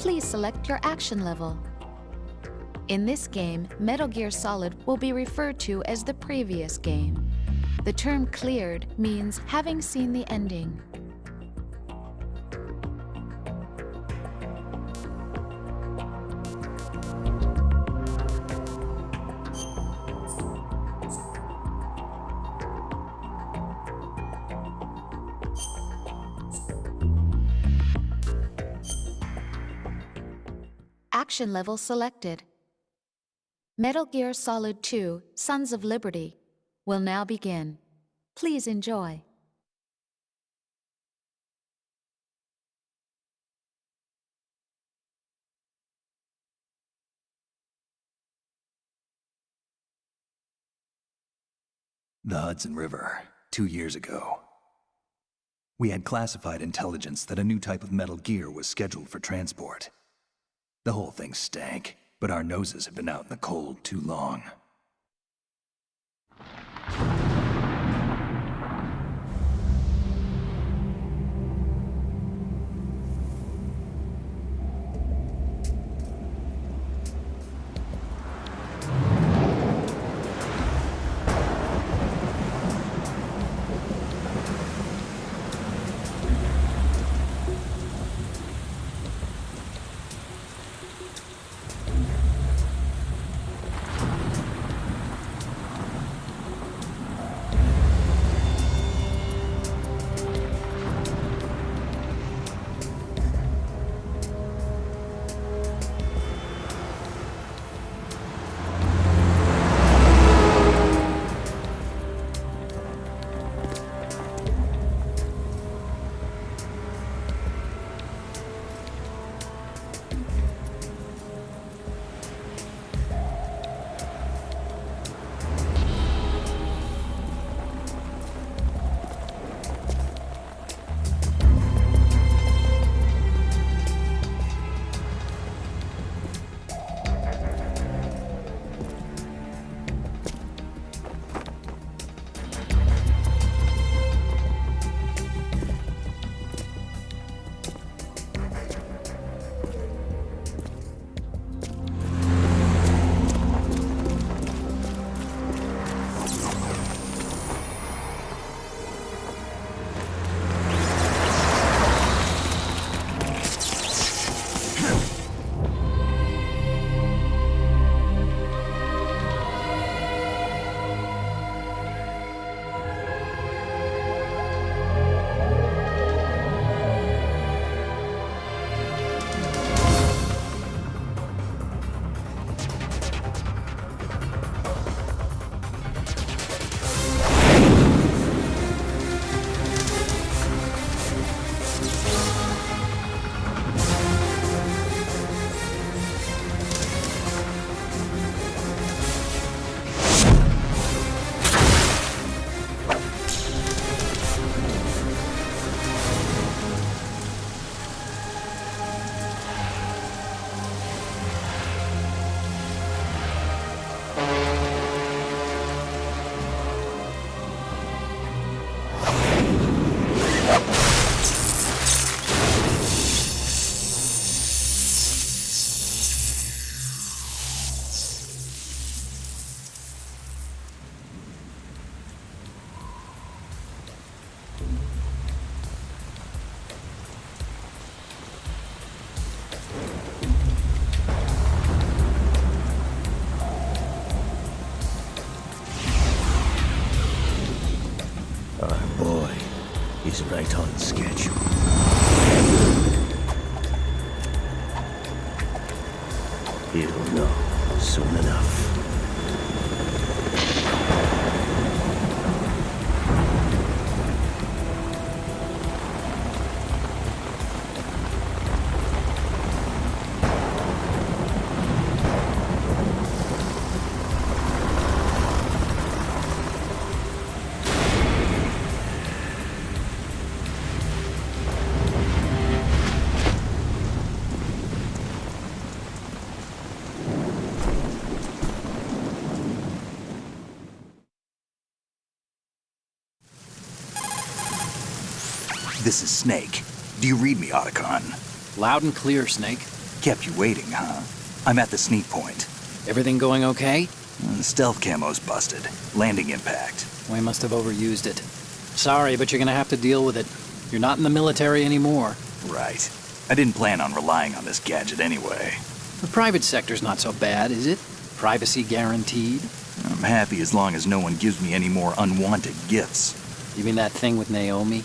please select your action level. In this game, Metal Gear Solid will be referred to as the previous game. The term cleared means having seen the ending. Action level selected. Metal Gear Solid 2: Sons of Liberty will now begin. Please enjoy. The Hudson River, 2 years ago. We had classified intelligence that a new type of Metal Gear was scheduled for transport. The whole thing stank, but our noses had been out in the cold too long. He's right on schedule. He'll know soon enough. This is Snake. Do you read me, Otacon? Loud and clear, Snake. Kept you waiting, huh? I'm at the sneak point. Everything going okay? The stealth camo's busted. Landing impact. We must have overused it. Sorry, but you're gonna have to deal with it. You're not in the military anymore. Right. I didn't plan on relying on this gadget anyway. The private sector's not so bad, is it? Privacy guaranteed? I'm happy as long as no one gives me any more unwanted gifts. You mean that thing with Naomi?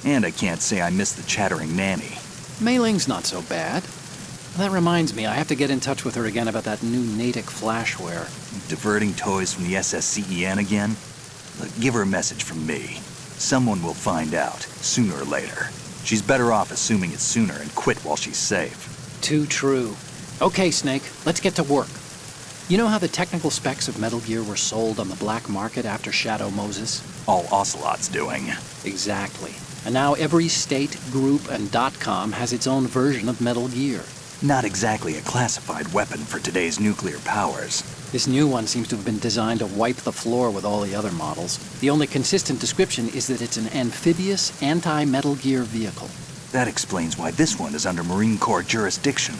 And I can't say I miss the chattering nanny. Mei Ling's not so bad. That reminds me, I have to get in touch with her again about that new Natick flashware. Diverting toys from the SSCEN again? Look, give her a message from me. Someone will find out, sooner or later. She's better off assuming it's sooner and quit while she's safe. Too true. Okay, Snake, let's get to work. You know how the technical specs of Metal Gear were sold on the black market after Shadow Moses? All Ocelot's doing. Exactly. And now every state, group, and .com has its own version of Metal Gear. Not exactly a classified weapon for today's nuclear powers. This new one seems to have been designed to wipe the floor with all the other models. The only consistent description is that it's an amphibious, anti-Metal Gear vehicle. That explains why this one is under Marine Corps jurisdiction.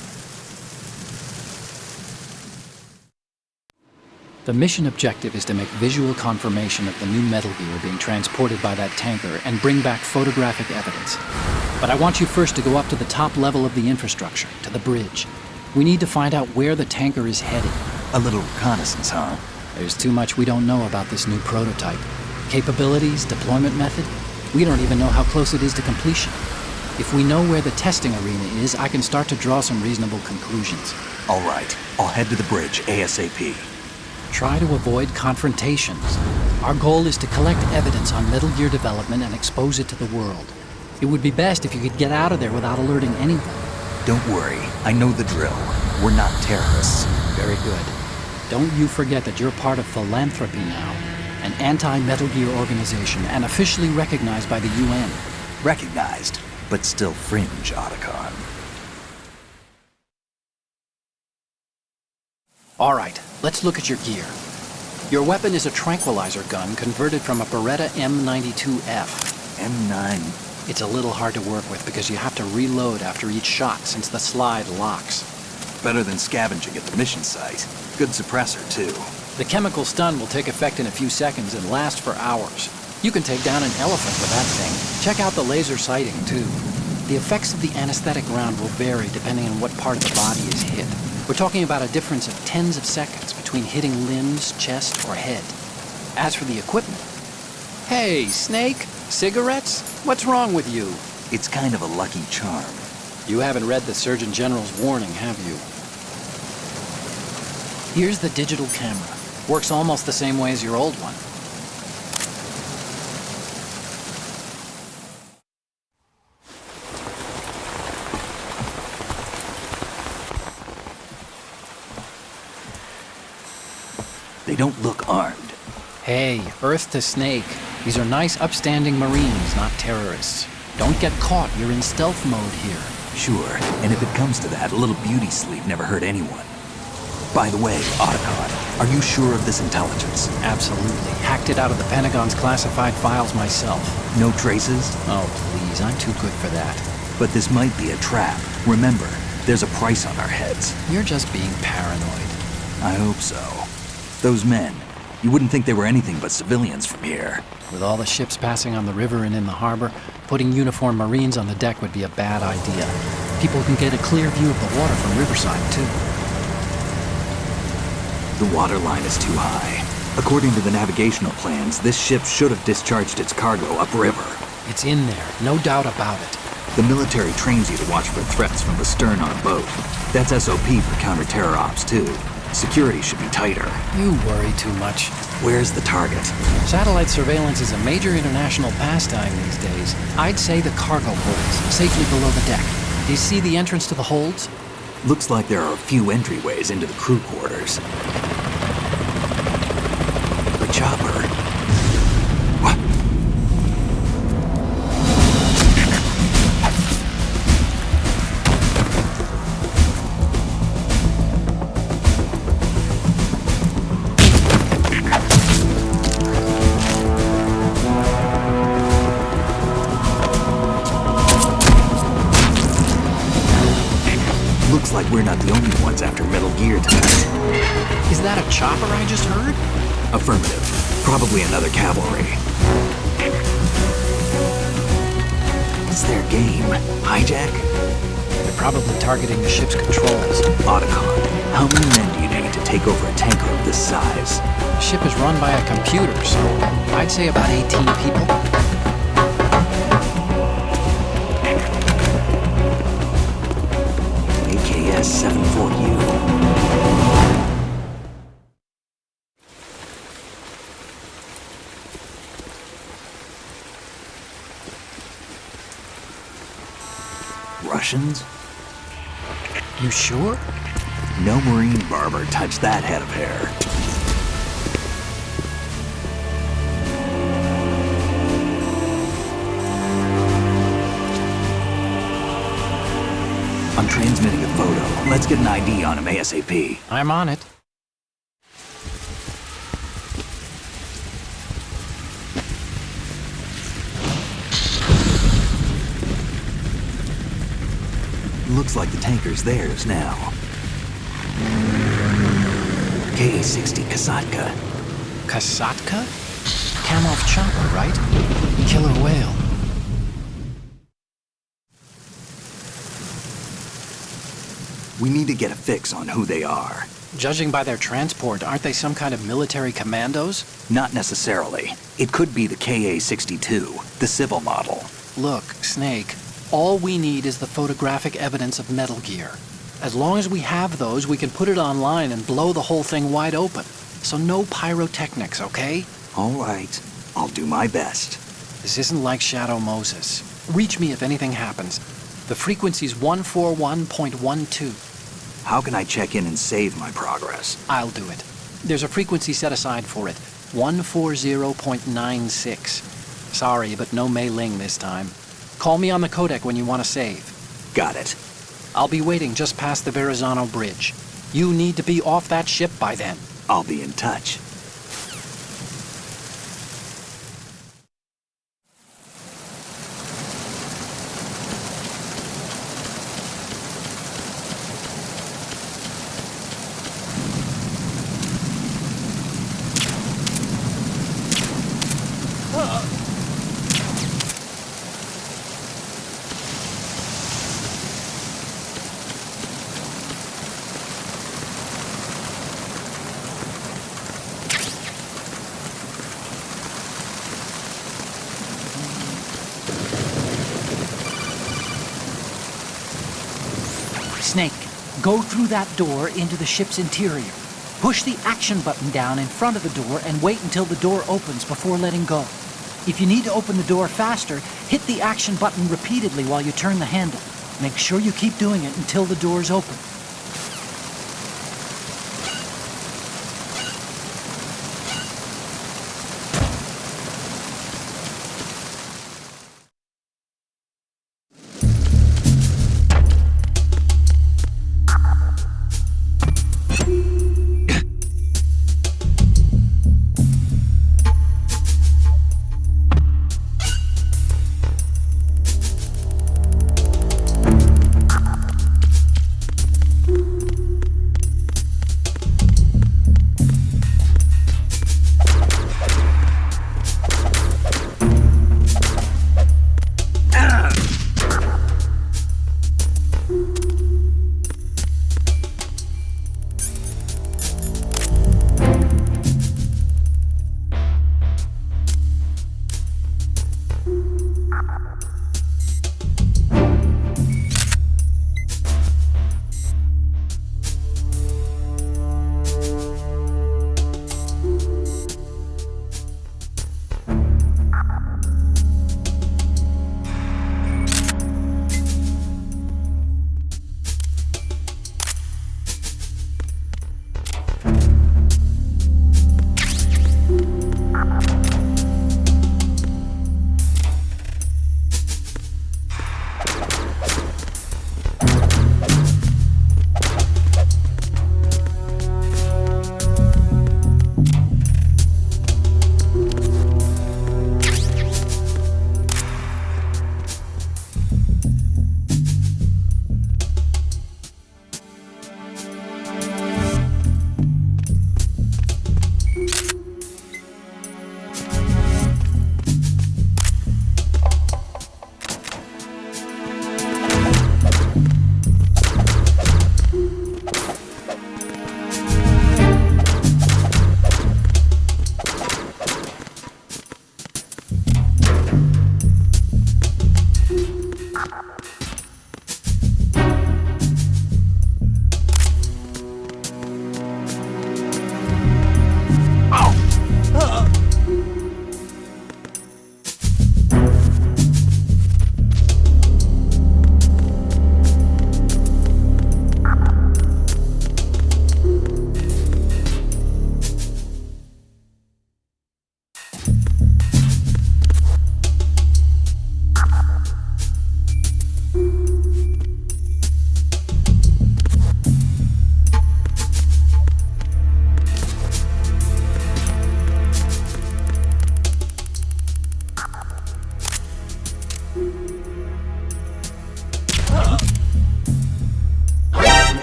The mission objective is to make visual confirmation of the new Metal Gear being transported by that tanker and bring back photographic evidence. But I want you first to go up to the top level of the infrastructure, to the bridge. We need to find out where the tanker is headed. A little reconnaissance, huh? There's too much we don't know about this new prototype. Capabilities, deployment method. We don't even know how close it is to completion. If we know where the testing arena is, I can start to draw some reasonable conclusions. All right, I'll head to the bridge ASAP. Try to avoid confrontations. Our goal is to collect evidence on Metal Gear development and expose it to the world. It would be best if you could get out of there without alerting anyone. Don't worry, I know the drill. We're not terrorists. Very good. Don't you forget that you're part of Philanthropy now, an anti-Metal Gear organization and officially recognized by the UN. Recognized, but still fringe, Otacon. All right, let's look at your gear. Your weapon is a tranquilizer gun converted from a Beretta M92F. M9. It's a little hard to work with because you have to reload after each shot since the slide locks. Better than scavenging at the mission site. Good suppressor, too. The chemical stun will take effect in a few seconds and last for hours. You can take down an elephant with that thing. Check out the laser sighting, too. The effects of the anesthetic round will vary depending on what part of the body is hit. We're talking about a difference of tens of seconds between hitting limbs, chest, or head. As for the equipment... Hey, Snake! Cigarettes? What's wrong with you? It's kind of a lucky charm. You haven't read the Surgeon General's warning, have you? Here's the digital camera. Works almost the same way as your old one. They don't look armed. Hey, Earth to Snake. These are nice, upstanding Marines, not terrorists. Don't get caught. You're in stealth mode here. Sure, and if it comes to that, a little beauty sleep never hurt anyone. By the way, Otacon, are you sure of this intelligence? Absolutely. Hacked it out of the Pentagon's classified files myself. No traces? Oh, please. I'm too good for that. But this might be a trap. Remember, there's a price on our heads. You're just being paranoid. I hope so. Those men, you wouldn't think they were anything but civilians from here. With all the ships passing on the river and in the harbor, putting uniformed Marines on the deck would be a bad idea. People can get a clear view of the water from Riverside, too. The water line is too high. According to the navigational plans, this ship should have discharged its cargo upriver. It's in there, no doubt about it. The military trains you to watch for threats from the stern on a boat. That's SOP for counter-terror ops, too. Security should be tighter. You worry too much. Where's the target? Satellite surveillance is a major international pastime these days. I'd say the cargo holds, safely below the deck. Do you see the entrance to the holds? Looks like there are a few entryways into the crew quarters. The chopper. What? Looks like we're clear tonight. Is that a chopper I just heard? Affirmative. Probably another cavalry. What's their game? Hijack? They're probably targeting the ship's controls. Otacon, how many men do you need to take over a tanker of this size? The ship is run by a computer, so I'd say about 18 people. AKS-74U. Russians? You sure? No Marine barber touched that head of hair. I'm transmitting a photo. Let's get an ID on him ASAP. I'm on it. Looks like the tanker's theirs now. KA-60 Kasatka. Kasatka? Kamov chopper, right? Killer whale. We need to get a fix on who they are. Judging by their transport, aren't they some kind of military commandos? Not necessarily. It could be the KA-62, the civil model. Look, Snake, all we need is the photographic evidence of Metal Gear. As long as we have those, we can put it online and blow the whole thing wide open. So no pyrotechnics, okay? All right. I'll do my best. This isn't like Shadow Moses. Reach me if anything happens. The frequency's 141.12. How can I check in and save my progress? I'll do it. There's a frequency set aside for it. 140.96. Sorry, but no Mei Ling this time. Call me on the codec when you want to save. Got it. I'll be waiting just past the Verrazano Bridge. You need to be off that ship by then. I'll be in touch. Snake, go through that door into the ship's interior. Push the action button down in front of the door and wait until the door opens before letting go. If you need to open the door faster, hit the action button repeatedly while you turn the handle. Make sure you keep doing it until the door's open.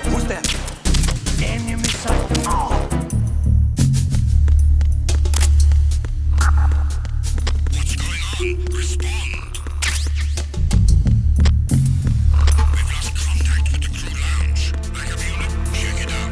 Who's that? Enemy sighted. Oh! What's going on? Respond. We've lost contact with the crew lounge. Backup unit, check it out.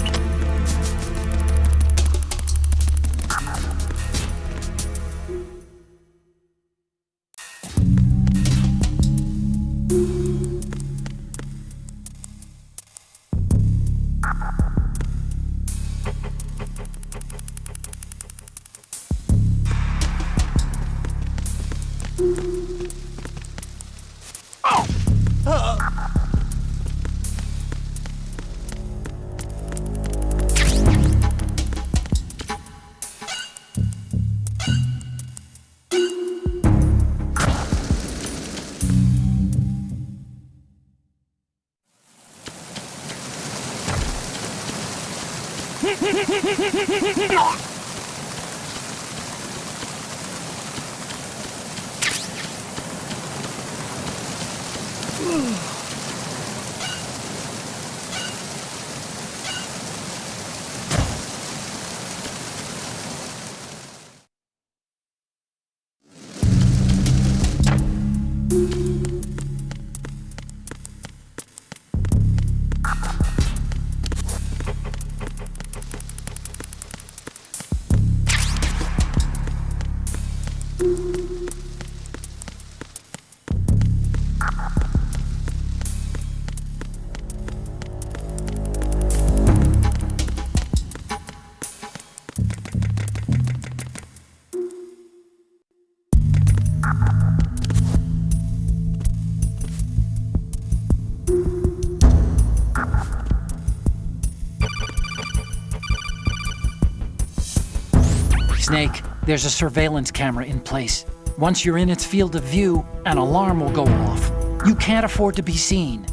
Snake, there's a surveillance camera in place. Once you're in its field of view, an alarm will go off. You can't afford to be seen.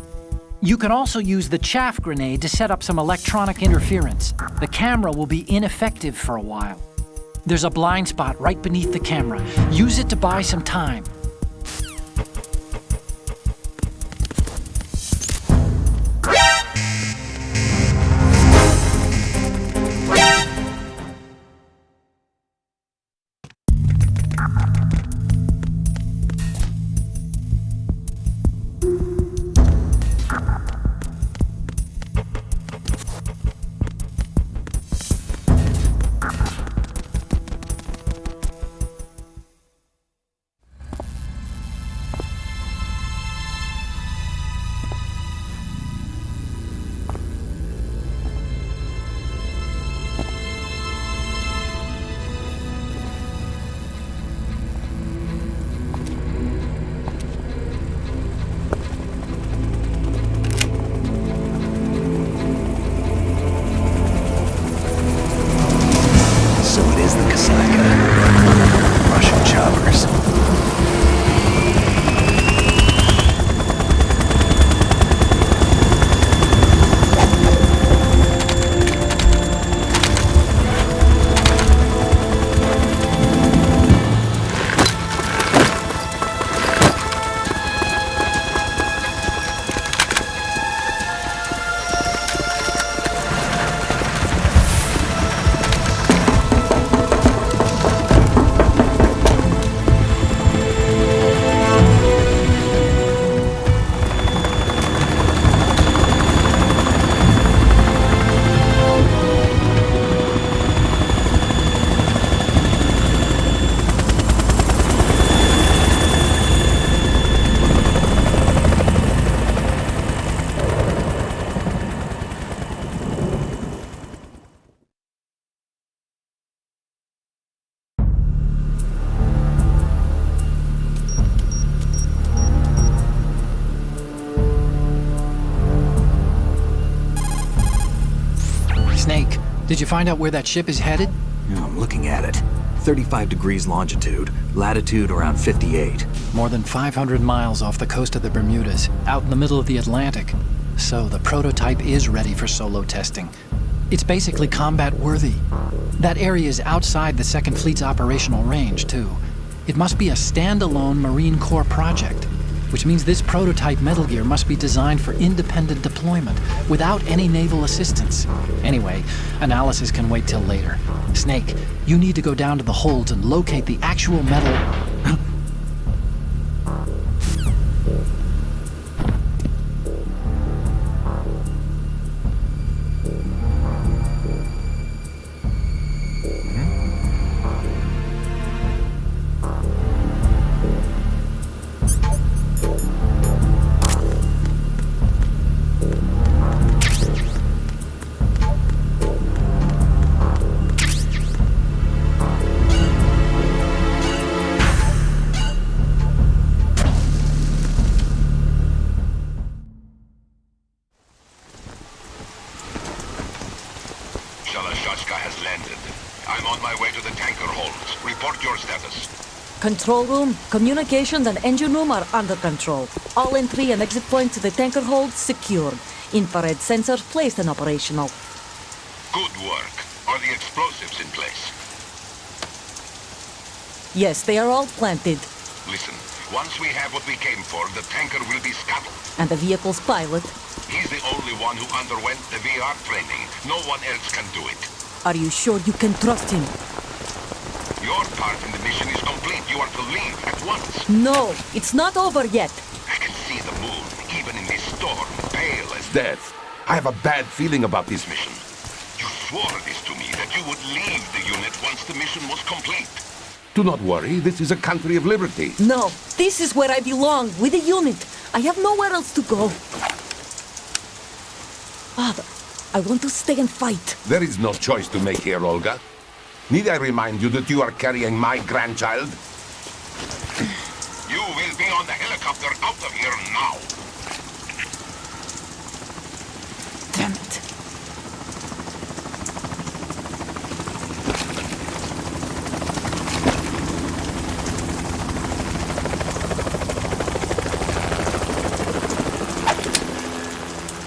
You can also use the chaff grenade to set up some electronic interference. The camera will be ineffective for a while. There's a blind spot right beneath the camera. Use it to buy some time. Did you find out where that ship is headed? Yeah, I'm looking at it. 35 degrees longitude, latitude around 58. More than 500 miles off the coast of the Bermudas, out in the middle of the Atlantic. So the prototype is ready for solo testing. It's basically combat-worthy. That area is outside the Second Fleet's operational range, too. It must be a standalone Marine Corps project, which means this prototype Metal Gear must be designed for independent deployment, without any naval assistance. Anyway, analysis can wait till later. Snake, you need to go down to the holds and locate the actual metal... Shalashashka has landed. I'm on my way to the tanker holds. Report your status. Control room, communications and engine room are under control. All entry and exit points to the tanker hold secured. Infrared sensors placed and operational. Good work. Are the explosives in place? Yes, they are all planted. Listen, once we have what we came for, the tanker will be scuttled. And the vehicle's pilot. He's the only one who underwent the VR training. No one else can do it. Are you sure you can trust him? Your part in the mission is complete. You are to leave at once. No, it's not over yet. I can see the moon, even in this storm, pale as Death. I have a bad feeling about this mission. You swore this to me, that you would leave the unit once the mission was complete. Do not worry, this is a country of liberty. No, this is where I belong, with the unit. I have nowhere else to go. Father, I want to stay and fight. There is no choice to make here, Olga. Need I remind you that you are carrying my grandchild? You will be on the helicopter out of here now. Damn it.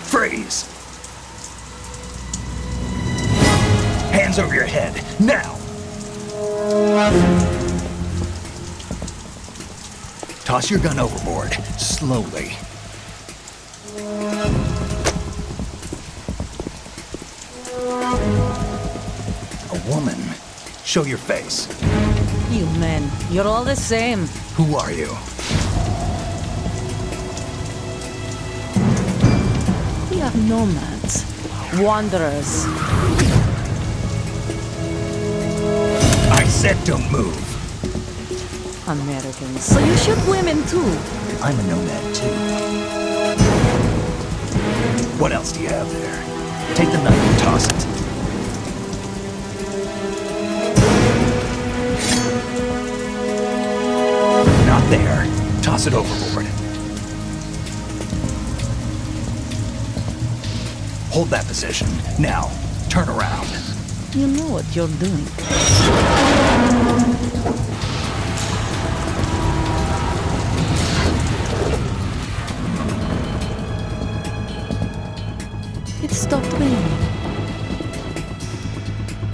Freeze! Hands over your head, now! Toss your gun overboard, slowly. A woman. Show your face. You men, you're all the same. Who are you? We are nomads, wanderers. I said don't move. Americans. So you shoot women too. I'm a nomad too. What else do you have there? Take the knife and toss it. Not there. Toss it overboard. Hold that position. Now, turn around. You know what you're doing. It stopped raining.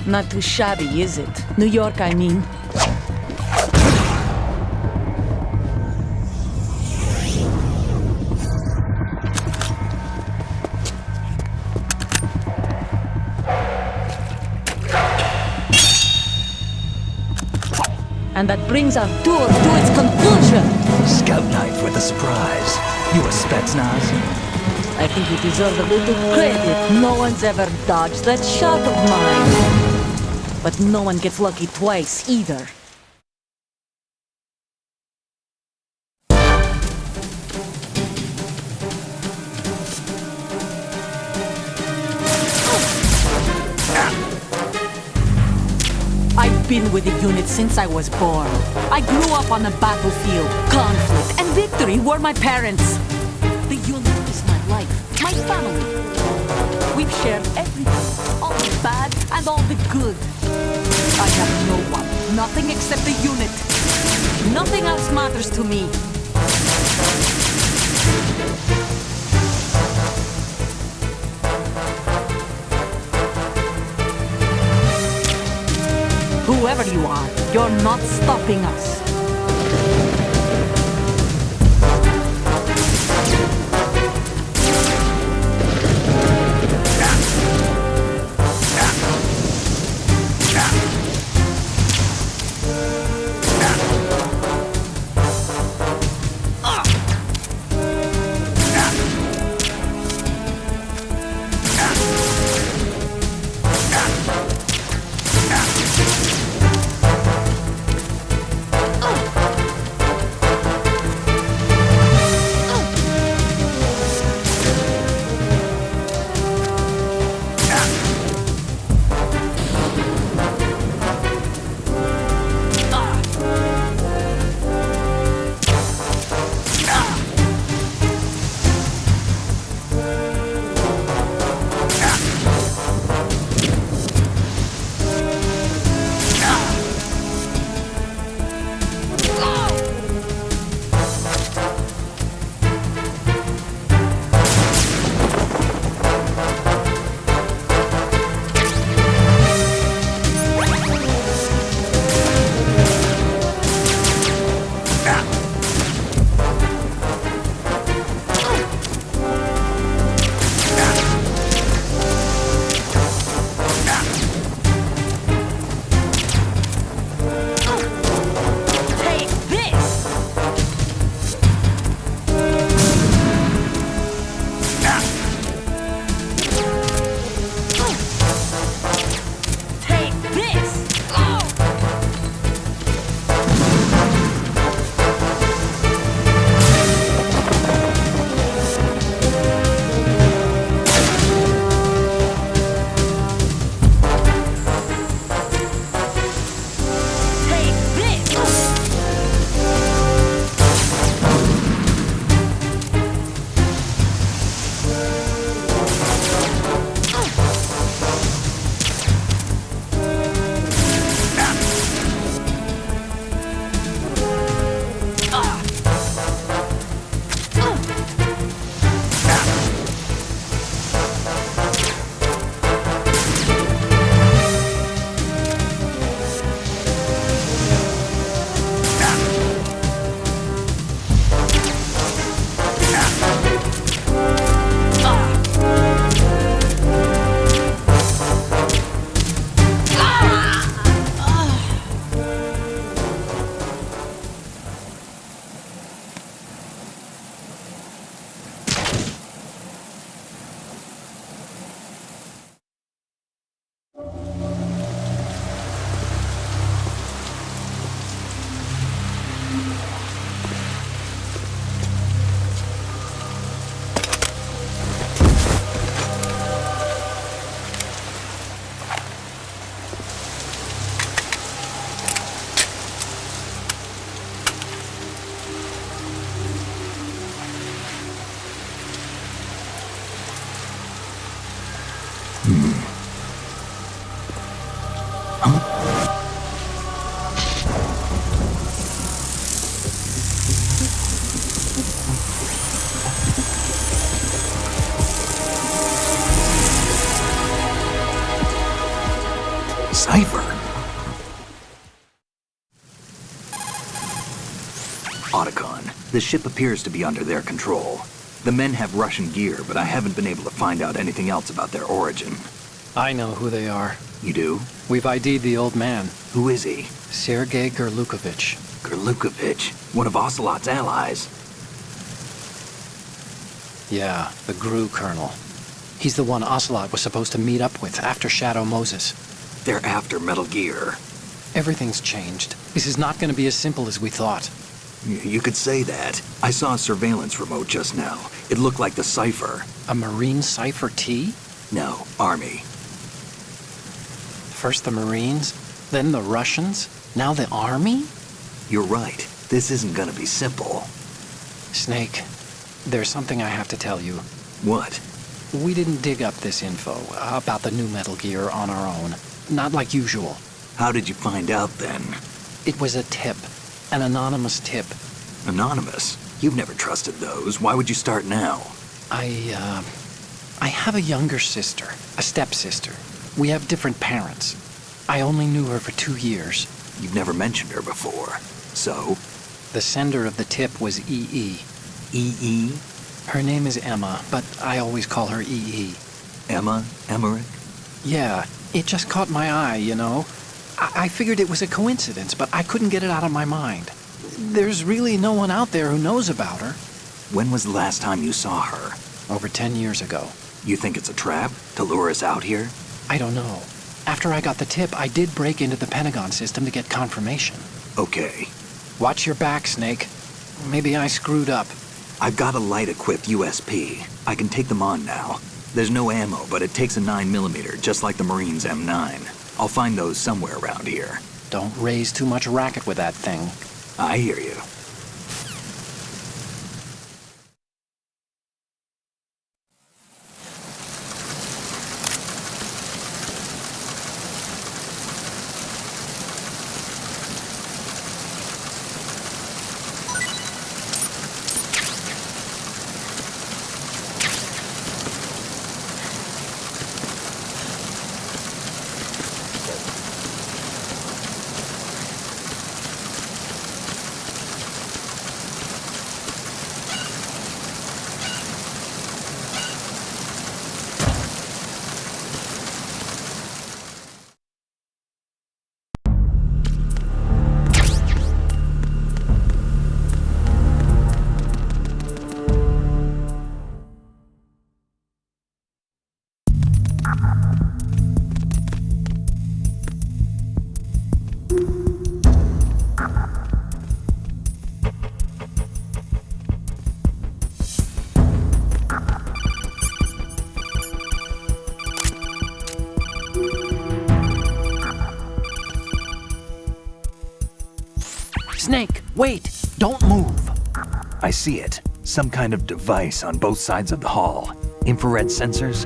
Not too shabby, is it? New York, I mean. And that brings our tour to its conclusion. Scout knife with a surprise. You a Spetsnaz? I think you deserve a little credit. No one's ever dodged that shot of mine. But no one gets lucky twice, either. I've been with the unit since I was born. I grew up on the battlefield. Conflict and victory were my parents. The unit is my life, my family. We've shared everything, all the bad and all the good. I have no one, nothing except the unit. Nothing else matters to me. Whoever you are, you're not stopping us. Cipher. Otacon, the ship appears to be under their control. The men have Russian gear, but I haven't been able to find out anything else about their origin. I know who they are. You do? We've ID'd the old man, Who is he? Sergei Gerlukovich. Gerlukovich, one of Ocelot's allies. Yeah, the GRU colonel. He's the one Ocelot was supposed to meet up with after Shadow Moses. They're after Metal Gear. Everything's changed. This is not going to be as simple as we thought. You could say that. I saw a surveillance remote just now. It looked like the Cipher. A Marine Cipher T? No, Army. First the Marines, then the Russians, now the Army? You're right. This isn't gonna be simple. Snake, there's something I have to tell you. What? We didn't dig up this info about the new Metal Gear on our own. Not like usual. How did you find out then? It was a tip. An anonymous tip. Anonymous? You've never trusted those. Why would you start now? I have a younger sister, a stepsister. We have different parents. I only knew her for 2 years. You've never mentioned her before. So? The sender of the tip was EE. EE? Her name is Emma, but I always call her EE. Emma? Emmerich? Yeah, it just caught my eye, you know. I figured it was a coincidence, but I couldn't get it out of my mind. There's really no one out there who knows about her. When was the last time you saw her? Over 10 years ago. You think it's a trap to lure us out here? I don't know. After I got the tip, I did break into the Pentagon system to get confirmation. Okay. Watch your back, Snake. Maybe I screwed up. I've got a light-equipped USP. I can take them on now. There's no ammo, but it takes a 9mm, just like the Marines' M9. I'll find those somewhere around here. Don't raise too much racket with that thing. I hear you. Snake, wait! Don't move! I see it. Some kind of device on both sides of the hall. Infrared sensors?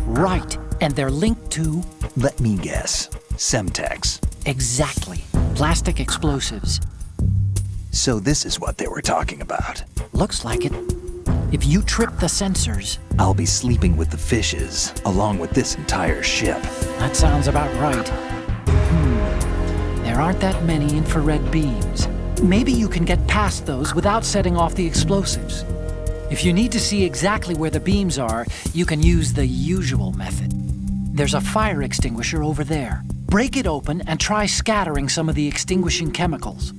Right, and they're linked to... Let me guess. Semtex. Exactly. Plastic explosives. So this is what they were talking about. Looks like it. If you trip the sensors... I'll be sleeping with the fishes, along with this entire ship. That sounds about right. There aren't that many infrared beams. Maybe you can get past those without setting off the explosives. If you need to see exactly where the beams are, you can use the usual method. There's a fire extinguisher over there. Break it open and try scattering some of the extinguishing chemicals.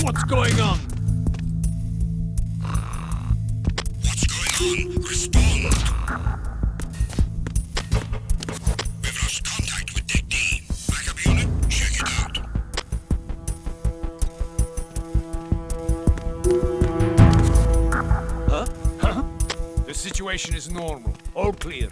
What's going on? What's going on? Respond! We've lost contact with Deck D. Backup unit, check it out. Huh? The situation is normal. All clear.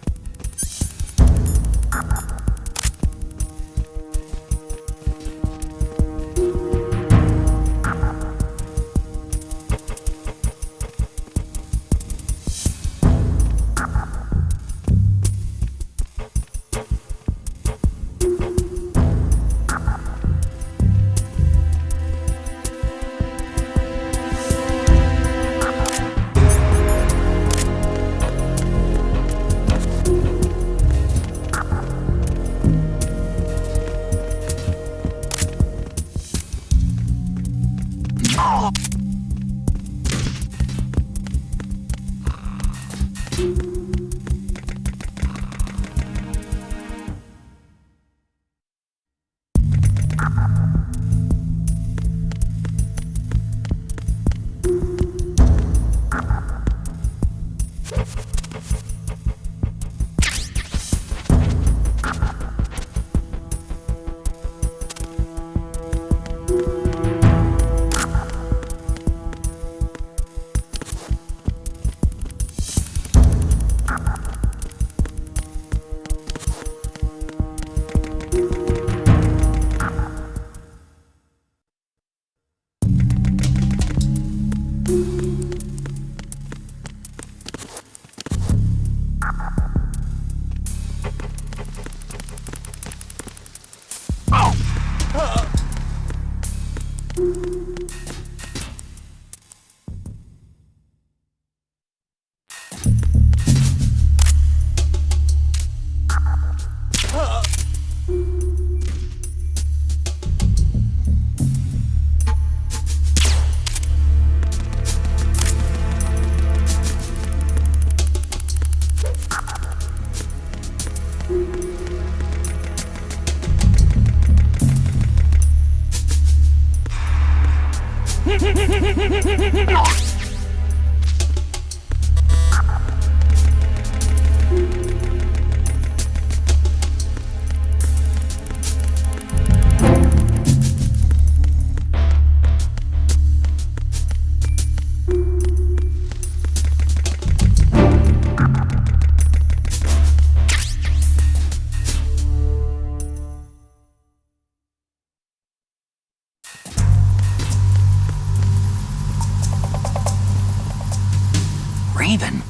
Raven.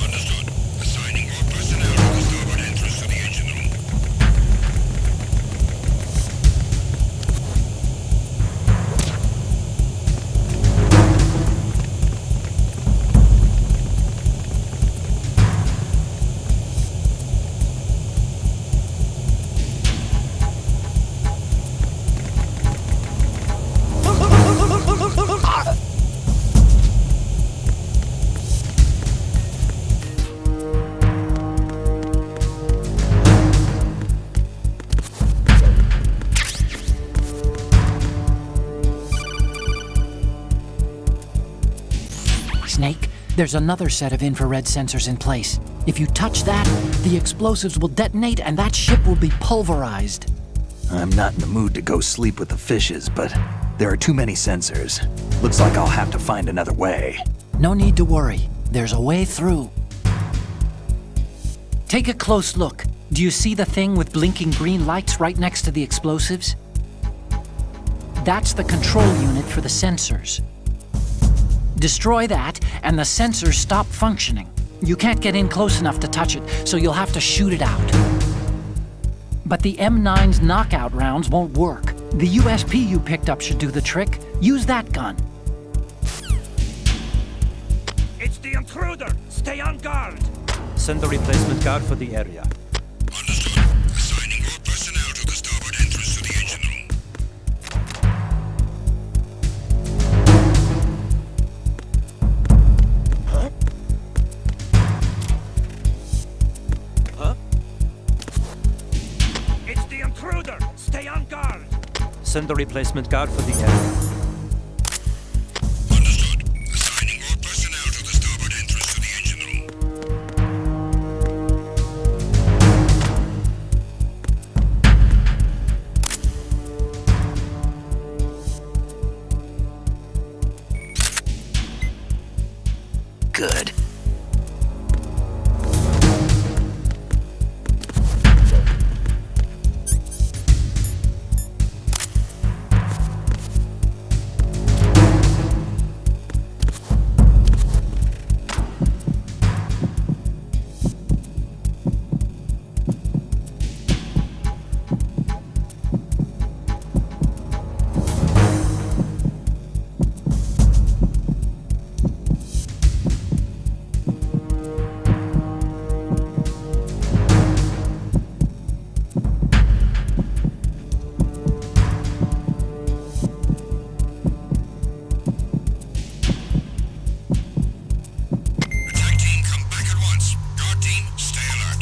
Understood. Assigning all personnel to the starboard entrance to the engine room. Snake, there's another set of infrared sensors in place. If you touch that, the explosives will detonate and that ship will be pulverized. I'm not in the mood to go sleep with the fishes, but there are too many sensors. Looks like I'll have to find another way. No need to worry. There's a way through. Take a close look. Do you see the thing with blinking green lights right next to the explosives? That's the control unit for the sensors. Destroy that, and the sensors stop functioning. You can't get in close enough to touch it, so you'll have to shoot it out. But the M9's knockout rounds won't work. The USP you picked up should do the trick. Use that gun. It's It's the intruder! Stay on guard! Send a replacement guard for the area. Understood. Assigning more personnel to the starboard entrance to the engine room. It's the intruder! Stay on guard! Send a replacement guard for the area. Understood. Assigning more personnel to the starboard entrance to the engine room. Good. Attack team, come back at once. Guard team, stay alert.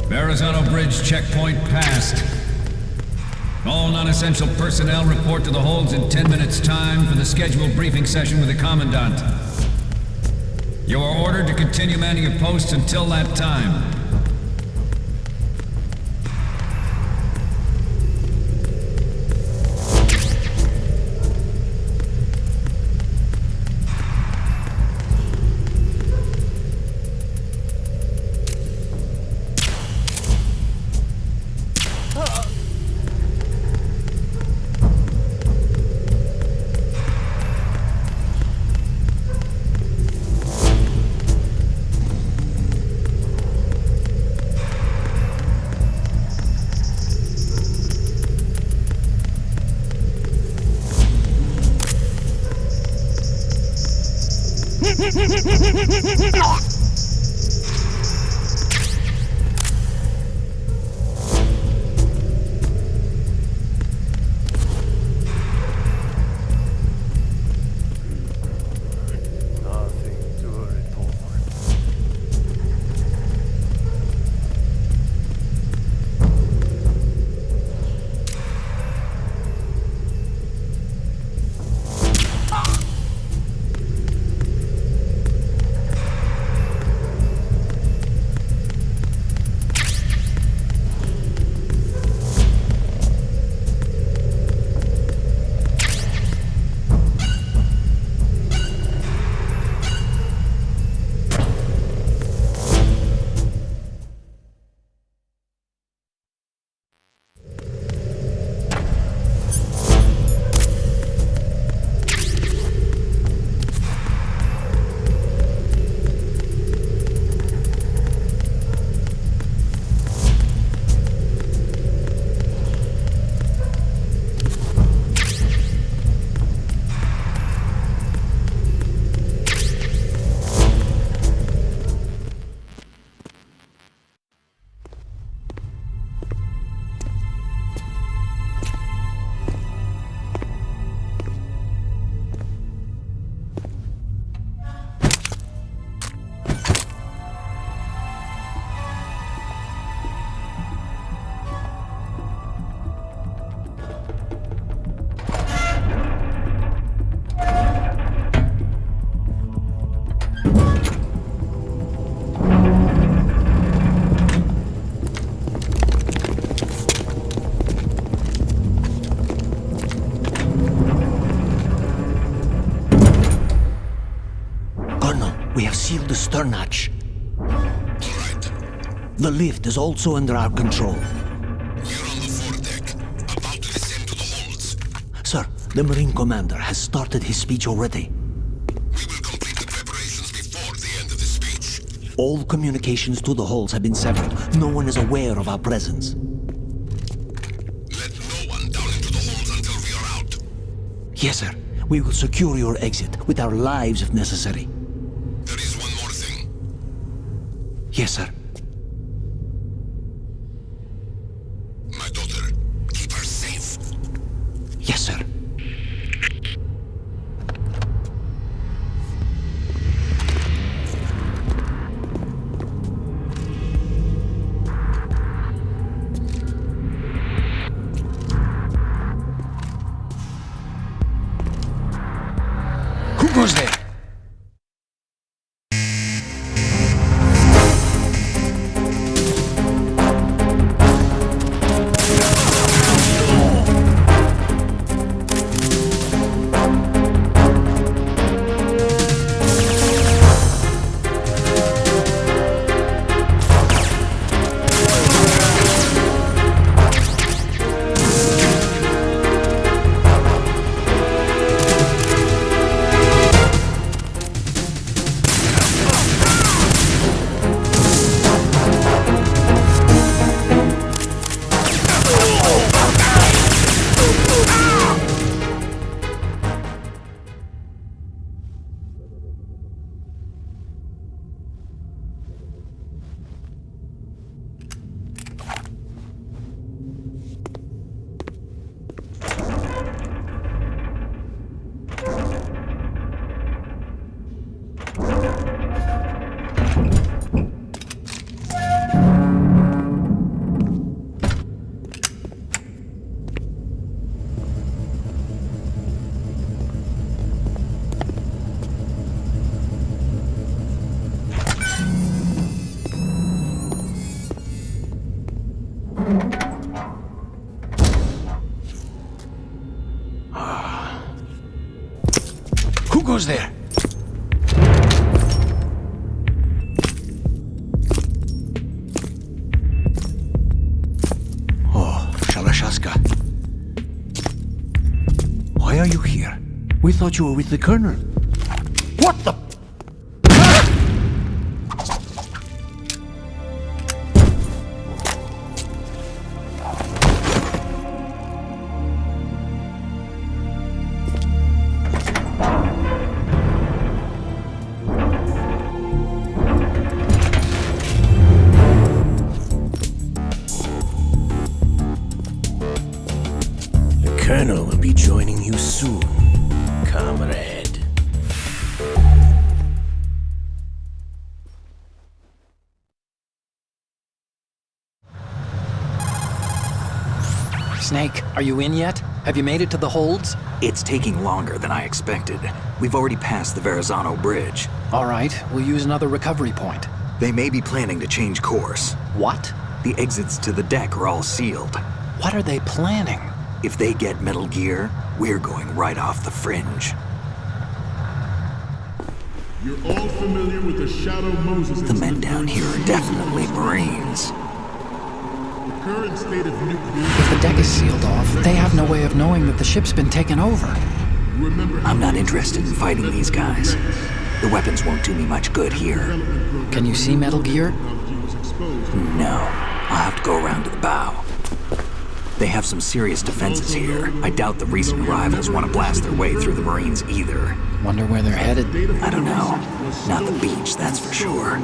Verrazano Bridge checkpoint passed. All non-essential personnel report to the holds in 10 minutes' time for the scheduled briefing session with the Commandant. You are ordered to continue manning your posts until that time. seal the stern hatch. The lift is also under our control. We're on the foredeck, about to descend to the holds. Sir, the Marine Commander has started his speech already. We will complete the preparations before the end of the speech. All communications to the holds have been severed. No one is aware of our presence. Let no one down into the holds until we are out. Yes, sir. We will secure your exit with our lives if necessary. There is one more thing. Yes, sir. My daughter, keep her safe. Yes, sir. Who goes there? Who goes there? Oh, Shalashaska. Why are you here? We thought you were with the Colonel. What the? Colonel will be joining you soon, comrade. Snake, are you in yet? Have you made it to the holds? It's taking longer than I expected. We've already passed the Verrazano Bridge. All right, we'll use another recovery point. They may be planning to change course. What? The exits to the deck are all sealed. What are they planning? If they get Metal Gear, we're going right off the fringe. You're all familiar with the Shadow Moses The men down here are definitely Marines. The current state of nuclear... If the deck is sealed off, they have no way of knowing that the ship's been taken over. I'm not interested in fighting these guys. The weapons won't do me much good here. Can you see Metal Gear? No. I'll have to go around to the bow. They have some serious defenses here. I doubt the recent arrivals want to blast their way through the Marines either. Wonder where they're headed? I don't know. Not the beach, that's for sure.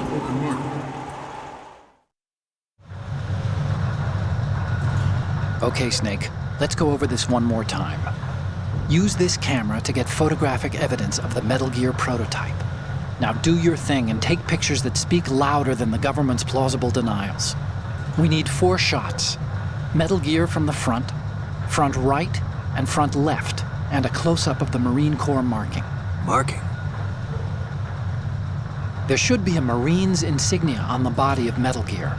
Okay, Snake. Let's go over this one more time. Use this camera to get photographic evidence of the Metal Gear prototype. Now do your thing and take pictures that speak louder than the government's plausible denials. We need 4 shots. Metal Gear from the front right, and front left, and a close-up of the Marine Corps marking. Marking? There should be a Marine's insignia on the body of Metal Gear.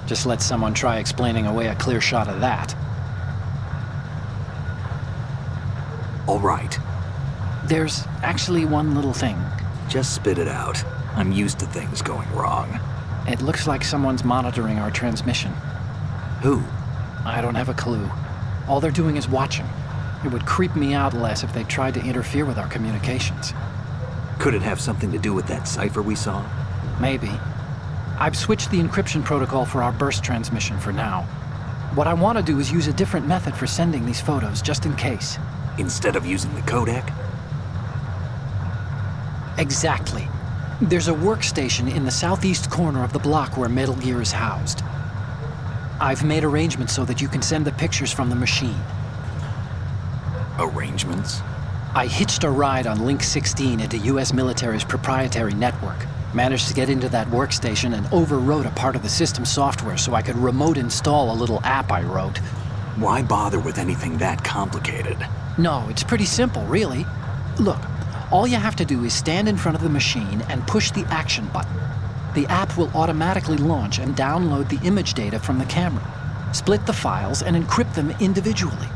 Just let someone try explaining away a clear shot of that. All right. There's actually one little thing. Just spit it out. I'm used to things going wrong. It looks like someone's monitoring our transmission. Who? I don't have a clue. All they're doing is watching. It would creep me out less if they tried to interfere with our communications. Could it have something to do with that cipher we saw? Maybe. I've switched the encryption protocol for our burst transmission for now. What I want to do is use a different method for sending these photos, just in case. Instead of using the codec? Exactly. There's a workstation in the southeast corner of the block where Metal Gear is housed. I've made arrangements so that you can send the pictures from the machine. Arrangements? I hitched a ride on Link 16 into US military's proprietary network. Managed to get into that workstation and overwrote a part of the system software so I could remote install a little app I wrote. Why bother with anything that complicated? No, it's pretty simple, really. Look, all you have to do is stand in front of the machine and push the action button. The app will automatically launch and download the image data from the camera, split the files, and encrypt them individually.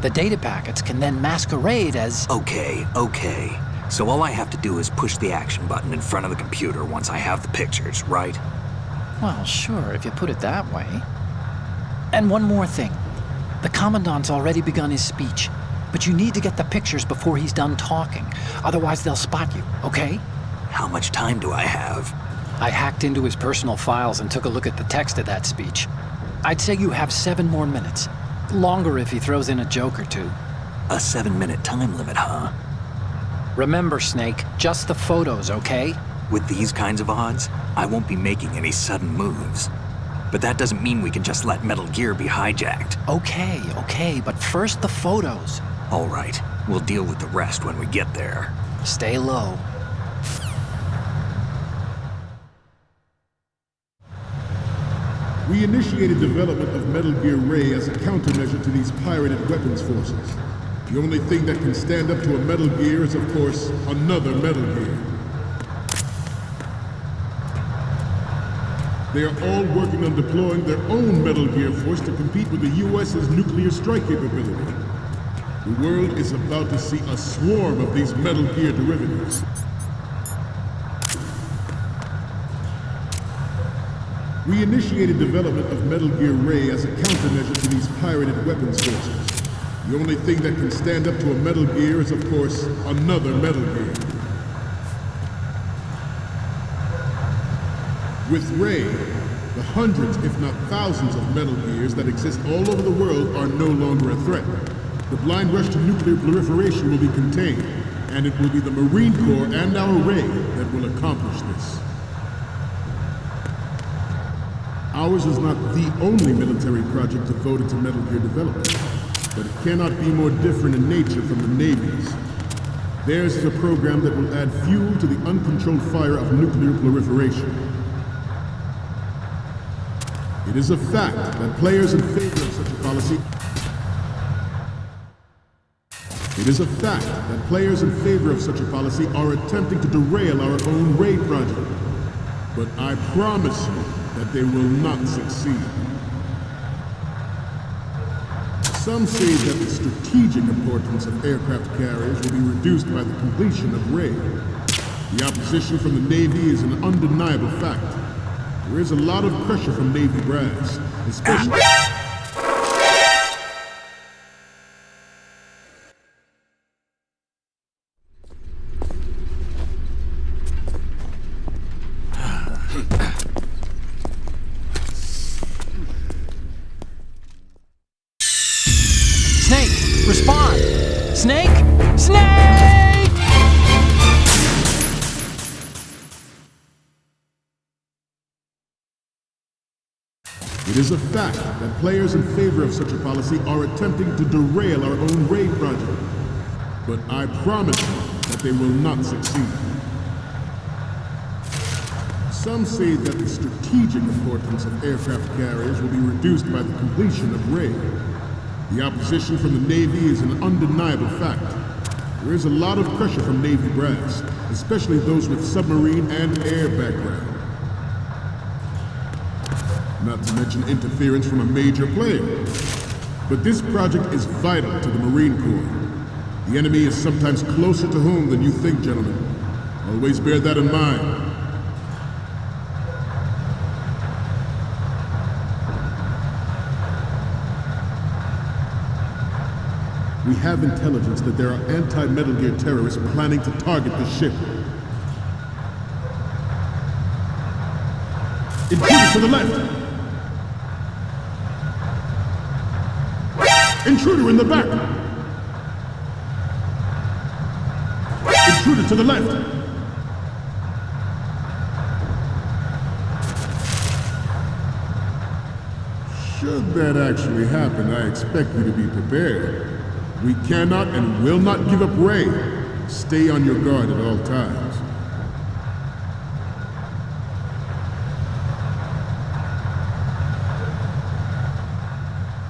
The data packets can then masquerade as... Okay. So all I have to do is push the action button in front of the computer once I have the pictures, right? Well, sure, if you put it that way. And one more thing. The Commandant's already begun his speech, but you need to get the pictures before he's done talking. Otherwise, they'll spot you, okay? How much time do I have? I hacked into his personal files and took a look at the text of that speech. I'd say you have 7 more minutes. Longer if he throws in a joke or two. A 7-minute time limit, huh? Remember, Snake, just the photos, okay? With these kinds of odds, I won't be making any sudden moves. But that doesn't mean we can just let Metal Gear be hijacked. Okay, but first the photos. All right, we'll deal with the rest when we get there. Stay low. We initiated development of Metal Gear Ray as a countermeasure to these pirated weapons forces. The only thing that can stand up to a Metal Gear is, of course, another Metal Gear. They are all working on deploying their own Metal Gear force to compete with the U.S.'s nuclear strike capability. The world is about to see a swarm of these Metal Gear derivatives. We initiated development of Metal Gear Ray as a countermeasure to these pirated weapons forces. The only thing that can stand up to a Metal Gear is, of course, another Metal Gear. With Ray, the hundreds, if not thousands, of Metal Gears that exist all over the world are no longer a threat. The blind rush to nuclear proliferation will be contained, and it will be the Marine Corps and our Ray that will accomplish this. Ours is not the only military project devoted to Metal Gear development, but it cannot be more different in nature from the Navy's. Theirs is a program that will add fuel to the uncontrolled fire of nuclear proliferation. It is a fact that players in favor of such a policy are attempting to derail our own Ray project. But I promise you that they will not succeed. Some say that the strategic importance of aircraft carriers will be reduced by the completion of Ray. The opposition from the Navy is an undeniable fact. There is a lot of pressure from Navy brass, especially... Snake, respond! Snake! Snake! It is a fact that players in favor of such a policy are attempting to derail our own Ray project. But I promise you that they will not succeed. Some say that the strategic importance of aircraft carriers will be reduced by the completion of Ray. The opposition from the Navy is an undeniable fact. There is a lot of pressure from Navy brass, especially those with submarine and air background. Not to mention interference from a major player. But this project is vital to the Marine Corps. The enemy is sometimes closer to home than you think, gentlemen. Always bear that in mind. We have intelligence that there are anti-Metal Gear terrorists planning to target the ship. Intruder to the left! Intruder in the back! Intruder to the left! Should that actually happen, I expect you to be prepared. We cannot and will not give up Ray. Stay on your guard at all times.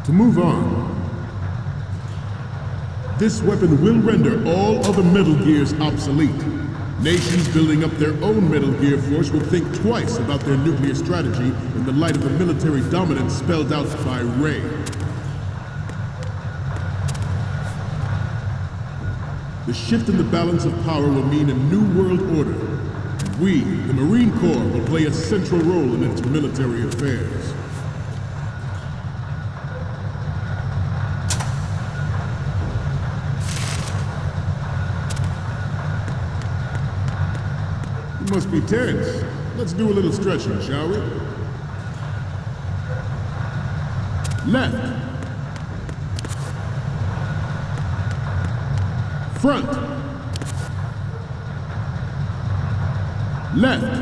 To move on, this weapon will render all other Metal Gears obsolete. Nations building up their own Metal Gear force will think twice about their nuclear strategy in the light of the military dominance spelled out by Ray. The shift in the balance of power will mean a new world order. We, the Marine Corps, will play a central role in its military affairs. You must be tense. Let's do a little stretching, shall we? Left. Front. Left.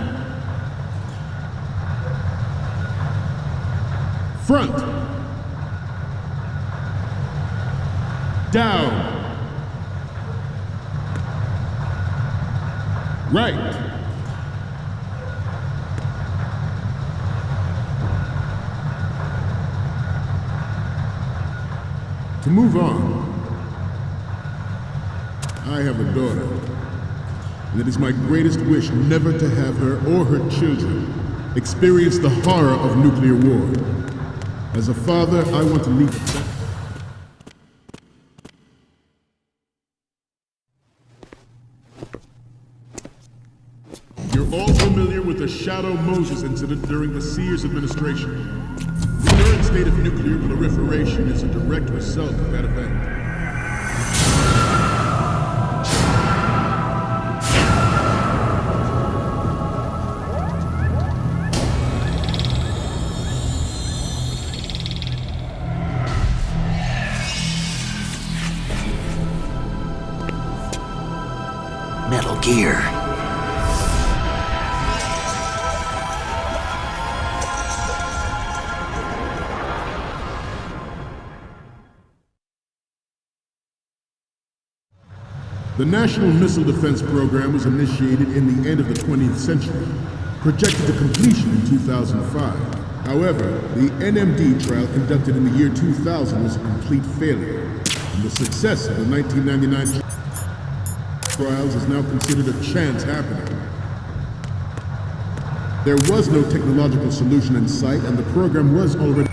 Front. Down. Right. To move on, I have a daughter, and it is my greatest wish never to have her or her children experience the horror of nuclear war. As a father, I want to leave it. You're all familiar with the Shadow Moses incident during the Sears administration. The current state of nuclear proliferation is a direct result of that event. Metal Gear. The National Missile Defense Program was initiated in the end of the 20th century, projected to completion in 2005. However, the NMD trial conducted in the year 2000 was a complete failure, and the success of the 1999 trials is now considered a chance happening. There was no technological solution in sight, and the program was already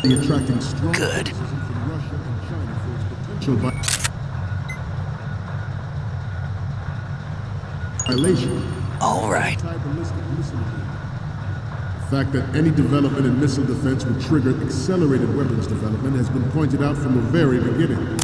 attracting strong criticism from Russia and China for its potential violation. All right. The fact that any development in missile defense would trigger accelerated weapons development has been pointed out from the very beginning.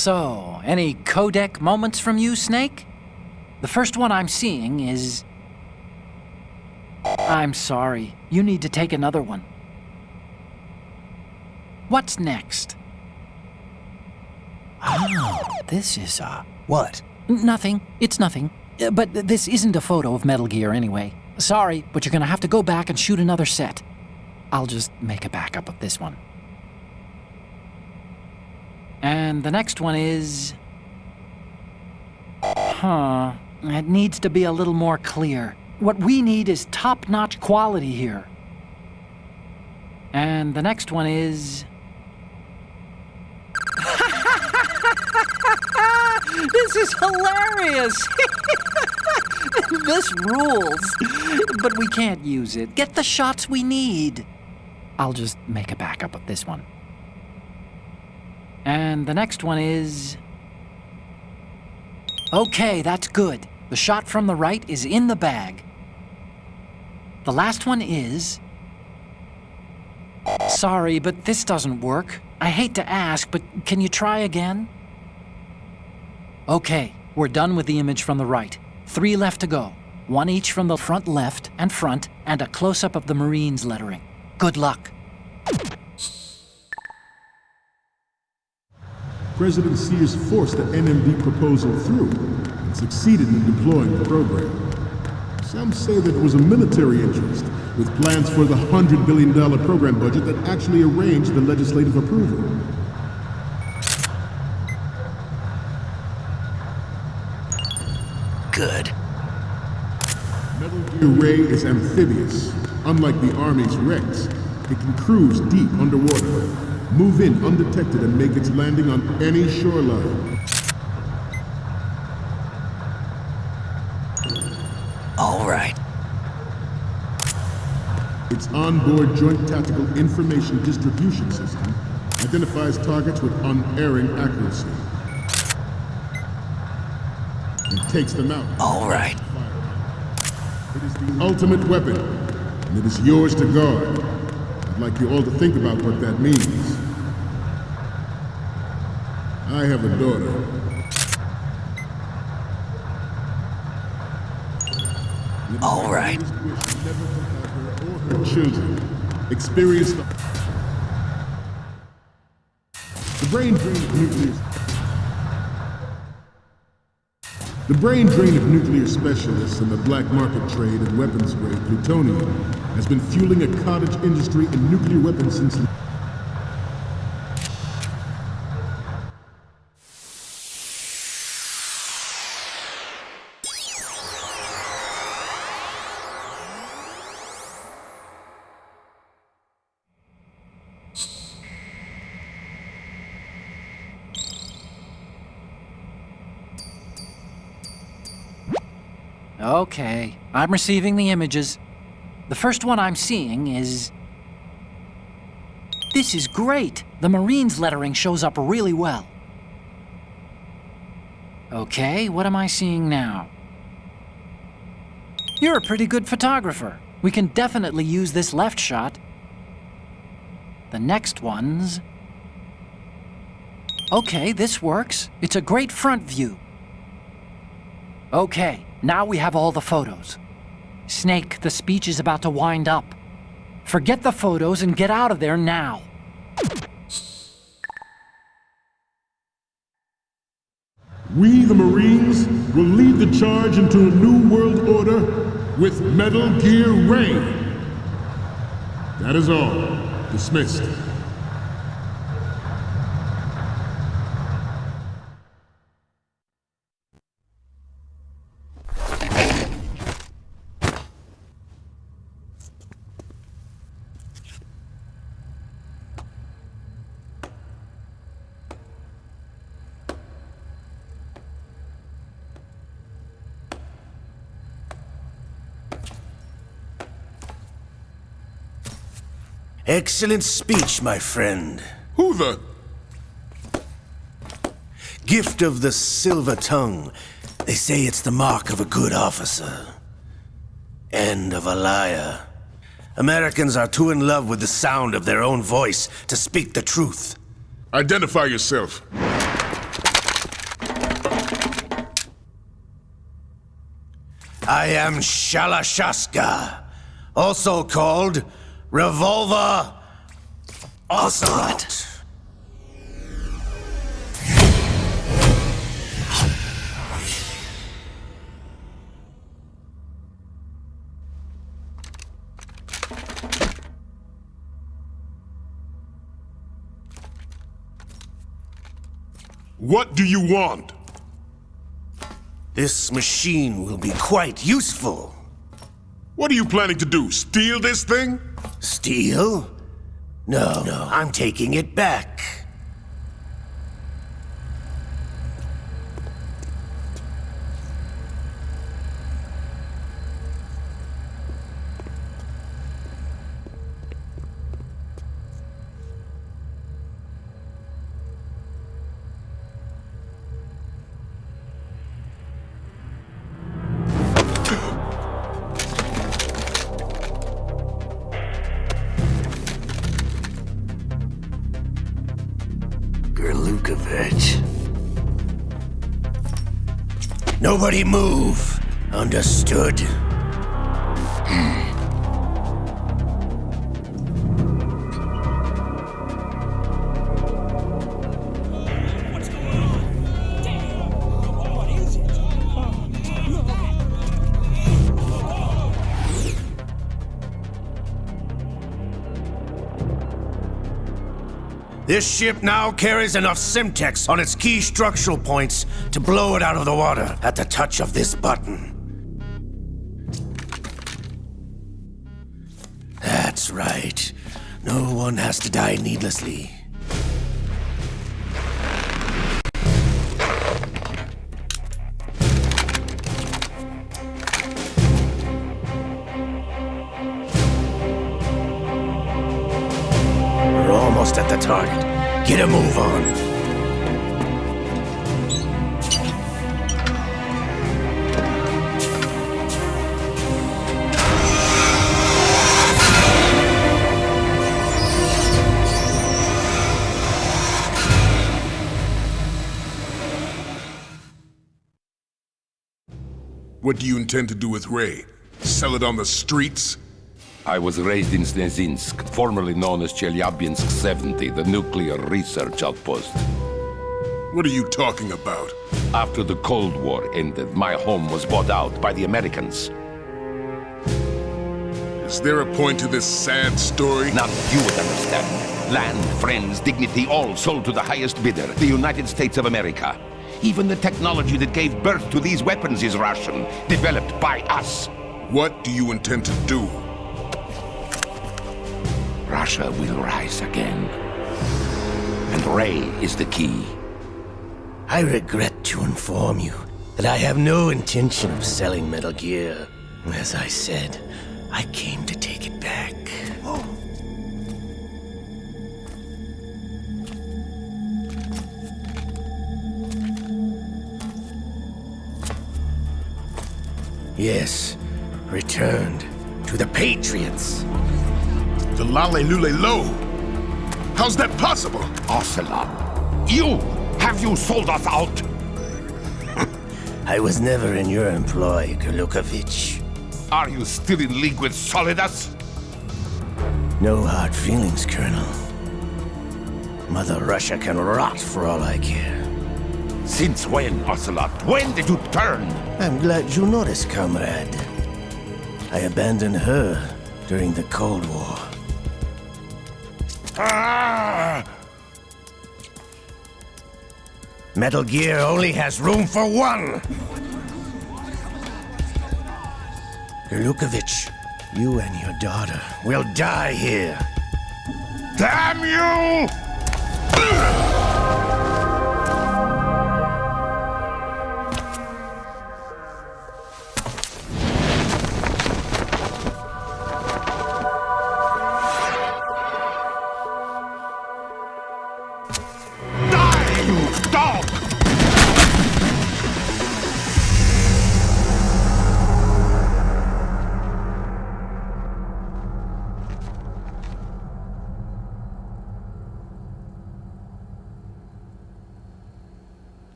So, any codec moments from you, Snake? The first one I'm seeing is... I'm sorry. You need to take another one. What's next? Oh, this is, What? Nothing. It's nothing. But this isn't a photo of Metal Gear anyway. Sorry, but you're gonna have to go back and shoot another set. I'll just make a backup of this one. And the next one is... It needs to be a little more clear. What we need is top-notch quality here. And the next one is... This is hilarious! This rules. But we can't use it. Get the shots we need. I'll just make a backup of this one. And the next one is... Okay, that's good. The shot from the right is in the bag. The last one is... Sorry, but this doesn't work. I hate to ask, but can you try again? Okay, we're done with the image from the right. 3 left to go. 1 each from the front left and front, and a close-up of the Marines lettering. Good luck. President Sears forced the NMD proposal through and succeeded in deploying the program. Some say that it was a military interest, with plans for the $100 billion program budget that actually arranged the legislative approval. Good. Metal Gear Ray is amphibious. Unlike the Army's Rex, it can cruise deep underwater, move in undetected, and make its landing on any shoreline. All right. Its onboard Joint Tactical Information Distribution System identifies targets with unerring accuracy and takes them out. All right. It is the ultimate weapon, and it is yours to guard. I'd like you all to think about what that means. I have a daughter. All right. Her children experience the brain drain of nuclear. The brain drain of nuclear specialists and the black market trade in weapons grade plutonium has been fueling a cottage industry in nuclear weapons since. Okay, I'm receiving the images. The first one I'm seeing is... This is great! The Marines lettering shows up really well. Okay, what am I seeing now? You're a pretty good photographer. We can definitely use this left shot. The next one's... Okay, this works. It's a great front view. Okay, now we have all the photos. Snake, the speech is about to wind up. Forget the photos and get out of there now. We, the Marines, will lead the charge into a new world order with Metal Gear Ray. That is all. Dismissed. Excellent speech, my friend. Who the... Gift of the silver tongue. They say it's the mark of a good officer. And of a liar. Americans are too in love with the sound of their own voice to speak the truth. Identify yourself. I am Shalashaska, also called Revolver Ocelot. What do you want? This machine will be quite useful. What are you planning to do? Steal this thing? Steal? No, I'm taking it back. Gerlukovich. Nobody move. Understood? This ship now carries enough Simtex on its key structural points to blow it out of the water at the touch of this button. That's right. No one has to die needlessly. We're almost at the target. Get a move on. What do you intend to do with Ray? Sell it on the streets? I was raised in Snezinsk, formerly known as Chelyabinsk 70, the nuclear research outpost. What are you talking about? After the Cold War ended, my home was bought out by the Americans. Is there a point to this sad story? None you would understand. Land, friends, dignity, all sold to the highest bidder, the United States of America. Even the technology that gave birth to these weapons is Russian, developed by us. What do you intend to do? Russia will rise again. And Ray is the key. I regret to inform you that I have no intention of selling Metal Gear. As I said, I came to take it back. Yes, returned to the Patriots. The Lale Lule Lo? How's that possible? Ocelot, you! Have you sold us out? I was never in your employ, Gerlukovich. Are you still in league with Solidus? No hard feelings, Colonel. Mother Russia can rot for all I care. Since when, Ocelot? When did you turn? I'm glad you noticed, comrade. I abandoned her during the Cold War. Ah! Metal Gear only has room for one! Gerlukovich, you and your daughter will die here. Damn you!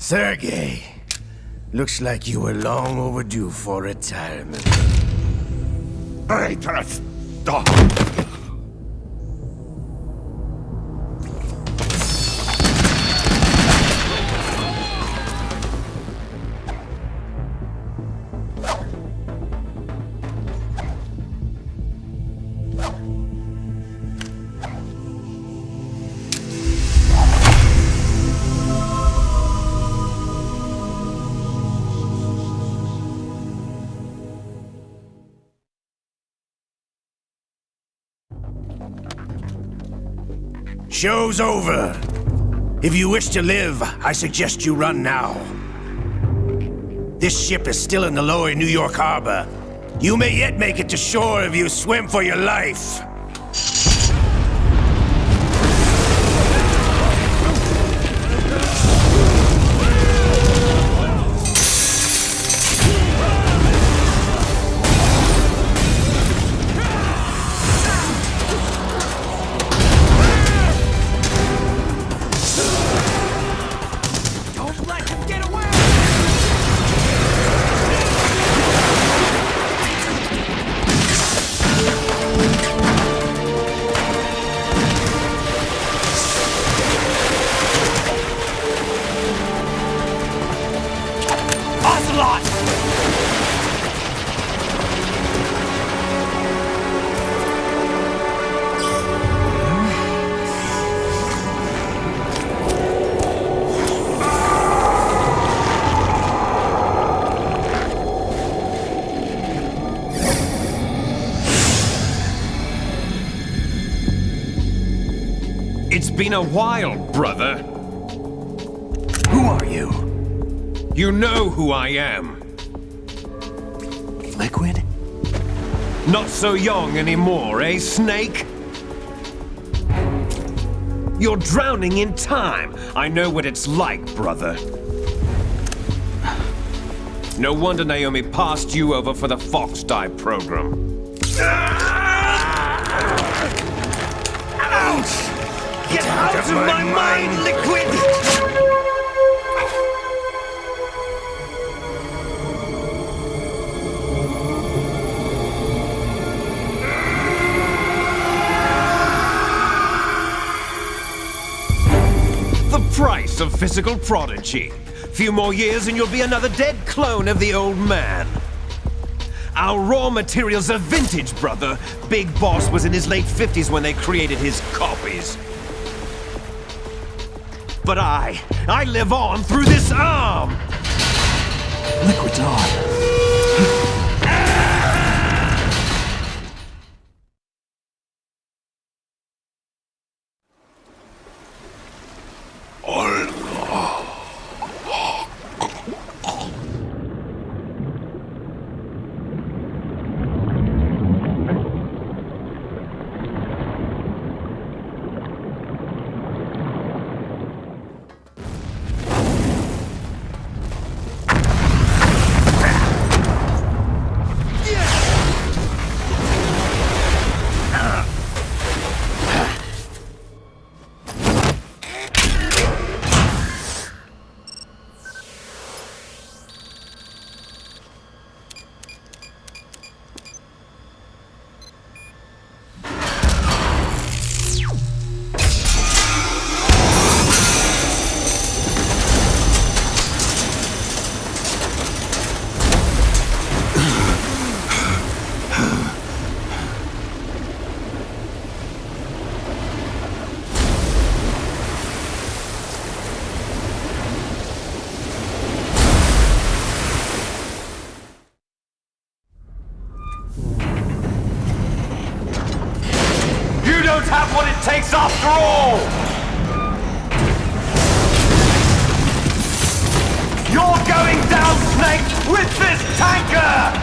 Sergei, looks like you were long overdue for retirement. Traitorous dog! Show's over. If you wish to live, I suggest you run now. This ship is still in the lower New York harbor. You may yet make it to shore if you swim for your life. It's been a while, brother. Who are you? You know who I am. Liquid? Not so young anymore, eh, Snake? You're drowning in time. I know what it's like, brother. No wonder Naomi passed you over for the Fox Die program. Ouch! Get out of my mind, Liquid! The price of physical prodigy. Few more years and you'll be another dead clone of the old man. Our raw materials are vintage, brother. Big Boss was in his late 50s when they created his copies. But I live on through this arm! Liquid's on. Don't have what it takes after all! You're going down, Snake, with this tanker!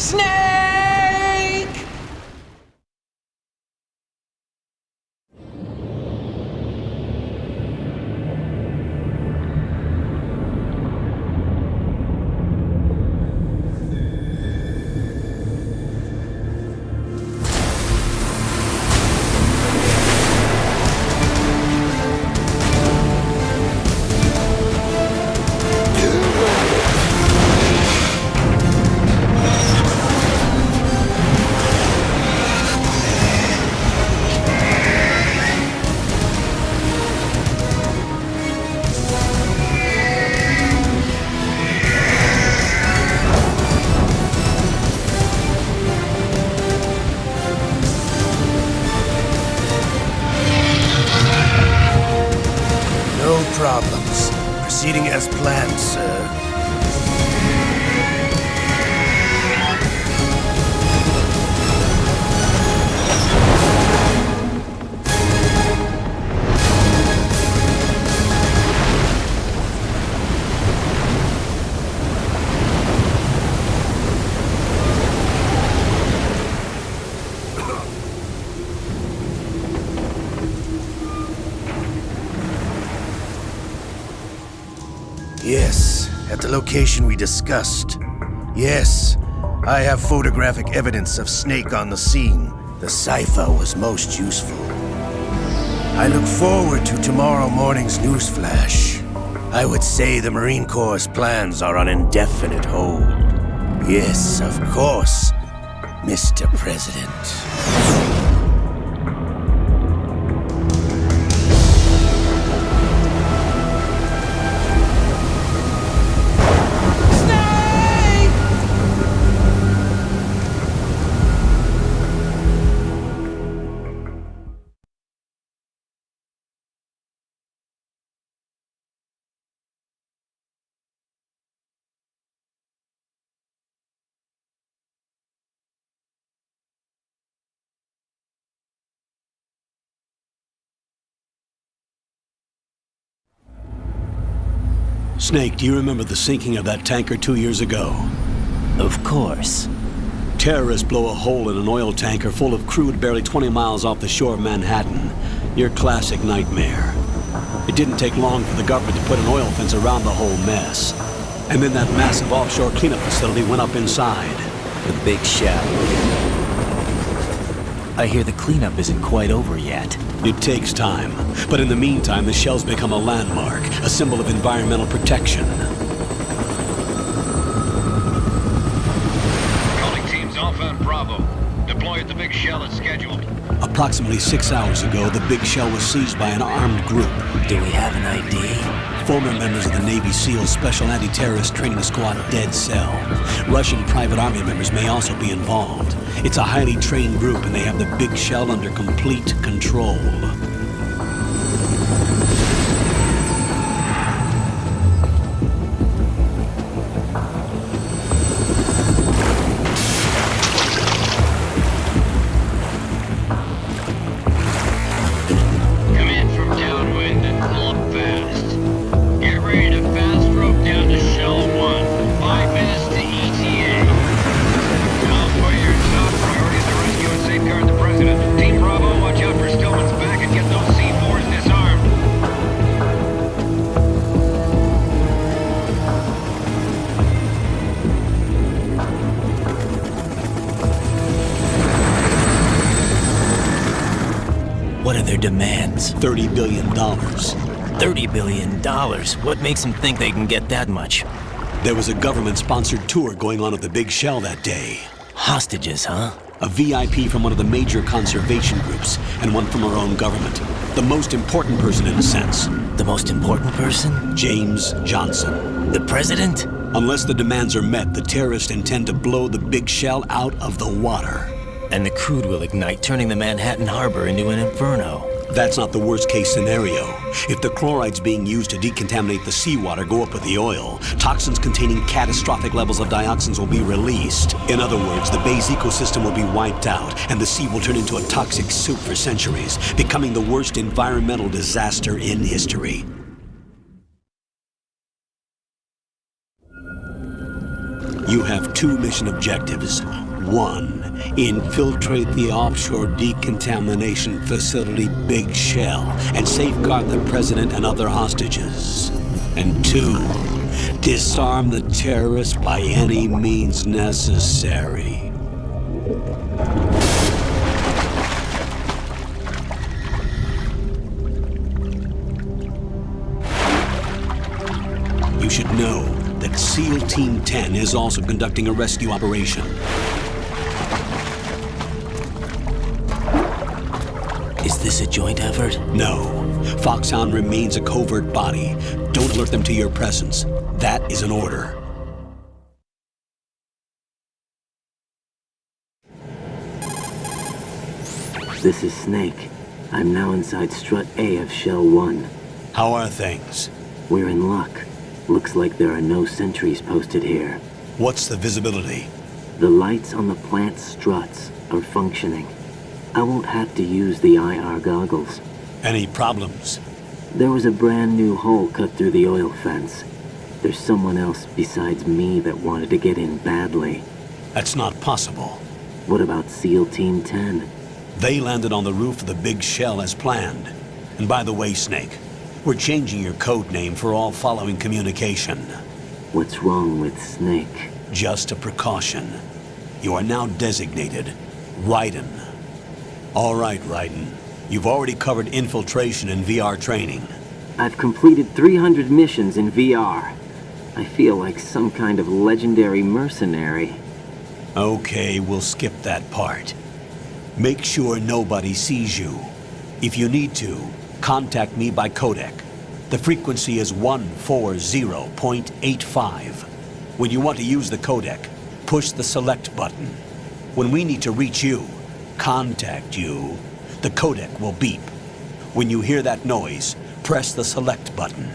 Snake! No problems. Proceeding as planned, sir. Yes, at the location we discussed. Yes, I have photographic evidence of Snake on the scene. The cipher was most useful. I look forward to tomorrow morning's newsflash. I would say the Marine Corps' plans are on indefinite hold. Yes, of course, Mr. President. Snake, do you remember the sinking of that tanker 2 years ago? Of course. Terrorists blow a hole in an oil tanker full of crude barely 20 miles off the shore of Manhattan. Your classic nightmare. It didn't take long for the government to put an oil fence around the whole mess. And then that massive offshore cleanup facility went up inside. The Big Shell. I hear the cleanup isn't quite over yet. It takes time. But in the meantime, the shell's become a landmark, a symbol of environmental protection. Calling teams Alpha and Bravo. Deploy at the Big Shell as scheduled. Approximately 6 hours ago, the Big Shell was seized by an armed group. Do we have an ID? Former members of the Navy SEAL Special Anti-Terrorist Training Squad Dead Cell. Russian private army members may also be involved. It's a highly trained group and they have the Big Shell under complete control. What are their demands? $30 billion. $30 billion? What makes them think they can get that much? There was a government-sponsored tour going on at the Big Shell that day. Hostages, huh? A VIP from one of the major conservation groups, and one from our own government. The most important person, in a sense. The most important person? James Johnson. The president? Unless the demands are met, the terrorists intend to blow the Big Shell out of the water. And the crude will ignite, turning the Manhattan Harbor into an inferno. That's not the worst-case scenario. If the chlorides being used to decontaminate the seawater go up with the oil, toxins containing catastrophic levels of dioxins will be released. In other words, the bay's ecosystem will be wiped out, and the sea will turn into a toxic soup for centuries, becoming the worst environmental disaster in history. You have 2 mission objectives. 1, infiltrate the offshore decontamination facility Big Shell and safeguard the president and other hostages. And 2, disarm the terrorists by any means necessary. You should know that SEAL Team 10 is also conducting a rescue operation. Is this a joint effort? No. Foxhound remains a covert body. Don't alert them to your presence. That is an order. This is Snake. I'm now inside Strut A of Shell 1. How are things? We're in luck. Looks like there are no sentries posted here. What's the visibility? The lights on the plant struts are functioning. I won't have to use the IR goggles. Any problems? There was a brand new hole cut through the oil fence. There's someone else besides me that wanted to get in badly. That's not possible. What about SEAL Team 10? They landed on the roof of the Big Shell as planned. And by the way, Snake, we're changing your code name for all following communication. What's wrong with Snake? Just a precaution. You are now designated Raiden. All right, Raiden. You've already covered infiltration and VR training. I've completed 300 missions in VR. I feel like some kind of legendary mercenary. Okay, we'll skip that part. Make sure nobody sees you. If you need to, contact me by codec. The frequency is 140.85. When you want to use the codec, push the select button. When we need to reach you, contact you, the codec will beep. When you hear that noise, press the select button.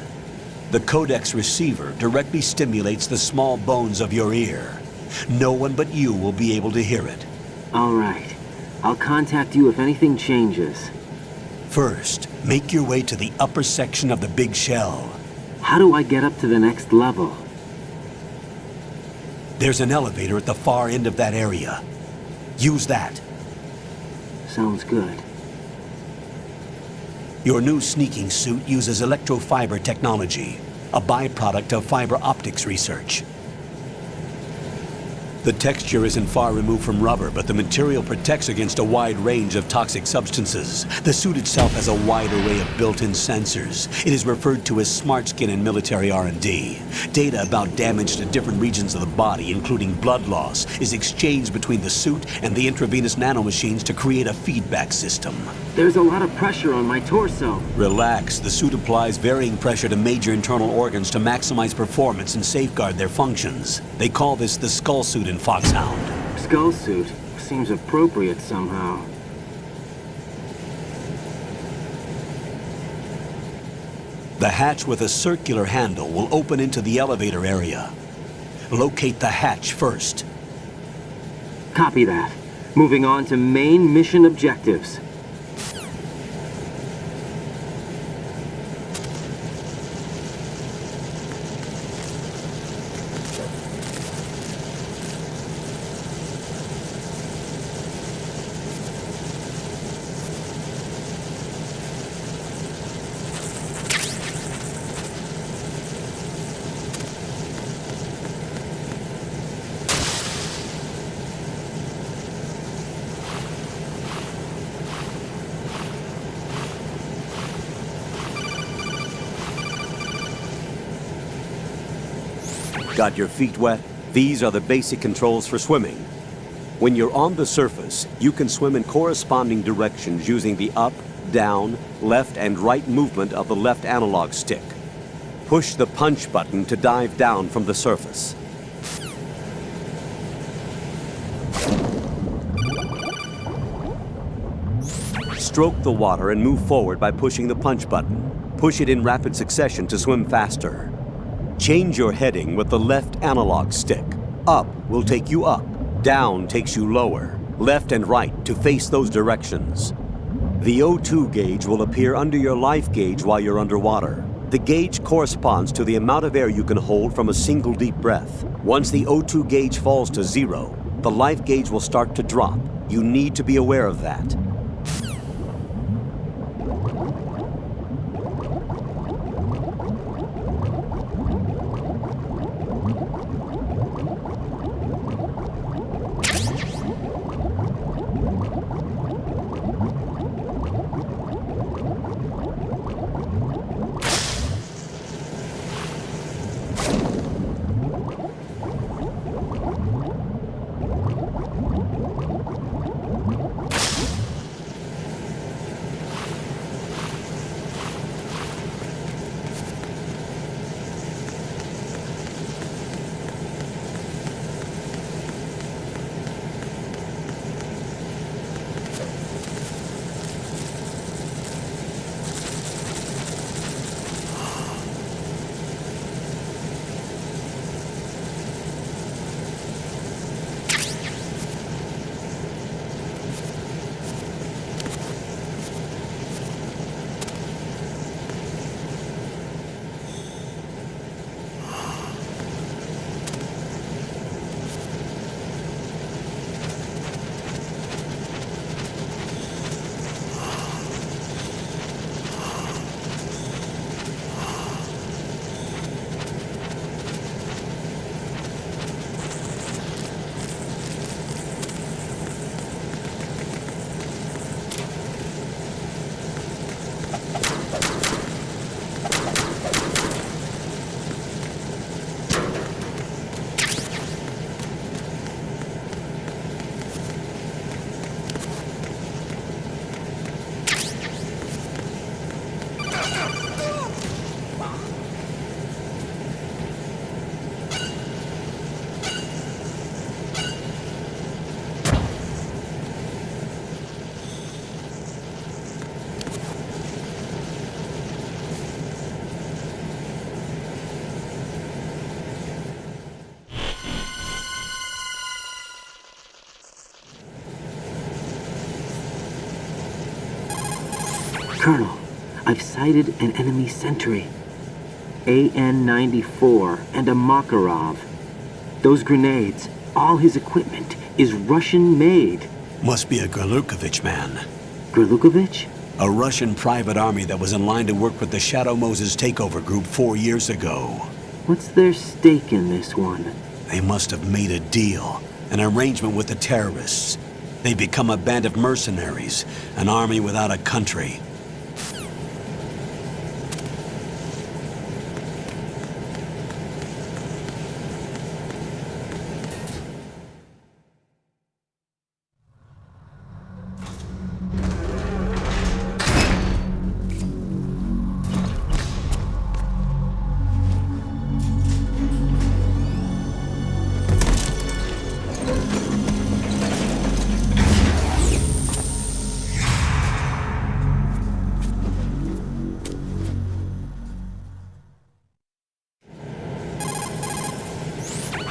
The codec's receiver directly stimulates the small bones of your ear. No one but you will be able to hear it. All right. I'll contact you if anything changes. First, make your way to the upper section of the Big Shell. How do I get up to the next level? There's an elevator at the far end of that area. Use that. Sounds good. Your new sneaking suit uses electrofiber technology, a byproduct of fiber optics research. The texture isn't far removed from rubber, but the material protects against a wide range of toxic substances. The suit itself has a wide array of built-in sensors. It is referred to as smart skin in military R&D. Data about damage to different regions of the body, including blood loss, is exchanged between the suit and the intravenous nanomachines to create a feedback system. There's a lot of pressure on my torso. Relax. The suit applies varying pressure to major internal organs to maximize performance and safeguard their functions. They call this the skull suit in Foxhound. Skull suit seems appropriate somehow. The hatch with a circular handle will open into the elevator area. Locate the hatch first. Copy that. Moving on to main mission objectives. Got your feet wet? These are the basic controls for swimming. When you're on the surface, you can swim in corresponding directions using the up, down, left, and right movement of the left analog stick. Push the punch button to dive down from the surface. Stroke the water and move forward by pushing the punch button. Push it in rapid succession to swim faster. Change your heading with the left analog stick. Up will take you up, down takes you lower, left and right to face those directions. The O2 gauge will appear under your life gauge while you're underwater. The gauge corresponds to the amount of air you can hold from a single deep breath. Once the O2 gauge falls to 0, the life gauge will start to drop. You need to be aware of that. Colonel, I've sighted an enemy sentry. AN-94 and a Makarov. Those grenades, all his equipment, is Russian-made. Must be a Gerlukovich man. Gerlukovich? A Russian private army that was in line to work with the Shadow Moses takeover group 4 years ago. What's their stake in this one? They must have made a deal, an arrangement with the terrorists. They become a band of mercenaries, an army without a country.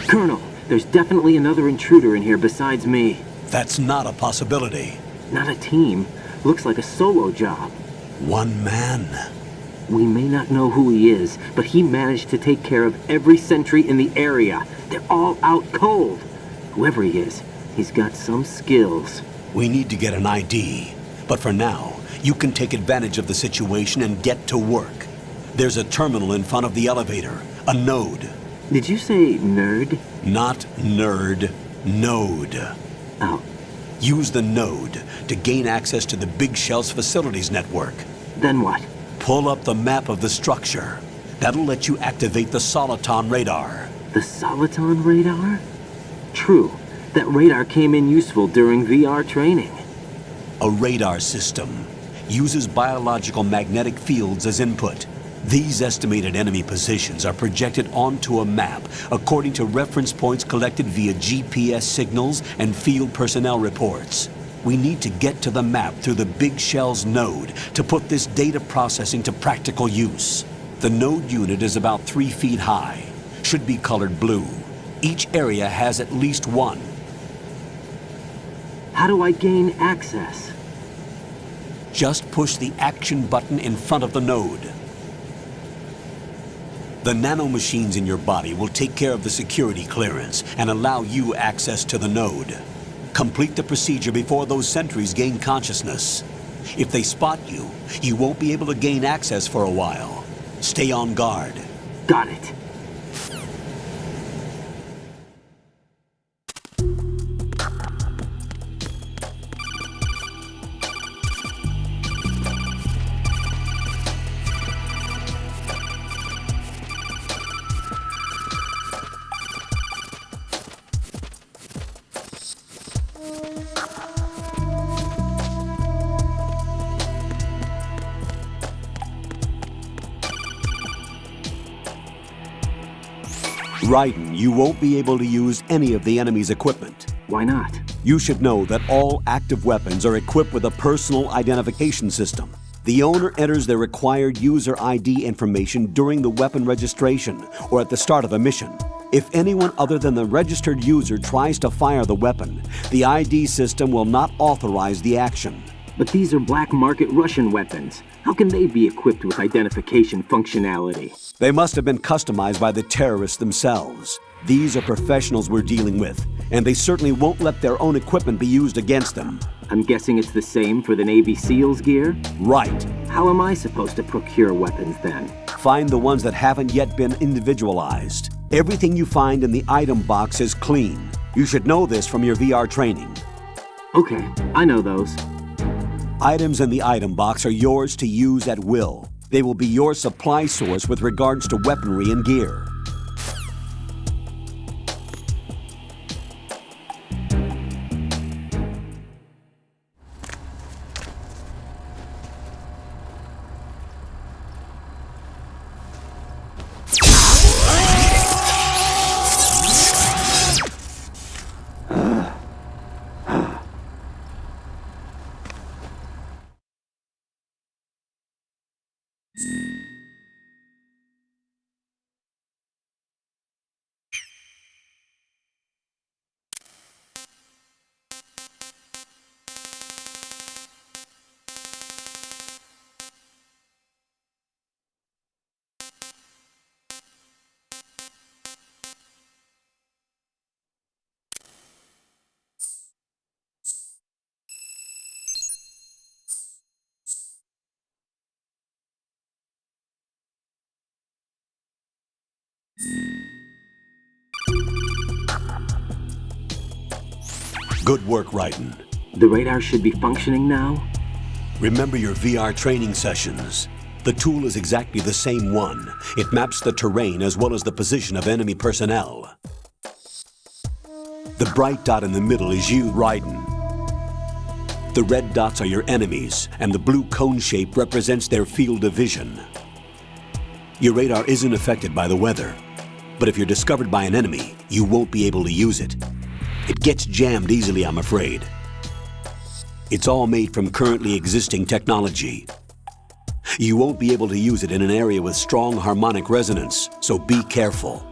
Colonel, there's definitely another intruder in here besides me. That's not a possibility. Not a team. Looks like a solo job. One man? We may not know who he is, but he managed to take care of every sentry in the area. They're all out cold. Whoever he is, he's got some skills. We need to get an ID. But for now, you can take advantage of the situation and get to work. There's a terminal in front of the elevator. A node. Did you say nerd? Not nerd. Node. Oh. Use the node to gain access to the Big Shell's facilities network. Then what? Pull up the map of the structure. That'll let you activate the Soliton radar. The Soliton radar? True. That radar came in useful during VR training. A radar system uses biological magnetic fields as input. These estimated enemy positions are projected onto a map according to reference points collected via GPS signals and field personnel reports. We need to get to the map through the Big Shell's node to put this data processing to practical use. The node unit is about 3 feet high, should be colored blue. Each area has at least one. How do I gain access? Just push the action button in front of the node. The nanomachines in your body will take care of the security clearance and allow you access to the node. Complete the procedure before those sentries gain consciousness. If they spot you, you won't be able to gain access for a while. Stay on guard. Got it. Raiden, you won't be able to use any of the enemy's equipment. Why not? You should know that all active weapons are equipped with a personal identification system. The owner enters their required user ID information during the weapon registration or at the start of a mission. If anyone other than the registered user tries to fire the weapon, the ID system will not authorize the action. But these are black market Russian weapons. How can they be equipped with identification functionality? They must have been customized by the terrorists themselves. These are professionals we're dealing with, and they certainly won't let their own equipment be used against them. I'm guessing it's the same for the Navy SEALs gear? Right. How am I supposed to procure weapons then? Find the ones that haven't yet been individualized. Everything you find in the item box is clean. You should know this from your VR training. Okay, I know those. Items in the item box are yours to use at will. They will be your supply source with regards to weaponry and gear. Good work, Raiden. The radar should be functioning now? Remember your VR training sessions. The tool is exactly the same one. It maps the terrain as well as the position of enemy personnel. The bright dot in the middle is you, Raiden. The red dots are your enemies, and the blue cone shape represents their field of vision. Your radar isn't affected by the weather, but if you're discovered by an enemy, you won't be able to use it. It gets jammed easily, I'm afraid. It's all made from currently existing technology. You won't be able to use it in an area with strong harmonic resonance, so be careful.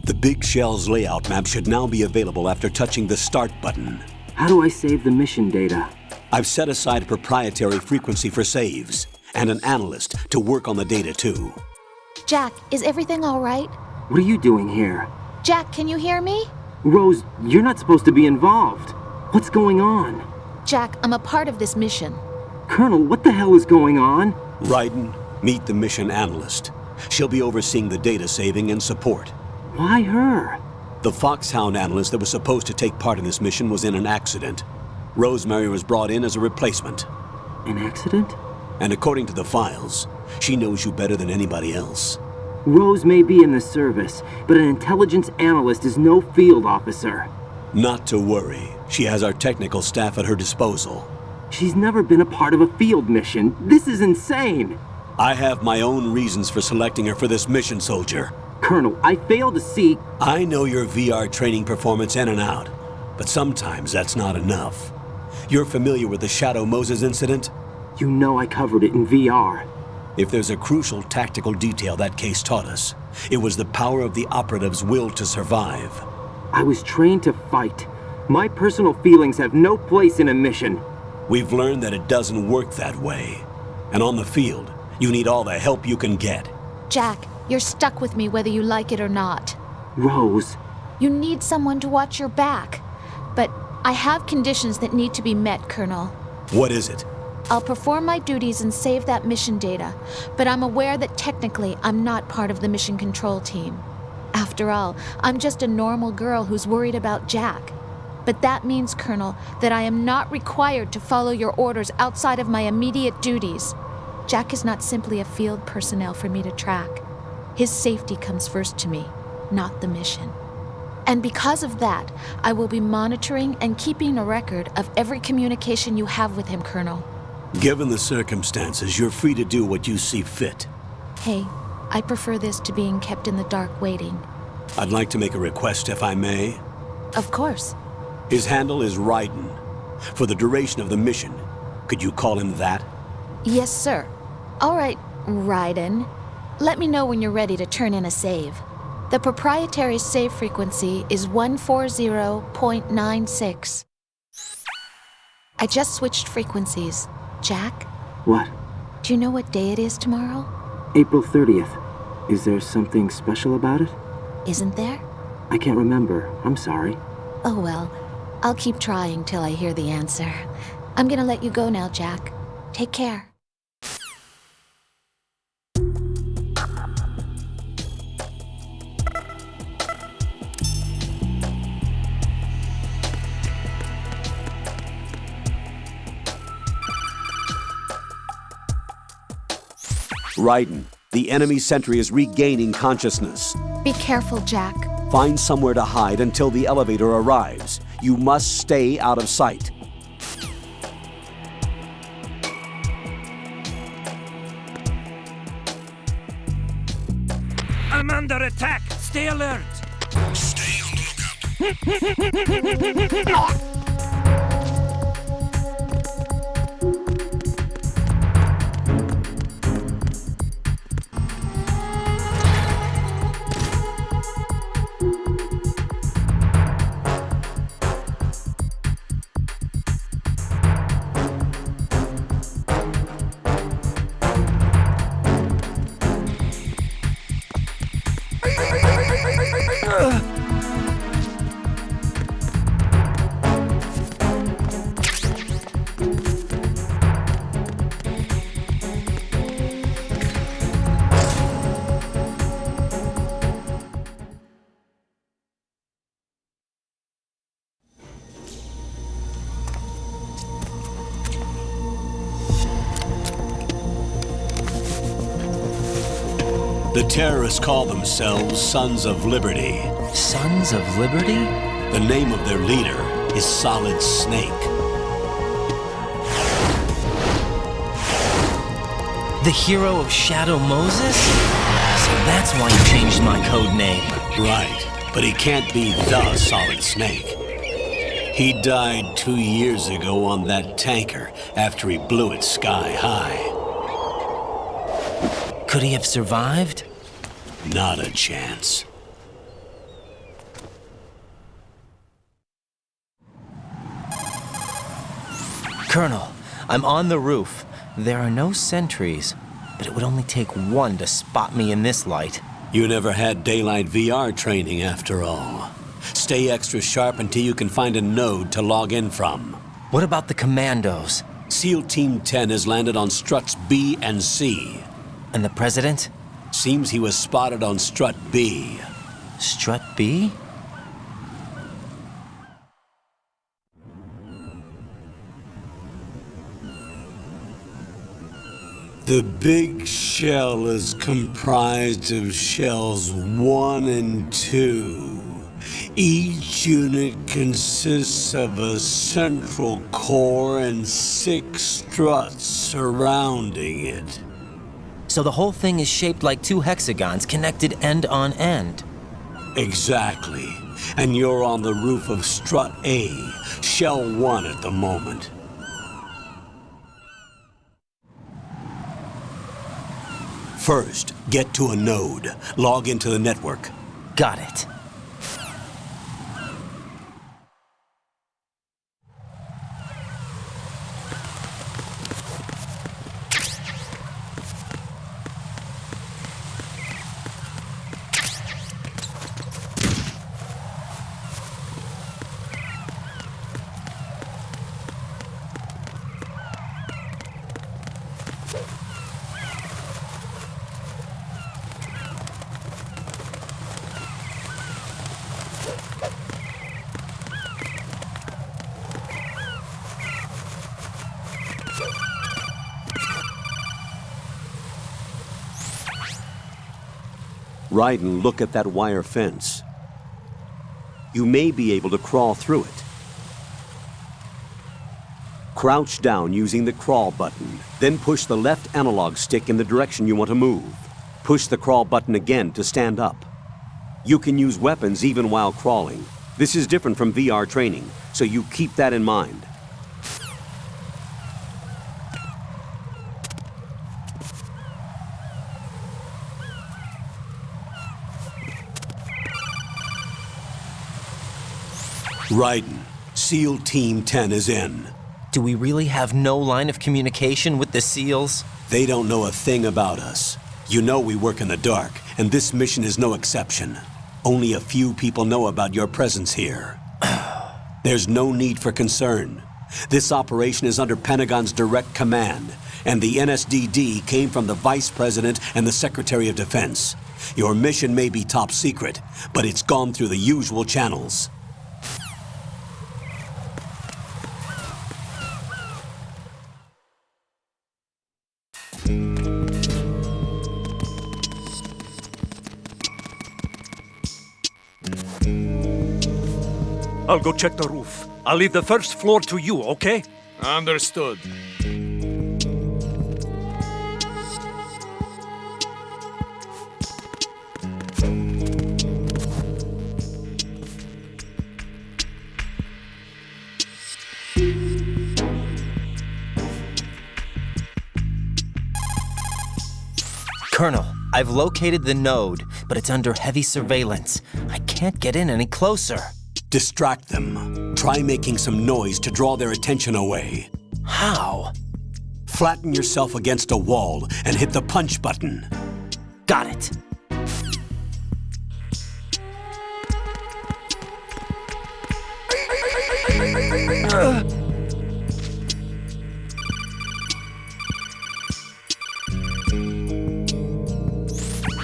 The Big Shell's layout map should now be available after touching the Start button. How do I save the mission data? I've set aside a proprietary frequency for saves, and an analyst to work on the data too. Jack, is everything all right? What are you doing here? Jack, can you hear me? Rose, you're not supposed to be involved. What's going on? Jack, I'm a part of this mission. Colonel, what the hell is going on? Raiden, meet the mission analyst. She'll be overseeing the data saving and support. Why her? The Foxhound analyst that was supposed to take part in this mission was in an accident. Rosemary was brought in as a replacement. An accident? And according to the files, she knows you better than anybody else. Rose may be in the service, but an intelligence analyst is no field officer. Not to worry. She has our technical staff at her disposal. She's never been a part of a field mission. This is insane! I have my own reasons for selecting her for this mission, soldier. Colonel, I fail to see... I know your VR training performance in and out, but sometimes that's not enough. You're familiar with the Shadow Moses incident? You know I covered it in VR. If there's a crucial tactical detail that case taught us, it was the power of the operative's will to survive. I was trained to fight. My personal feelings have no place in a mission. We've learned that it doesn't work that way. And on the field, you need all the help you can get. Jack, You're stuck with me whether you like it or not. Rose. You need someone to watch your back. But I have conditions that need to be met, Colonel. What is it? I'll perform my duties and save that mission data, but I'm aware that technically I'm not part of the mission control team. After all, I'm just a normal girl who's worried about Jack. But that means, Colonel, that I am not required to follow your orders outside of my immediate duties. Jack is not simply a field personnel for me to track. His safety comes first to me, not the mission. And because of that, I will be monitoring and keeping a record of every communication you have with him, Colonel. Given the circumstances, you're free to do what you see fit. Hey, I prefer this to being kept in the dark waiting. I'd like to make a request, if I may. Of course. His handle is Raiden. For the duration of the mission, could you call him that? Yes, sir. All right, Raiden. Let me know when you're ready to turn in a save. The proprietary save frequency is 140.96. I just switched frequencies. Jack? What? Do you know what day it is tomorrow? April 30th. Is there something special about it? Isn't there? I can't remember. I'm sorry. Oh well, I'll keep trying till I hear the answer. I'm gonna let you go now, Jack. Take care. Raiden, the enemy sentry is regaining consciousness. Be careful, Jack. Find somewhere to hide until the elevator arrives. You must stay out of sight. I'm under attack. Stay alert. Stay on the lookout. The terrorists call themselves Sons of Liberty. Sons of Liberty? The name of their leader is Solid Snake. The hero of Shadow Moses? So that's why you changed my code name. Right, but he can't be the Solid Snake. He died 2 years ago on that tanker after he blew it sky high. Could he have survived? Not a chance. Colonel, I'm on the roof. There are no sentries, but it would only take one to spot me in this light. You never had daylight VR training after all. Stay extra sharp until you can find a node to log in from. What about the commandos? SEAL Team 10 has landed on struts B and C. And the president? Seems he was spotted on strut B. Strut B? The big shell is comprised of shells 1 and 2. Each unit consists of a central core and 6 struts surrounding it. So the whole thing is shaped like 2 hexagons connected end on end. Exactly. And you're on the roof of strut A, shell 1 at the moment. First, get to a node. Log into the network. Got it. Raiden, look at that wire fence. You may be able to crawl through it. Crouch down using the crawl button, then push the left analog stick in the direction you want to move. Push the crawl button again to stand up. You can use weapons even while crawling. This is different from VR training, so you keep that in mind. Raiden, SEAL Team 10 is in. Do we really have no line of communication with the SEALs? They don't know a thing about us. You know we work in the dark, and this mission is no exception. Only a few people know about your presence here. There's no need for concern. This operation is under Pentagon's direct command, and the NSDD came from the Vice President and the Secretary of Defense. Your mission may be top secret, but it's gone through the usual channels. I'll go check the roof. I'll leave the first floor to you, okay? Understood. Colonel, I've located the node, but it's under heavy surveillance. I can't get in any closer. Distract them. Try making some noise to draw their attention away. How? Flatten yourself against a wall and hit the punch button. Got it.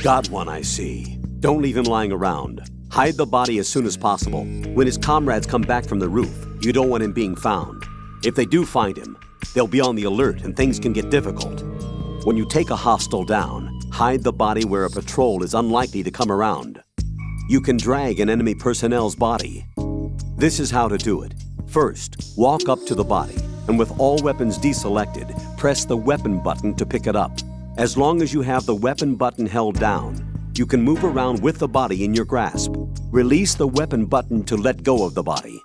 Got one, I see. Don't leave him lying around. Hide the body as soon as possible. When his comrades come back from the roof, you don't want him being found. If they do find him, they'll be on the alert and things can get difficult. When you take a hostile down, hide the body where a patrol is unlikely to come around. You can drag an enemy personnel's body. This is how to do it. First, walk up to the body, and with all weapons deselected, press the weapon button to pick it up. As long as you have the weapon button held down, you can move around with the body in your grasp. Release the weapon button to let go of the body.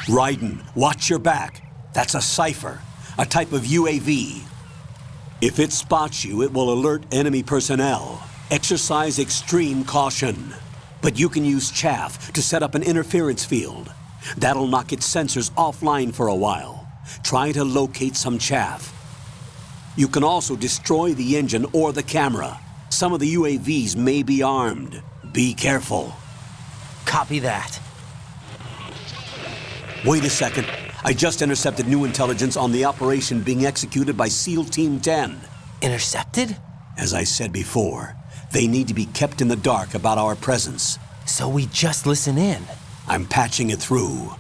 Raiden, watch your back. That's a cipher, a type of UAV. If it spots you, it will alert enemy personnel. Exercise extreme caution. But you can use chaff to set up an interference field. That'll knock its sensors offline for a while. Try to locate some chaff. You can also destroy the engine or the camera. Some of the UAVs may be armed. Be careful. Copy that. Wait a second. I just intercepted new intelligence on the operation being executed by SEAL Team 10. Intercepted? As I said before, they need to be kept in the dark about our presence. So we just listen in. I'm patching it through.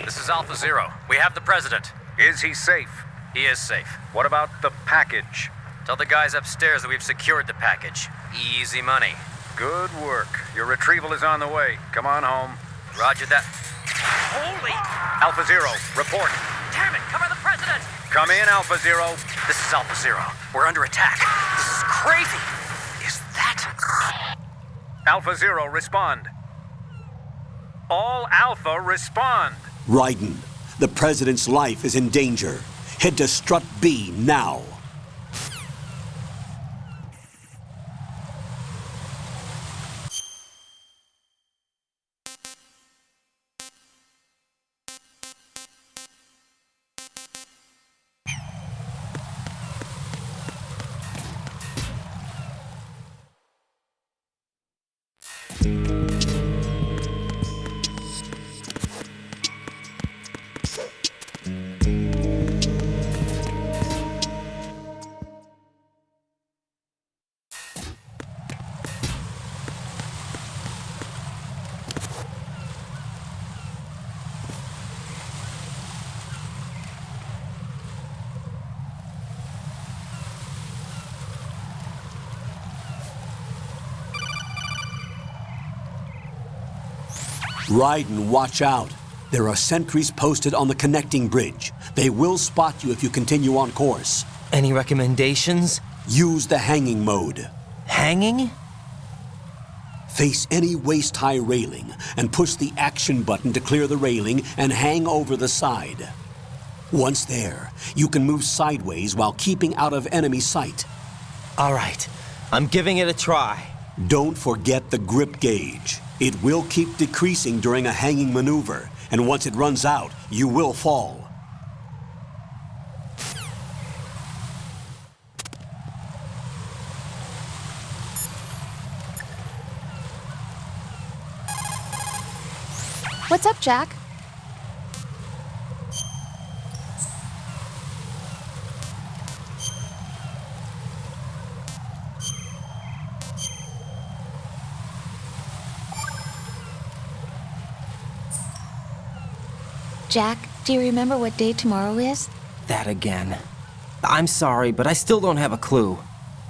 This is Alpha Zero. We have the president. Is he safe? He is safe. What about the package? Tell the guys upstairs that we've secured the package. Easy money. Good work. Your retrieval is on the way. Come on home. Roger that. Holy! Alpha Zero, report. Damn it! Cover the president! Come in, Alpha Zero. This is Alpha Zero. We're under attack. This is crazy. Is that... Alpha Zero, respond. All Alpha, respond. Raiden, the President's life is in danger. Head to Strut B now. Raiden, watch out. There are sentries posted on the connecting bridge. They will spot you if you continue on course. Any recommendations? Use the hanging mode. Hanging? Face any waist-high railing and push the action button to clear the railing and hang over the side. Once there, you can move sideways while keeping out of enemy sight. All right, I'm giving it a try. Don't forget the grip gauge. It will keep decreasing during a hanging maneuver, and once it runs out, you will fall. What's up, Jack? Jack, do you remember what day tomorrow is? That again. I'm sorry, but I still don't have a clue.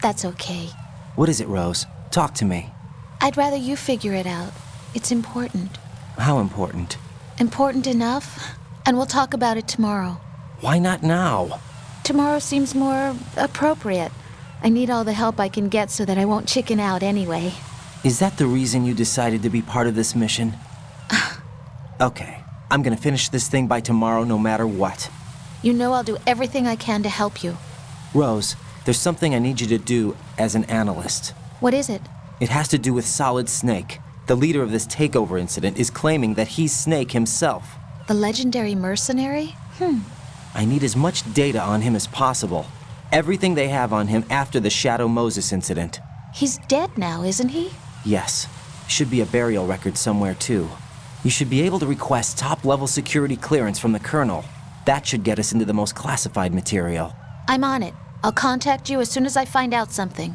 That's okay. What is it, Rose? Talk to me. I'd rather you figure it out. It's important. How important? Important enough, and we'll talk about it tomorrow. Why not now? Tomorrow seems more appropriate. I need all the help I can get so that I won't chicken out anyway. Is that the reason you decided to be part of this mission? Okay. I'm gonna finish this thing by tomorrow no matter what. You know I'll do everything I can to help you. Rose, there's something I need you to do as an analyst. What is it? It has to do with Solid Snake. The leader of this takeover incident is claiming that he's Snake himself. The legendary mercenary? I need as much data on him as possible. Everything they have on him after the Shadow Moses incident. He's dead now, isn't he? Yes. Should be a burial record somewhere, too. You should be able to request top-level security clearance from the Colonel. That should get us into the most classified material. I'm on it. I'll contact you as soon as I find out something.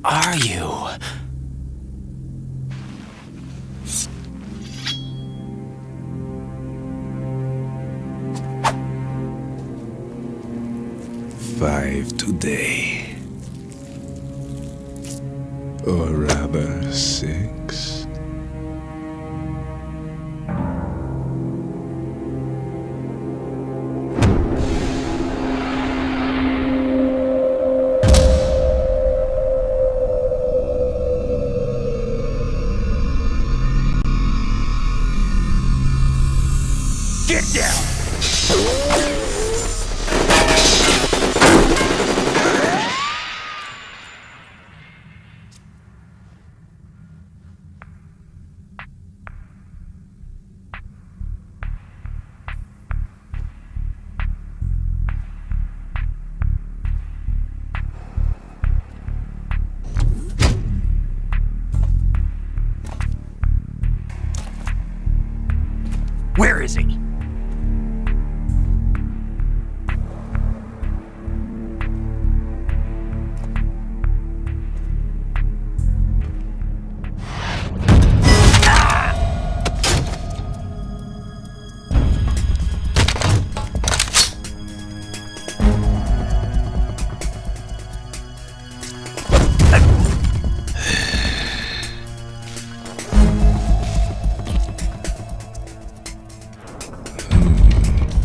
are you? Five today. Or rather, 6. Get down! Where is he?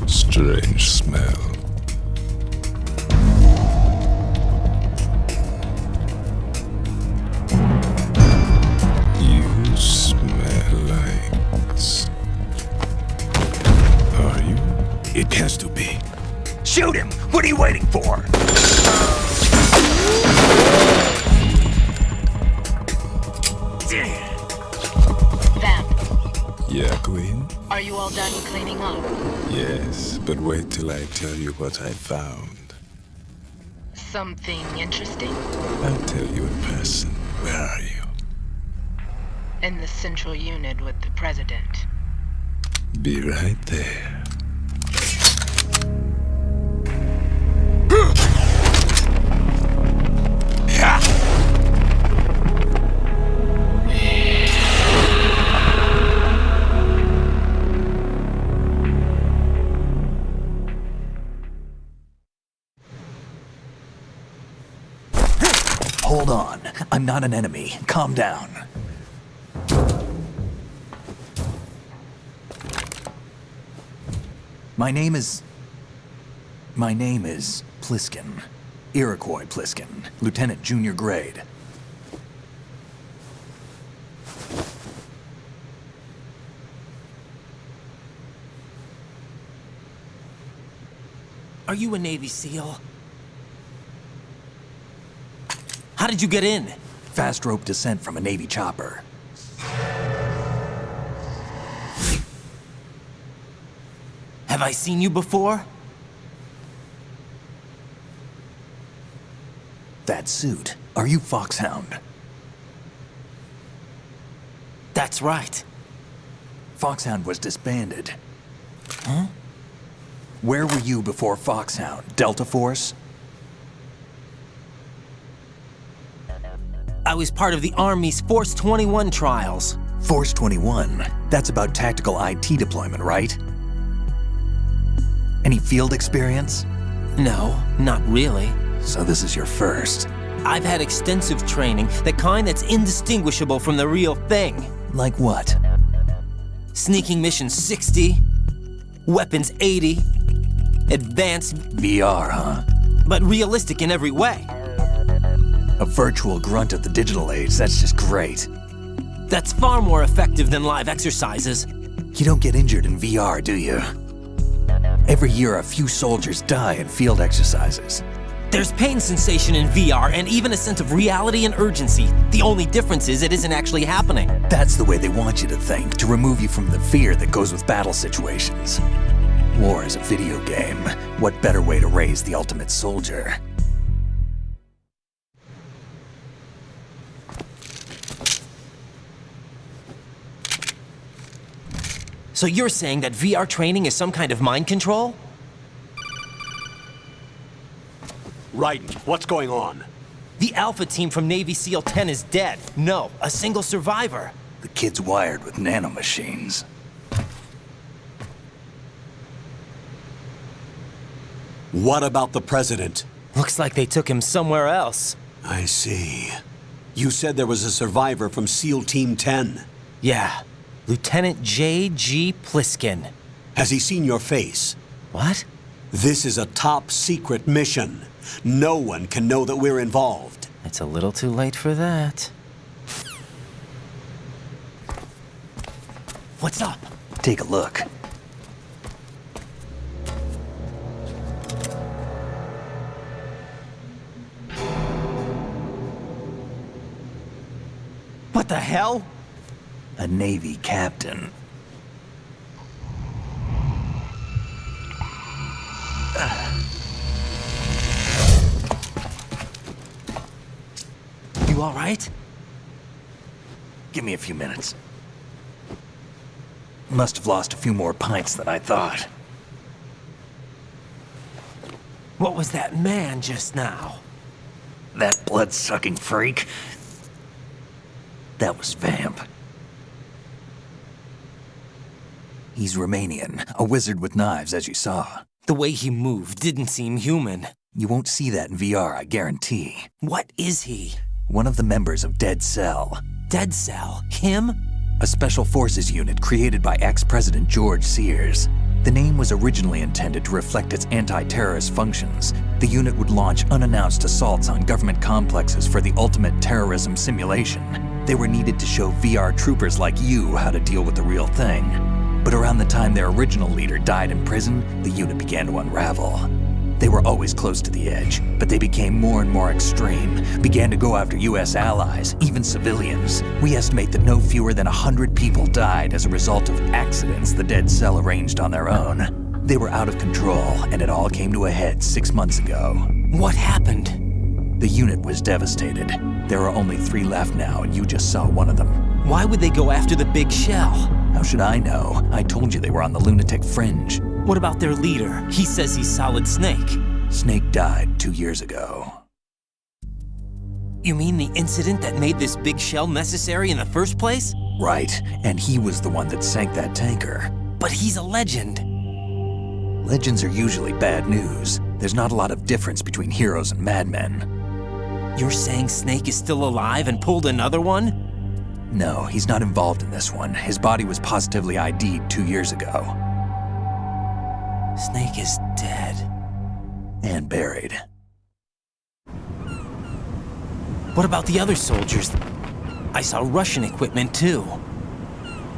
Strange smell. You smell like... Are you? It has to be. Shoot him! What are you waiting for? Vamp, Yeah, Queen? are you all done cleaning up? Yes, but wait till I tell you what I found. Something interesting? I'll tell you in person. Where are you? In the central unit with the president. Be right there. Hold on. I'm not an enemy. Calm down. My name is Pliskin. Iroquois Pliskin. Lieutenant Junior Grade. Are you a Navy SEAL? How did you get in? Fast rope descent from a Navy chopper. Have I seen you before? That suit. Are you Foxhound? That's right. Foxhound was disbanded. Huh? Where were you before Foxhound? Delta Force? I was part of the Army's Force 21 trials. Force 21? That's about tactical IT deployment, right? Any field experience? No, not really. So this is your first. I've had extensive training, the kind that's indistinguishable from the real thing. Like what? Sneaking Mission 60, Weapons 80, Advanced... VR, huh? But realistic in every way. A virtual grunt of the digital age, that's just great. That's far more effective than live exercises. You don't get injured in VR, do you? Every year, a few soldiers die in field exercises. There's pain sensation in VR and even a sense of reality and urgency. The only difference is it isn't actually happening. That's the way they want you to think, to remove you from the fear that goes with battle situations. War is a video game. What better way to raise the ultimate soldier? So you're saying that VR training is some kind of mind control? Raiden, what's going on? The Alpha team from Navy SEAL 10 is dead. No, a single survivor. The kid's wired with nanomachines. What about the president? Looks like they took him somewhere else. I see. You said there was a survivor from SEAL Team 10. Yeah. Lieutenant J.G. Pliskin. Has he seen your face? What? This is a top secret mission. No one can know that we're involved. It's a little too late for that. What's up? Take a look. What the hell? A Navy captain. You all right? Give me a few minutes. Must have lost a few more pints than I thought. What was that man just now? That blood-sucking freak. That was Vamp. He's Romanian, a wizard with knives, as you saw. The way he moved didn't seem human. You won't see that in VR, I guarantee. What is he? One of the members of Dead Cell. Dead Cell? Him? A special forces unit created by ex-President George Sears. The name was originally intended to reflect its anti-terrorist functions. The unit would launch unannounced assaults on government complexes for the ultimate terrorism simulation. They were needed to show VR troopers like you how to deal with the real thing. But around the time their original leader died in prison, the unit began to unravel. They were always close to the edge, but they became more and more extreme, began to go after US allies, even civilians. We estimate that no fewer than 100 people died as a result of accidents the Dead Cell arranged on their own. They were out of control, and it all came to a head 6 months ago. What happened? The unit was devastated. There are only 3 left now, and you just saw one of them. Why would they go after the big shell? How should I know? I told you they were on the lunatic fringe. What about their leader? He says he's Solid Snake. Snake died 2 years ago. You mean the incident that made this big shell necessary in the first place? Right, and he was the one that sank that tanker. But he's a legend. Legends are usually bad news. There's not a lot of difference between heroes and madmen. You're saying Snake is still alive and pulled another one? No, he's not involved in this one. His body was positively ID'd 2 years ago. Snake is dead. And buried. What about the other soldiers? I saw Russian equipment too.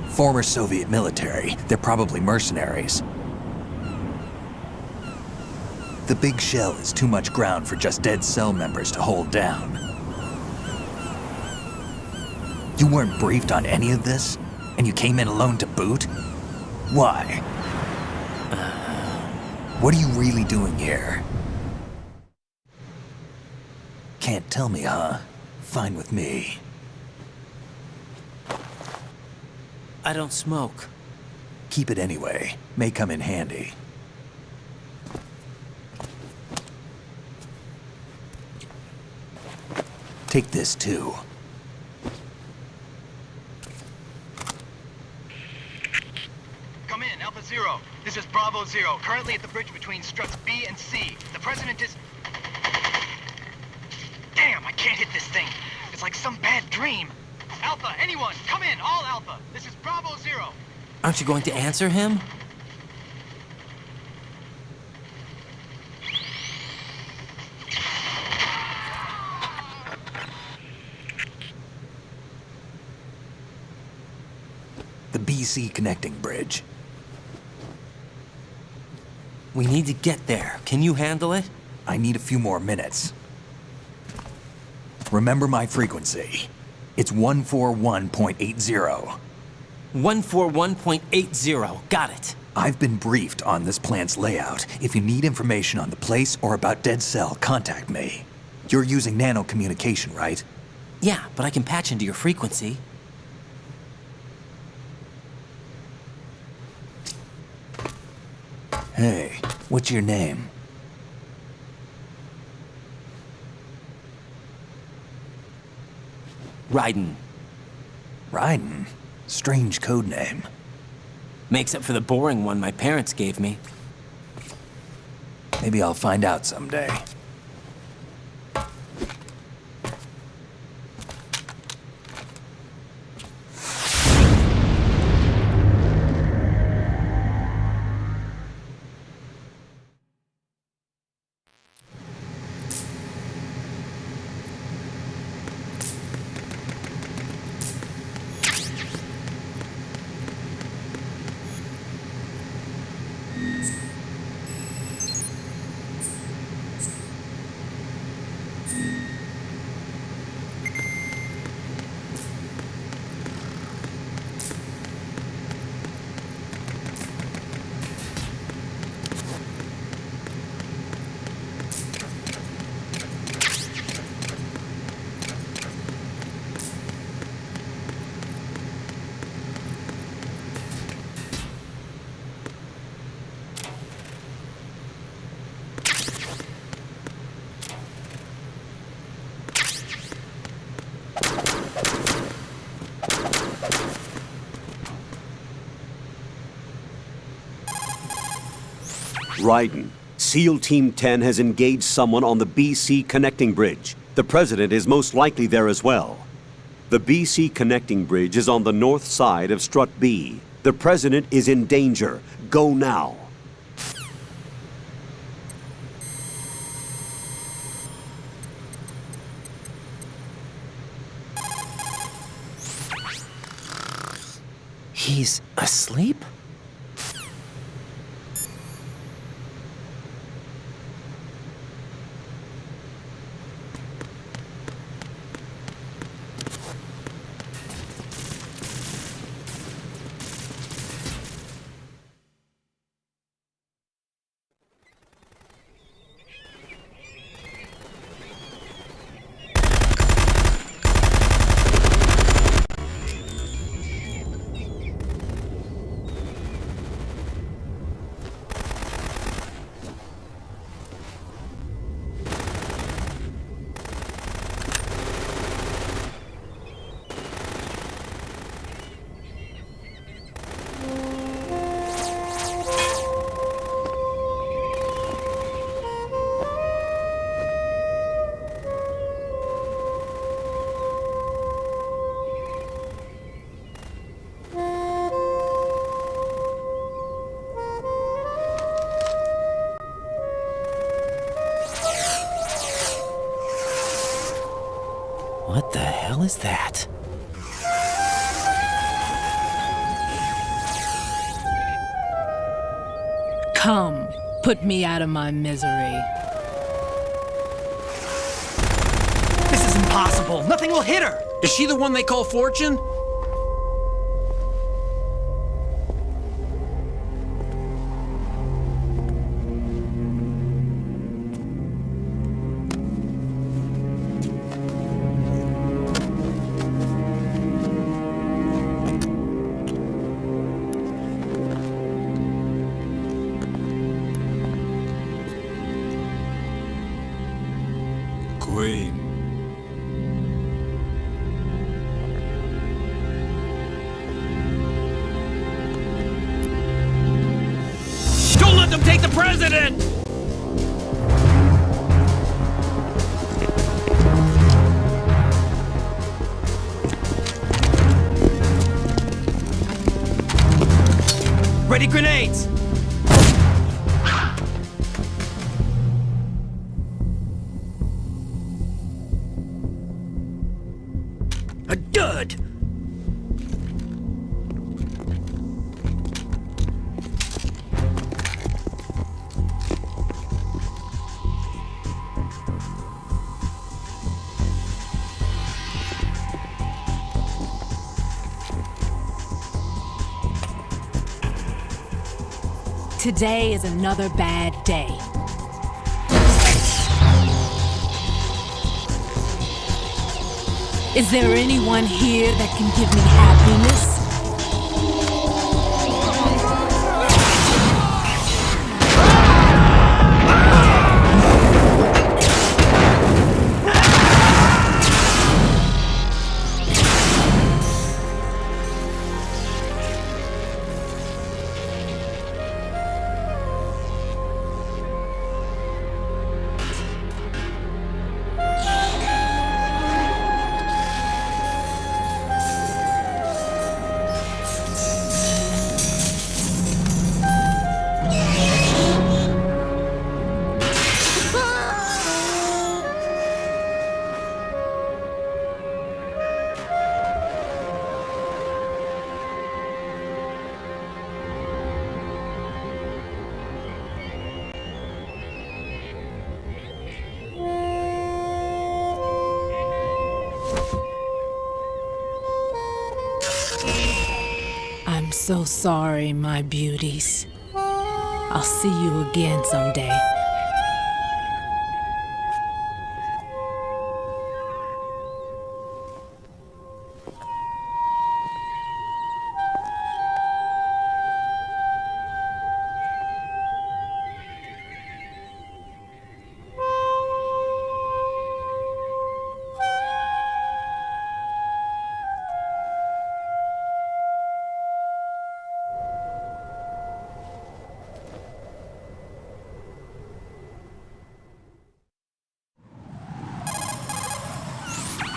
Former Soviet military. They're probably mercenaries. The big shell is too much ground for just Dead Cell members to hold down. You weren't briefed on any of this? And you came in alone to boot? Why? What are you really doing here? Can't tell me, huh? Fine with me. I don't smoke. Keep it anyway. May come in handy. Take this too. Come in, Alpha Zero. This is Bravo Zero, currently at the bridge between struts B and C. The President is... Damn, I can't hit this thing. It's like some bad dream. Alpha, anyone, come in, all Alpha. This is Bravo Zero. Aren't you going to answer him? The BC connecting bridge. We need to get there. Can you handle it? I need a few more minutes. Remember my frequency. It's 141.80. 141.80. Got it. I've been briefed on this plant's layout. If you need information on the place or about Dead Cell, contact me. You're using nano communication, right? Yeah, but I can patch into your frequency. Hey, what's your name? Raiden. Raiden? Strange code name. Makes up for the boring one my parents gave me. Maybe I'll find out someday. Raiden, SEAL Team 10 has engaged someone on the BC Connecting Bridge. The President is most likely there as well. The BC Connecting Bridge is on the north side of Strut B. The President is in danger. Go now. He's asleep? What the hell is that? Come, put me out of my misery. This is impossible. Nothing will hit her. Is she the one they call Fortune? Queen. Don't let them take the President! Ready grenades! A dud! Today is another bad day. Is there anyone here that can give me happiness? I'm so sorry, my beauties. I'll see you again someday.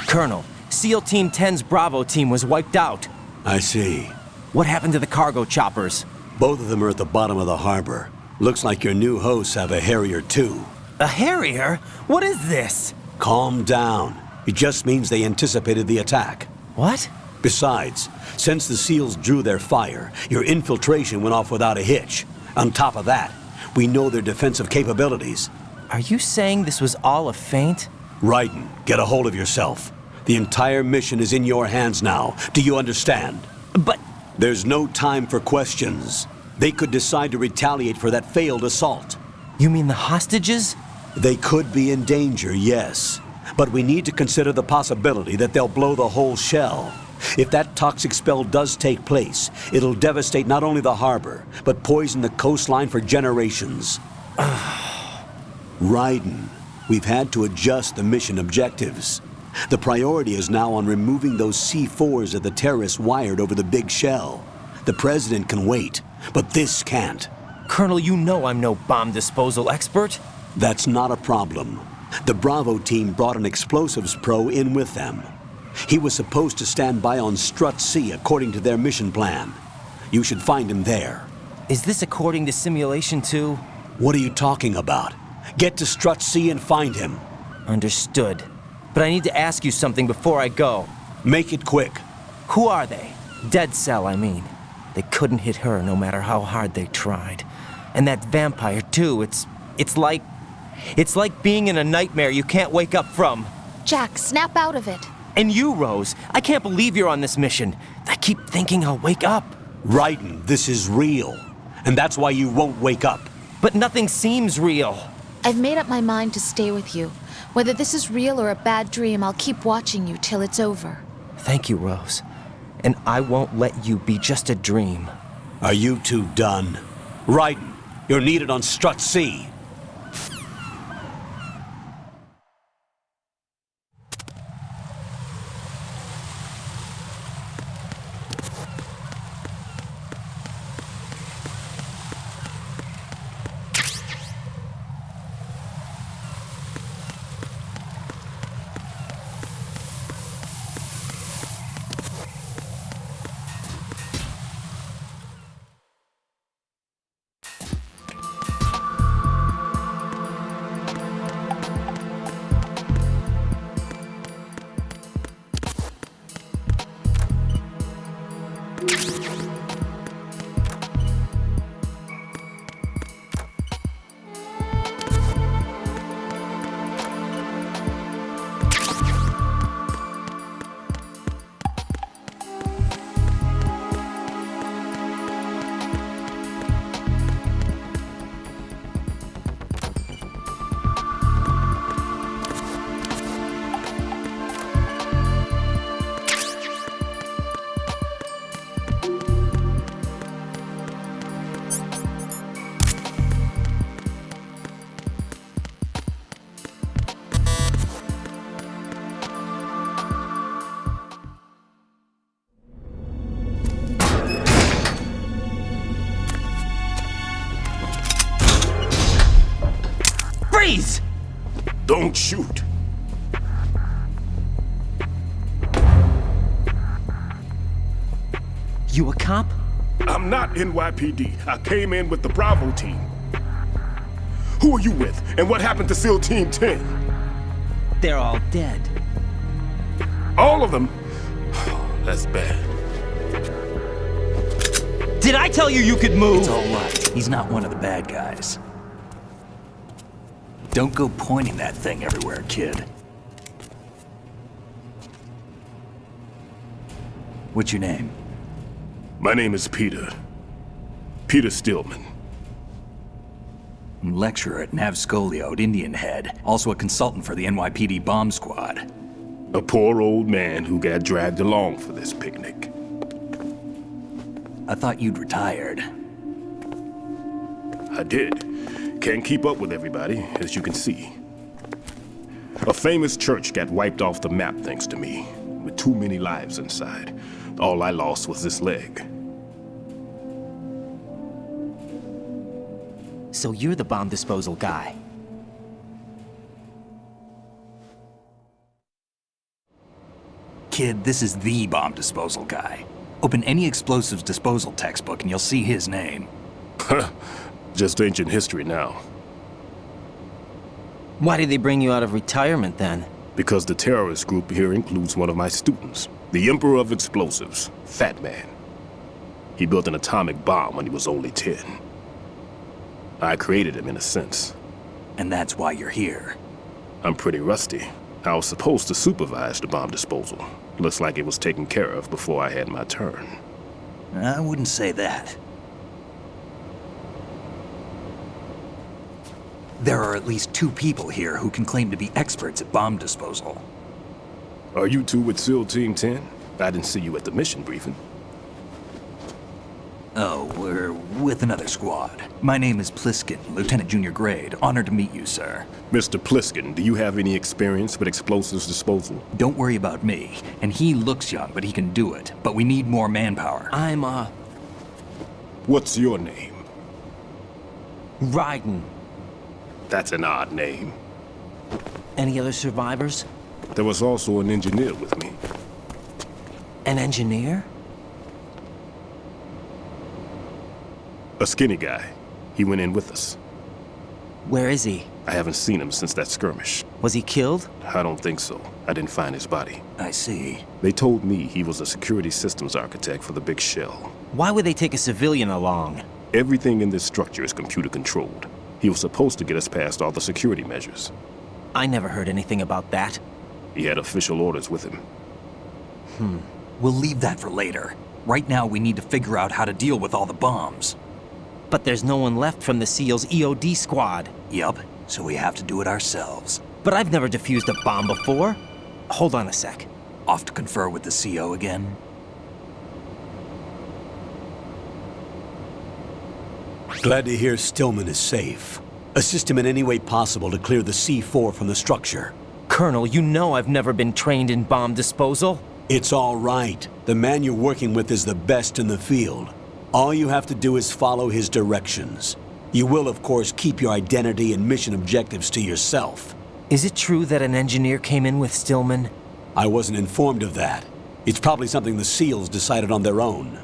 Colonel, SEAL Team 10's Bravo team was wiped out. I see. What happened to the cargo choppers? Both of them are at the bottom of the harbor. Looks like your new hosts have a Harrier too. A Harrier? What is this? Calm down. It just means they anticipated the attack. What? Besides, since the SEALs drew their fire, your infiltration went off without a hitch. On top of that, we know their defensive capabilities. Are you saying this was all a feint? Raiden, get a hold of yourself. The entire mission is in your hands now. Do you understand? But... There's no time for questions. They could decide to retaliate for that failed assault. You mean the hostages? They could be in danger, yes. But we need to consider the possibility that they'll blow the whole shell. If that toxic spell does take place, it'll devastate not only the harbor, but poison the coastline for generations. Raiden, we've had to adjust the mission objectives. The priority is now on removing those C4s that the terrorists wired over the big shell. The president can wait, but this can't. Colonel, you know I'm no bomb disposal expert. That's not a problem. The Bravo team brought an explosives pro in with them. He was supposed to stand by on Strut C according to their mission plan. You should find him there. Is this according to Simulation 2? What are you talking about? Get to Strut C and find him. Understood. But I need to ask you something before I go. Make it quick. Who are they? Dead Cell, I mean. They couldn't hit her no matter how hard they tried. And that vampire, too, it's like being in a nightmare you can't wake up from. Jack, snap out of it. And you, Rose, I can't believe you're on this mission. I keep thinking I'll wake up. Raiden, this is real. And that's why you won't wake up. But nothing seems real. I've made up my mind to stay with you. Whether this is real or a bad dream, I'll keep watching you till it's over. Thank you, Rose. And I won't let you be just a dream. Are you two done? Raiden, you're needed on Strut C. Freeze! Don't shoot. You a cop? I'm not NYPD. I came in with the Bravo team. Who are you with? And what happened to SEAL Team 10? They're all dead. All of them? That's bad. Did I tell you you could move? It's all right. He's not one of the bad guys. Don't go pointing that thing everywhere, kid. What's your name? My name is Peter. Peter Stillman. Lecturer at Navscolio at Indian Head. Also a consultant for the NYPD bomb squad. A poor old man who got dragged along for this picnic. I thought you'd retired. I did. Can't keep up with everybody, as you can see. A famous church got wiped off the map thanks to me, with too many lives inside. All I lost was this leg. So you're the bomb disposal guy. Kid, this is the bomb disposal guy. Open any explosives disposal textbook and you'll see his name. Just ancient history now. Why did they bring you out of retirement then? Because the terrorist group here includes one of my students, the Emperor of Explosives, Fat Man. He built an atomic bomb when he was only 10. I created him in a sense. And that's why you're here. I'm pretty rusty. I was supposed to supervise the bomb disposal. Looks like it was taken care of before I had my turn. I wouldn't say that. There are at least 2 people here who can claim to be experts at bomb disposal. Are you two with SEAL Team 10? I didn't see you at the mission briefing. Oh, we're with another squad. My name is Pliskin, Lieutenant Junior Grade. Honored to meet you, sir. Mr. Pliskin, do you have any experience with explosives disposal? Don't worry about me. And he looks young, but he can do it. But we need more manpower. What's your name? Raiden. That's an odd name. Any other survivors? There was also an engineer with me. An engineer? A skinny guy. He went in with us. Where is he? I haven't seen him since that skirmish. Was he killed? I don't think so. I didn't find his body. I see. They told me he was a security systems architect for the big shell. Why would they take a civilian along? Everything in this structure is computer controlled. He was supposed to get us past all the security measures. I never heard anything about that. He had official orders with him. We'll leave that for later. Right now, we need to figure out how to deal with all the bombs. But there's no one left from the SEAL's EOD squad. Yup, so we have to do it ourselves. But I've never defused a bomb before. Hold on a sec. Off to confer with the CO again? Glad to hear Stillman is safe. Assist him in any way possible to clear the C4 from the structure. Colonel, you know I've never been trained in bomb disposal. It's all right. The man you're working with is the best in the field. All you have to do is follow his directions. You will, of course, keep your identity and mission objectives to yourself. Is it true that an engineer came in with Stillman? I wasn't informed of that. It's probably something the SEALs decided on their own.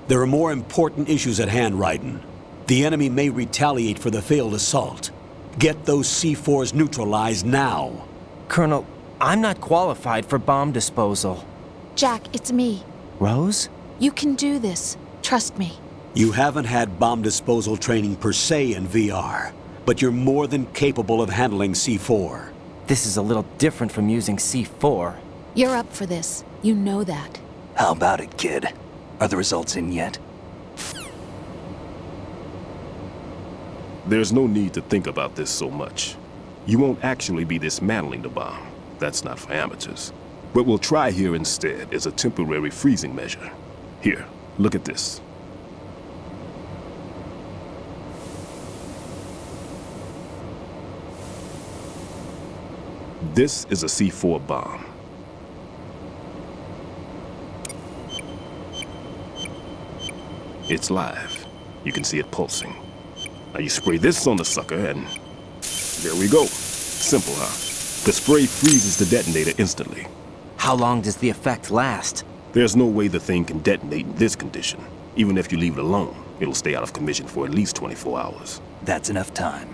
There are more important issues at hand, Raiden. The enemy may retaliate for the failed assault. Get those C4s neutralized now. Colonel, I'm not qualified for bomb disposal. Jack, it's me. Rose? You can do this. Trust me. You haven't had bomb disposal training per se in VR, but you're more than capable of handling C4. This is a little different from using C4. You're up for this. You know that. How about it, kid? Are the results in yet? There's no need to think about this so much. You won't actually be dismantling the bomb. That's not for amateurs. What we'll try here instead is a temporary freezing measure. Here, look at this. This is a C4 bomb. It's live. You can see it pulsing. Now you spray this on the sucker and there we go. Simple, huh? The spray freezes the detonator instantly. How long does the effect last? There's no way the thing can detonate in this condition. Even if you leave it alone, it'll stay out of commission for at least 24 hours. That's enough time.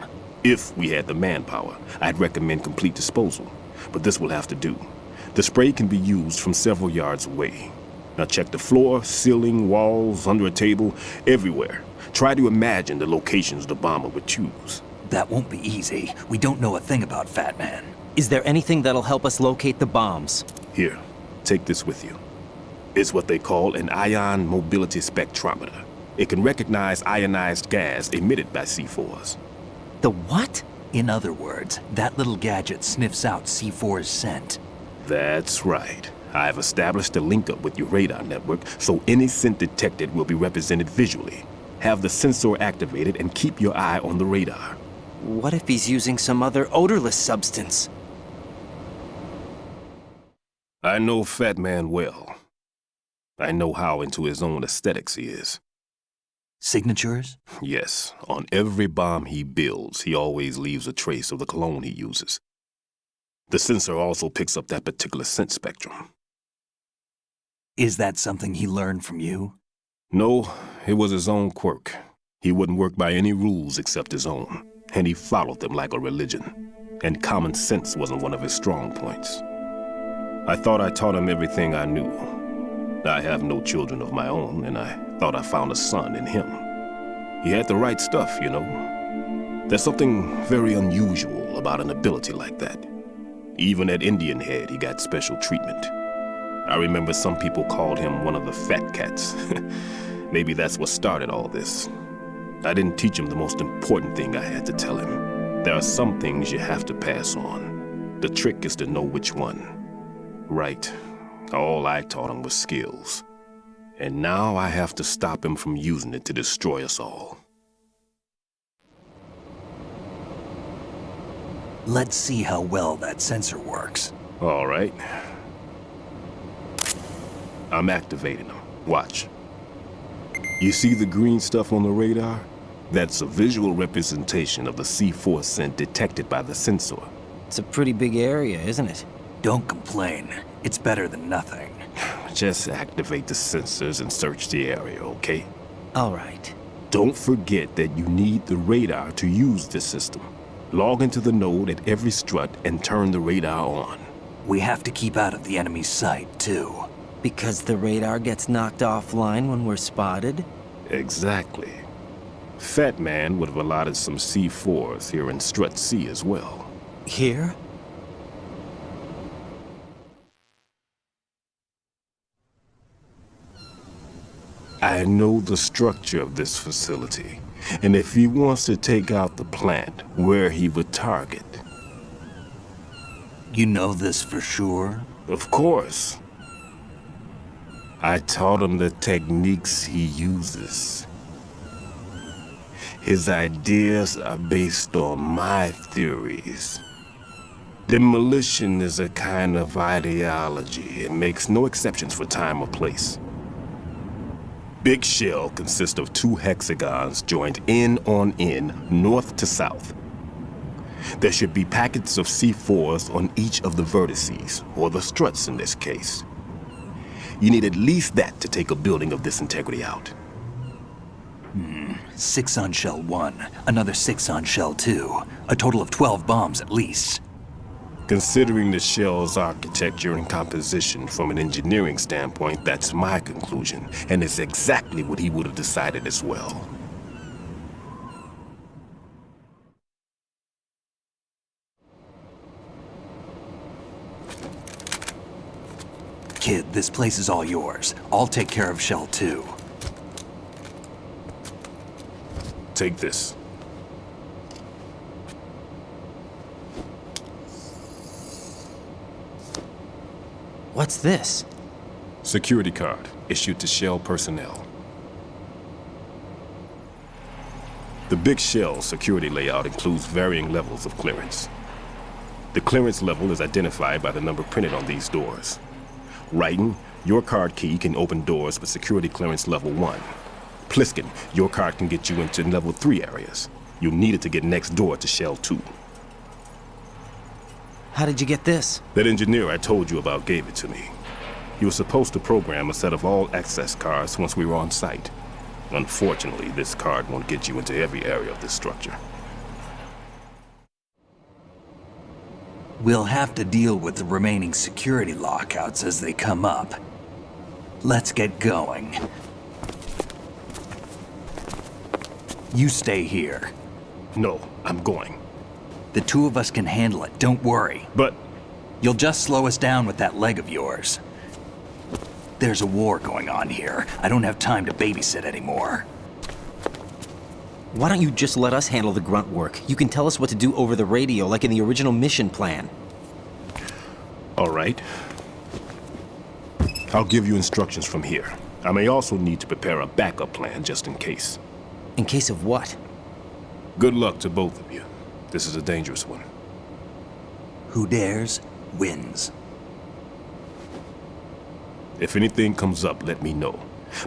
If we had the manpower, I'd recommend complete disposal. But this will have to do. The spray can be used from several yards away. Now check the floor, ceiling, walls, under a table, everywhere. Try to imagine the locations the bomber would choose. That won't be easy. We don't know a thing about Fat Man. Is there anything that'll help us locate the bombs? Here, take this with you. It's what they call an ion mobility spectrometer. It can recognize ionized gas emitted by C4s. The what? In other words, that little gadget sniffs out C4's scent. That's right. I've established a link up with your radar network, so any scent detected will be represented visually. Have the sensor activated and keep your eye on the radar. What if he's using some other odorless substance? I know Fat Man well. I know how into his own aesthetics he is. Signatures? Yes, on every bomb he builds, he always leaves a trace of the cologne he uses. The sensor also picks up that particular scent spectrum. Is that something he learned from you? No, it was his own quirk. He wouldn't work by any rules except his own, and he followed them like a religion. And common sense wasn't one of his strong points. I thought I taught him everything I knew. I have no children of my own, and I thought I found a son in him. He had the right stuff, you know. There's something very unusual about an ability like that. Even at Indian Head, he got special treatment. I remember some people called him one of the fat cats. Maybe that's what started all this. I didn't teach him the most important thing I had to tell him. There are some things you have to pass on. The trick is to know which one. Right. All I taught him was skills. And now I have to stop him from using it to destroy us all. Let's see how well that sensor works. All right. I'm activating them. Watch. You see the green stuff on the radar? That's a visual representation of the C4 scent detected by the sensor. It's a pretty big area, isn't it? Don't complain. It's better than nothing. Just activate the sensors and search the area, okay? All right. Don't forget that you need the radar to use this system. Log into the node at every strut and turn the radar on. We have to keep out of the enemy's sight, too. Because the radar gets knocked offline when we're spotted? Exactly. Fat Man would have allotted some C4s here in Strut C as well. Here? I know the structure of this facility, and if he wants to take out the plant, where he would target. You know this for sure? Of course. I taught him the techniques he uses. His ideas are based on my theories. Demolition is a kind of ideology. It makes no exceptions for time or place. Big Shell consists of 2 hexagons joined end on end, north to south. There should be packets of C4s on each of the vertices, or the struts in this case. You need at least that to take a building of this integrity out. 6 on Shell 1, another 6 on Shell 2. A total of 12 bombs at least. Considering the shell's architecture and composition from an engineering standpoint, that's my conclusion, and it's exactly what he would have decided as well. Kid, this place is all yours. I'll take care of Shell 2. Take this. What's this? Security card, issued to Shell personnel. The Big Shell security layout includes varying levels of clearance. The clearance level is identified by the number printed on these doors. Raiden, your card key can open doors with security clearance level 1. Pliskin, your card can get you into level 3 areas. You'll need it to get next door to Shell 2. How did you get this? That engineer I told you about gave it to me. He was supposed to program a set of all access cards once we were on site. Unfortunately, this card won't get you into every area of this structure. We'll have to deal with the remaining security lockouts as they come up. Let's get going. You stay here. No, I'm going. The 2 of us can handle it, don't worry. But... You'll just slow us down with that leg of yours. There's a war going on here. I don't have time to babysit anymore. Why don't you just let us handle the grunt work? You can tell us what to do over the radio, like in the original mission plan. All right. I'll give you instructions from here. I may also need to prepare a backup plan just in case. In case of what? Good luck to both of you. This is a dangerous one. Who dares, wins. If anything comes up, let me know.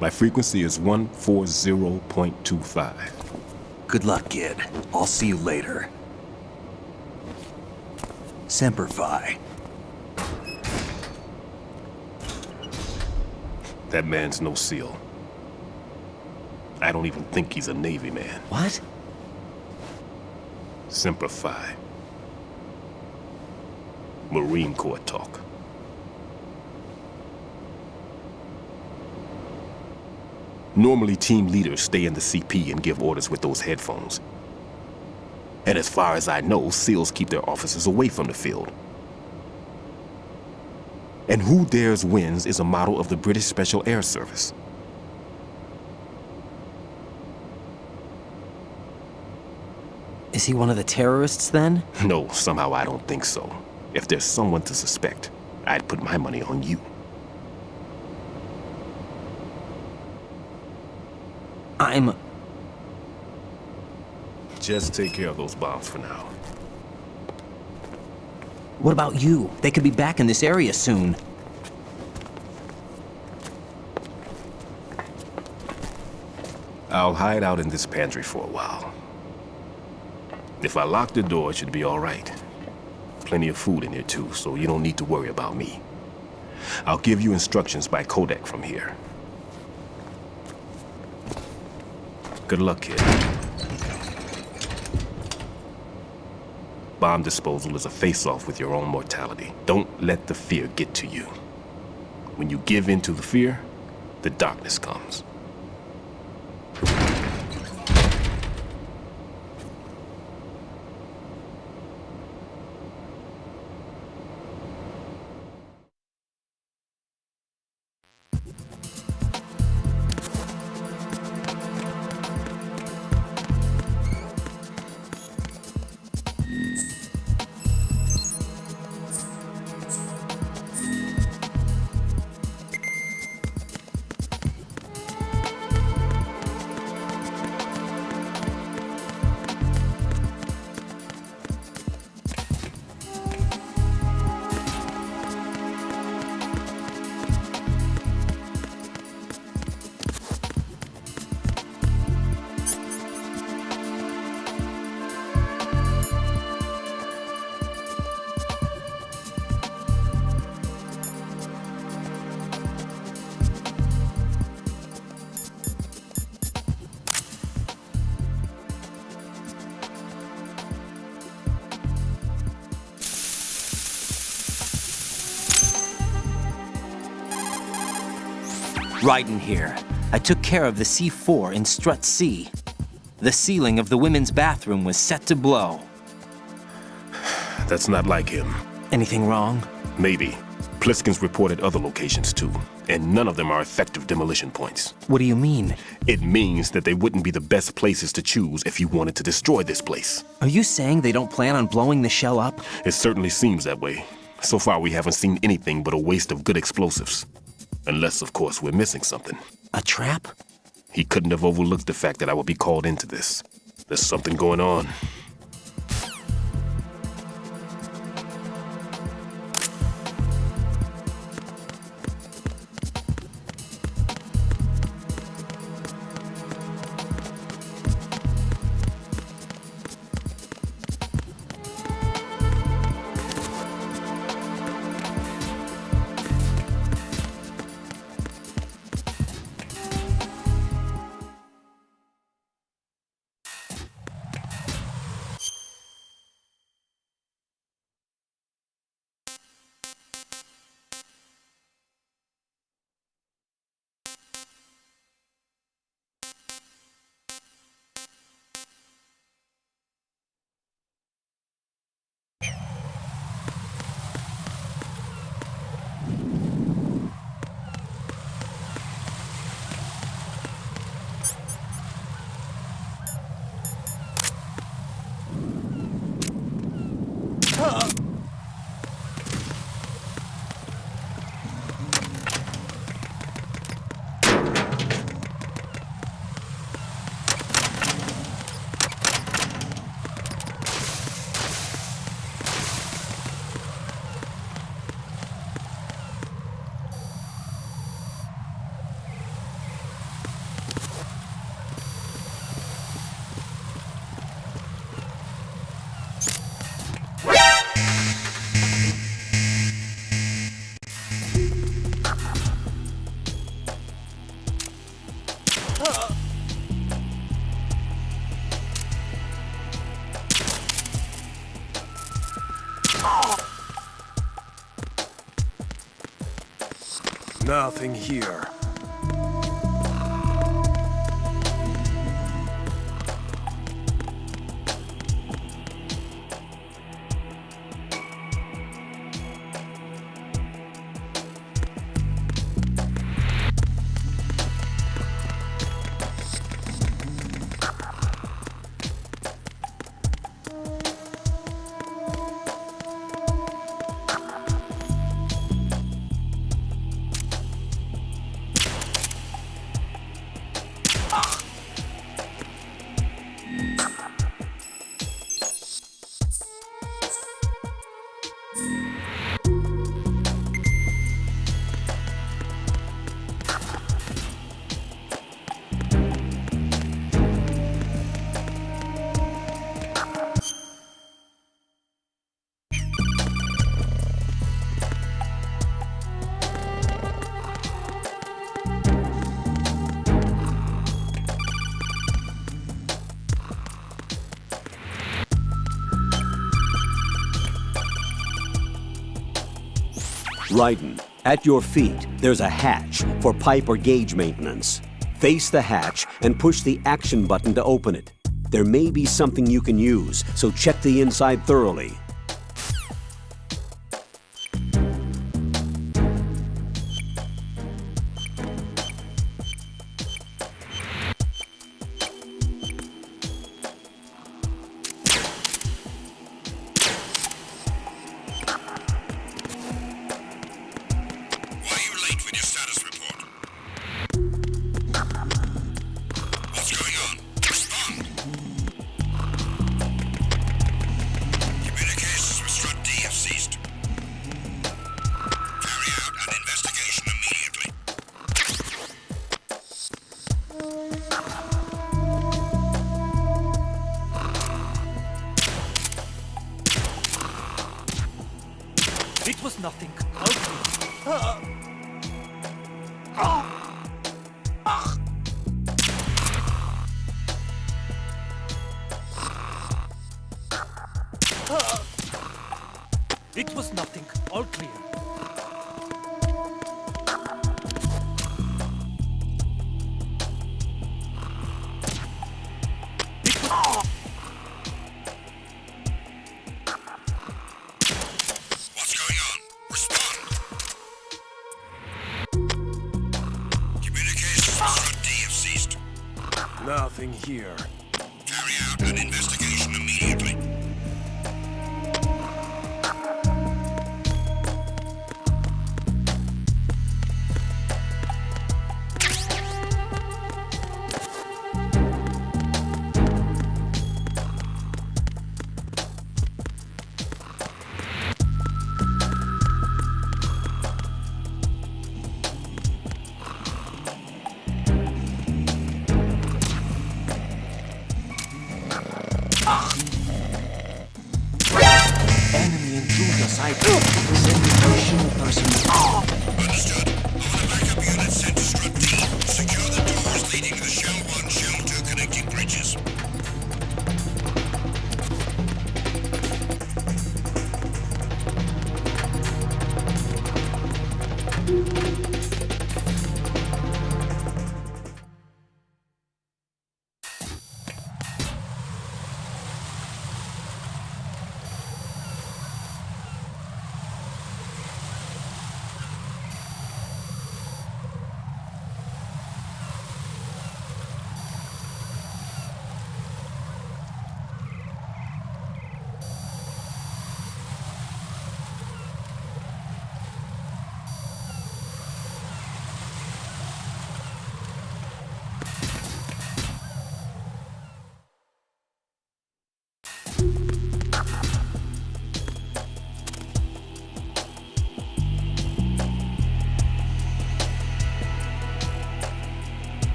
My frequency is 140.25. Good luck, kid. I'll see you later. Semper Fi. That man's no SEAL. I don't even think he's a Navy man. What? Semper Fi. Marine Corps talk. Normally, team leaders stay in the CP and give orders with those headphones. And as far as I know, SEALs keep their officers away from the field. And Who Dares Wins is a model of the British Special Air Service. Is he one of the terrorists, then? No, somehow I don't think so. If there's someone to suspect, I'd put my money on you. Just take care of those bombs for now. What about you? They could be back in this area soon. I'll hide out in this pantry for a while. If I lock the door, it should be all right. Plenty of food in here too, so you don't need to worry about me. I'll give you instructions by codec from here. Good luck, kid. Bomb disposal is a face-off with your own mortality. Don't let the fear get to you. When you give in to the fear, the darkness comes. Raiden here. I took care of the C4 in Strut C. The ceiling of the women's bathroom was set to blow. That's not like him. Anything wrong? Maybe. Pliskin's reported other locations too, and none of them are effective demolition points. What do you mean? It means that they wouldn't be the best places to choose if you wanted to destroy this place. Are you saying they don't plan on blowing the shell up? It certainly seems that way. So far, we haven't seen anything but a waste of good explosives. Unless, of course, we're missing something. A trap? He couldn't have overlooked the fact that I would be called into this. There's something going on. Nothing here. Raiden, at your feet, there's a hatch for pipe or gauge maintenance. Face the hatch and push the action button to open it. There may be something you can use, so check the inside thoroughly. It was nothing. It was nothing. All clear. What's going on? Respond! Communications with Strut D have ceased. Nothing here. Carry out an investigation immediately. Enemy intruder sighted. Send additional personnel. Understood. All backup units sent to Strut D. Secure the doors leading to the Shell 1, Shell 2 connecting bridges.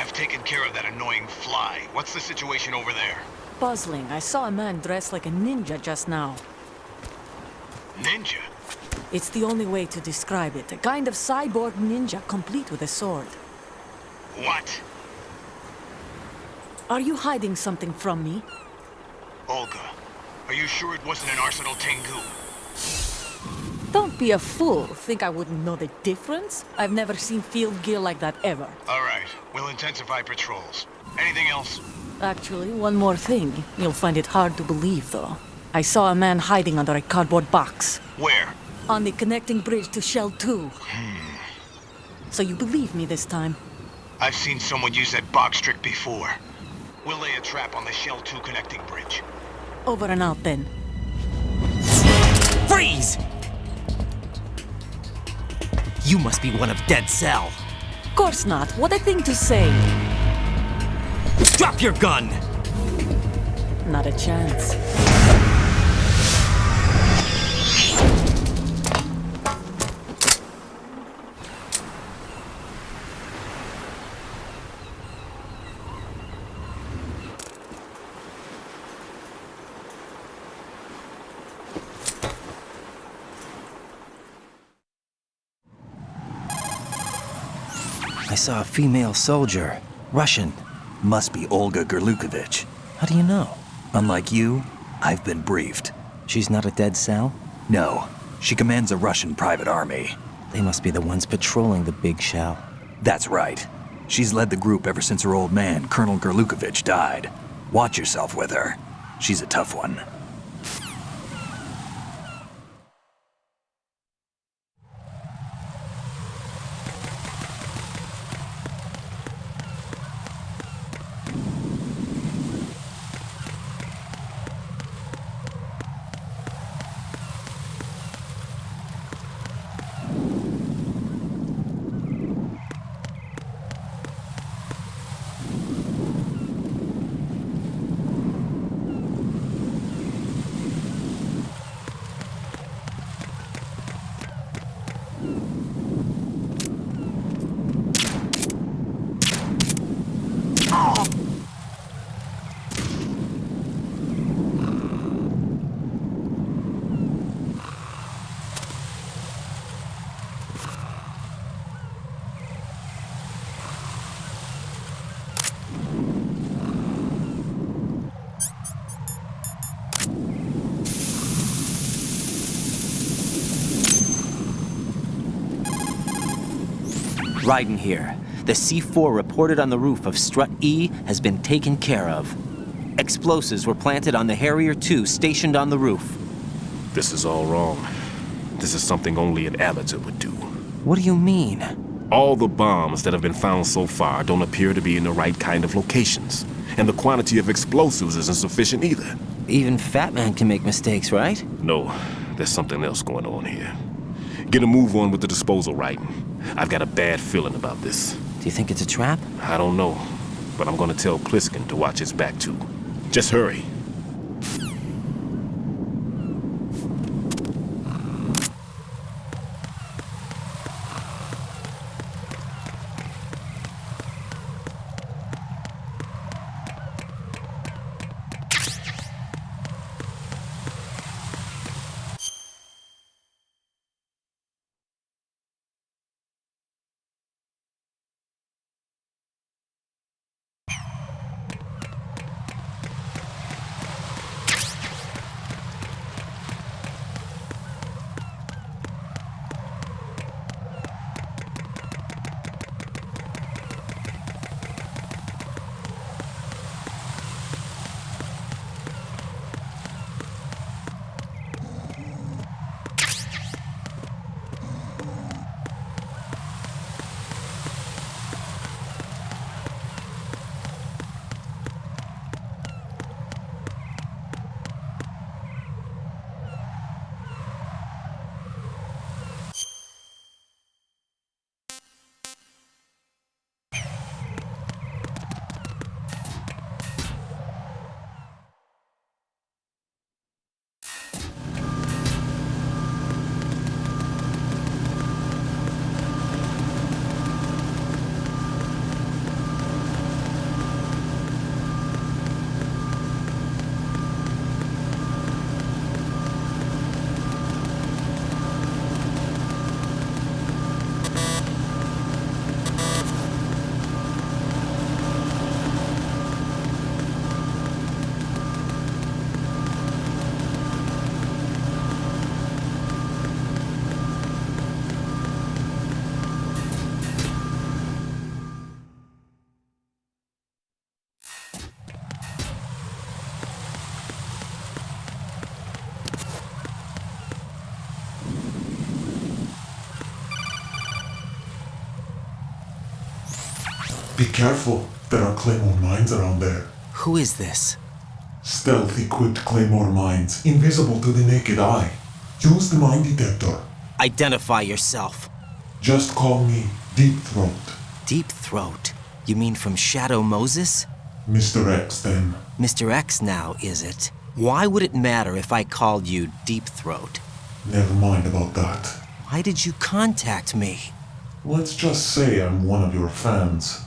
I've taken care of that annoying fly. What's the situation over there? Puzzling. I saw a man dressed like a ninja just now. Ninja? It's the only way to describe it. A kind of cyborg ninja, complete with a sword. What? Are you hiding something from me? Olga, are you sure it wasn't an Arsenal Tengu? Don't be a fool. Think I wouldn't know the difference? I've never seen field gear like that ever. All right, we'll intensify patrols. Anything else? Actually, one more thing. You'll find it hard to believe, though. I saw a man hiding under a cardboard box. Where? On the connecting bridge to Shell 2. So you believe me this time? I've seen someone use that box trick before. We'll lay a trap on the Shell 2 connecting bridge. Over and out, then. Freeze! You must be one of Dead Cell. Course not. What a thing to say. Drop your gun! Not a chance. I saw a female soldier. Russian. Must be Olga Gerlukovich. How do you know? Unlike you, I've been briefed. She's not a Dead Cell? No. She commands a Russian private army. They must be the ones patrolling the big shell. That's right. She's led the group ever since her old man, Colonel Gerlukovich, died. Watch yourself with her. She's a tough one. Raiden here. The C4 reported on the roof of Strut E has been taken care of. Explosives were planted on the Harrier 2 stationed on the roof. This is all wrong. This is something only an amateur would do. What do you mean? All the bombs that have been found so far don't appear to be in the right kind of locations. And the quantity of explosives isn't sufficient either. Even Fat Man can make mistakes, right? No, there's something else going on here. Get a move on with the disposal, Raiden. I've got a bad feeling about this. Do you think it's a trap? I don't know, but I'm gonna tell Pliskin to watch his back too. Just hurry. careful. There are Claymore mines around there. Who is this? Stealth-equipped Claymore mines, invisible to the naked eye. Use the mine detector. Identify yourself. Just call me Deep Throat. Deep Throat? You mean from Shadow Moses? Mr. X, then. Mr. X now, is it? Why would it matter if I called you Deep Throat? Never mind about that. Why did you contact me? Let's just say I'm one of your fans.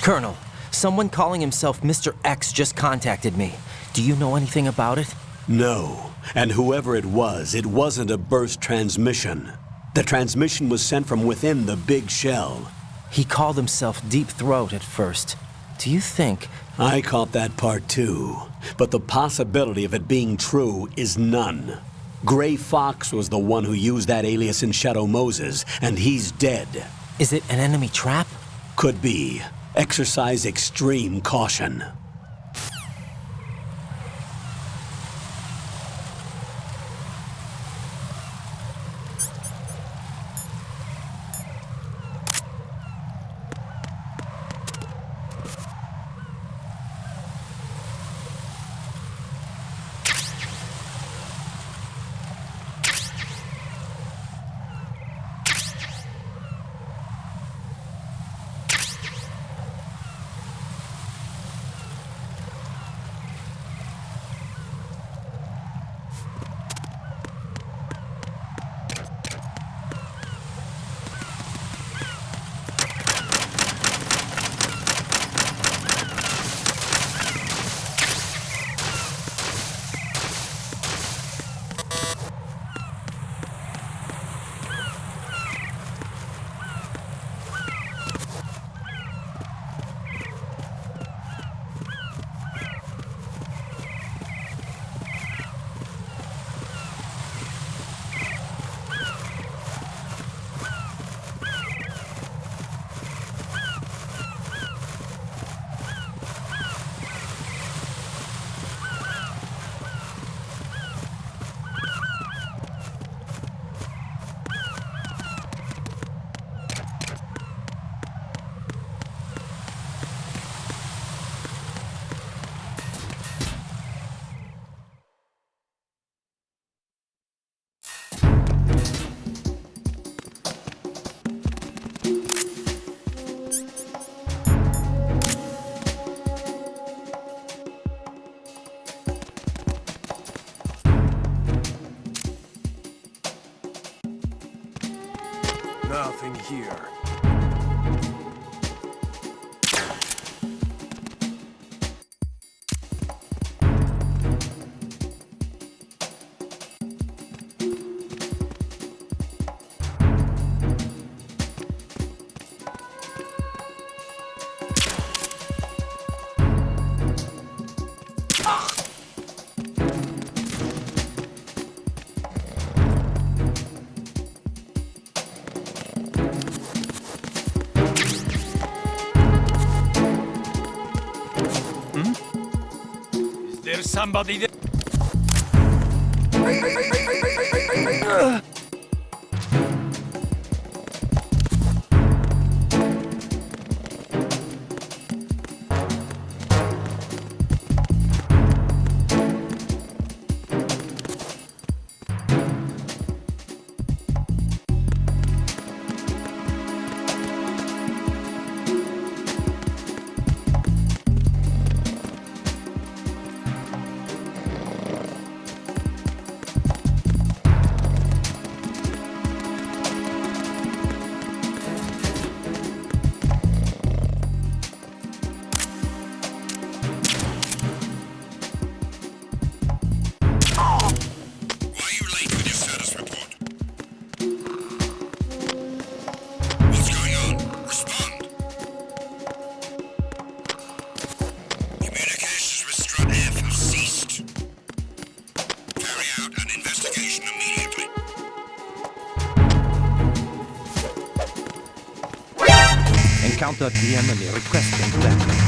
Colonel, someone calling himself Mr. X just contacted me. Do you know anything about it? No. And whoever it wasn't a burst transmission. The transmission was sent from within the big shell. He called himself Deep Throat at first. Do you think... I caught that part too. But the possibility of it being true is none. Gray Fox was the one who used that alias in Shadow Moses, and he's dead. Is it an enemy trap? Could be. Exercise extreme caution. Nothing here. There's somebody there. Encountered the enemy requesting backup.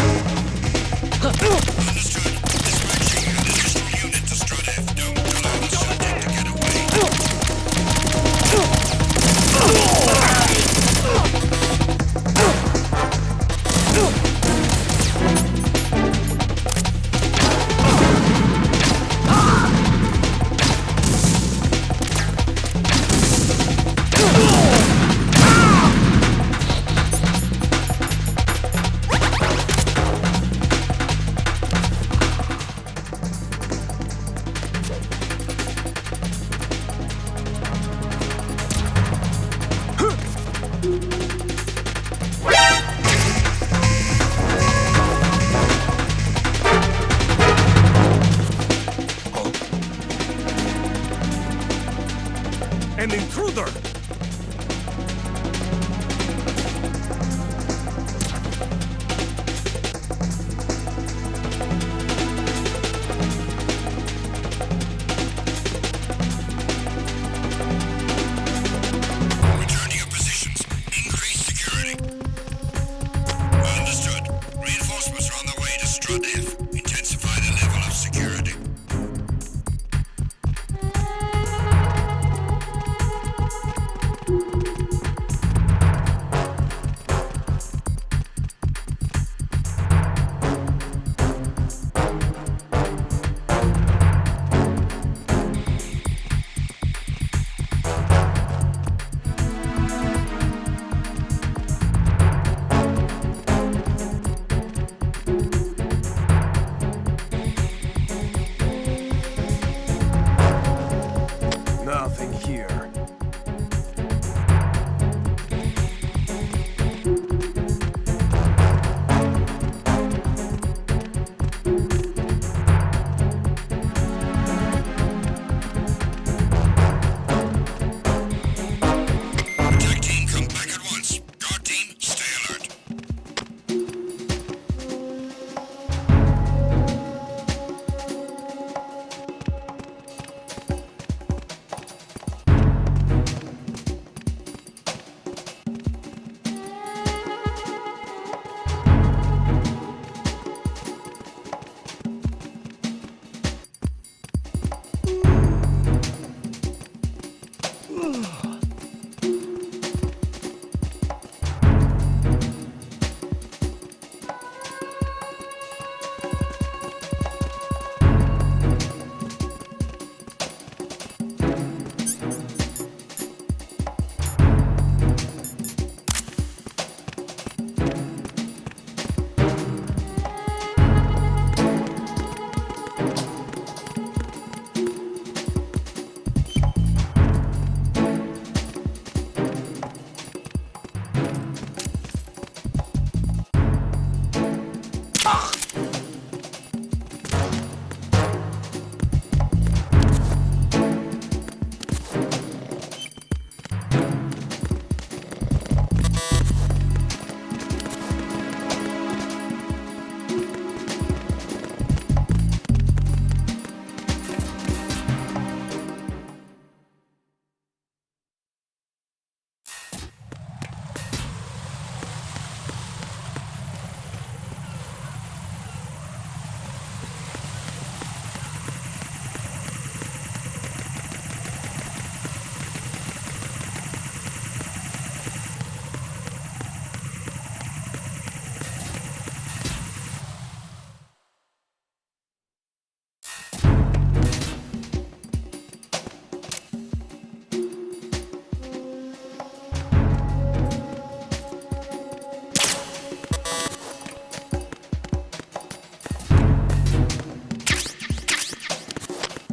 Further! Return to your positions. Increase security. Understood. Reinforcements are on their way to Strut F. Intensify the level of security. Nothing here. Attack team, come back at once. Guard team, stay alert.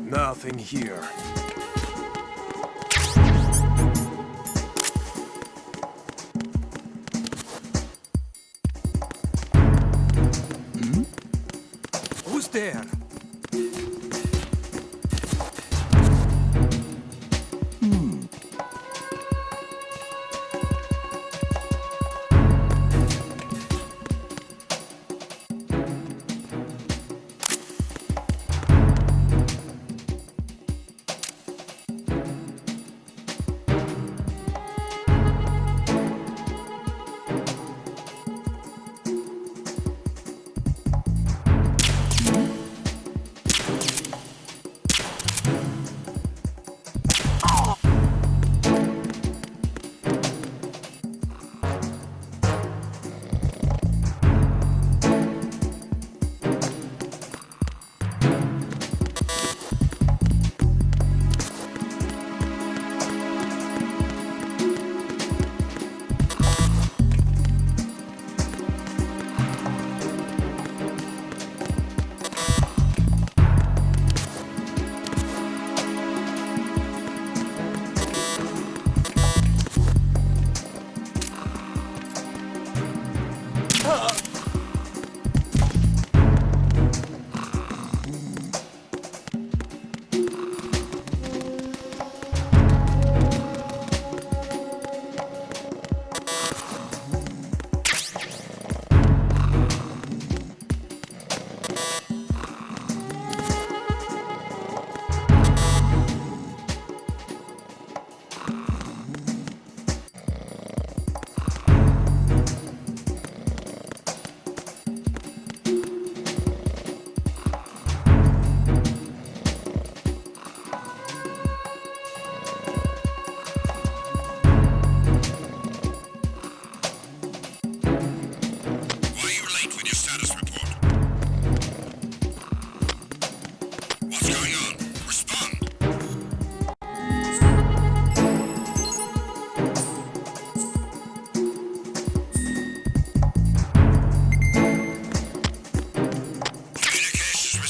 Nothing here. Who's there?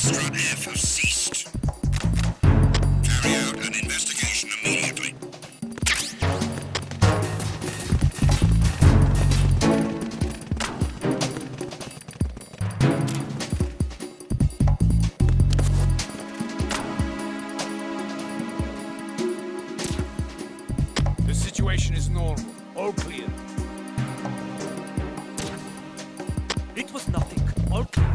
Strut F have ceased. Carry out an investigation immediately. The situation is normal. All clear. It was nothing. All clear.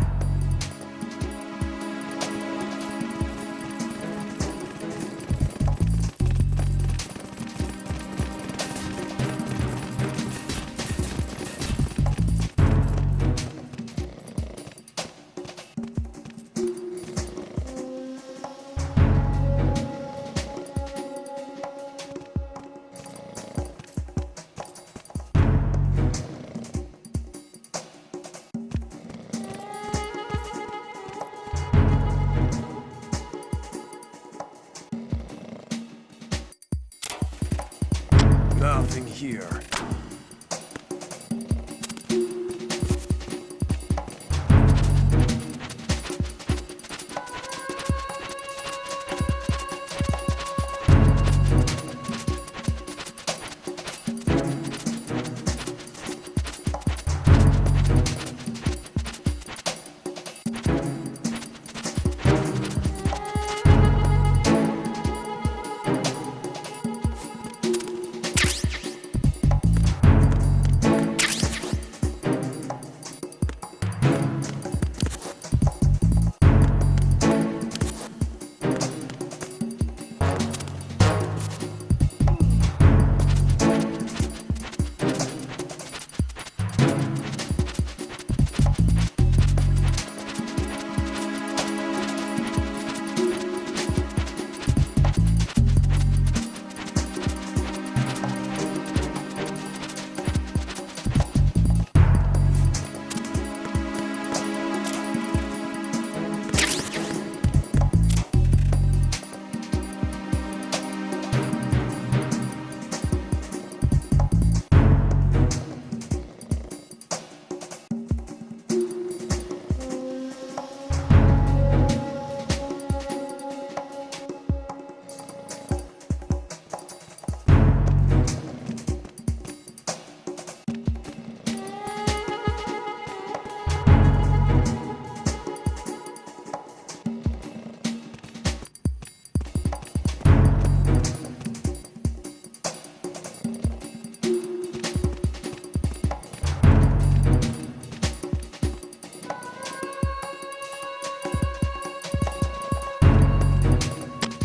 Nothing here.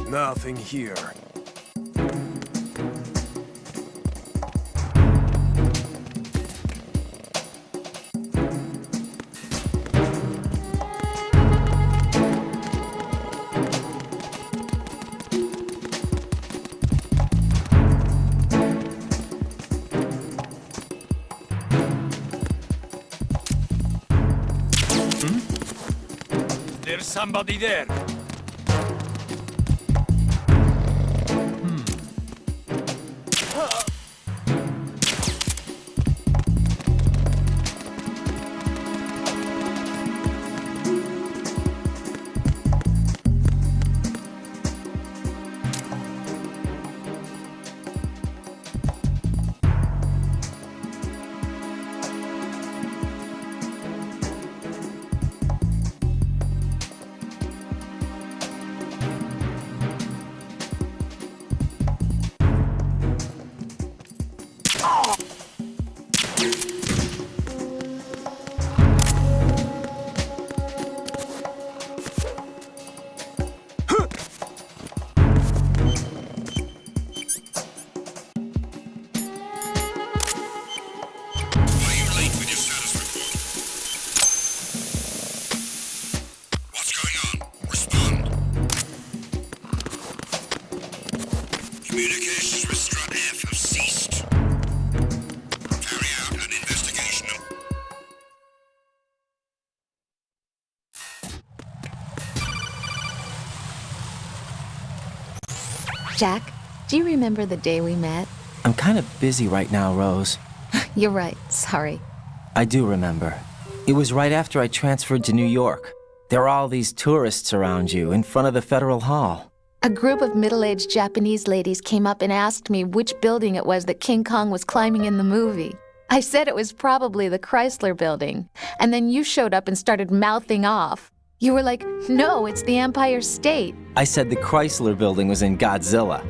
Nothing here. There's somebody there. Communications with Strut F have ceased. Carry out an investigation. Jack, do you remember the day we met? I'm kind of busy right now, Rose. You're right, sorry. I do remember. It was right after I transferred to New York. There are all these tourists around you in front of the Federal Hall. A group of middle-aged Japanese ladies came up and asked me which building it was that King Kong was climbing in the movie. I said it was probably the Chrysler Building, and then you showed up and started mouthing off. You were like, no, it's the Empire State. I said the Chrysler Building was in Godzilla.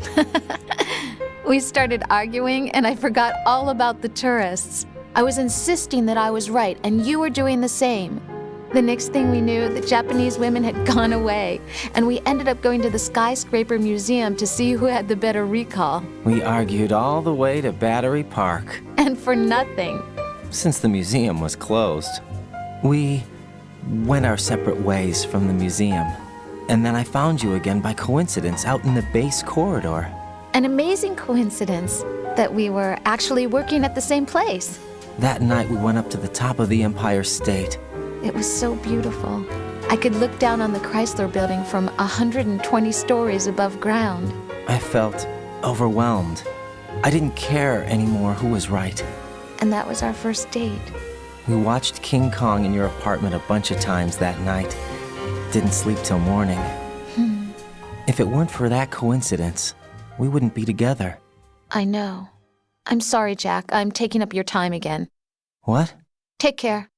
We started arguing, and I forgot all about the tourists. I was insisting that I was right, and you were doing the same. The next thing we knew, the Japanese women had gone away, and we ended up going to the Skyscraper Museum to see who had the better recall. We argued all the way to Battery Park. And for nothing. Since the museum was closed, we went our separate ways from the museum. And then I found you again by coincidence out in the base corridor. An amazing coincidence that we were actually working at the same place. That night we went up to the top of the Empire State. It was so beautiful. I could look down on the Chrysler Building from 120 stories above ground. I felt overwhelmed. I didn't care anymore who was right. And that was our first date. We watched King Kong in your apartment a bunch of times that night. Didn't sleep till morning. If it weren't for that coincidence, we wouldn't be together. I know. I'm sorry, Jack. I'm taking up your time again. What? Take care.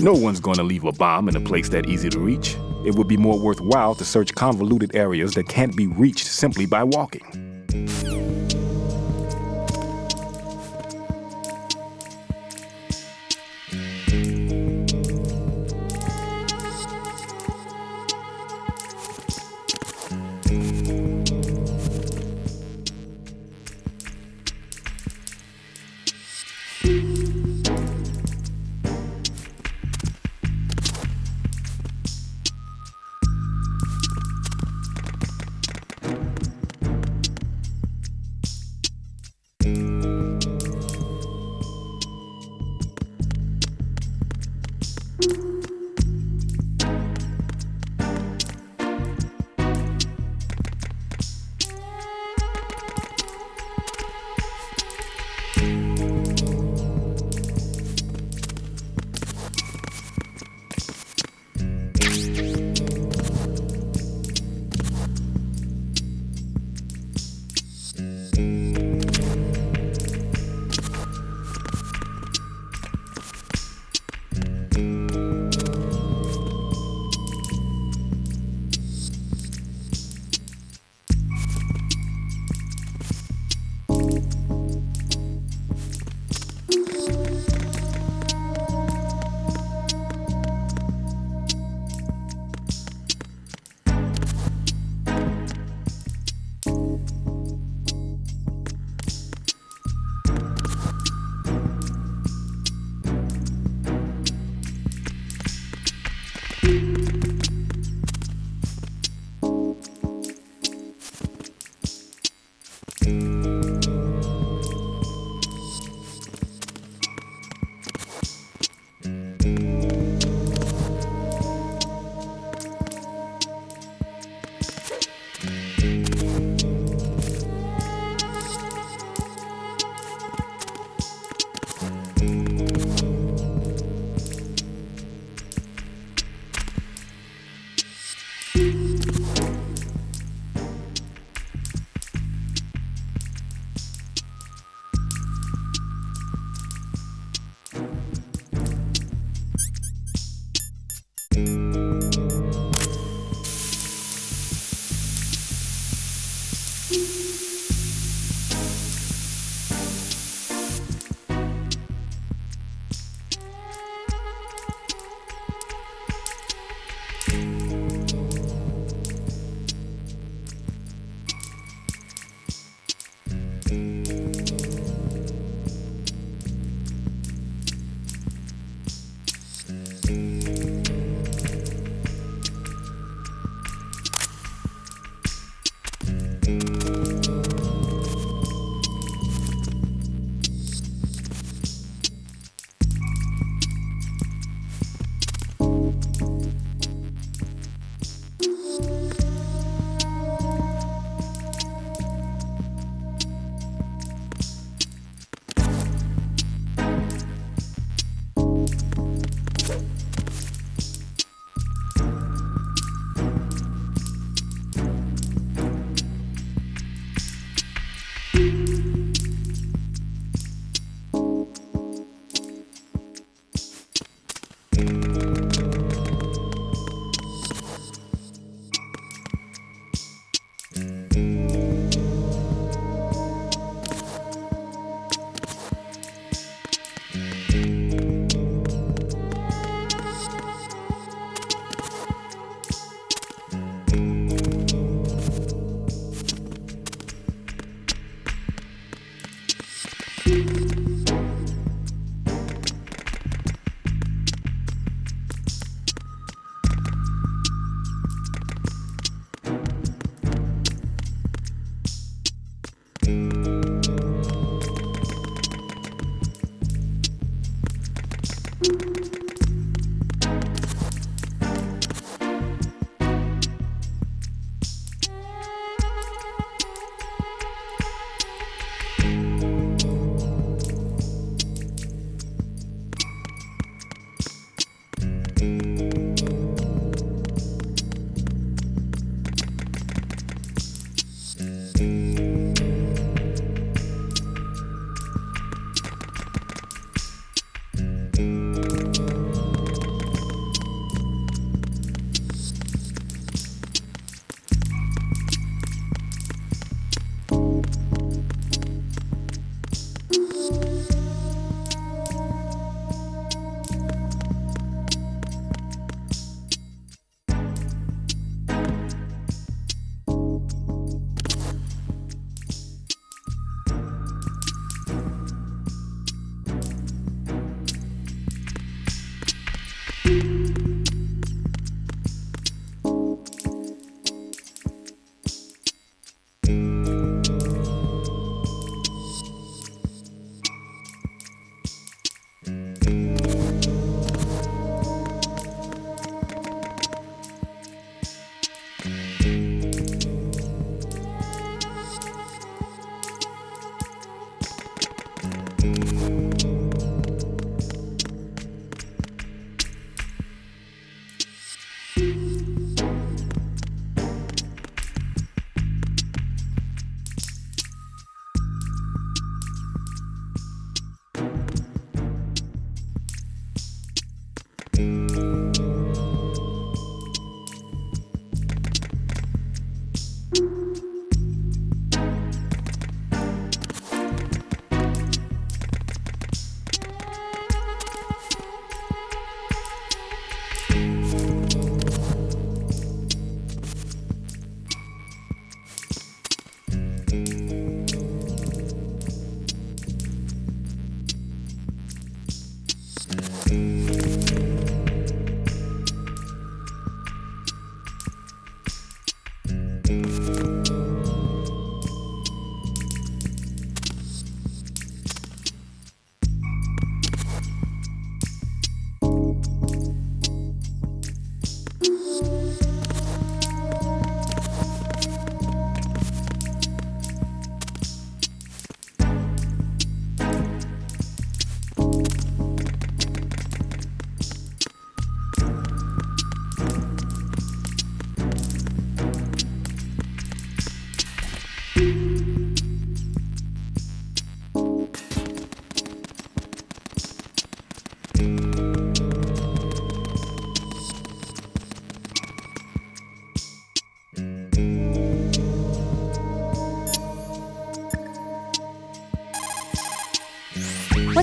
No one's going to leave a bomb in a place that easy to reach. It would be more worthwhile to search convoluted areas that can't be reached simply by walking.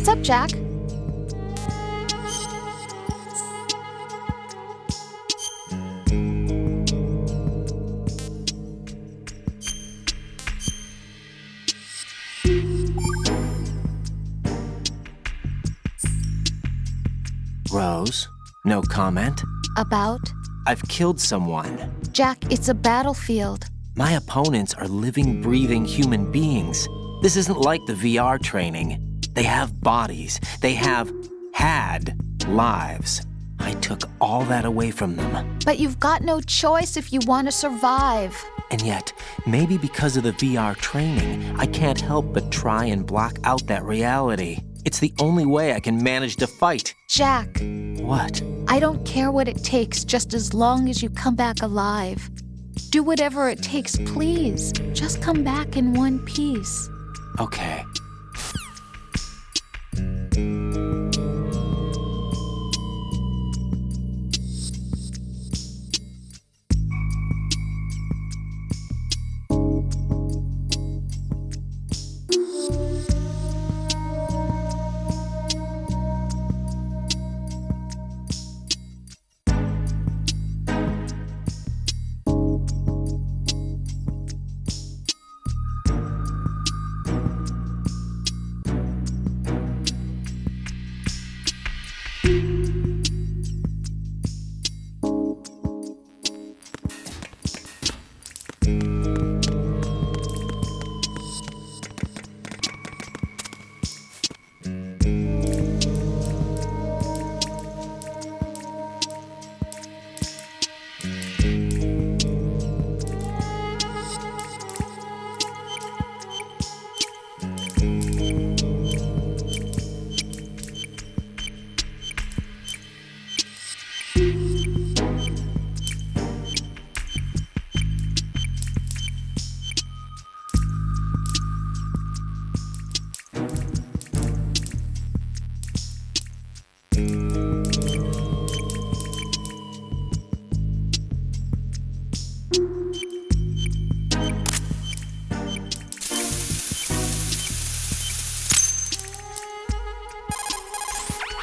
What's up, Jack? Rose, no comment? About? I've killed someone. Jack, it's a battlefield. My opponents are living, breathing human beings. This isn't like the VR training. They have bodies. They have had lives. I took all that away from them. But you've got no choice if you want to survive. And yet, maybe because of the VR training, I can't help but try and block out that reality. It's the only way I can manage to fight. Jack. What? I don't care what it takes, just as long as you come back alive. Do whatever it takes, please. Just come back in one piece. Okay.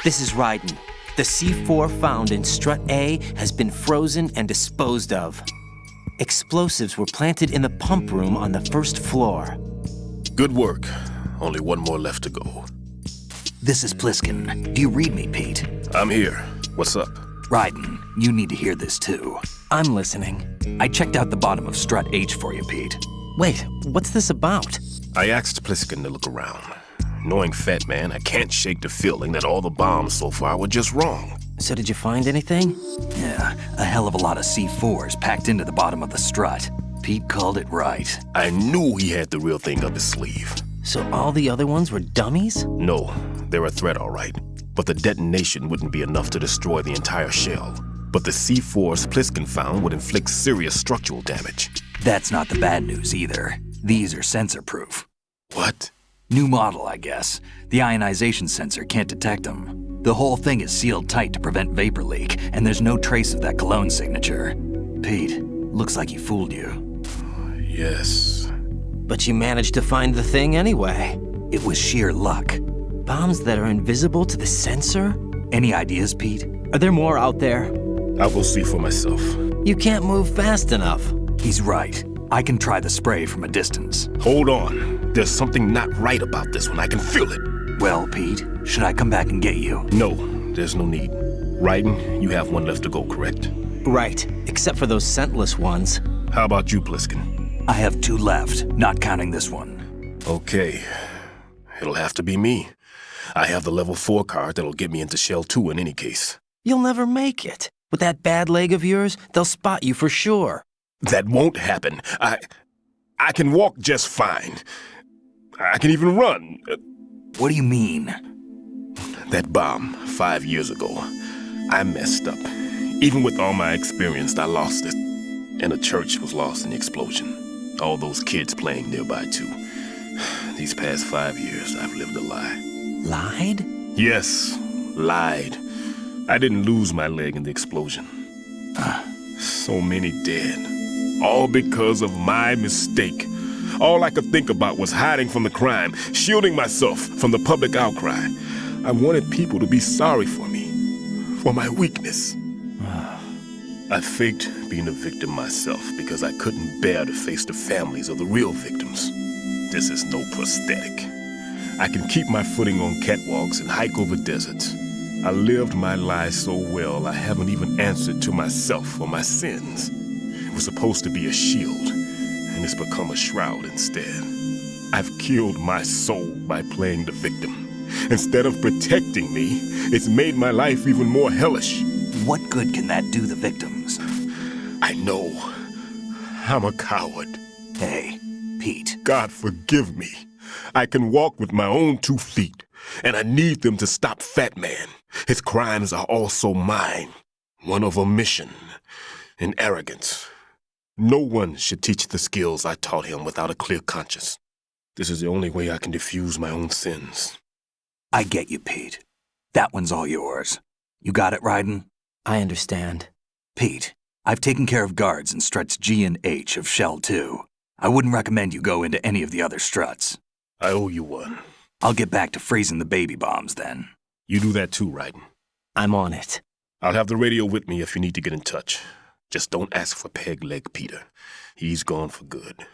This is Raiden. The C4 found in Strut A has been frozen and disposed of. Explosives were planted in the pump room on the first floor. Good work. Only one more left to go. This is Pliskin. Do you read me, Pete? I'm here. What's up? Raiden, you need to hear this too. I'm listening. I checked out the bottom of Strut H for you, Pete. Wait, what's this about? I asked Pliskin to look around. Knowing Fat Man, I can't shake the feeling that all the bombs so far were just wrong. So did you find anything? Yeah, a hell of a lot of C4s packed into the bottom of the strut. Pete called it right. I knew he had the real thing up his sleeve. So all the other ones were dummies? No, they're a threat, all right. But the detonation wouldn't be enough to destroy the entire shell. But the C4s Pliskin found would inflict serious structural damage. That's not the bad news either. These are sensor-proof. What? New model, I guess. The ionization sensor can't detect them. The whole thing is sealed tight to prevent vapor leak, and there's no trace of that cologne signature. Pete, looks like he fooled you. Yes. But you managed to find the thing anyway. It was sheer luck. Bombs that are invisible to the sensor? Any ideas, Pete? Are there more out there? I'll go see for myself. You can't move fast enough. He's right. I can try the spray from a distance. Hold on. There's something not right about this one. I can feel it. Well, Pete, should I come back and get you? No, there's no need. Raiden, you have one left to go, correct? Right, except for those scentless ones. How about you, Pliskin? I have 2 left, not counting this one. Okay. It'll have to be me. I have the level 4 card that'll get me into Shell 2 in any case. You'll never make it. With that bad leg of yours, they'll spot you for sure. That won't happen. I can walk just fine. I can even run. What do you mean? That bomb 5 years ago. I messed up. Even with all my experience, I lost it. And the church was lost in the explosion. All those kids playing nearby, too. These past 5 years, I've lived a lie. Lied? Yes, lied. I didn't lose my leg in the explosion. So many dead. All because of my mistake. All I could think about was hiding from the crime, shielding myself from the public outcry. I wanted people to be sorry for me, for my weakness. I faked being a victim myself because I couldn't bear to face the families of the real victims. This is no prosthetic. I can keep my footing on catwalks and hike over deserts. I lived my life so well I haven't even answered to myself for my sins. It was supposed to be a shield, and it's become a shroud instead. I've killed my soul by playing the victim. Instead of protecting me, it's made my life even more hellish. What good can that do the victims? I know. I'm a coward. Hey, Pete. God forgive me. I can walk with my own 2 feet, and I need them to stop Fat Man. His crimes are also mine. One of omission and arrogance. No one should teach the skills I taught him without a clear conscience. This is the only way I can diffuse my own sins. I get you, Pete. That one's all yours. You got it, Raiden? I understand. Pete, I've taken care of guards in struts G and H of Shell 2. I wouldn't recommend you go into any of the other struts. I owe you one. I'll get back to freezing the baby bombs then. You do that too, Raiden. I'm on it. I'll have the radio with me if you need to get in touch. Just don't ask for Peg Leg Peter. He's gone for good.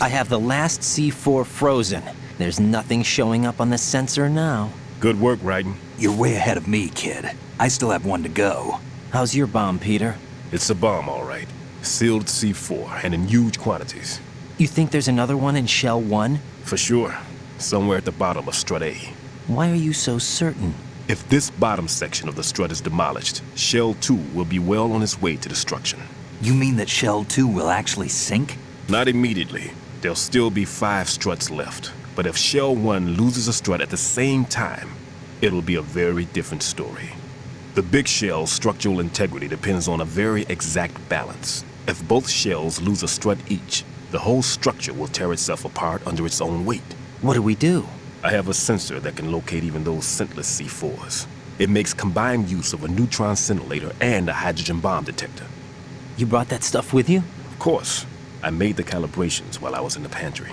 I have the last C4 frozen. There's nothing showing up on the sensor now. Good work, Raiden. You're way ahead of me, kid. I still have one to go. How's your bomb, Peter? It's a bomb, all right. Sealed C4, and in huge quantities. You think there's another one in Shell 1? For sure. Somewhere at the bottom of Strut A. Why are you so certain? If this bottom section of the strut is demolished, Shell 2 will be well on its way to destruction. You mean that Shell 2 will actually sink? Not immediately. There'll still be 5 struts left. But if Shell 1 loses a strut at the same time, it'll be a very different story. The big shell's structural integrity depends on a very exact balance. If both shells lose a strut each, the whole structure will tear itself apart under its own weight. What do we do? I have a sensor that can locate even those scentless C4s. It makes combined use of a neutron scintillator and a hydrogen bomb detector. You brought that stuff with you? Of course. I made the calibrations while I was in the pantry.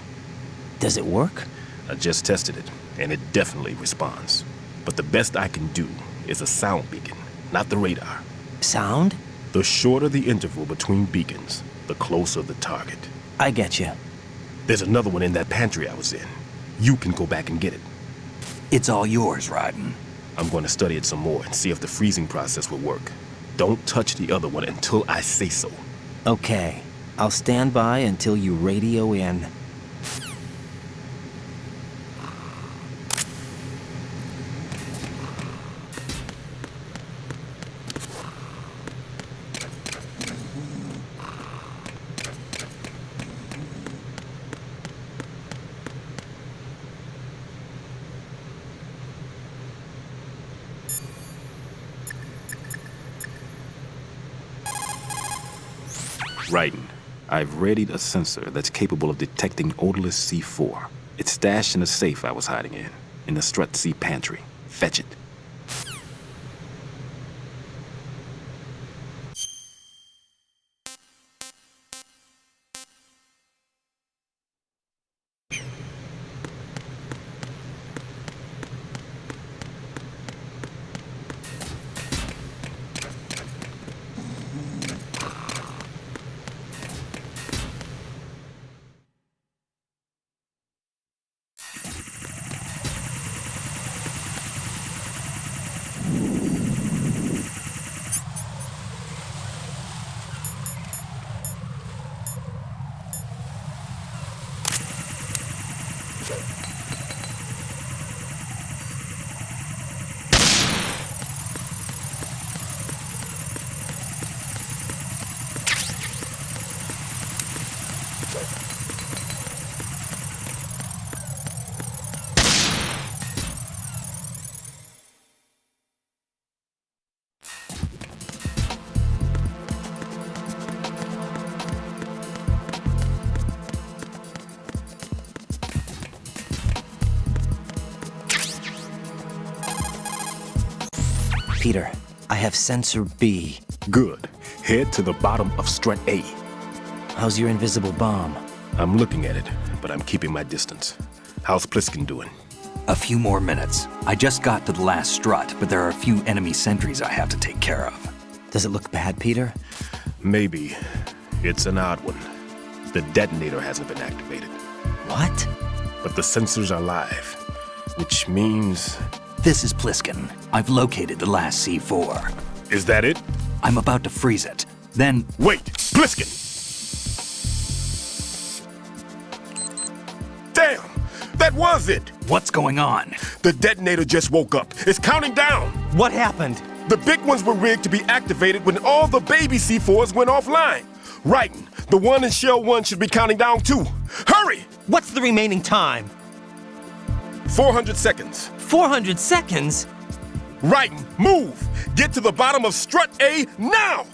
Does it work? I just tested it, and it definitely responds. But the best I can do is a sound beacon, not the radar. Sound? The shorter the interval between beacons, the closer the target. I get you. There's another one in that pantry I was in. You can go back and get it. It's all yours, Raiden. I'm going to study it some more and see if the freezing process will work. Don't touch the other one until I say so. Okay. I'll stand by until you radio in. Raiden, I've readied a sensor that's capable of detecting odorless C4. It's stashed in a safe I was hiding in the Strut C pantry. Fetch it. Peter, I have sensor B. Good. Head to the bottom of Strut A. How's your invisible bomb? I'm looking at it, but I'm keeping my distance. How's Pliskin doing? A few more minutes. I just got to the last strut, but there are a few enemy sentries I have to take care of. Does it look bad, Peter? Maybe. It's an odd one. The detonator hasn't been activated. What? But the sensors are live, which means... This is Pliskin. I've located the last C4. Is that it? I'm about to freeze it. Then... Wait! Pliskin! Damn! That was it! What's going on? The detonator just woke up. It's counting down! What happened? The big ones were rigged to be activated when all the baby C4s went offline. Raiden, the one in Shell 1 should be counting down too. Hurry! What's the remaining time? 400 seconds. 400 seconds? Raiden, move! Get to the bottom of Strut A now!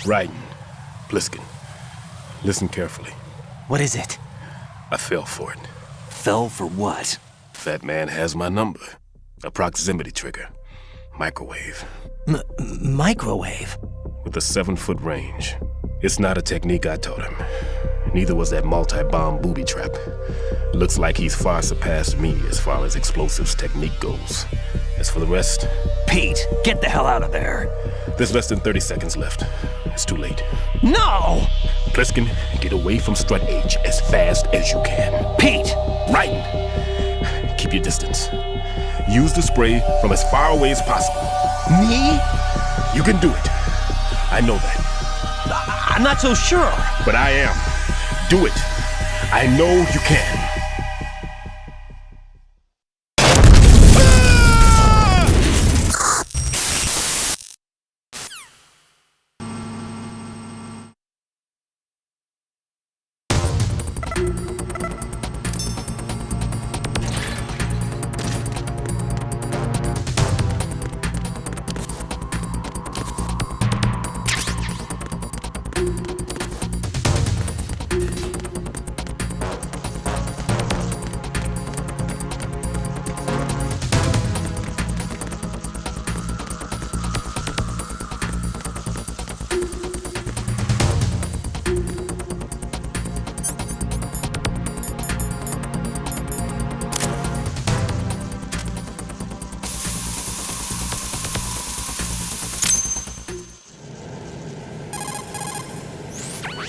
Raiden. Pliskin. Listen carefully. What is it? I fell for it. Fell for what? That man has my number. A proximity trigger. Microwave. Microwave? With a 7-foot range. It's not a technique I taught him. Neither was that multi-bomb booby trap. Looks like he's far surpassed me as far as explosives technique goes. As for the rest... Pete, get the hell out of there. There's less than 30 seconds left. It's too late. No! Pliskin, get away from Strut H as fast as you can. Pete! Raiden! Keep your distance. Use the spray from as far away as possible. Me? You can do it. I know that. I'm not so sure. But I am. Do it. I know you can.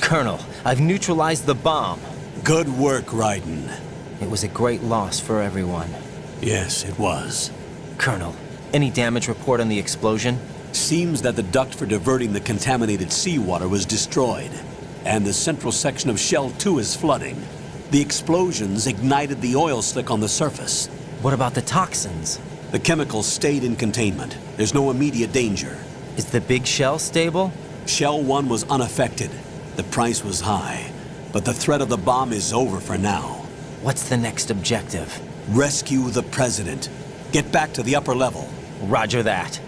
Colonel, I've neutralized the bomb. Good work, Raiden. It was a great loss for everyone. Yes, it was. Colonel, any damage report on the explosion? Seems that the duct for diverting the contaminated seawater was destroyed, and the central section of Shell 2 is flooding. The explosions ignited the oil slick on the surface. What about the toxins? The chemicals stayed in containment. There's no immediate danger. Is the big shell stable? Shell 1 was unaffected. The price was high, but the threat of the bomb is over for now. What's the next objective? Rescue the President. Get back to the upper level. Roger that.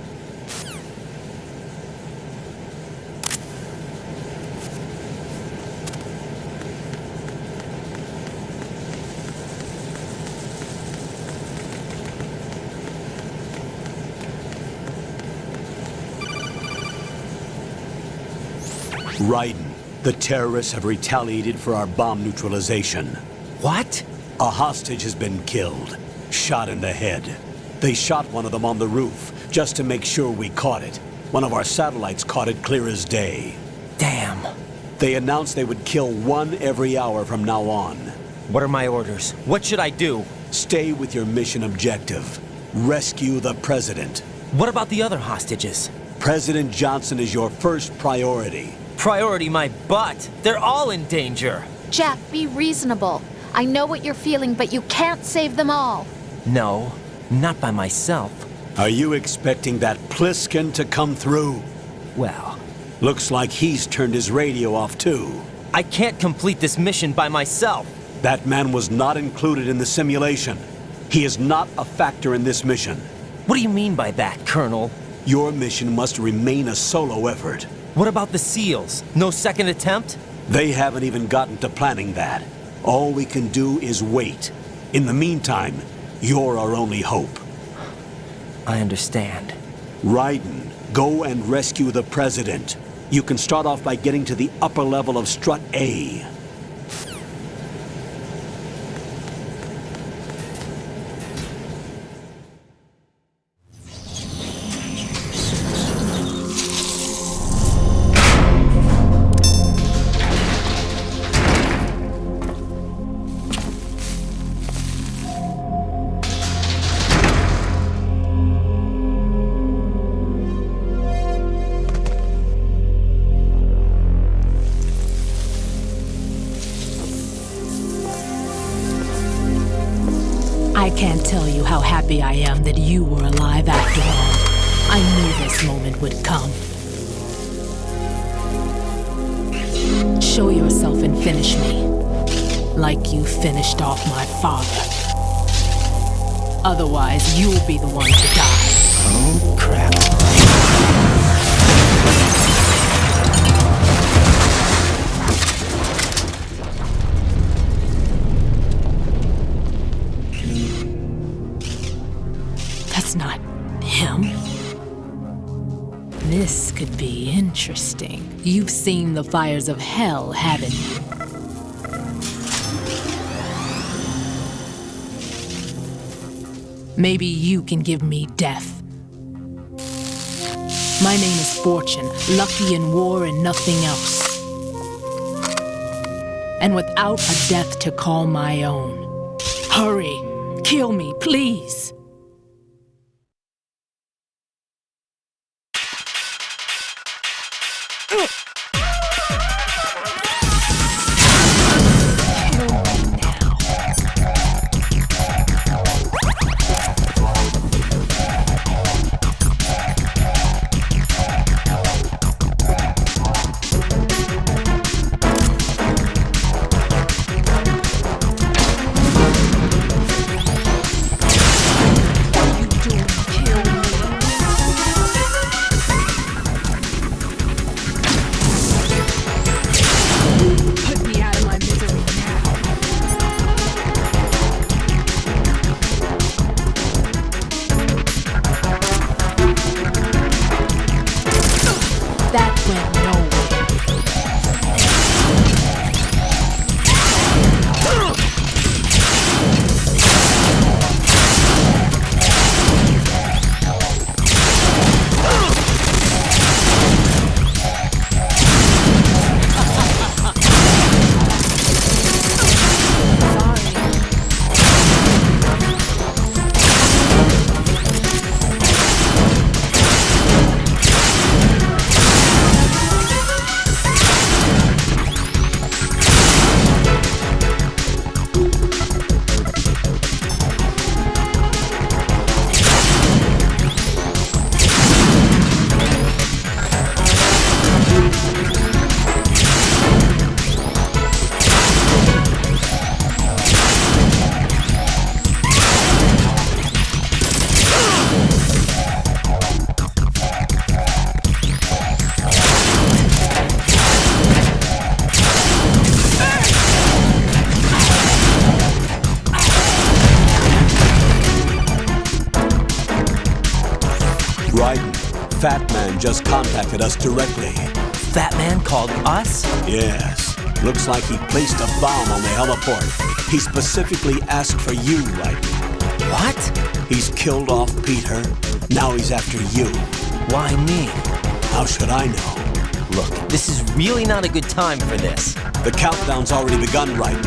Raiden, the terrorists have retaliated for our bomb neutralization. What? A hostage has been killed, shot in the head. They shot one of them on the roof, just to make sure we caught it. One of our satellites caught it clear as day. Damn. They announced they would kill one every hour from now on. What are my orders? What should I do? Stay with your mission objective. Rescue the President. What about the other hostages? President Johnson is your first priority. Priority my butt. They're all in danger. Jack, be reasonable. I know what you're feeling, but you can't save them all. No, not by myself. Are you expecting that Pliskin to come through? Well, looks like he's turned his radio off too. I can't complete this mission by myself. That man was not included in the simulation. He is not a factor in this mission. What do you mean by that, Colonel? Your mission must remain a solo effort. What about the SEALs? No second attempt? They haven't even gotten to planning that. All we can do is wait. In the meantime, you're our only hope. I understand. Raiden, go and rescue the President. You can start off by getting to the upper level of Strut A. I can't tell you how happy I am that you were alive after all. I knew this moment would come. Show yourself and finish me, like you finished off my father. Otherwise, you'll be the one to die. Oh, crap. That's not him. This could be interesting. You've seen the fires of hell, haven't you? Maybe you can give me death. My name is Fortune, lucky in war and nothing else. And without a death to call my own. Hurry, kill me, please. Fat Man just contacted us directly. Fat Man called us? Yes. Looks like he placed a bomb on the heliport. He specifically asked for you, right? What? He's killed off Peter. Now he's after you. Why me? How should I know? Look, this is really not a good time for this. The countdown's already begun, right?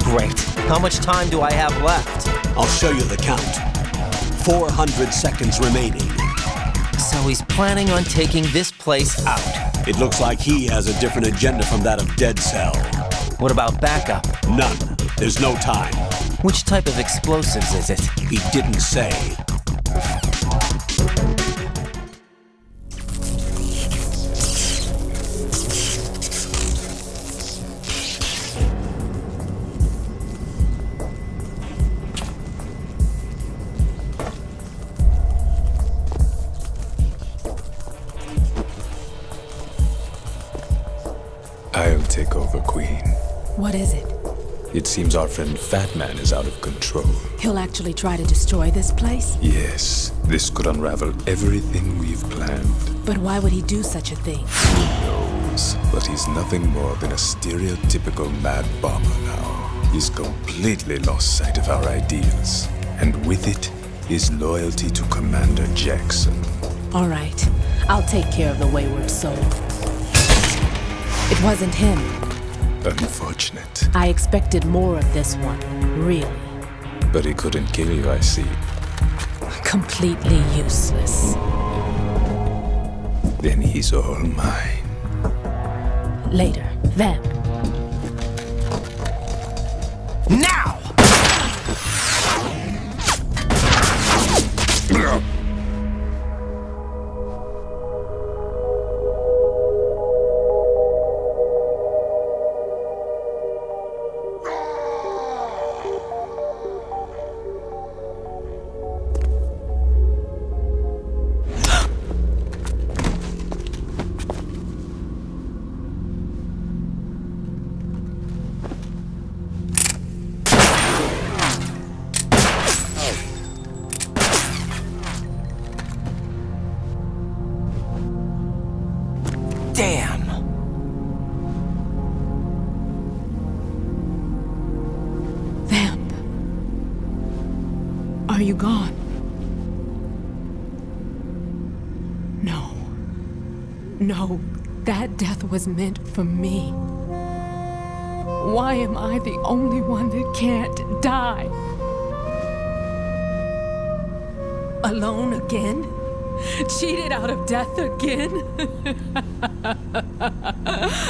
Great. How much time do I have left? I'll show you the count. 400 seconds remaining. So he's planning on taking this place out. It looks like he has a different agenda from that of Dead Cell. What about backup? None. There's no time. Which type of explosives is it? He didn't say. I'll take over, Queen. What is it? It seems our friend Fat Man is out of control. He'll actually try to destroy this place? Yes, this could unravel everything we've planned. But why would he do such a thing? Who knows? But he's nothing more than a stereotypical mad bomber now. He's completely lost sight of our ideals. And with it, his loyalty to Commander Jackson. All right. I'll take care of the wayward soul. It wasn't him. Unfortunate. I expected more of this one, really. But he couldn't kill you, I see. Completely useless. Then he's all mine. Later, Vamp. Now! Are you gone? No. No, that death was meant for me. Why am I the only one that can't die? Alone again? Cheated out of death again?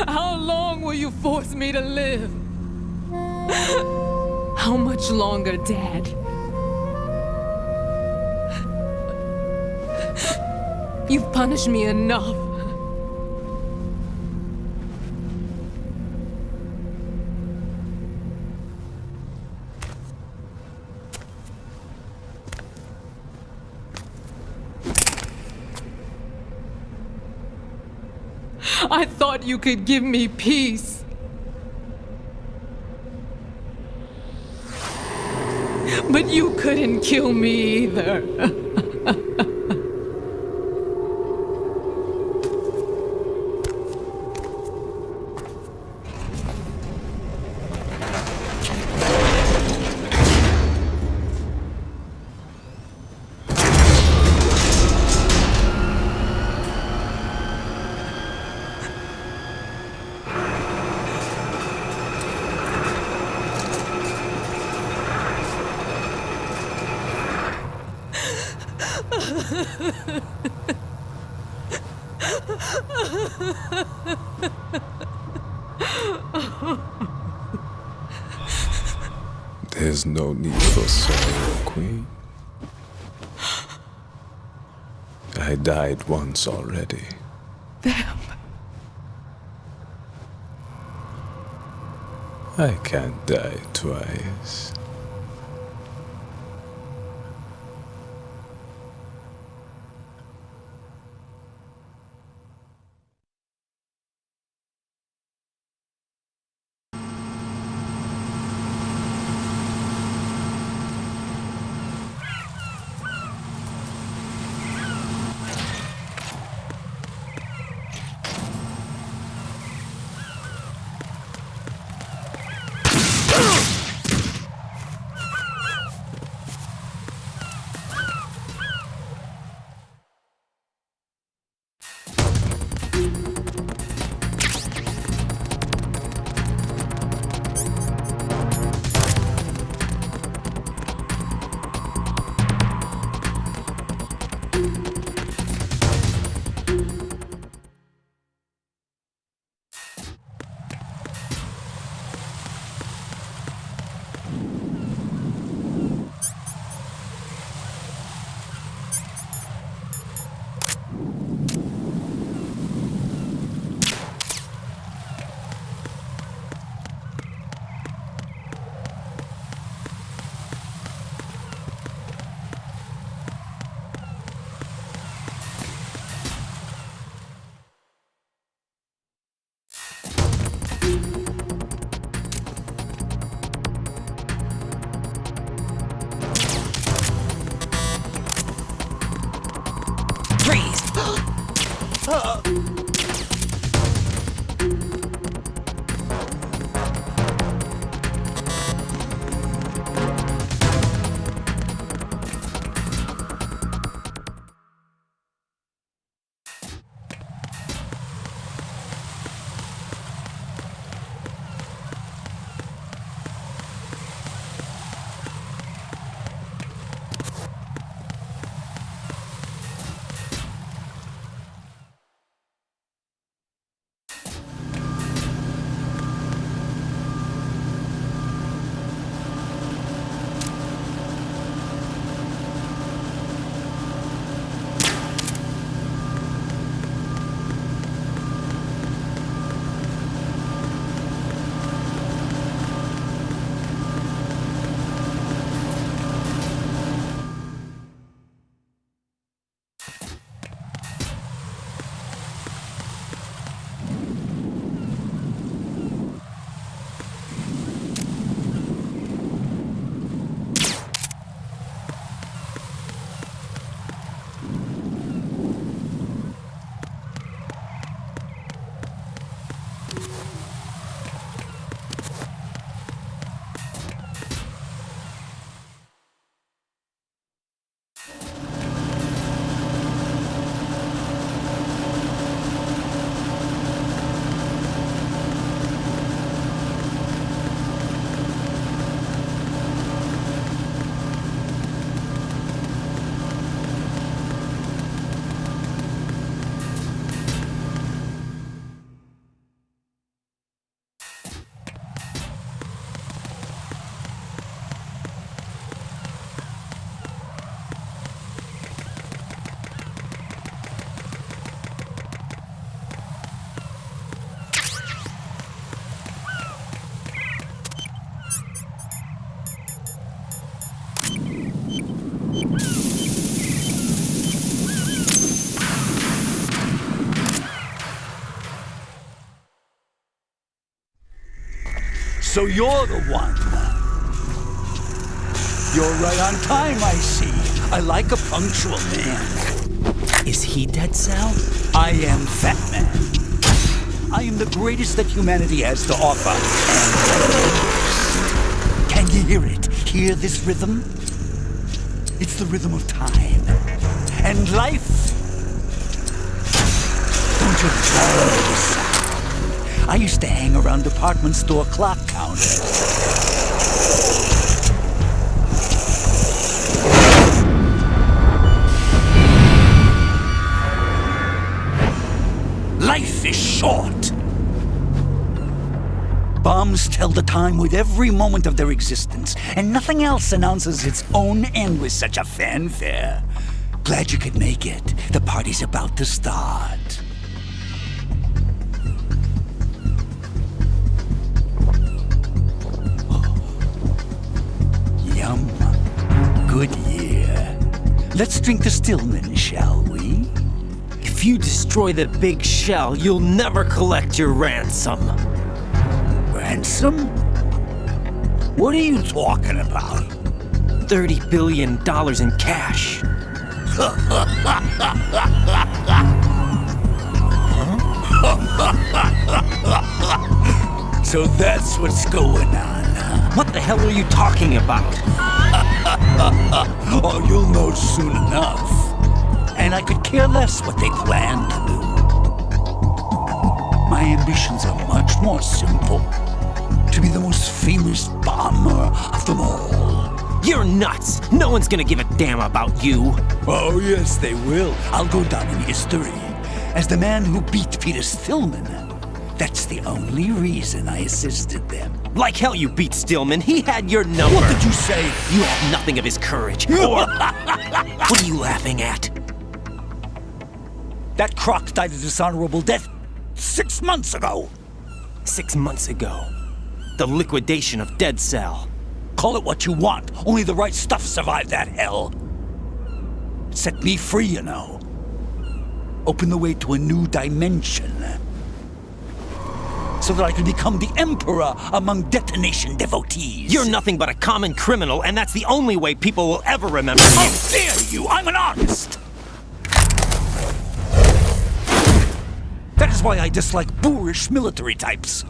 How long will you force me to live? How much longer, Dad? You've punished me enough. I thought you could give me peace. But you couldn't kill me either. There's no need for sorrow, Queen. I died once already. I can't die twice. So you're the one. You're right on time, I see. I like a punctual man. Is he Dead Cell? I am Fat Man. I am the greatest that humanity has to offer. And can you hear it? Hear this rhythm? It's the rhythm of time. And life. Don't you love this sound? I used to hang around department store clock counters. Life is short. Bombs tell the time with every moment of their existence, and nothing else announces its own end with such a fanfare. Glad you could make it. The party's about to start. Yum. Good year. Let's drink to Stillman, shall we? If you destroy the big shell, you'll never collect your ransom. Ransom? What are you talking about? $30 billion in cash. So that's what's going on, huh? What the hell are you talking about? Oh, you'll know soon enough. And I could care less what they plan to do. My ambitions are much more simple. To be the most famous bomber of them all. You're nuts! No one's gonna give a damn about you. Oh, yes, they will. I'll go down in history as the man who beat Peter Stillman. That's the only reason I assisted them. Like hell you beat Stillman. He had your number. What did you say? You have nothing of his courage. Or... What are you laughing at? That croc died a dishonorable death 6 months ago. 6 months ago. The liquidation of Dead Cell. Call it what you want. Only the right stuff survived that hell. It set me free, you know. Opened the way to a new dimension. So that I could become the emperor among detonation devotees. You're nothing but a common criminal, and that's the only way people will ever remember you. How dare you! I'm an artist! That is why I dislike boorish military types.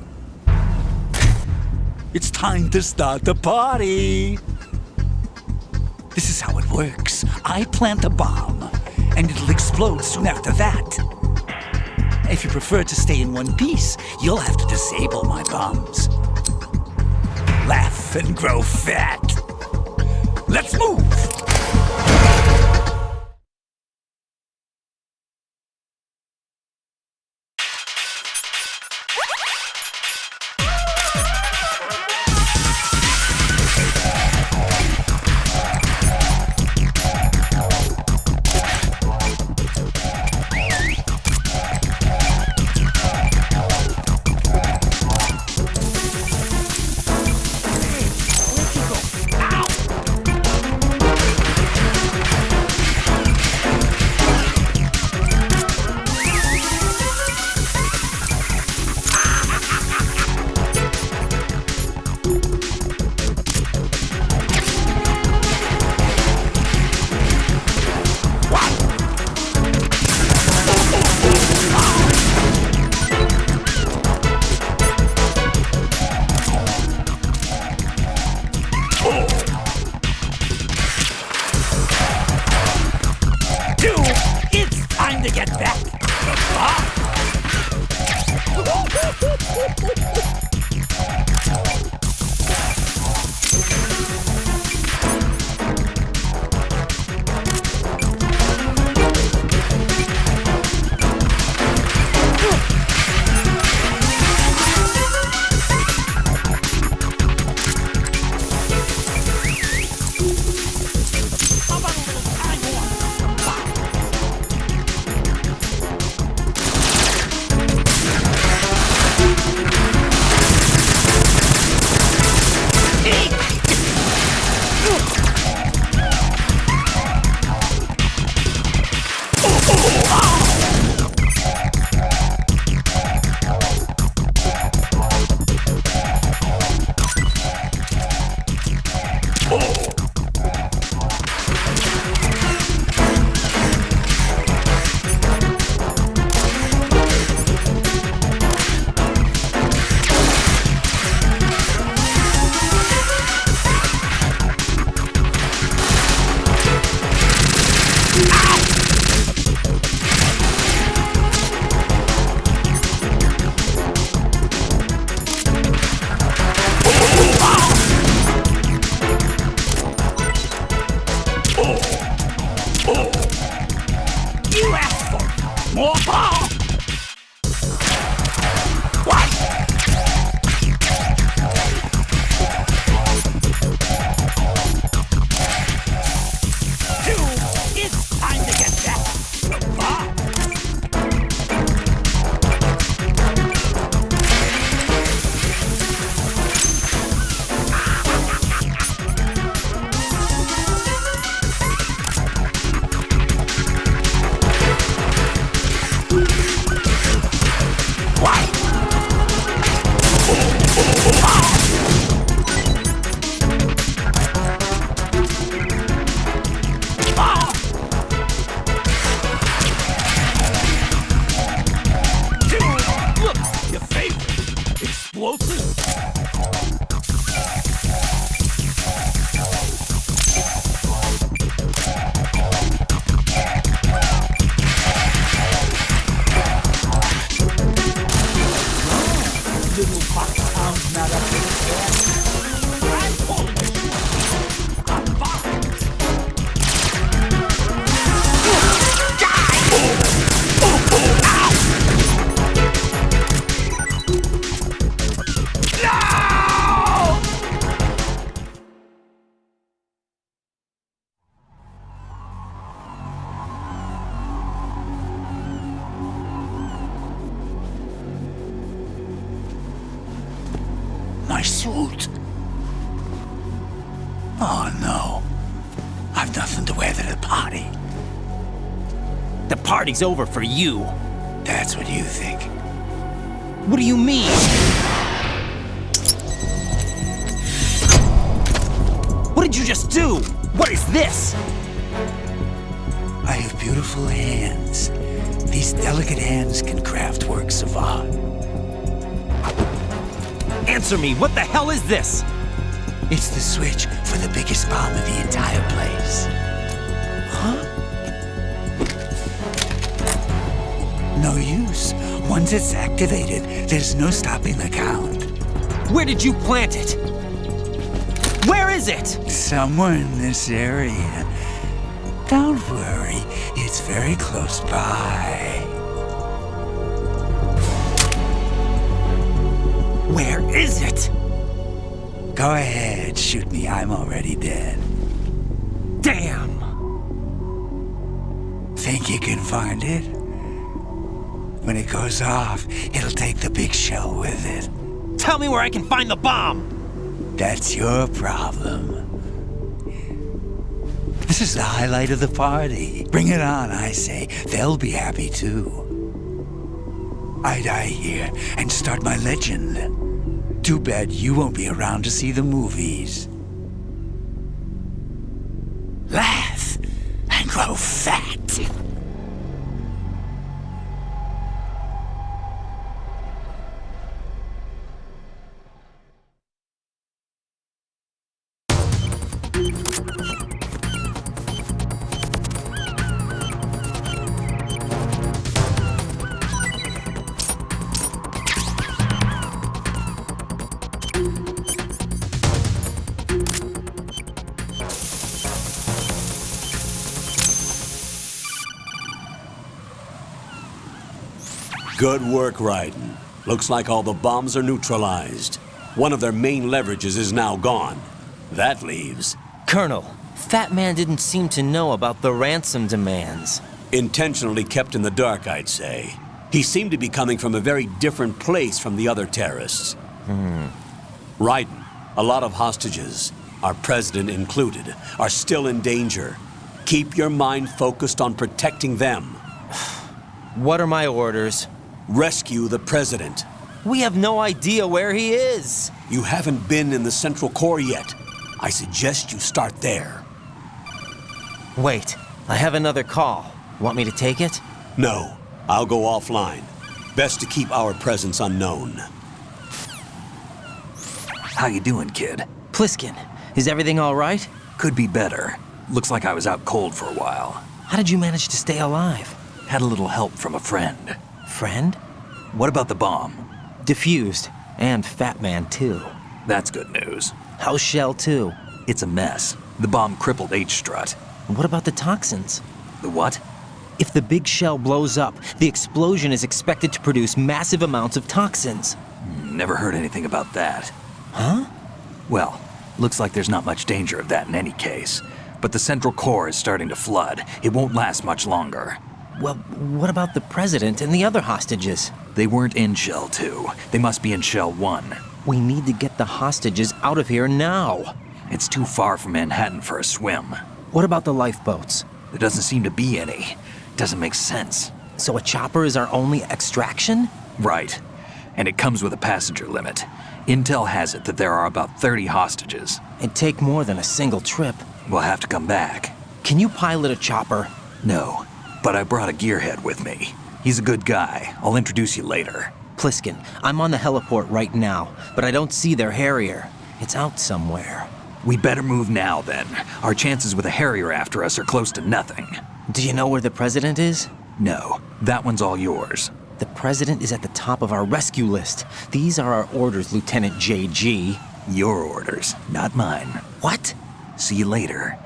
It's time to start the party. This is how it works. I plant a bomb, and it'll explode soon after that. If you prefer to stay in one piece, you'll have to disable my bombs. Laugh and grow fat. Let's move! suit. Oh no. I've nothing to wear to the party. The party's over for you. That's what you think. What do you mean? What did you just do? What is this? I have beautiful hands. These delicate hands can craft works of art. Answer me, what the hell is this? It's the switch for the biggest bomb in the entire place. Huh? No use. Once it's activated, there's no stopping the count. Where did you plant it? Where is it? Somewhere in this area. Don't worry, it's very close by. Where is it? Go ahead, shoot me, I'm already dead. Damn! Think you can find it? When it goes off, it'll take the big shell with it. Tell me where I can find the bomb! That's your problem. This is the highlight of the party. Bring it on, I say. They'll be happy too. I die here and start my legend. Too bad you won't be around to see the movies. Laugh and grow fat. Good work, Raiden. Looks like all the bombs are neutralized. One of their main leverages is now gone. That leaves... Colonel, Fat Man didn't seem to know about the ransom demands. Intentionally kept in the dark, I'd say. He seemed to be coming from a very different place from the other terrorists. Raiden, a lot of hostages, our president included, are still in danger. Keep your mind focused on protecting them. What are my orders? Rescue the president. We have no idea where he is. You haven't been in the Central Core yet. I suggest you start there. Wait, I have another call. Want me to take it? No, I'll go offline. Best to keep our presence unknown. How you doing, kid? Pliskin, is everything all right? Could be better. Looks like I was out cold for a while. How did you manage to stay alive? Had a little help from a friend. Friend? What about the bomb? Diffused. And Fat Man, too. That's good news. How's Shell, too? It's a mess. The bomb crippled H-Strut. What about the toxins? The what? If the big shell blows up, the explosion is expected to produce massive amounts of toxins. Never heard anything about that. Huh? Well, looks like there's not much danger of that in any case. But the Central Core is starting to flood. It won't last much longer. Well, what about the president and the other hostages? They weren't in Shell 2. They must be in Shell 1. We need to get the hostages out of here now. It's too far from Manhattan for a swim. What about the lifeboats? There doesn't seem to be any. Doesn't make sense. So a chopper is our only extraction? Right. And it comes with a passenger limit. Intel has it that there are about 30 hostages. It'd take more than a single trip. We'll have to come back. Can you pilot a chopper? No, but I brought a gearhead with me. He's a good guy. I'll introduce you later. Pliskin, I'm on the heliport right now, but I don't see their Harrier. It's out somewhere. We'd better move now, then. Our chances with a Harrier after us are close to nothing. Do you know where the president is? No, that one's all yours. The president is at the top of our rescue list. These are our orders, Lieutenant JG. Your orders, not mine. What? See you later.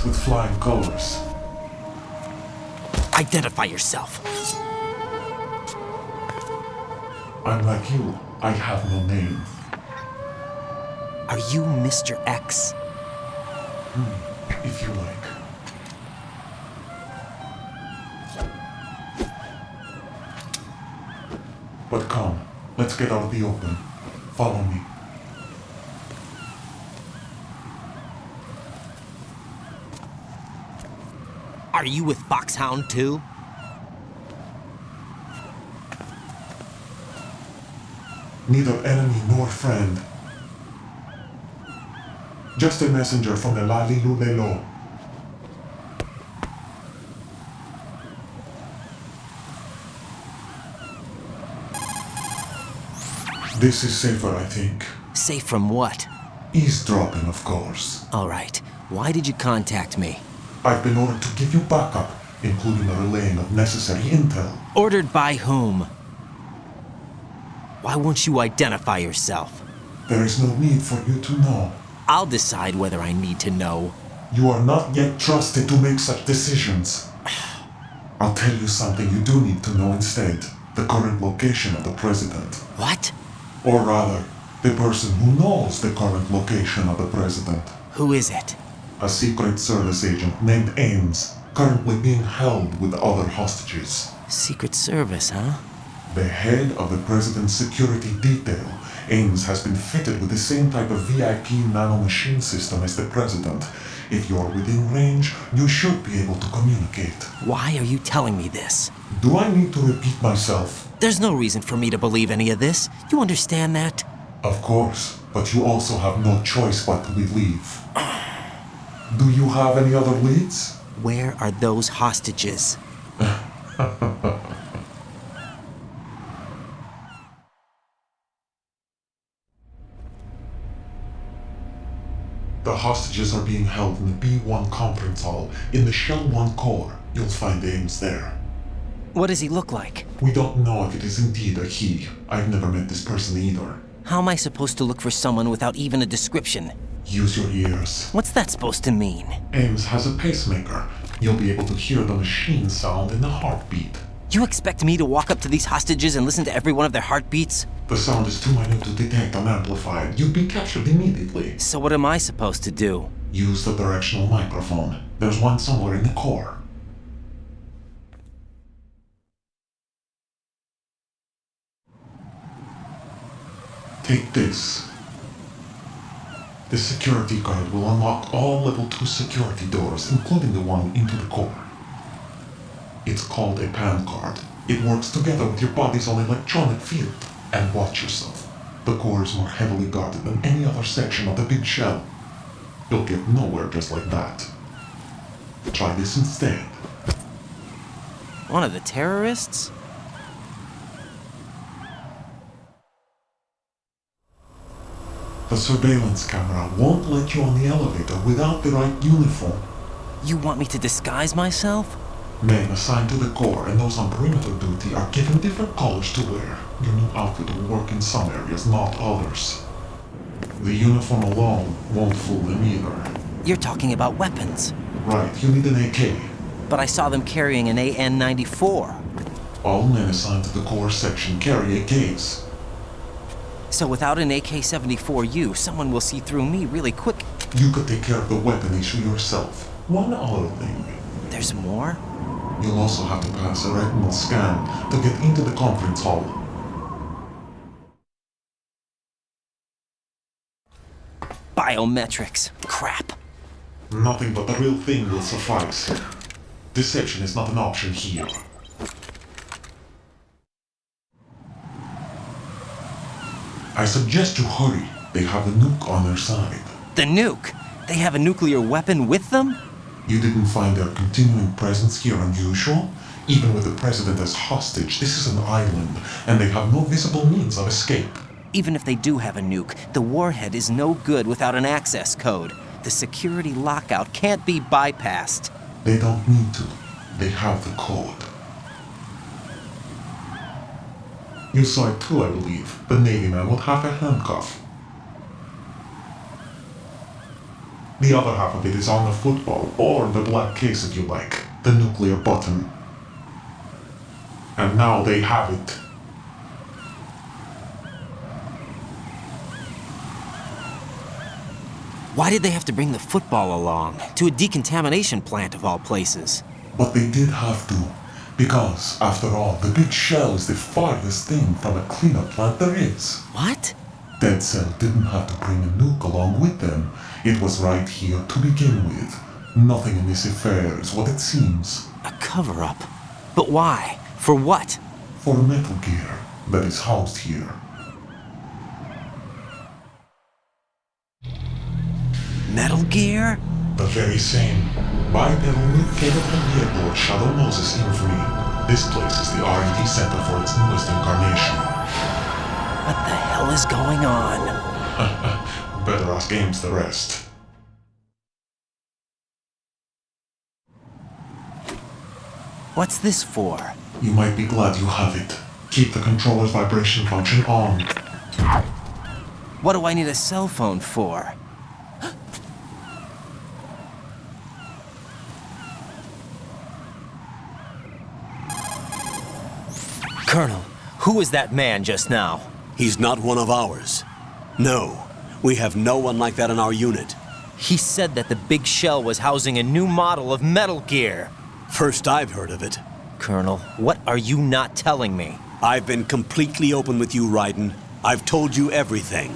with flying colors. Identify yourself. I'm like you. I have no name. Are you Mr. X? If you like. But come, let's get out of the open. Follow me. Are you with Foxhound too? Neither enemy nor friend. Just a messenger from the Lali Lulelo. This is safer, I think. Safe from what? Eavesdropping, of course. All right. Why did you contact me? I've been ordered to give you backup, including the relaying of necessary intel. Ordered by whom? Why won't you identify yourself? There is no need for you to know. I'll decide whether I need to know. You are not yet trusted to make such decisions. I'll tell you something you do need to know instead. The current location of the president. What? Or rather, the person who knows the current location of the president. Who is it? A Secret Service agent named Ames, currently being held with other hostages. Secret Service, huh? The head of the president's security detail, Ames has been fitted with the same type of VIP nanomachine system as the president. If you're within range, you should be able to communicate. Why are you telling me this? Do I need to repeat myself? There's no reason for me to believe any of this. You understand that? Of course, but you also have no choice but to believe. Do you have any other leads? Where are those hostages? The hostages are being held in the B1 conference hall in the Shell 1 core. You'll find Ames there. What does he look like? We don't know if it is indeed a he. I've never met this person either. How am I supposed to look for someone without even a description? Use your ears. What's that supposed to mean? Ames has a pacemaker. You'll be able to hear the machine sound in the heartbeat. You expect me to walk up to these hostages and listen to every one of their heartbeats? The sound is too minute to detect unamplified. You'd be captured immediately. So what am I supposed to do? Use the directional microphone. There's one somewhere in the core. Take this. The security card will unlock all level 2 security doors, including the one into the core. It's called a PAN card. It works together with your body's own electronic field. And watch yourself. The core is more heavily guarded than any other section of the big shell. You'll get nowhere just like that. Try this instead. One of the terrorists? The surveillance camera won't let you on the elevator without the right uniform. You want me to disguise myself? Men assigned to the core and those on perimeter duty are given different colors to wear. Your new outfit will work in some areas, not others. The uniform alone won't fool them either. You're talking about weapons. Right, you need an AK. But I saw them carrying an AN-94. All men assigned to the core section carry AKs. So without an AK-74U, someone will see through me really quick. You could take care of the weapon issue yourself. One other thing. There's more? You'll also have to pass a retinal scan to get into the conference hall. Biometrics. Crap. Nothing but the real thing will suffice. Deception is not an option here. I suggest you hurry. They have the nuke on their side. The nuke? They have a nuclear weapon with them? You didn't find their continuing presence here unusual? Even with the president as hostage, this is an island, and they have no visible means of escape. Even if they do have a nuke, the warhead is no good without an access code. The security lockout can't be bypassed. They don't need to. They have the code. You saw it too, I believe. The Navy man with half a handcuff. The other half of it is on the football, or the black case if you like, the nuclear button. And now they have it. Why did they have to bring the football along? To a decontamination plant of all places. But they did have to, because, after all, the big shell is the farthest thing from a cleanup plant there is. What? Dead Cell didn't have to bring a nuke along with them. It was right here to begin with. Nothing in this affair is what it seems. A cover-up? But why? For what? For Metal Gear that is housed here. Metal Gear? The very same. Bipedal mid-capable gearboard Shadow Moses infamy. This place is the R&D center for its newest incarnation. What the hell is going on? Better ask Ames the rest. What's this for? You might be glad you have it. Keep the controller's vibration function on. What do I need a cell phone for? Colonel, who is that man just now? He's not one of ours. No, we have no one like that in our unit. He said that the big shell was housing a new model of Metal Gear. First I've heard of it. Colonel, what are you not telling me? I've been completely open with you, Raiden. I've told you everything.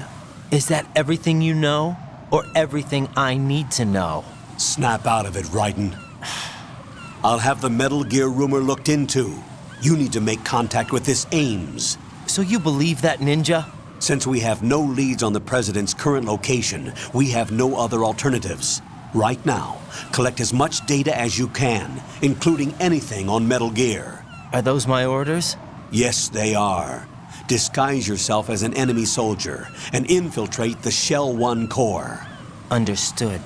Is that everything you know? Or everything I need to know? Snap out of it, Raiden. I'll have the Metal Gear rumor looked into. You need to make contact with this Ames. So you believe that ninja? Since we have no leads on the President's current location, we have no other alternatives. Right now, collect as much data as you can, including anything on Metal Gear. Are those my orders? Yes, they are. Disguise yourself as an enemy soldier and infiltrate the Shell 1 core. Understood.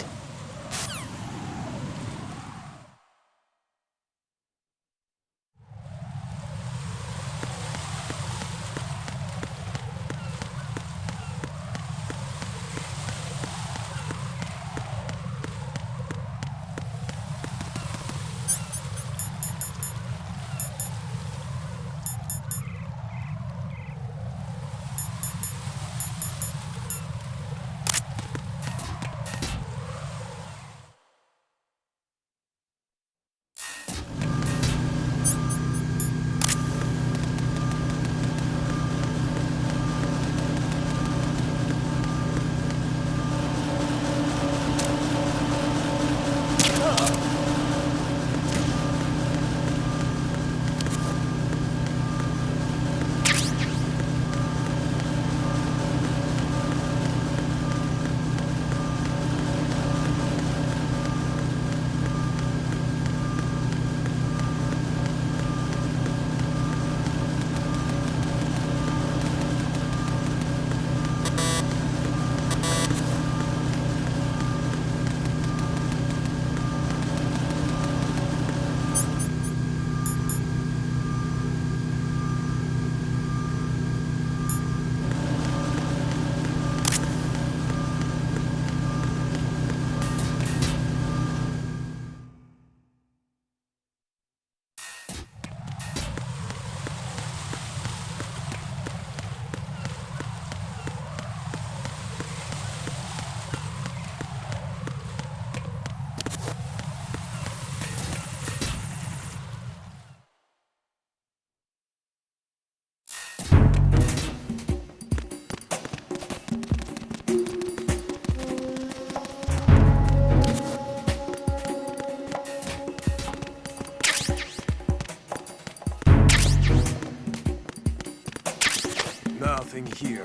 Nothing here.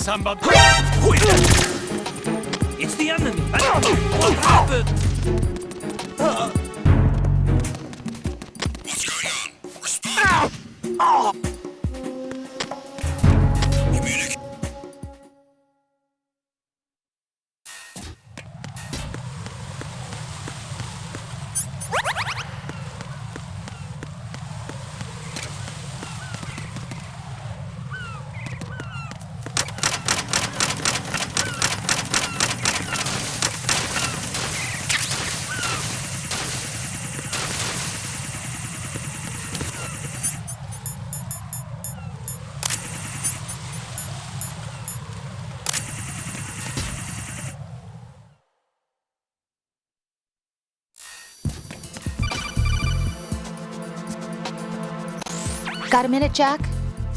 somebody. Who is that? It's the enemy. What happened? What's going on? Respond. Communicate. Got a minute, Jack?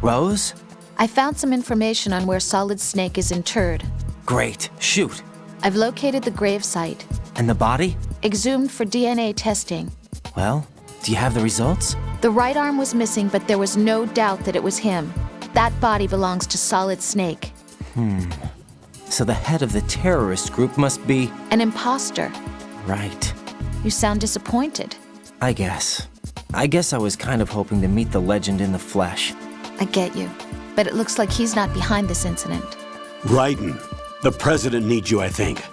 Rose? I found some information on where Solid Snake is interred. Great. Shoot. I've located the gravesite, And the body? exhumed for DNA testing. Well, do you have the results? The right arm was missing, but there was no doubt that it was him. That body belongs to Solid Snake. So the head of the terrorist group must be... An imposter. Right. You sound disappointed. I guess I was kind of hoping to meet the legend in the flesh. I get you. But it looks like he's not behind this incident. Raiden, the president needs you, I think.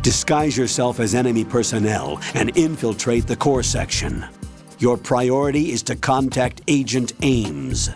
Disguise yourself as enemy personnel and infiltrate the core section. Your priority is to contact Agent Ames.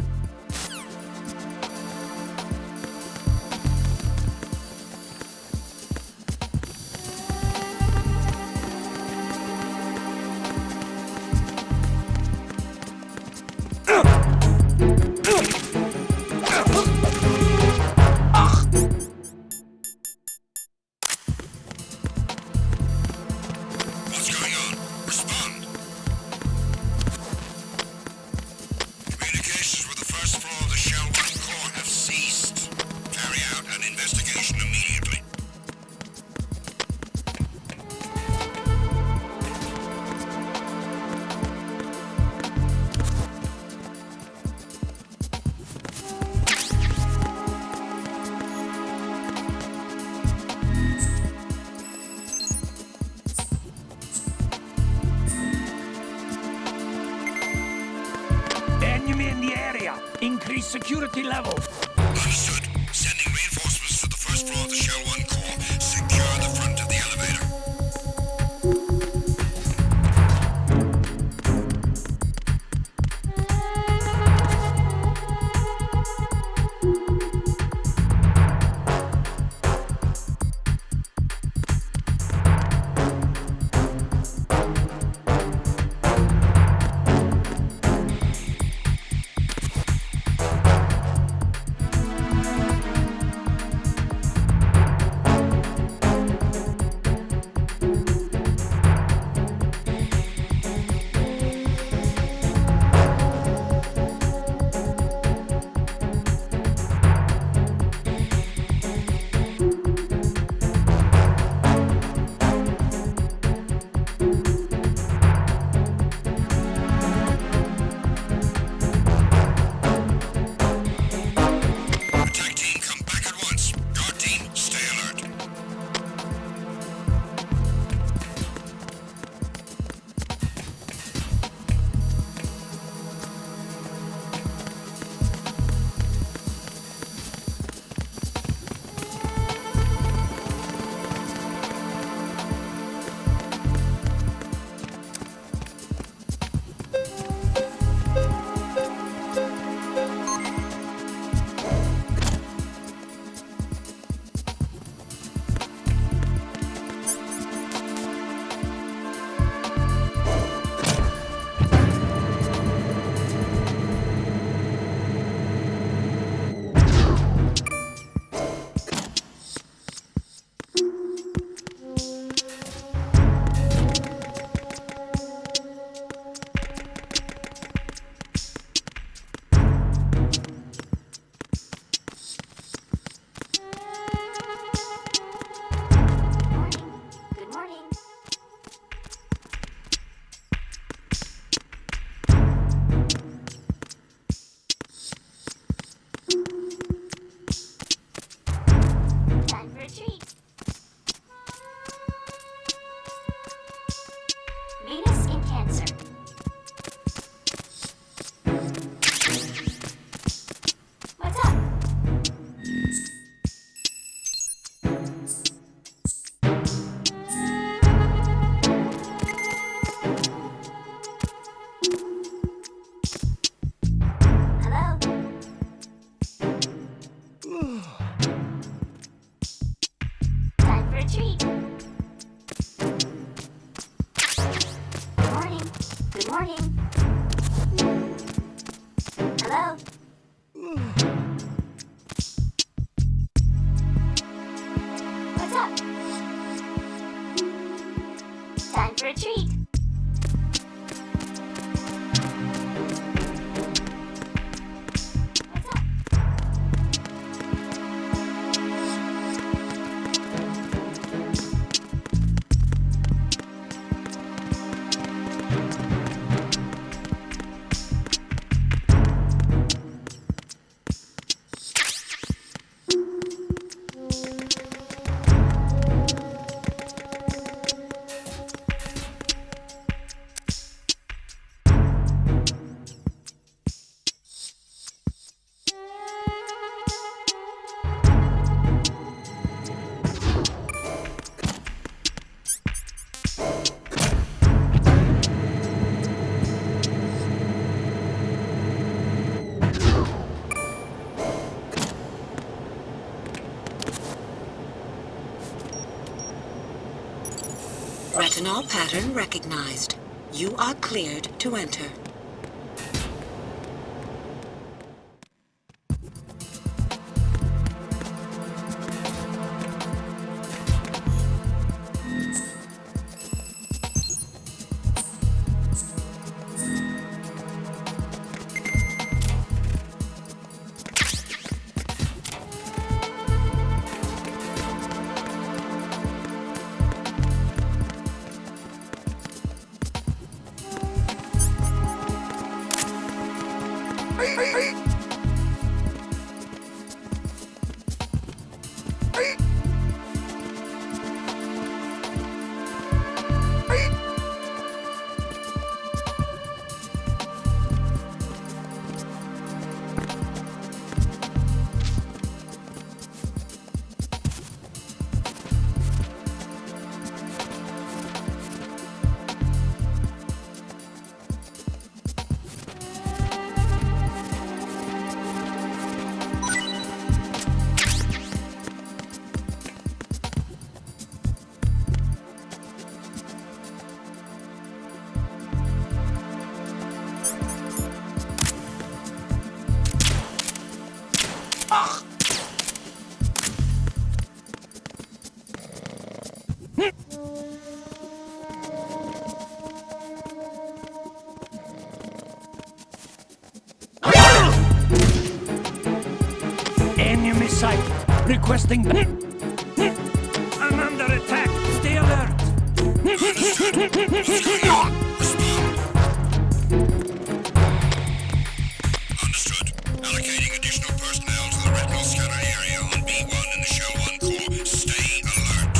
What's going on? Respond. Communications with the first floor of the Shell 1 core have ceased. Carry out an investigation immediately. Enemy in the area. Increase security level. Understood. Sending reinforcements to the first floor of the Shell 1 core. Secure the front of the elevator. Time to retreat. Retinol pattern recognized. You are cleared to enter. Enemy sighted. Requesting. I'm under attack. Stay alert. Understood. Allocating additional personnel to the retinal scanner area on B1 in the Shell 1 core. Stay alert.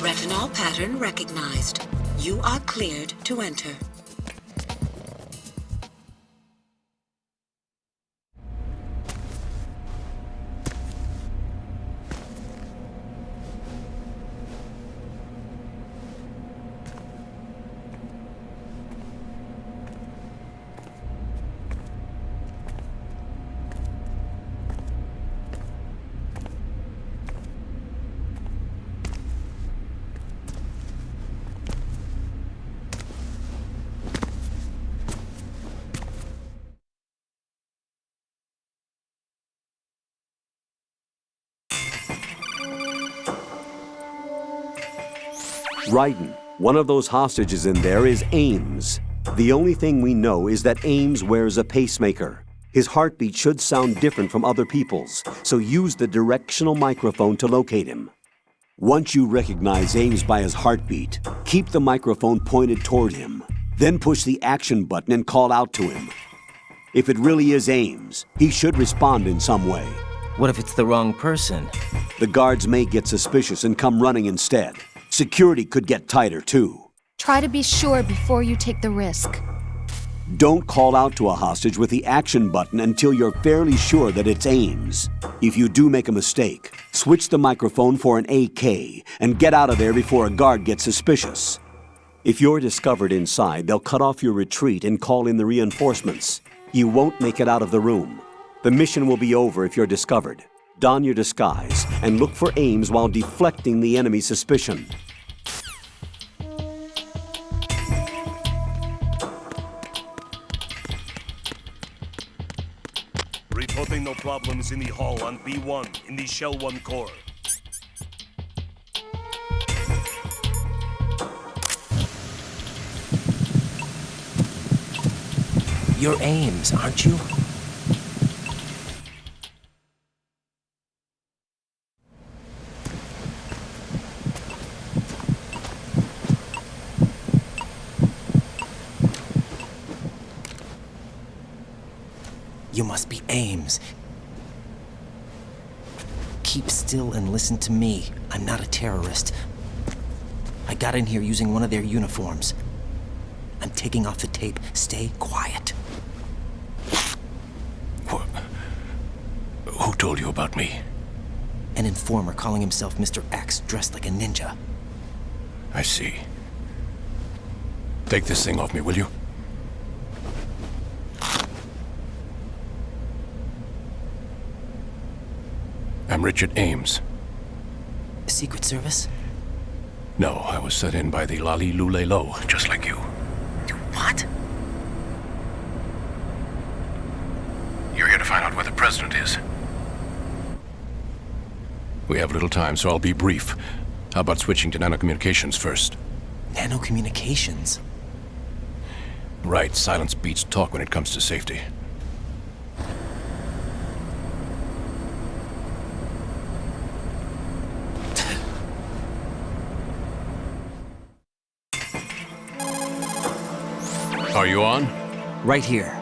Retinol pattern recognized. You are cleared to enter. Raiden, one of those hostages in there is Ames. The only thing we know is that Ames wears a pacemaker. His heartbeat should sound different from other people's, so use the directional microphone to locate him. Once you recognize Ames by his heartbeat, keep the microphone pointed toward him. Then push the action button and call out to him. If it really is Ames, he should respond in some way. What if it's the wrong person? The guards may get suspicious and come running instead. Security could get tighter, too. Try to be sure before you take the risk. Don't call out to a hostage with the action button until you're fairly sure that it's Ames. If you do make a mistake, switch the microphone for an AK and get out of there before a guard gets suspicious. If you're discovered inside, they'll cut off your retreat and call in the reinforcements. You won't make it out of the room. The mission will be over if you're discovered. Don your disguise and look for Ames while deflecting the enemy's suspicion. Reporting no problems in the hall on B1 in the Shell 1 core. You're Ames, aren't you? You must be Ames. Keep still and listen to me. I'm not a terrorist. I got in here using one of their uniforms. I'm taking off the tape. Stay quiet. Who told you about me? An informer calling himself Mr. X, dressed like a ninja. I see. Take this thing off me, will you? I'm Richard Ames. Secret Service? No, I was set in by the Lali Lule Lo, just like you. What? You're here to find out where the president is. We have little time, so I'll be brief. How about switching to nanocommunications first? Nanocommunications? Right, silence beats talk when it comes to safety. Are you on? Right here.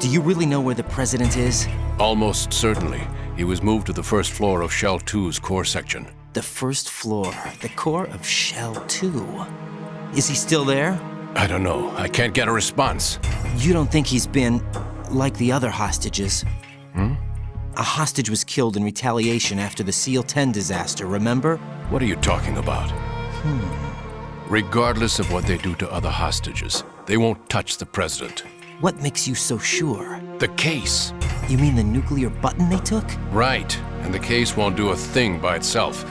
Do you really know where the president is? Almost certainly. He was moved to the first floor of Shell 2's core section. The first floor, the core of Shell 2. Is he still there? I don't know. I can't get a response. You don't think he's been like the other hostages? A hostage was killed in retaliation after the SEAL 10 disaster, remember? What are you talking about? Regardless of what they do to other hostages, they won't touch the president. What makes you so sure? The case. You mean the nuclear button they took? Right, and the case won't do a thing by itself.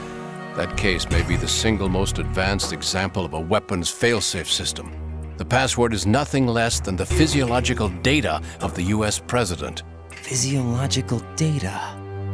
That case may be the single most advanced example of a weapons failsafe system. The password is nothing less than the physiological data of the US president. Physiological data?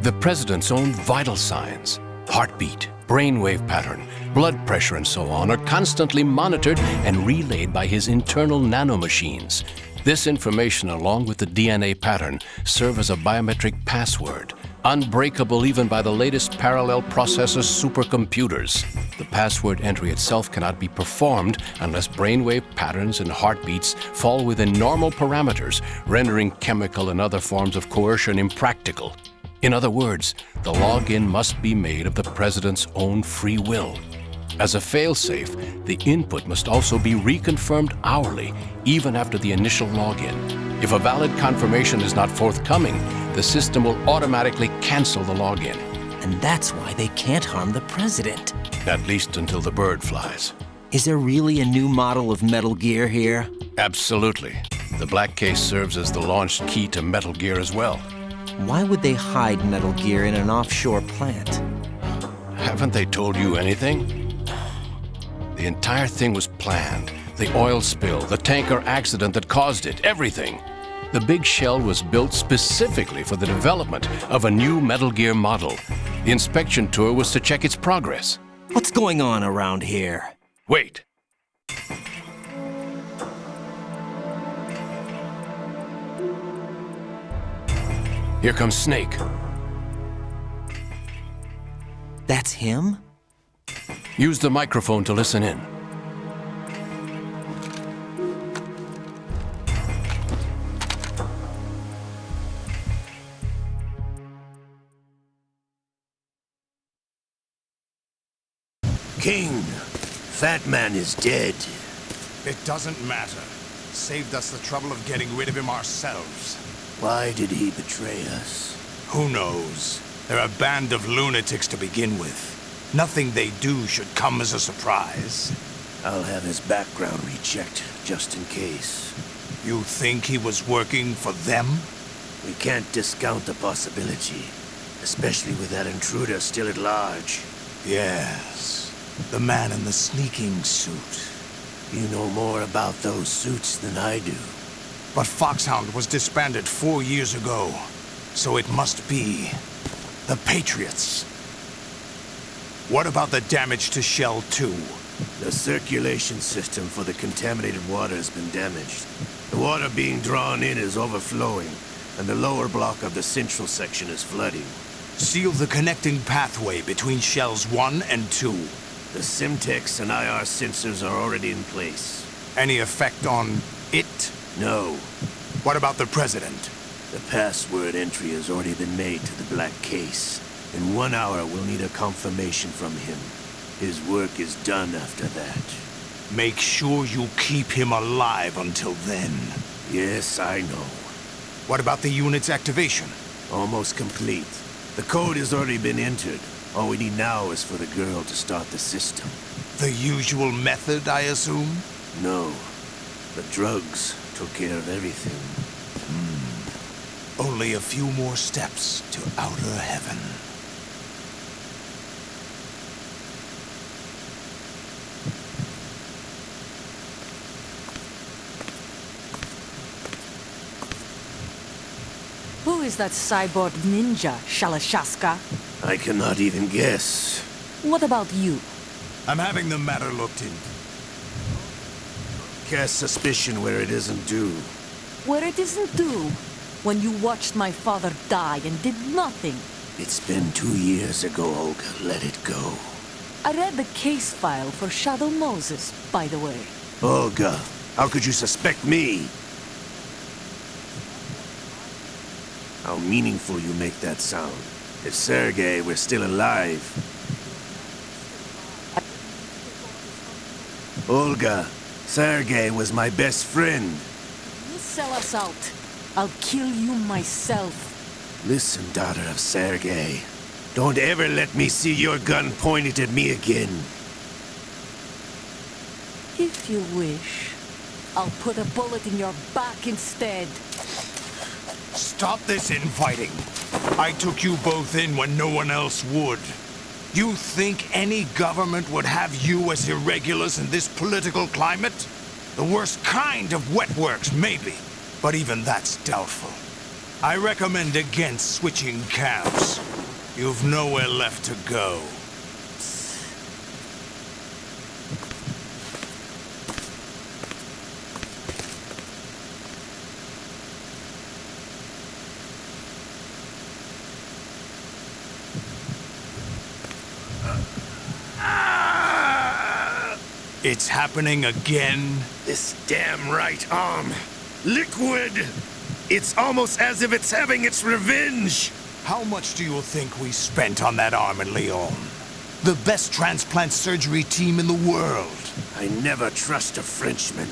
The president's own vital signs, heartbeat, brainwave pattern, blood pressure, and so on are constantly monitored and relayed by his internal nanomachines. This information, along with the DNA pattern, serve as a biometric password, unbreakable even by the latest parallel processor supercomputers. The password entry itself cannot be performed unless brainwave patterns and heartbeats fall within normal parameters, rendering chemical and other forms of coercion impractical. In other words, the login must be made of the president's own free will. As a failsafe, the input must also be reconfirmed hourly, even after the initial login. If a valid confirmation is not forthcoming, the system will automatically cancel the login. And that's why they can't harm the president. At least until the bird flies. Is there really a new model of Metal Gear here? Absolutely. The black case serves as the launch key to Metal Gear as well. Why would they hide Metal Gear in an offshore plant? Haven't they told you anything? The entire thing was planned. The oil spill, the tanker accident that caused it, everything. The big shell was built specifically for the development of a new Metal Gear model. The inspection tour was to check its progress. What's going on around here? Wait. Here comes Snake. That's him? Use the microphone to listen in. King, Fat Man is dead. It doesn't matter. Saved us the trouble of getting rid of him ourselves. Why did he betray us? Who knows? They're a band of lunatics to begin with. Nothing they do should come as a surprise. I'll have his background rechecked, just in case. You think he was working for them? We can't discount the possibility, especially with that intruder still at large. Yes. The man in the sneaking suit. You know more about those suits than I do. But Foxhound was disbanded 4 years ago, so it must be the Patriots. What about the damage to Shell 2? The circulation system for the contaminated water has been damaged. The water being drawn in is overflowing, and the lower block of the central section is flooding. Seal the connecting pathway between Shells 1 and 2. The Simtex and IR sensors are already in place. Any effect on it? No. What about the President? The password entry has already been made to the black case. In 1 hour, we'll need a confirmation from him. His work is done after that. Make sure you keep him alive until then. Yes, I know. What about the unit's activation? Almost complete. The code has already been entered. All we need now is for the girl to start the system. The usual method, I assume? No. The drugs took care of everything. Only a few more steps to outer heaven. Who is that cyborg ninja, Shalashaska? I cannot even guess. What about you? I'm having the matter looked into. Cast suspicion where it isn't due. Where it isn't due? When you watched my father die and did nothing. It's been 2 years ago, Olga. Let it go. I read the case file for Shadow Moses, by the way. Olga, how could you suspect me? How meaningful you make that sound. If Sergei were still alive... Olga, Sergei was my best friend. You sell us out. I'll kill you myself. Listen, daughter of Sergei. Don't ever let me see your gun pointed at me again. If you wish, I'll put a bullet in your back instead. Stop this infighting. I took you both in when no one else would. You think any government would have you as irregulars in this political climate? The worst kind of wet works, maybe. But even that's doubtful. I recommend against switching camps. You've nowhere left to go. It's happening again? This damn right arm. Liquid! It's almost as if it's having its revenge! How much do you think we spent on that arm in Lyon? The best transplant surgery team in the world. I never trust a Frenchman.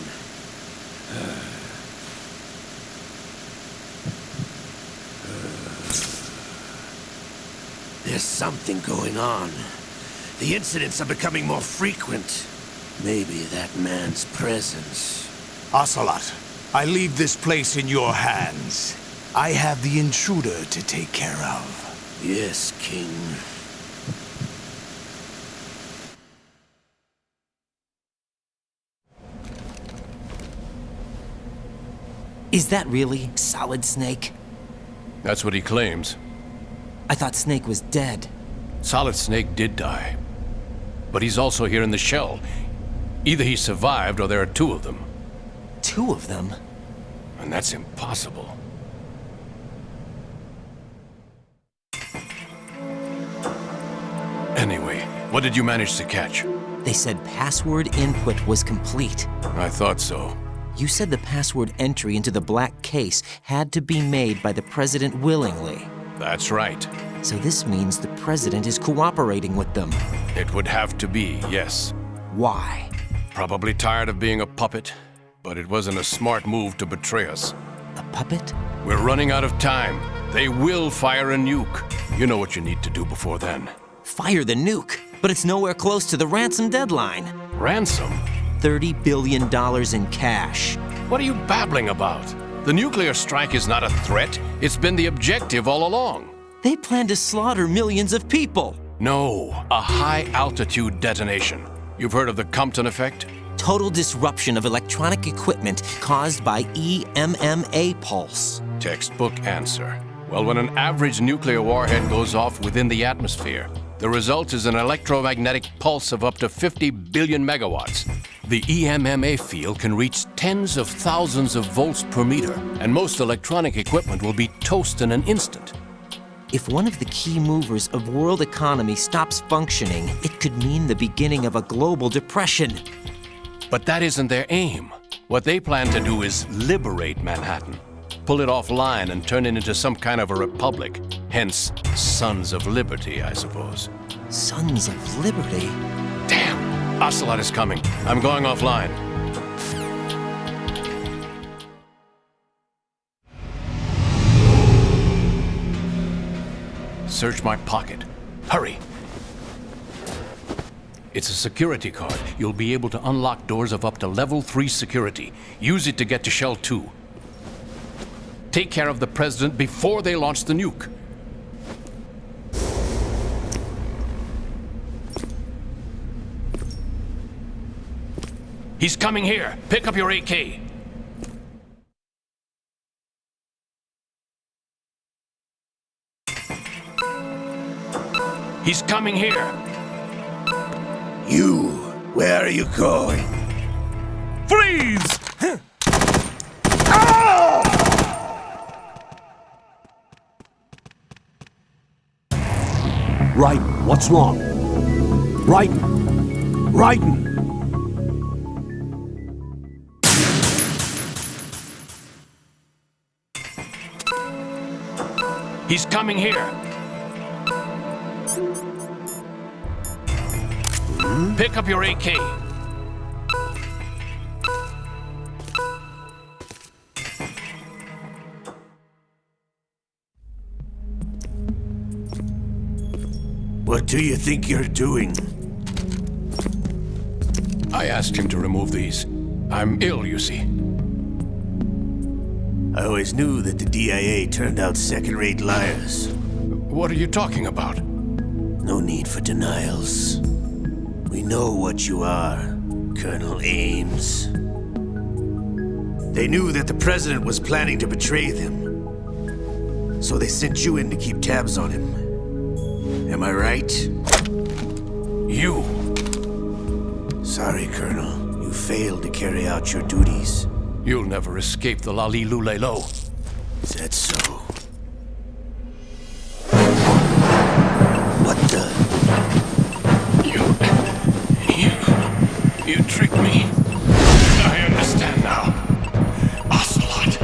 There's something going on. The incidents are becoming more frequent. Maybe that man's presence. Ocelot, I leave this place in your hands. I have the intruder to take care of. Yes, King. Is that really Solid Snake? That's what he claims. I thought Snake was dead. Solid Snake did die. But he's also here in the shell. Either he survived or there are two of them. Two of them? And that's impossible. Anyway, what did you manage to catch? They said password input was complete. I thought so. You said the password entry into the black case had to be made by the president willingly. That's right. So this means the president is cooperating with them. It would have to be, yes. Why? Probably tired of being a puppet, but it wasn't a smart move to betray us. A puppet? We're running out of time. They will fire a nuke. You know what you need to do before then. Fire the nuke? But it's nowhere close to the ransom deadline. Ransom? $30 billion in cash. What are you babbling about? The nuclear strike is not a threat. It's been the objective all along. They plan to slaughter millions of people. No, a high-altitude detonation. You've heard of the Compton effect? Total disruption of electronic equipment caused by EMMA pulse. Textbook answer. Well, when an average nuclear warhead goes off within the atmosphere, the result is an electromagnetic pulse of up to 50 billion megawatts. The EMMA field can reach tens of thousands of volts per meter, and most electronic equipment will be toast in an instant. If one of the key movers of world economy stops functioning, it could mean the beginning of a global depression. But that isn't their aim. What they plan to do is liberate Manhattan. Pull it offline and turn it into some kind of a republic. Hence, Sons of Liberty, I suppose. Sons of Liberty? Damn! Ocelot is coming. I'm going offline. Search my pocket. Hurry! It's a security card. You'll be able to unlock doors of up to level 3 security. Use it to get to Shell 2. Take care of the president before they launch the nuke. He's coming here. Pick up your AK. He's coming here. You, where are you going? Freeze! Right, what's wrong? Raiden! Raiden! He's coming here. Pick up your AK. What do you think you're doing? I asked him to remove these. I'm ill, you see. I always knew that the DIA turned out second-rate liars. What are you talking about? No need for denials. We know what you are, Colonel Ames. They knew that the president was planning to betray them. So they sent you in to keep tabs on him. Am I right? You. Sorry, Colonel. You failed to carry out your duties. You'll never escape the Lali Lulelo. Is that so? What the? You tricked me. I understand now. Ocelot.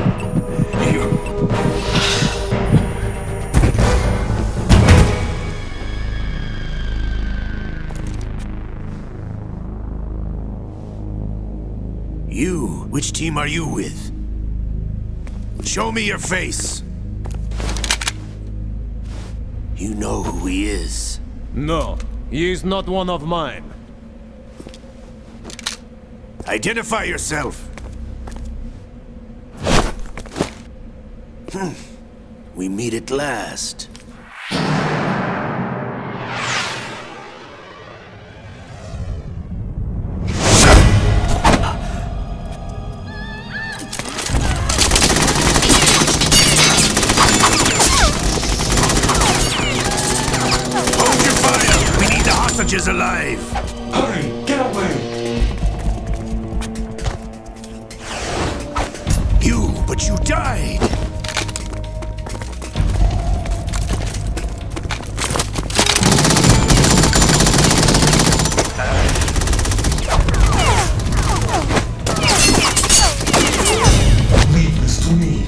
You, which team are you with? Show me your face. You know who he is. No, he is not one of mine. Identify yourself. We meet at last. Hold your fire! We need the hostages alive! Hurry! Get away! died! Leave this to me.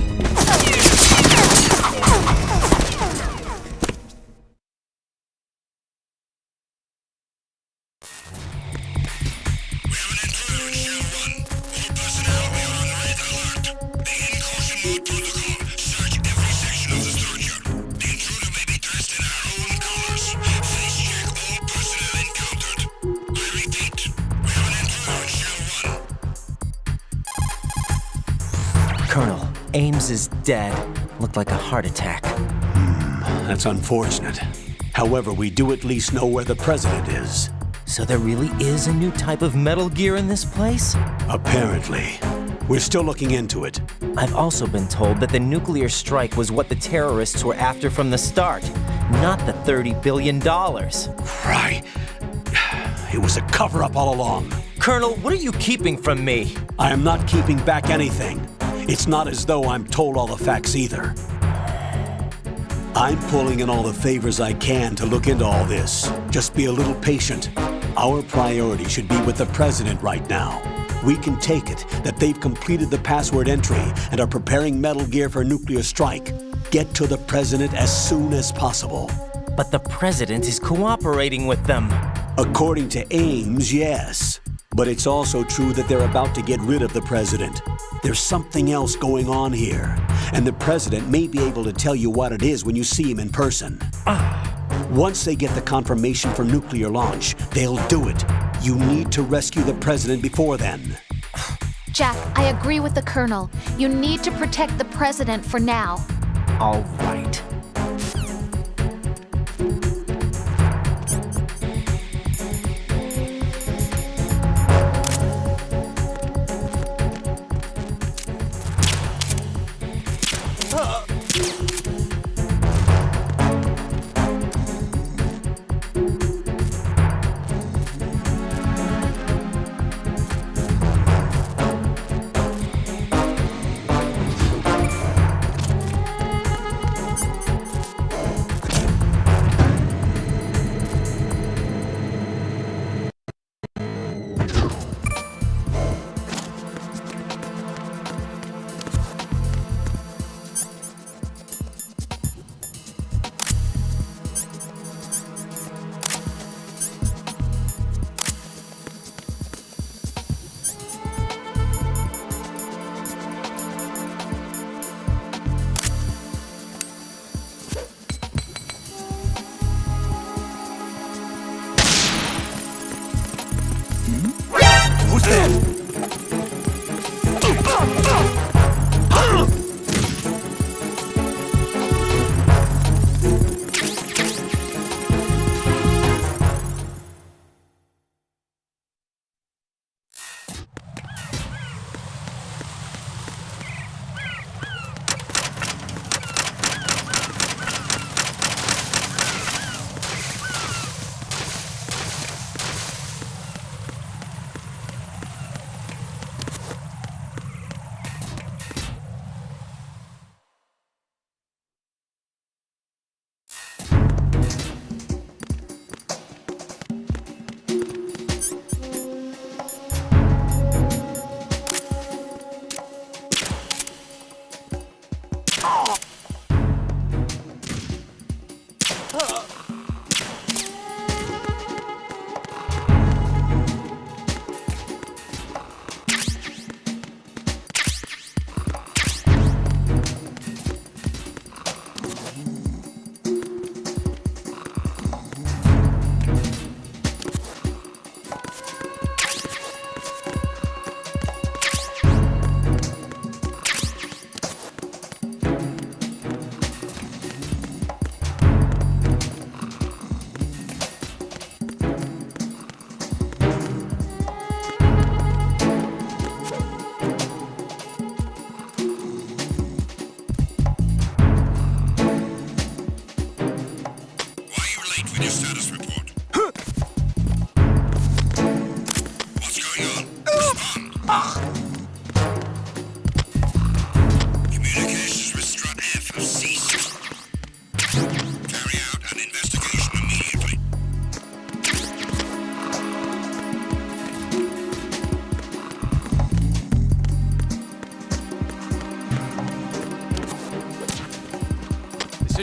Colonel, Ames is dead. Looked like a heart attack. That's unfortunate. However, we do at least know where the president is. So there really is a new type of Metal Gear in this place? Apparently. We're still looking into it. I've also been told that the nuclear strike was what the terrorists were after from the start, not the $30 billion. Right. It was a cover-up all along. Colonel, what are you keeping from me? I am not keeping back anything. It's not as though I'm told all the facts either. I'm pulling in all the favors I can to look into all this. Just be a little patient. Our priority should be with the president right now. We can take it that they've completed the password entry and are preparing Metal Gear for nuclear strike. Get to the president as soon as possible. But the president is cooperating with them. According to Ames, yes. But it's also true that they're about to get rid of the president. There's something else going on here, and the president may be able to tell you what it is when you see him in person. Once they get the confirmation for nuclear launch, they'll do it. You need to rescue the president before then. Jack, I agree with the Colonel. You need to protect the president for now. All right.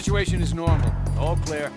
Situation is normal. All clear.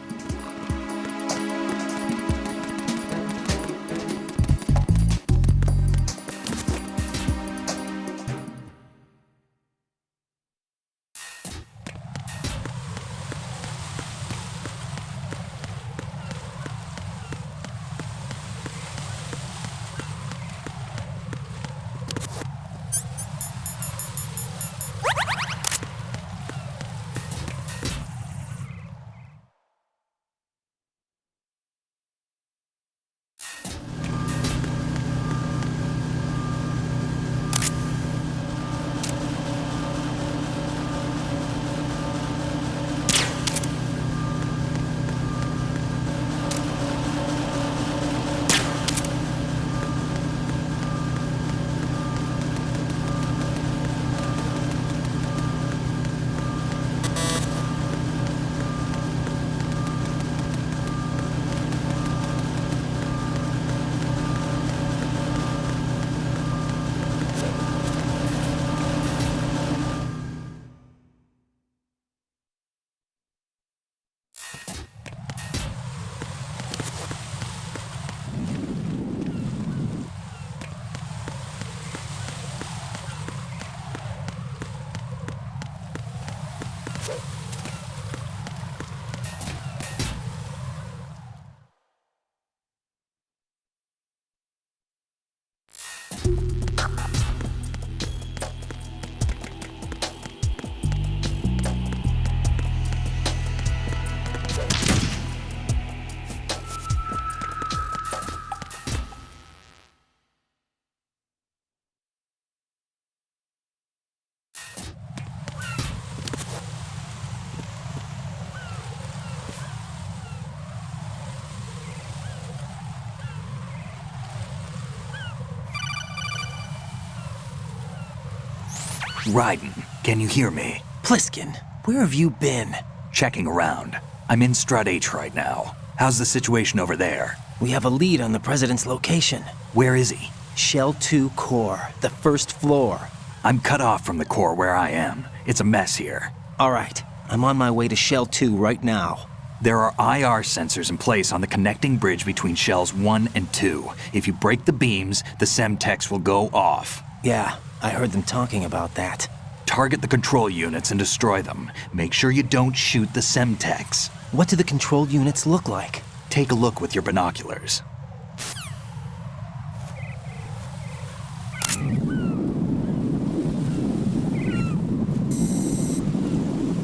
Raiden, can you hear me? Pliskin, where have you been? Checking around. I'm in Strut H right now. How's the situation over there? We have a lead on the President's location. Where is he? Shell 2 core, the first floor. I'm cut off from the core where I am. It's a mess here. All right, I'm on my way to Shell 2 right now. There are IR sensors in place on the connecting bridge between Shells 1 and 2. If you break the beams, the Semtex will go off. Yeah, I heard them talking about that. Target the control units and destroy them. Make sure you don't shoot the Semtex. What do the control units look like? Take a look with your binoculars.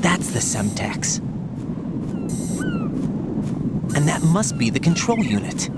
That's the Semtex. And that must be the control unit.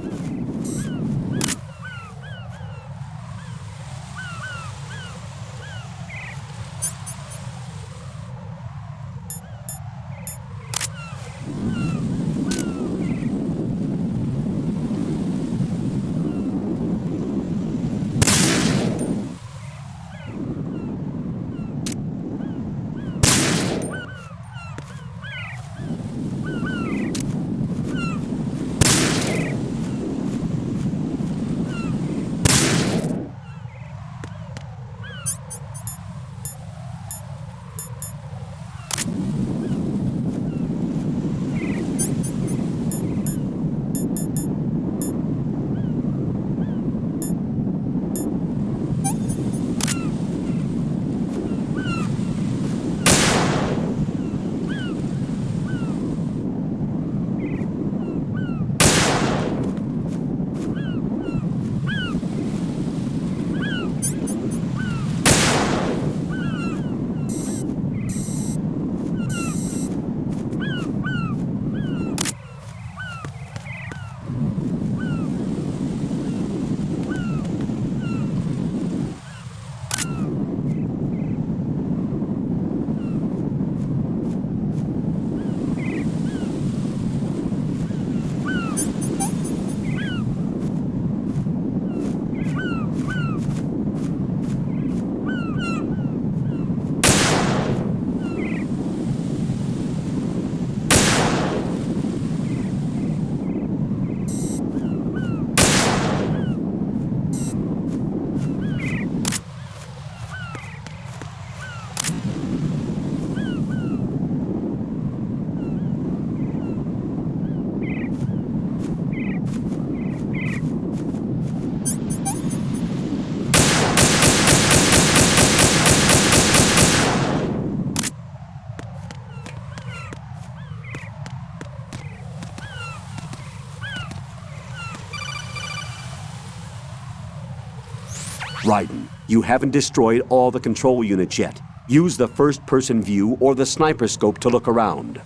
Raiden, you haven't destroyed all the control units yet. Use the first-person view or the sniper scope to look around.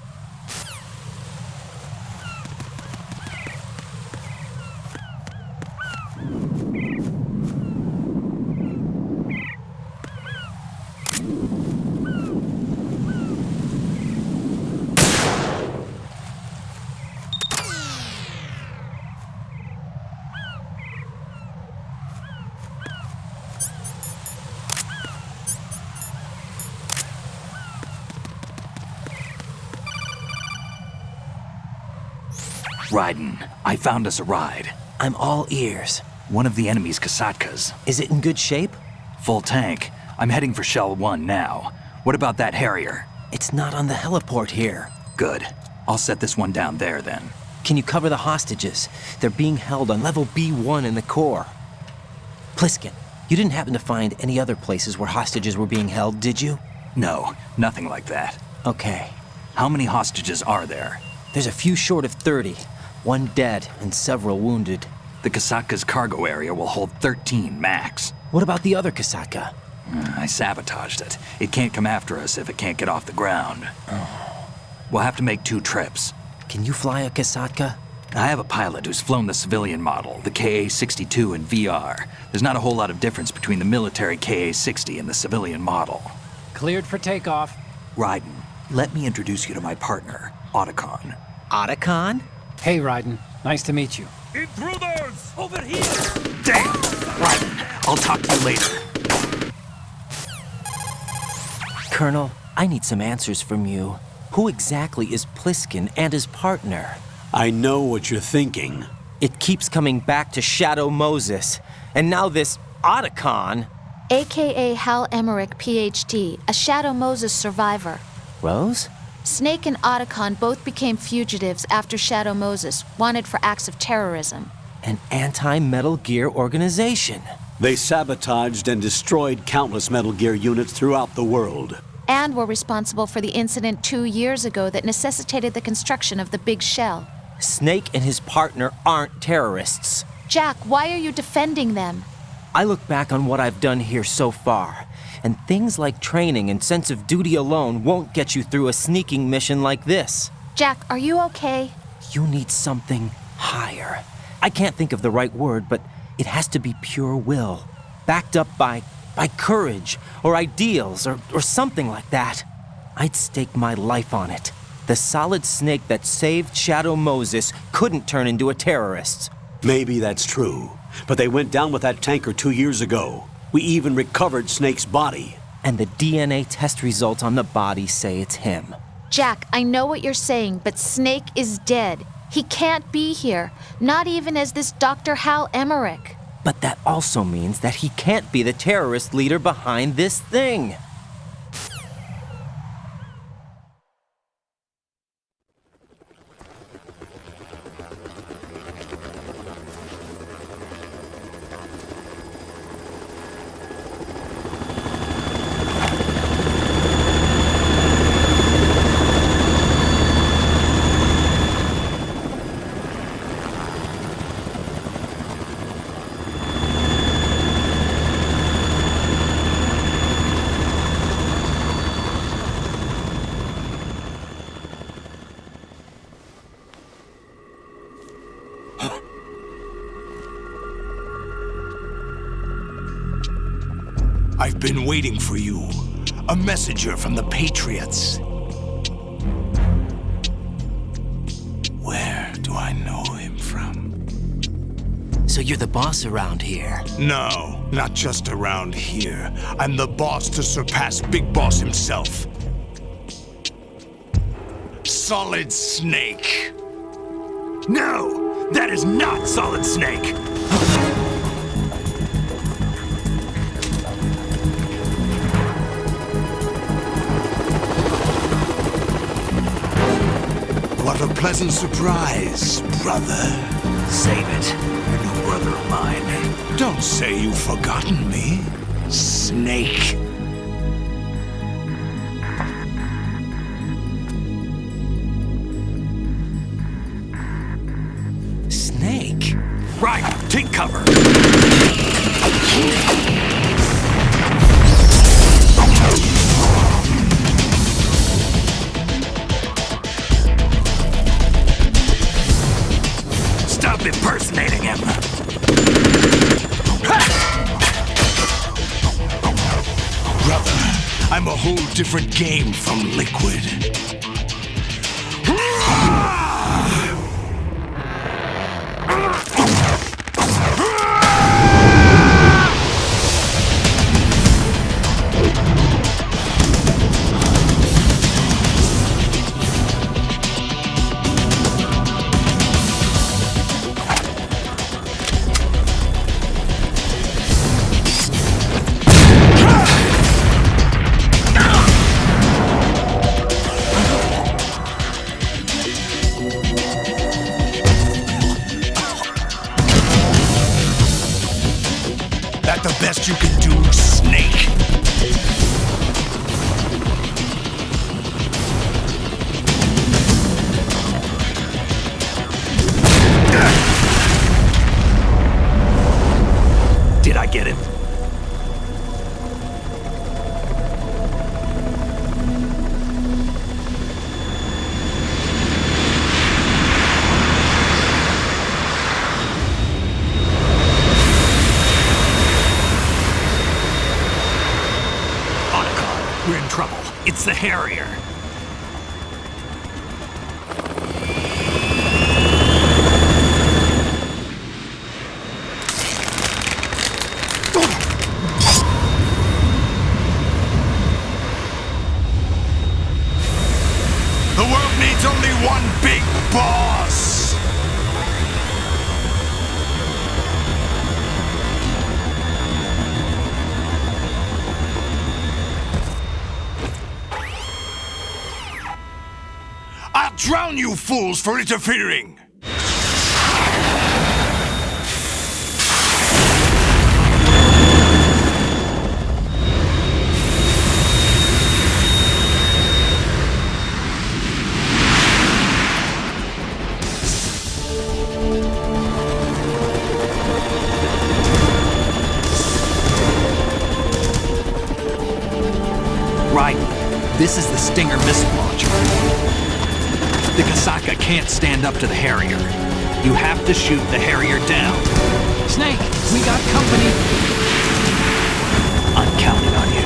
Raiden, I found us a ride. I'm all ears. One of the enemy's Kasatkas. Is it in good shape? Full tank. I'm heading for Shell 1 now. What about that Harrier? It's not on the heliport here. Good. I'll set this one down there then. Can you cover the hostages? They're being held on level B1 in the core. Pliskin, you didn't happen to find any other places where hostages were being held, did you? No, nothing like that. Okay. How many hostages are there? There's a few short of 30. One dead and several wounded. The Kasatka's cargo area will hold 13 max. What about the other Kasatka? I sabotaged it. It can't come after us if it can't get off the ground. We'll have to make 2 trips. Can you fly a Kasatka? I have a pilot who's flown the civilian model, the KA-62 in VR. There's not a whole lot of difference between the military KA-60 and the civilian model. Cleared for takeoff. Raiden, let me introduce you to my partner, Otacon. Otacon? Hey, Raiden. Nice to meet you. Intruders! Over here! Damn! Raiden, I'll talk to you later. Colonel, I need some answers from you. Who exactly is Pliskin and his partner? I know what you're thinking. It keeps coming back to Shadow Moses. And now this Otacon. AKA Hal Emmerich, PhD, a Shadow Moses survivor. Rose? Snake and Otacon both became fugitives after Shadow Moses, wanted for acts of terrorism. An anti-Metal Gear organization. They sabotaged and destroyed countless Metal Gear units throughout the world. And were responsible for the incident 2 years ago that necessitated the construction of the Big Shell. Snake and his partner aren't terrorists. Jack, why are you defending them? I look back on what I've done here so far, and things like training and sense of duty alone won't get you through a sneaking mission like this. Jack, are you okay? You need something higher. I can't think of the right word, but it has to be pure will, backed up by courage or ideals or something like that. I'd stake my life on it. The Solid Snake that saved Shadow Moses couldn't turn into a terrorist. Maybe that's true, but they went down with that tanker 2 years ago. We even recovered Snake's body. And the DNA test results on the body say it's him. Jack, I know what you're saying, but Snake is dead. He can't be here, not even as this Dr. Hal Emmerich. But that also means that he can't be the terrorist leader behind this thing. I've been waiting for you. A messenger from the Patriots. Where do I know him from? So you're the boss around here? No, not just around here. I'm the boss to surpass Big Boss himself. Solid Snake. No! That is not Solid Snake! What a pleasant surprise, brother. Save it. You're no brother of mine. Don't say you've forgotten me, Snake. Snake? Right, take cover. up impersonating him. Brother, I'm a whole different game from Liquid. That the best you can do, Snake? Did I get him? We're in trouble. It's the Harrier. The world needs only one big boss! I'll drown you fools for interfering! Right. This is the Stinger missile launcher. The Kasaka can't stand up to the Harrier. You have to shoot the Harrier down. Snake, we got company. I'm counting on you.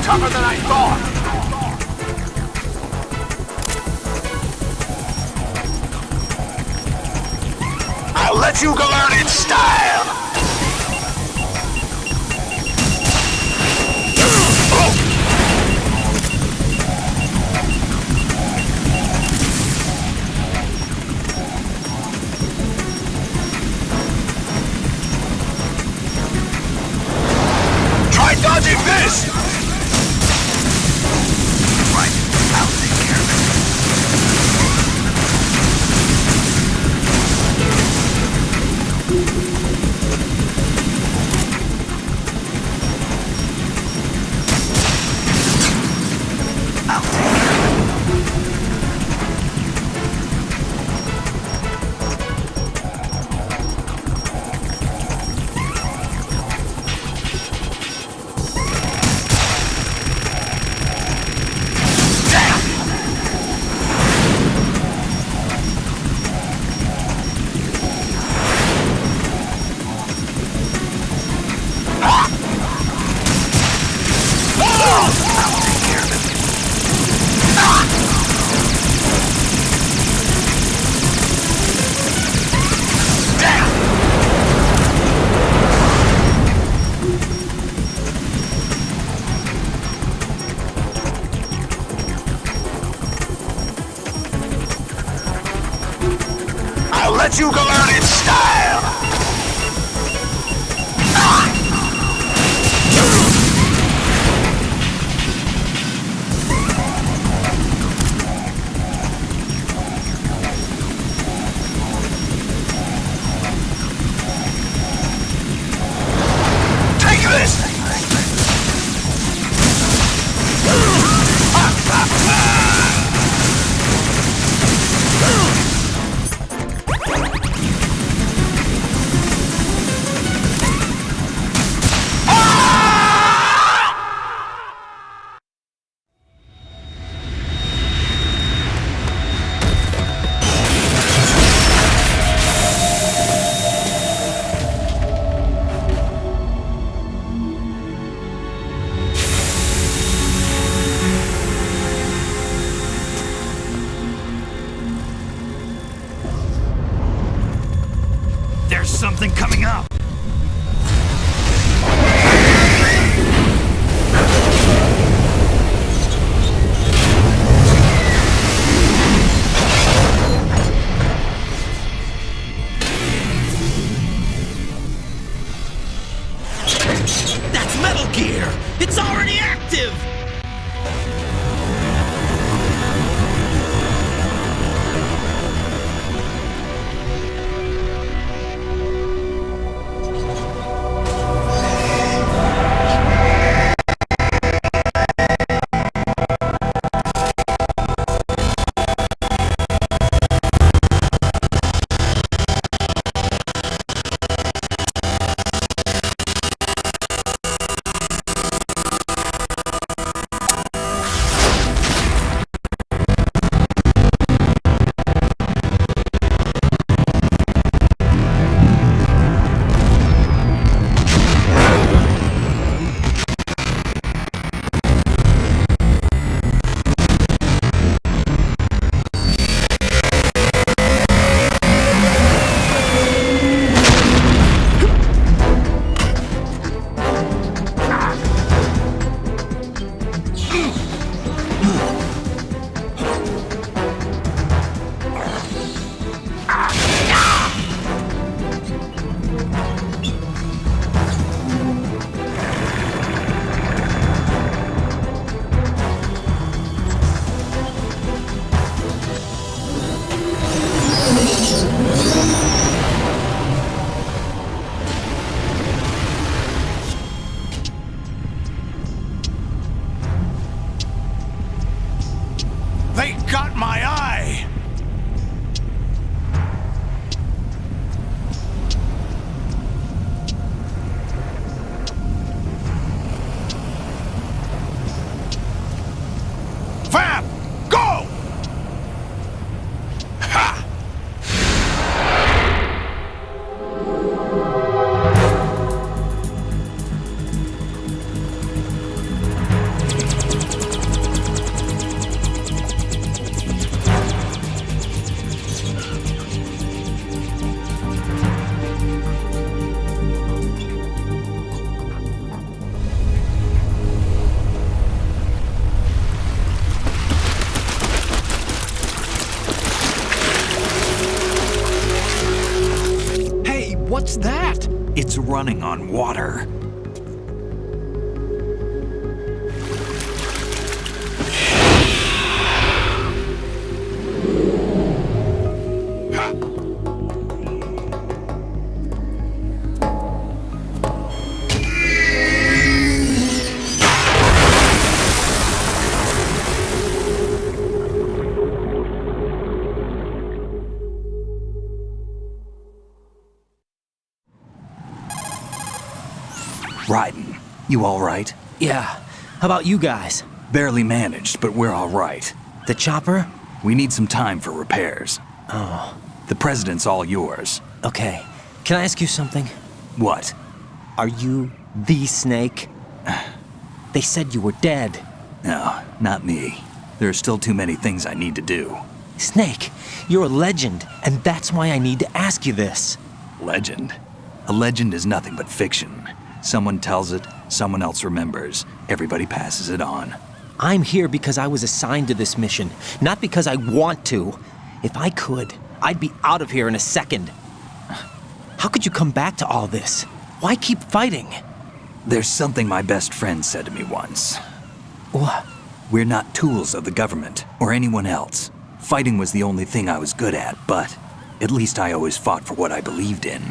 Tougher than I thought! I'll let you go learn in style! Try dodging this! let you go out in style! Take this! There's something coming up! That's Metal Gear! It's already active! They got my eye! Vamp! Go! Ha! What's that? It's running on water. Raiden, you all right? Yeah. How about you guys? Barely managed, but we're all right. The chopper? We need some time for repairs. Oh. The president's all yours. Okay. Can I ask you something? What? Are you the Snake? They said you were dead. No, not me. There are still too many things I need to do. Snake, you're a legend, and that's why I need to ask you this. Legend? A legend is nothing but fiction. Someone tells it, someone else remembers. Everybody passes it on. I'm here because I was assigned to this mission, not because I want to. If I could, I'd be out of here in a second. How could you come back to all this? Why keep fighting? There's something my best friend said to me once. What? We're not tools of the government or anyone else. Fighting was the only thing I was good at, but at least I always fought for what I believed in.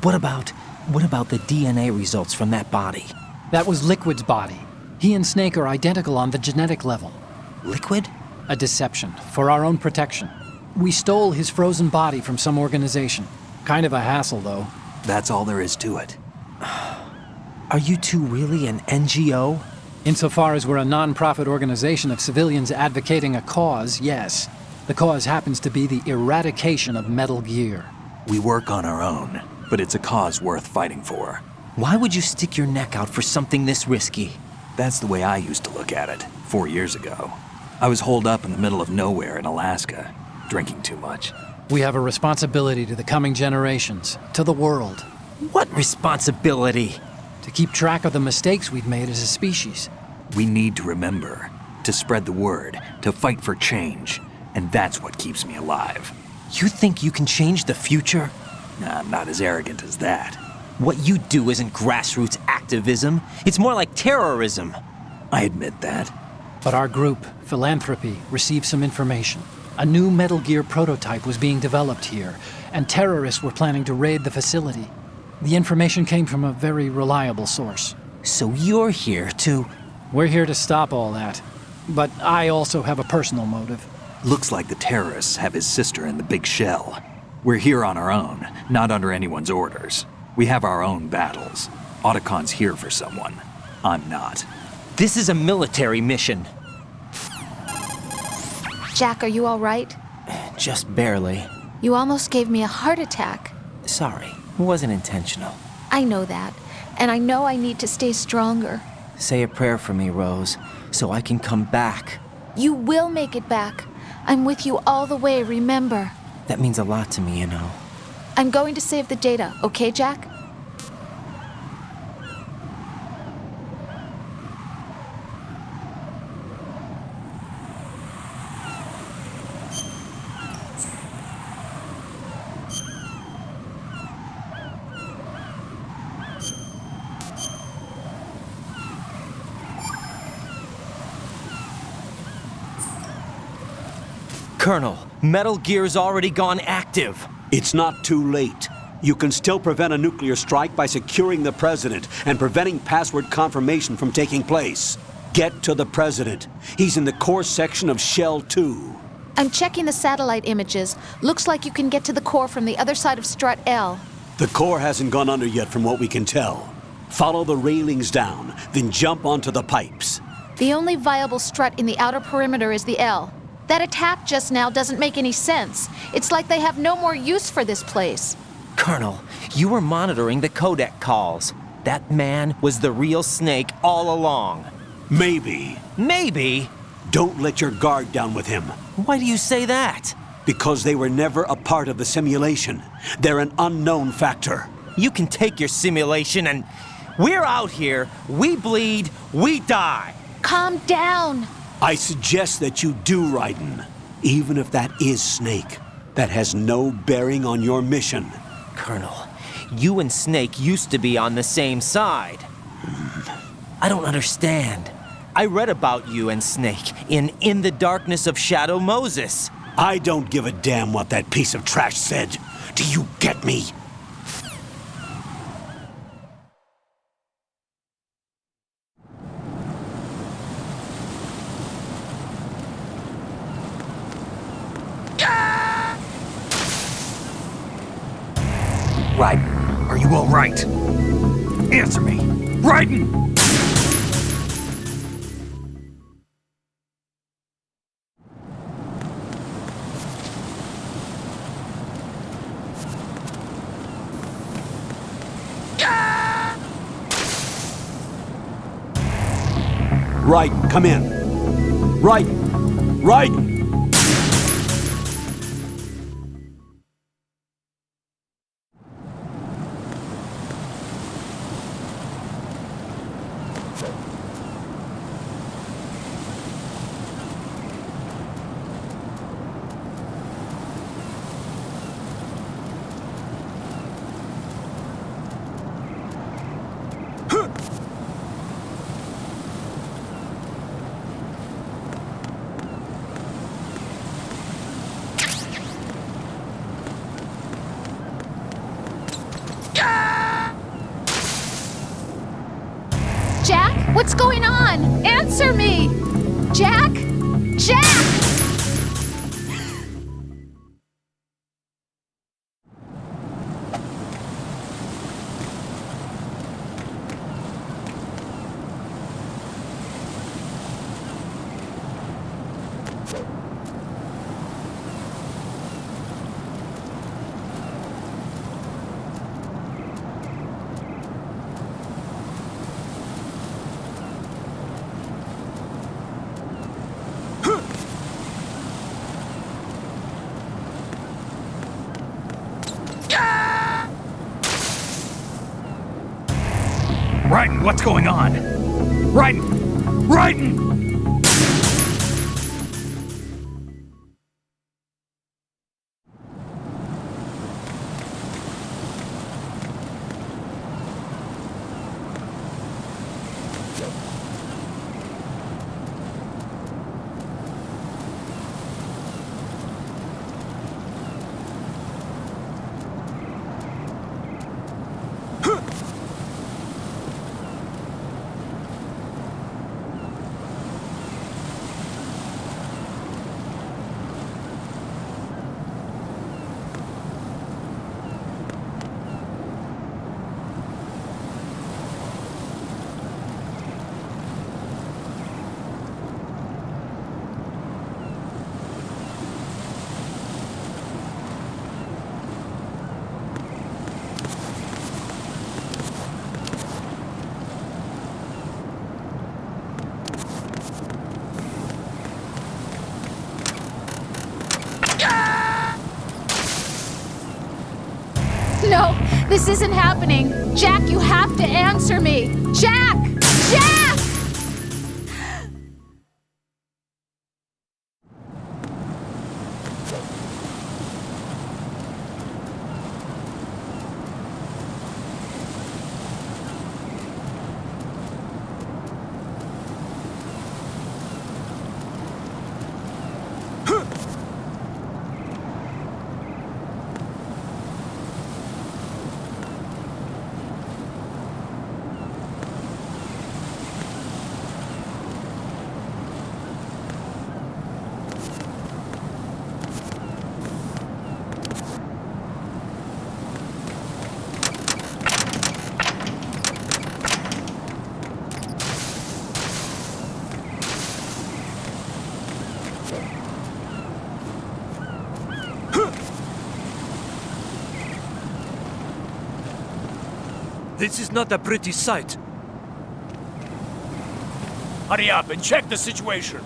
What about the DNA results from that body? That was Liquid's body. He and Snake are identical on the genetic level. Liquid? A deception, for our own protection. We stole his frozen body from some organization. Kind of a hassle, though. That's all there is to it. Are you two really an NGO? Insofar as we're a non-profit organization of civilians advocating a cause, yes. The cause happens to be the eradication of Metal Gear. We work on our own, but it's a cause worth fighting for. Why would you stick your neck out for something this risky? That's the way I used to look at it, 4 years ago. I was holed up in the middle of nowhere in Alaska, drinking too much. We have a responsibility to the coming generations, to the world. What responsibility? To keep track of the mistakes we've made as a species. We need to remember, to spread the word, to fight for change, and that's what keeps me alive. You think you can change the future? Nah, I'm not as arrogant as that. What you do isn't grassroots activism. It's more like terrorism. I admit that. But our group, Philanthropy, received some information. A new Metal Gear prototype was being developed here, and terrorists were planning to raid the facility. The information came from a very reliable source. So you're here to... We're here to stop all that. But I also have a personal motive. Looks like the terrorists have his sister in the big shell. We're here on our own, not under anyone's orders. We have our own battles. Otacon's here for someone. I'm not. This is a military mission. Jack, are you all right? Just barely. You almost gave me a heart attack. Sorry, it wasn't intentional. I know that, and I know I need to stay stronger. Say a prayer for me, Rose, so I can come back. You will make it back. I'm with you all the way, remember? That means a lot to me, you know. I'm going to save the data, okay, Jack? Colonel, Metal Gear's already gone active. It's not too late. You can still prevent a nuclear strike by securing the President and preventing password confirmation from taking place. Get to the President. He's in the core section of Shell 2. I'm checking the satellite images. Looks like you can get to the core from the other side of Strut L. The core hasn't gone under yet from what we can tell. Follow the railings down, then jump onto the pipes. The only viable strut in the outer perimeter is the L. That attack just now doesn't make any sense. It's like they have no more use for this place. Colonel, you were monitoring the codec calls. That man was the real Snake all along. Maybe. Maybe? Don't let your guard down with him. Why do you say that? Because they were never a part of the simulation. They're an unknown factor. You can take your simulation and... We're out here, we bleed, we die. Calm down. I suggest that you do, Raiden. Even if that is Snake. That has no bearing on your mission. Colonel, you and Snake used to be on the same side. I don't understand. I read about you and Snake in the Darkness of Shadow Moses. I don't give a damn what that piece of trash said. Do you get me? Raiden, are you all right? Answer me! Raiden! Raiden, come in. Raiden! Raiden! Raiden, what's going on? Raiden! Raiden! No, this isn't happening. Jack, you have to answer me. Jack! Jack! This is not a pretty sight. Hurry up and check the situation.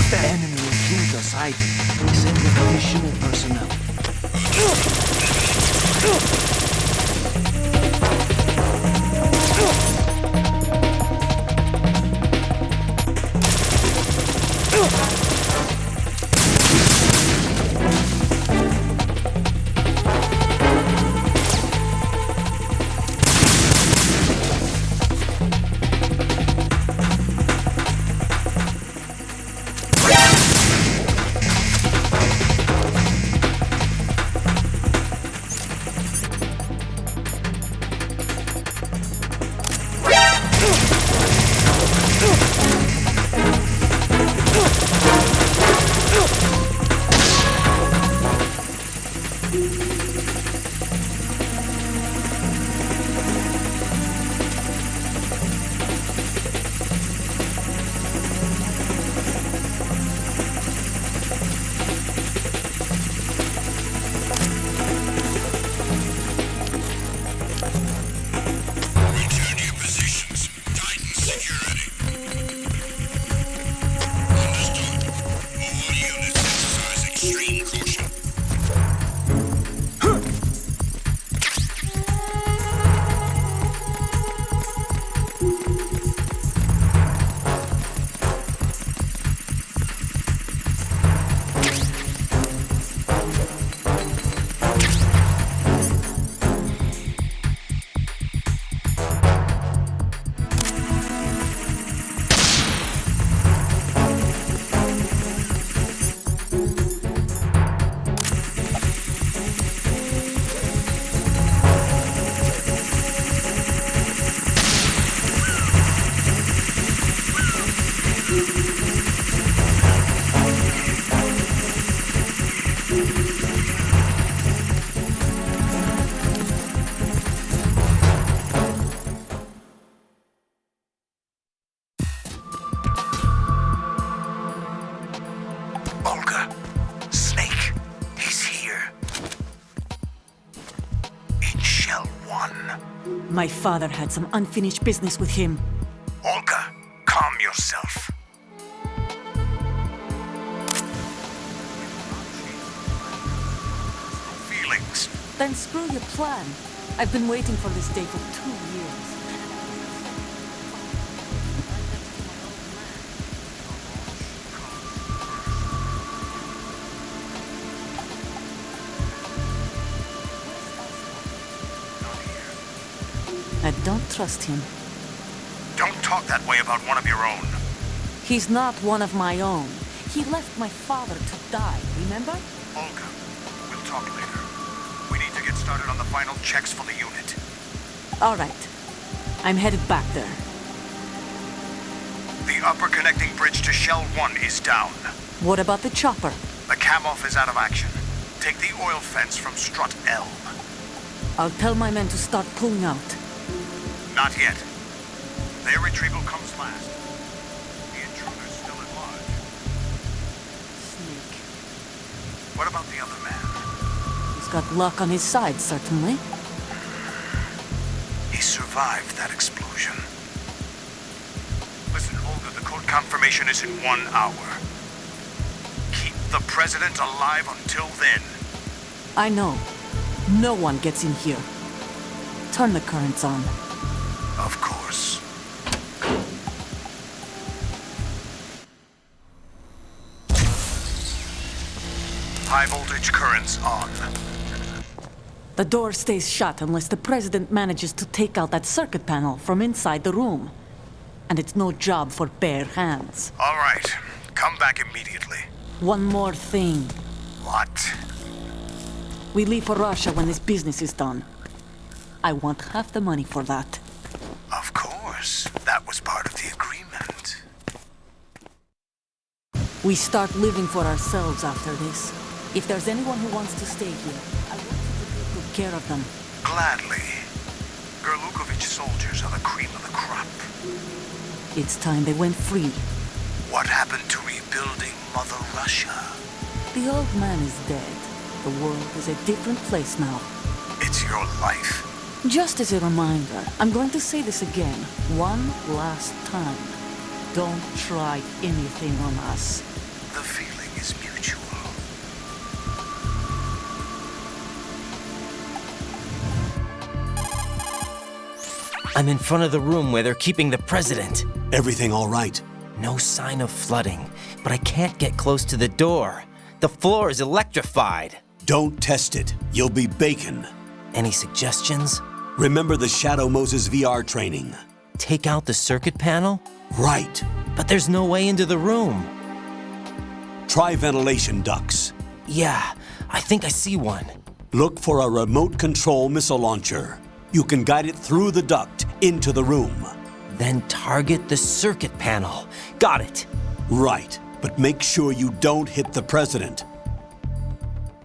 The enemy includes us hiding. Send additional personnel. My father had some unfinished business with him. Olga, calm yourself. Feelings. Then screw your plan. I've been waiting for this day for 2 years. I don't trust him. Don't talk that way about one of your own. He's not one of my own. He left my father to die, remember? Olga, we'll talk later. We need to get started on the final checks for the unit. All right. I'm headed back there. The upper connecting bridge to Shell 1 is down. What about the chopper? The cam-off is out of action. Take the oil fence from strut L. I'll tell my men to start pulling out. Not yet. Their retrieval comes last. The intruder's still at large. Snake. What about the other man? He's got luck on his side, certainly. He survived that explosion. Listen, Olga, the code confirmation is in 1 hour. Keep the president alive until then. I know. No one gets in here. Turn the currents on. Of course. High voltage currents on. The door stays shut unless the president manages to take out that circuit panel from inside the room. And it's no job for bare hands. All right. Come back immediately. One more thing. What? We leave for Russia when this business is done. I want half the money for that. Of course. That was part of the agreement. We start living for ourselves after this. If there's anyone who wants to stay here, I want you to take good care of them. Gladly. Gerlukovich soldiers are the cream of the crop. It's time they went free. What happened to rebuilding Mother Russia? The old man is dead. The world is a different place now. It's your life. Just as a reminder, I'm going to say this again, one last time. Don't try anything on us. The feeling is mutual. I'm in front of the room where they're keeping the president. Everything all right? No sign of flooding, but I can't get close to the door. The floor is electrified. Don't test it. You'll be bacon. Any suggestions? Remember the Shadow Moses VR training. Take out the circuit panel? Right. But there's no way into the room. Try ventilation ducts. Yeah, I think I see one. Look for a remote control missile launcher. You can guide it through the duct into the room. Then target the circuit panel. Got it. Right, but make sure you don't hit the president.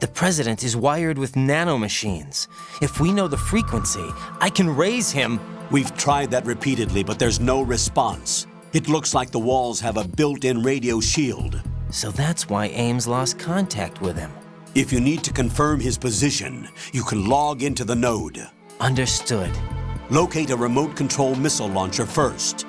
The president is wired with nanomachines. If we know the frequency, I can raise him. We've tried that repeatedly, but there's no response. It looks like the walls have a built-in radio shield. So that's why Ames lost contact with him. If you need to confirm his position, you can log into the node. Understood. Locate a remote control missile launcher first.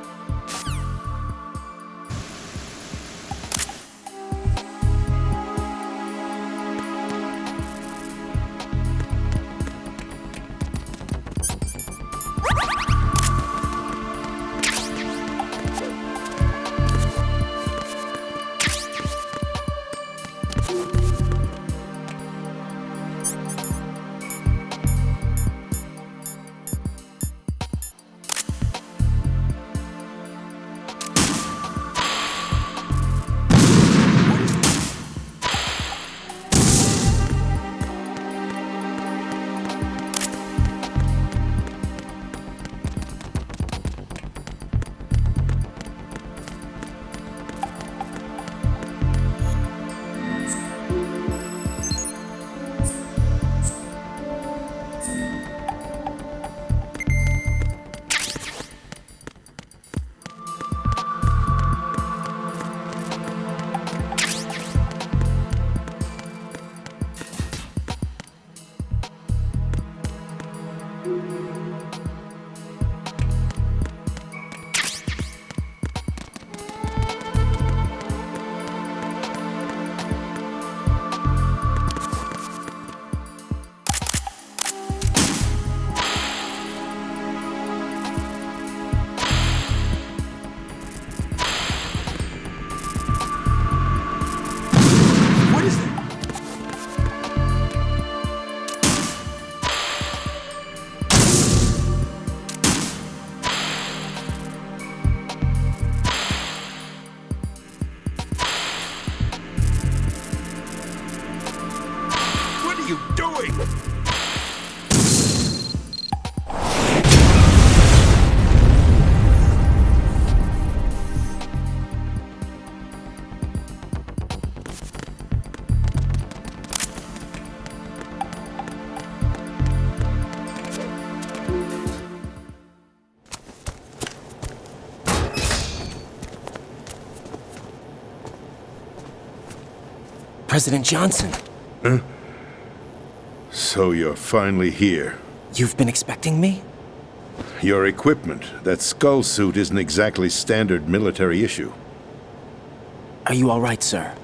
President Johnson. Huh? So you're finally here. You've been expecting me? Your equipment, that skull suit, isn't exactly standard military issue. Are you all right, sir?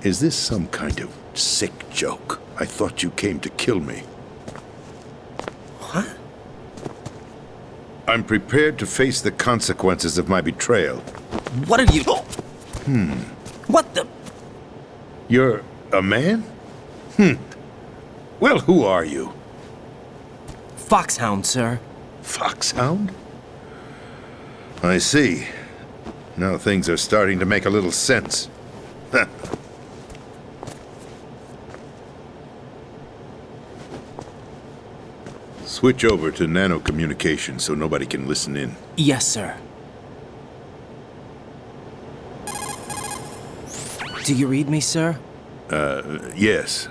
Is this some kind of sick joke? I thought you came to kill me. What? I'm prepared to face the consequences of my betrayal. What are you... What the... You're a man? Well, who are you? Foxhound, sir. Foxhound? I see. Now things are starting to make a little sense. Switch over to nano-communication so nobody can listen in. Yes, sir. Do you read me, sir? Yes.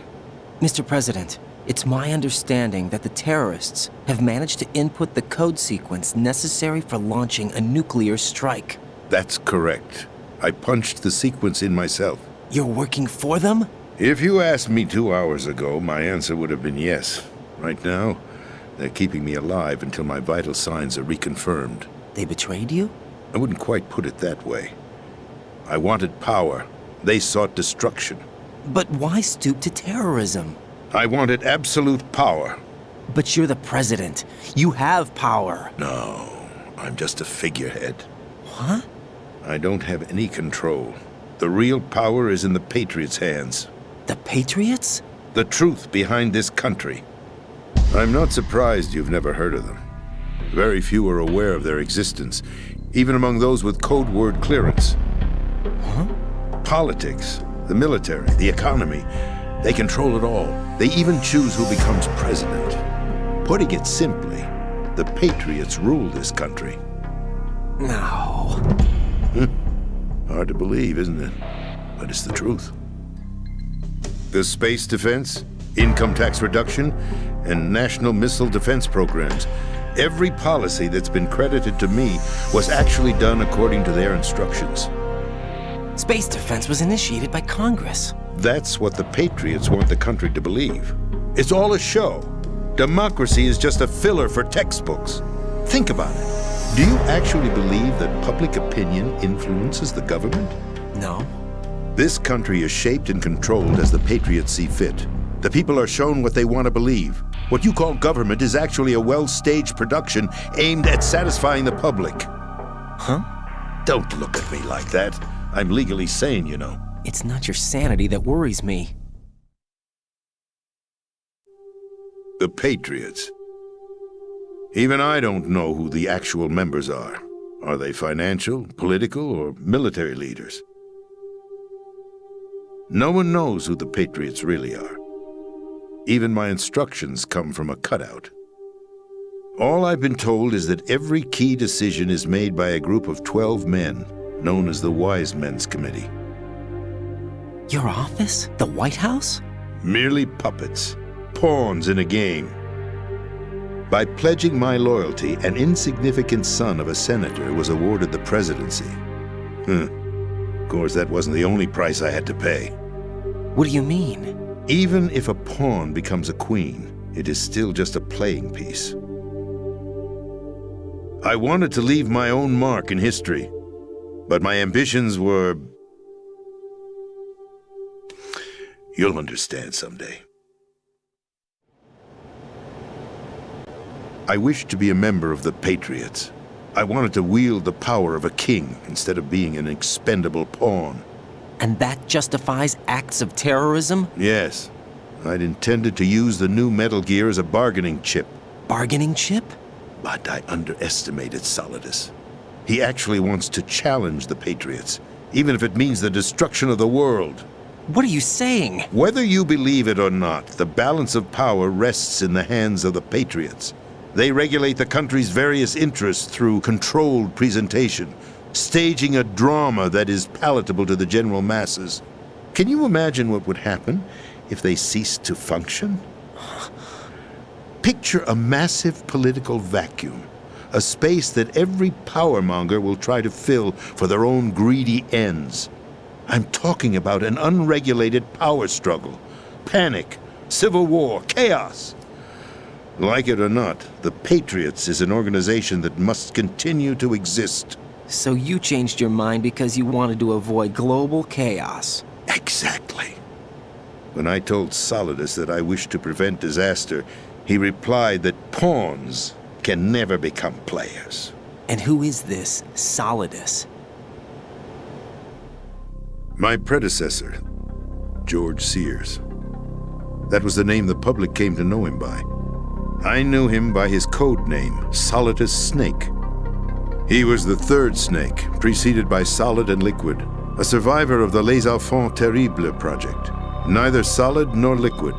Mr. President, it's my understanding that the terrorists have managed to input the code sequence necessary for launching a nuclear strike. That's correct. I punched the sequence in myself. You're working for them? If you asked me 2 hours ago, my answer would have been yes. Right now, they're keeping me alive until my vital signs are reconfirmed. They betrayed you? I wouldn't quite put it that way. I wanted power. They sought destruction. But why stoop to terrorism? I wanted absolute power. But you're the president. You have power. No, I'm just a figurehead. What? I don't have any control. The real power is in the Patriots' hands. The Patriots? The truth behind this country. I'm not surprised you've never heard of them. Very few are aware of their existence, even among those with code word clearance. Huh? Politics, the military, the economy, they control it all. They even choose who becomes president. Putting it simply, the Patriots rule this country. No. Hard to believe, isn't it? But it's the truth. The space defense, income tax reduction, and national missile defense programs. Every policy that's been credited to me was actually done according to their instructions. Space defense was initiated by Congress. That's what the Patriots want the country to believe. It's all a show. Democracy is just a filler for textbooks. Think about it. Do you actually believe that public opinion influences the government? No. This country is shaped and controlled as the Patriots see fit. The people are shown what they want to believe. What you call government is actually a well-staged production aimed at satisfying the public. Huh? Don't look at me like that. I'm legally sane, you know. It's not your sanity that worries me. The Patriots. Even I don't know who the actual members are. Are they financial, political, or military leaders? No one knows who the Patriots really are. Even my instructions come from a cutout. All I've been told is that every key decision is made by a group of 12 men, known as the Wise Men's Committee. Your office? The White House? Merely puppets, pawns in a game. By pledging my loyalty, an insignificant son of a senator was awarded the presidency. Of course, that wasn't the only price I had to pay. What do you mean? Even if a pawn becomes a queen, it is still just a playing piece. I wanted to leave my own mark in history, but my ambitions were... You'll understand someday. I wished to be a member of the Patriots. I wanted to wield the power of a king instead of being an expendable pawn. And that justifies acts of terrorism? Yes. I'd intended to use the new Metal Gear as a bargaining chip. Bargaining chip? But I underestimated Solidus. He actually wants to challenge the Patriots, even if it means the destruction of the world. What are you saying? Whether you believe it or not, the balance of power rests in the hands of the Patriots. They regulate the country's various interests through controlled presentation, staging a drama that is palatable to the general masses. Can you imagine what would happen if they ceased to function? Picture a massive political vacuum, a space that every powermonger will try to fill for their own greedy ends. I'm talking about an unregulated power struggle. Panic, civil war, chaos. Like it or not, the Patriots is an organization that must continue to exist. So you changed your mind because you wanted to avoid global chaos. Exactly. When I told Solidus that I wished to prevent disaster, he replied that pawns can never become players. And who is this Solidus? My predecessor, George Sears. That was the name the public came to know him by. I knew him by his code name, Solidus Snake. He was the third snake, preceded by Solid and Liquid, a survivor of the Les Enfants Terribles project. Neither solid nor liquid,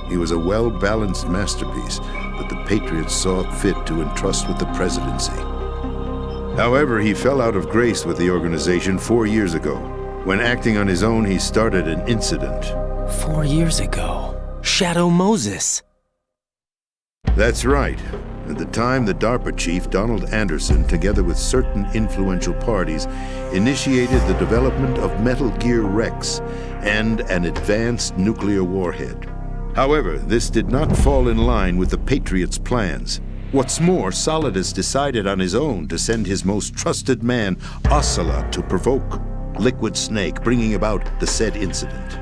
he was a well-balanced masterpiece that the Patriots saw fit to entrust with the presidency. However, he fell out of grace with the organization 4 years ago. When acting on his own, he started an incident. 4 years ago? Shadow Moses. That's right. At the time, the DARPA chief, Donald Anderson, together with certain influential parties, initiated the development of Metal Gear Rex and an advanced nuclear warhead. However, this did not fall in line with the Patriots' plans. What's more, Solidus decided on his own to send his most trusted man, Ocelot, to provoke Liquid Snake, bringing about the said incident.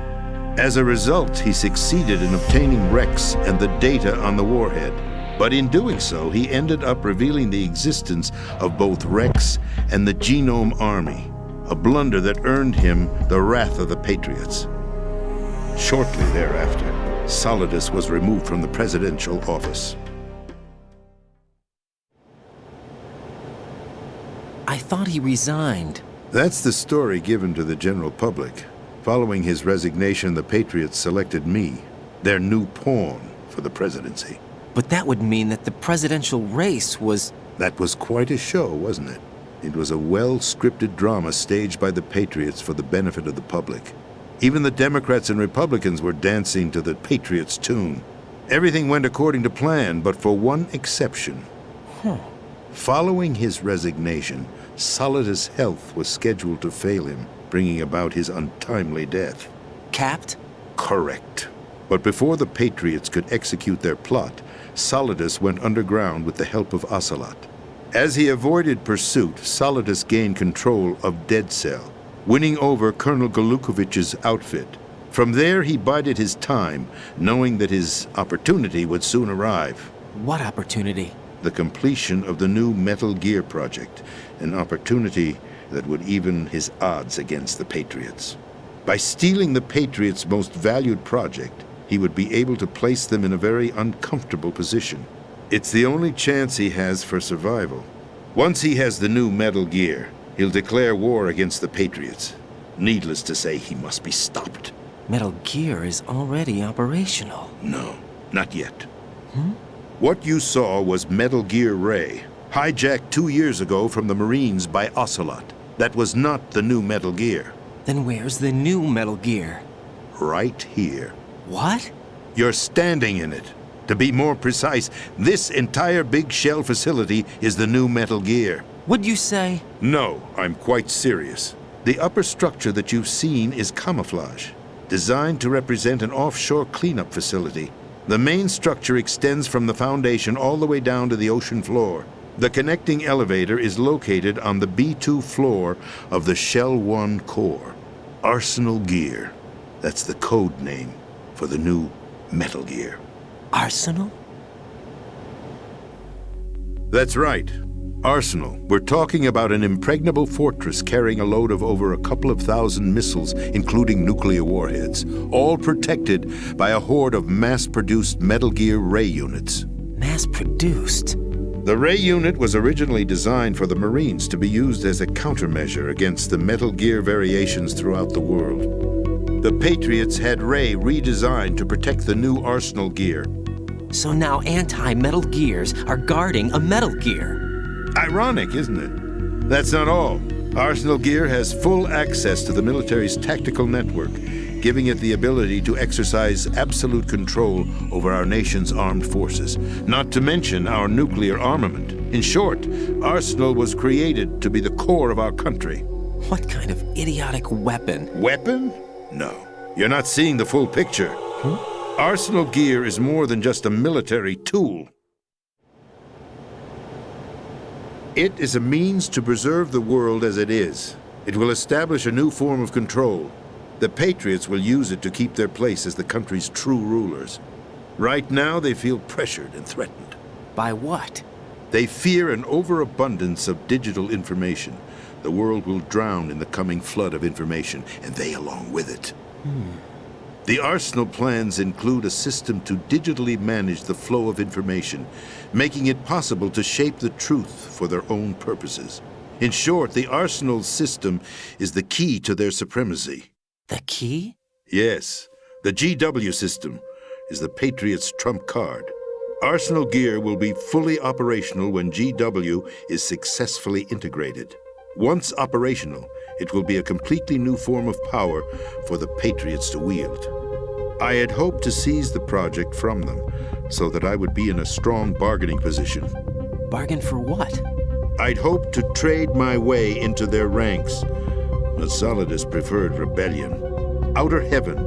As a result, he succeeded in obtaining Rex and the data on the warhead. But in doing so, he ended up revealing the existence of both Rex and the Genome Army, a blunder that earned him the wrath of the Patriots. Shortly thereafter, Solidus was removed from the presidential office. I thought he resigned. That's the story given to the general public. Following his resignation, the Patriots selected me, their new pawn, for the presidency. But that would mean that the presidential race was... That was quite a show, wasn't it? It was a well-scripted drama staged by the Patriots for the benefit of the public. Even the Democrats and Republicans were dancing to the Patriots' tune. Everything went according to plan, but for one exception. Following his resignation, Solidus' health was scheduled to fail him, bringing about his untimely death. Capped? Correct. But before the Patriots could execute their plot, Solidus went underground with the help of Ocelot. As he avoided pursuit, Solidus gained control of Dead Cell, winning over Colonel Golukovich's outfit. From there, he bided his time, knowing that his opportunity would soon arrive. What opportunity? The completion of the new Metal Gear project, an opportunity that would even his odds against the Patriots. By stealing the Patriots' most valued project, he would be able to place them in a very uncomfortable position. It's the only chance he has for survival. Once he has the new Metal Gear, he'll declare war against the Patriots. Needless to say, he must be stopped. Metal Gear is already operational. No, not yet. What you saw was Metal Gear Ray, hijacked 2 years ago from the Marines by Ocelot. That was not the new Metal Gear. Then where's the new Metal Gear? Right here. What? You're standing in it. To be more precise, this entire big shell facility is the new Metal Gear. What'd you say? No, I'm quite serious. The upper structure that you've seen is camouflage, designed to represent an offshore cleanup facility. The main structure extends from the foundation all the way down to the ocean floor. The connecting elevator is located on the B2 floor of the Shell 1 core. Arsenal Gear. That's the code name for the new Metal Gear. Arsenal? That's right. Arsenal. We're talking about an impregnable fortress carrying a load of over a couple of thousand missiles, including nuclear warheads, all protected by a horde of mass-produced Metal Gear Ray units. Mass-produced? The Ray unit was originally designed for the Marines to be used as a countermeasure against the Metal Gear variations throughout the world. The Patriots had Ray redesigned to protect the new Arsenal Gear. So now anti-Metal Gears are guarding a Metal Gear. Ironic, isn't it? That's not all. Arsenal Gear has full access to the military's tactical network, giving it the ability to exercise absolute control over our nation's armed forces, not to mention our nuclear armament. In short, Arsenal was created to be the core of our country. What kind of idiotic weapon? Weapon? No. You're not seeing the full picture. Arsenal gear is more than just a military tool. It is a means to preserve the world as it is. It will establish a new form of control. The Patriots will use it to keep their place as the country's true rulers. Right now, they feel pressured and threatened. By what? They fear an overabundance of digital information. The world will drown in the coming flood of information, and they along with it. The Arsenal plans include a system to digitally manage the flow of information, making it possible to shape the truth for their own purposes. In short, the Arsenal system is the key to their supremacy. The key? Yes. The GW system is the Patriots' trump card. Arsenal gear will be fully operational when GW is successfully integrated. Once operational, it will be a completely new form of power for the Patriots to wield. I had hoped to seize the project from them, so that I would be in a strong bargaining position. Bargain for what? I'd hoped to trade my way into their ranks. But Solidus preferred rebellion. Outer Heaven,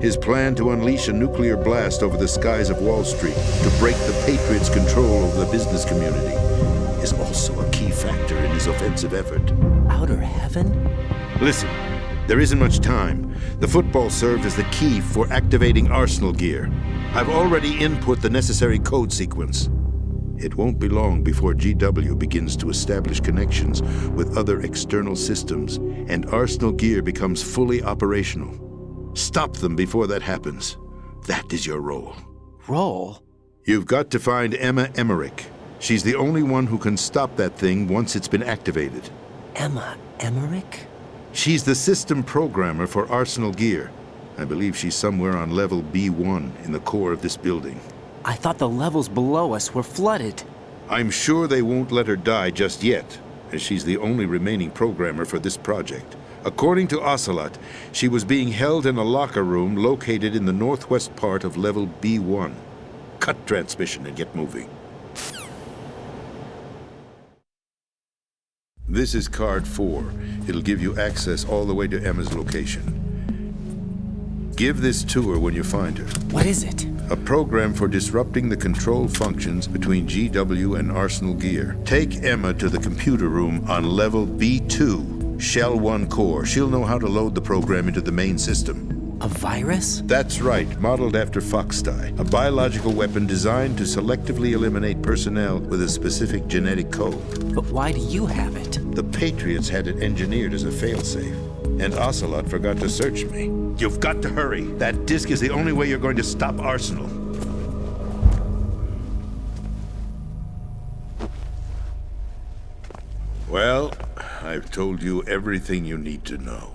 his plan to unleash a nuclear blast over the skies of Wall Street to break the Patriots' control over the business community, is also a key factor in his offensive effort. Outer Heaven? Listen, there isn't much time. The football served as the key for activating Arsenal gear. I've already input the necessary code sequence. It won't be long before GW begins to establish connections with other external systems, and Arsenal gear becomes fully operational. Stop them before that happens. That is your role. Role? You've got to find Emma Emmerich. She's the only one who can stop that thing once it's been activated. Emma Emmerich? She's the system programmer for Arsenal gear. I believe she's somewhere on level B1 in the core of this building. I thought the levels below us were flooded. I'm sure they won't let her die just yet, as she's the only remaining programmer for this project. According to Ocelot, she was being held in a locker room located in the northwest part of level B1. Cut transmission and get moving. This is card 4. It'll give you access all the way to Emma's location. Give this to her when you find her. What is it? A program for disrupting the control functions between GW and Arsenal gear. Take Emma to the computer room on level B2, Shell 1 core. She'll know how to load the program into the main system. A virus? That's right, modeled after Foxdie, a biological weapon designed to selectively eliminate personnel with a specific genetic code. But why do you have it? The Patriots had it engineered as a failsafe, and Ocelot forgot to search me. You've got to hurry. That disk is the only way you're going to stop Arsenal. Well, I've told you everything you need to know.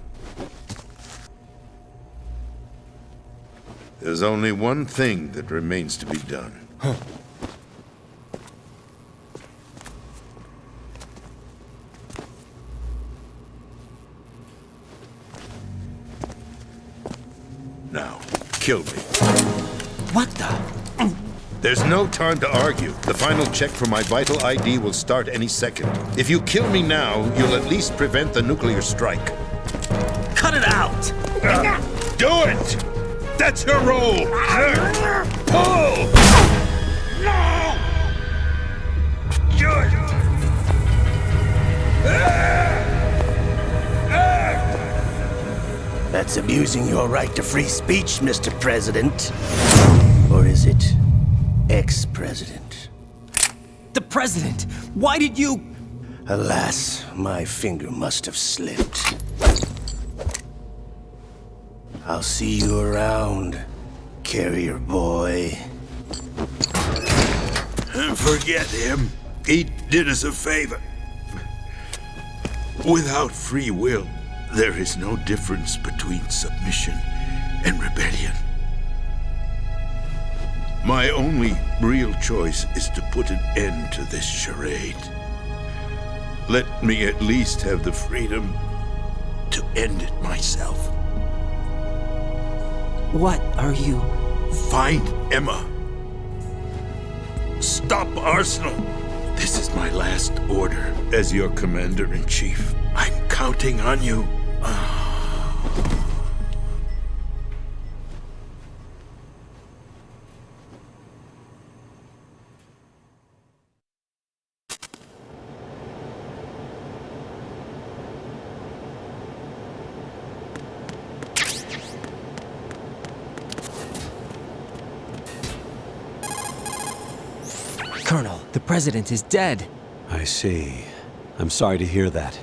There's only one thing that remains to be done. Now, kill me. What the? There's no time to argue. The final check for my vital ID will start any second. If you kill me now, you'll at least prevent the nuclear strike. Cut it out! Do it! That's her role! Pull! No! That's abusing your right to free speech, Mr. President. Or is it ex-president? The president! Why did you... Alas, my finger must have slipped. I'll see you around, carrier boy. Forget him. He did us a favor. Without free will, there is no difference between submission and rebellion. My only real choice is to put an end to this charade. Let me at least have the freedom to end it myself. What are you... Find Emma. Stop Arsenal. This is is my last order. As your commander-in-chief, I'm counting on you. Colonel, the president is dead. I see. I'm sorry to hear that.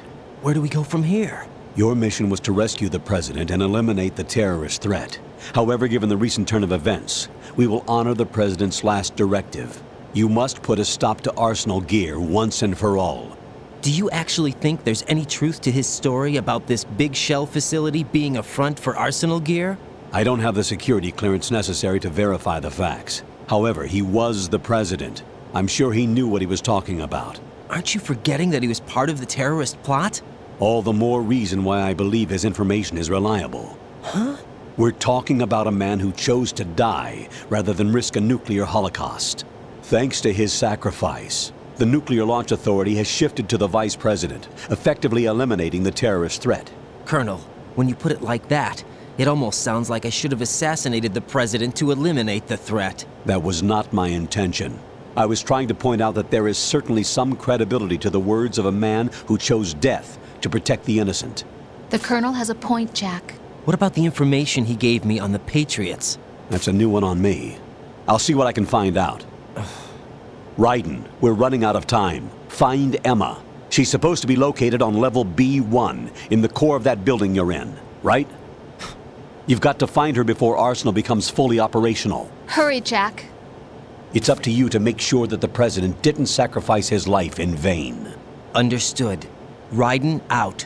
Where do we go from here? Your mission was to rescue the president and eliminate the terrorist threat. However, given the recent turn of events, we will honor the president's last directive. You must put a stop to Arsenal Gear once and for all. Do you actually think there's any truth to his story about this big shell facility being a front for Arsenal Gear? I don't have the security clearance necessary to verify the facts. However, he was the president. I'm sure he knew what he was talking about. Aren't you forgetting that he was part of the terrorist plot? All the more reason why I believe his information is reliable. Huh? We're talking about a man who chose to die rather than risk a nuclear holocaust. Thanks to his sacrifice, the Nuclear Launch Authority has shifted to the vice president, effectively eliminating the terrorist threat. Colonel, when you put it like that, it almost sounds like I should have assassinated the president to eliminate the threat. That was not my intention. I was trying to point out that there is certainly some credibility to the words of a man who chose death to protect the innocent. The Colonel has a point, Jack. What about the information he gave me on the Patriots? That's a new one on me. I'll see what I can find out. Raiden, we're running out of time. Find Emma. She's supposed to be located on level B1 in the core of that building you're in, right? You've got to find her before Arsenal becomes fully operational. Hurry, Jack. It's up to you to make sure that the president didn't sacrifice his life in vain. Understood. Raiden out.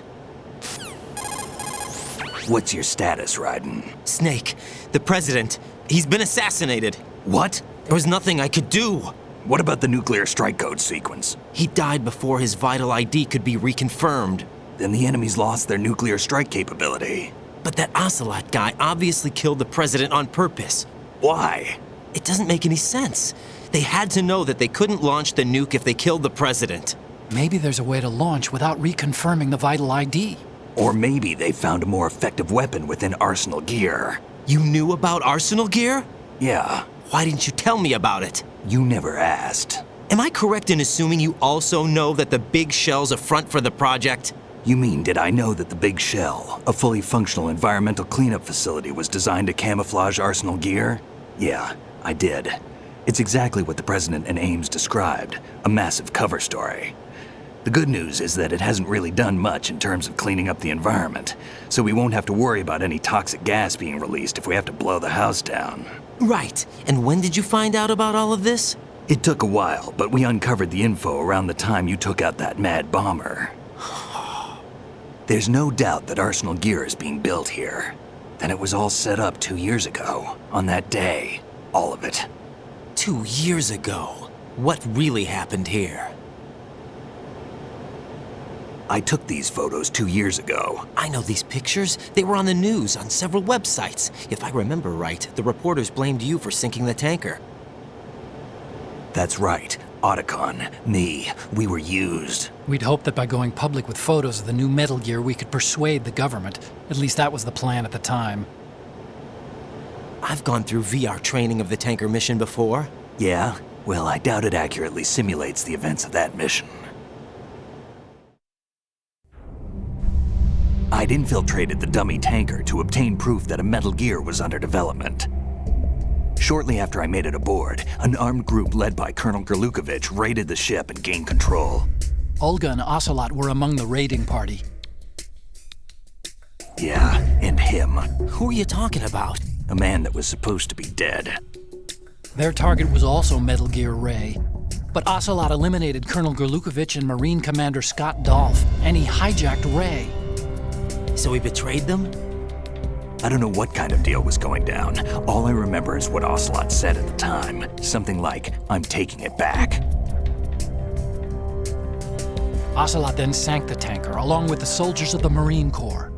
What's your status, Raiden? Snake, the president, he's been assassinated. What? There was nothing I could do. What about the nuclear strike code sequence? He died before his vital ID could be reconfirmed. Then the enemy's lost their nuclear strike capability. But that Ocelot guy obviously killed the president on purpose. Why? It doesn't make any sense. They had to know that they couldn't launch the nuke if they killed the president. Maybe there's a way to launch without reconfirming the vital ID. Or maybe they found a more effective weapon within Arsenal Gear. You knew about Arsenal Gear? Yeah. Why didn't you tell me about it? You never asked. Am I correct in assuming you also know that the Big Shell's a front for the project? You mean, did I know that the Big Shell, a fully functional environmental cleanup facility, was designed to camouflage Arsenal Gear? Yeah, I did. It's exactly what the President and Ames described, a massive cover story. The good news is that it hasn't really done much in terms of cleaning up the environment, so we won't have to worry about any toxic gas being released if we have to blow the house down. Right. And when did you find out about all of this? It took a while, but we uncovered the info around the time you took out that mad bomber. There's no doubt that Arsenal Gear is being built here. Then it was all set up 2 years ago, on that day. All of it. 2 years ago? What really happened here? I took these photos 2 years ago. I know these pictures. They were on the news, on several websites. If I remember right, the reporters blamed you for sinking the tanker. That's right. Otacon, me, we were used. We'd hoped that by going public with photos of the new Metal Gear, we could persuade the government. At least that was the plan at the time. I've gone through VR training of the tanker mission before. Yeah? Well, I doubt it accurately simulates the events of that mission. I'd infiltrated the dummy tanker to obtain proof that a Metal Gear was under development. Shortly after I made it aboard, an armed group led by Colonel Gerlukovich raided the ship and gained control. Olga and Ocelot were among the raiding party. Yeah, and him. Who are you talking about? A man that was supposed to be dead. Their target was also Metal Gear Ray. But Ocelot eliminated Colonel Gerlukovich and Marine Commander Scott Dolph, and he hijacked Ray. So he betrayed them? I don't know what kind of deal was going down. All I remember is what Ocelot said at the time. Something like, "I'm taking it back." Ocelot then sank the tanker, along with the soldiers of the Marine Corps.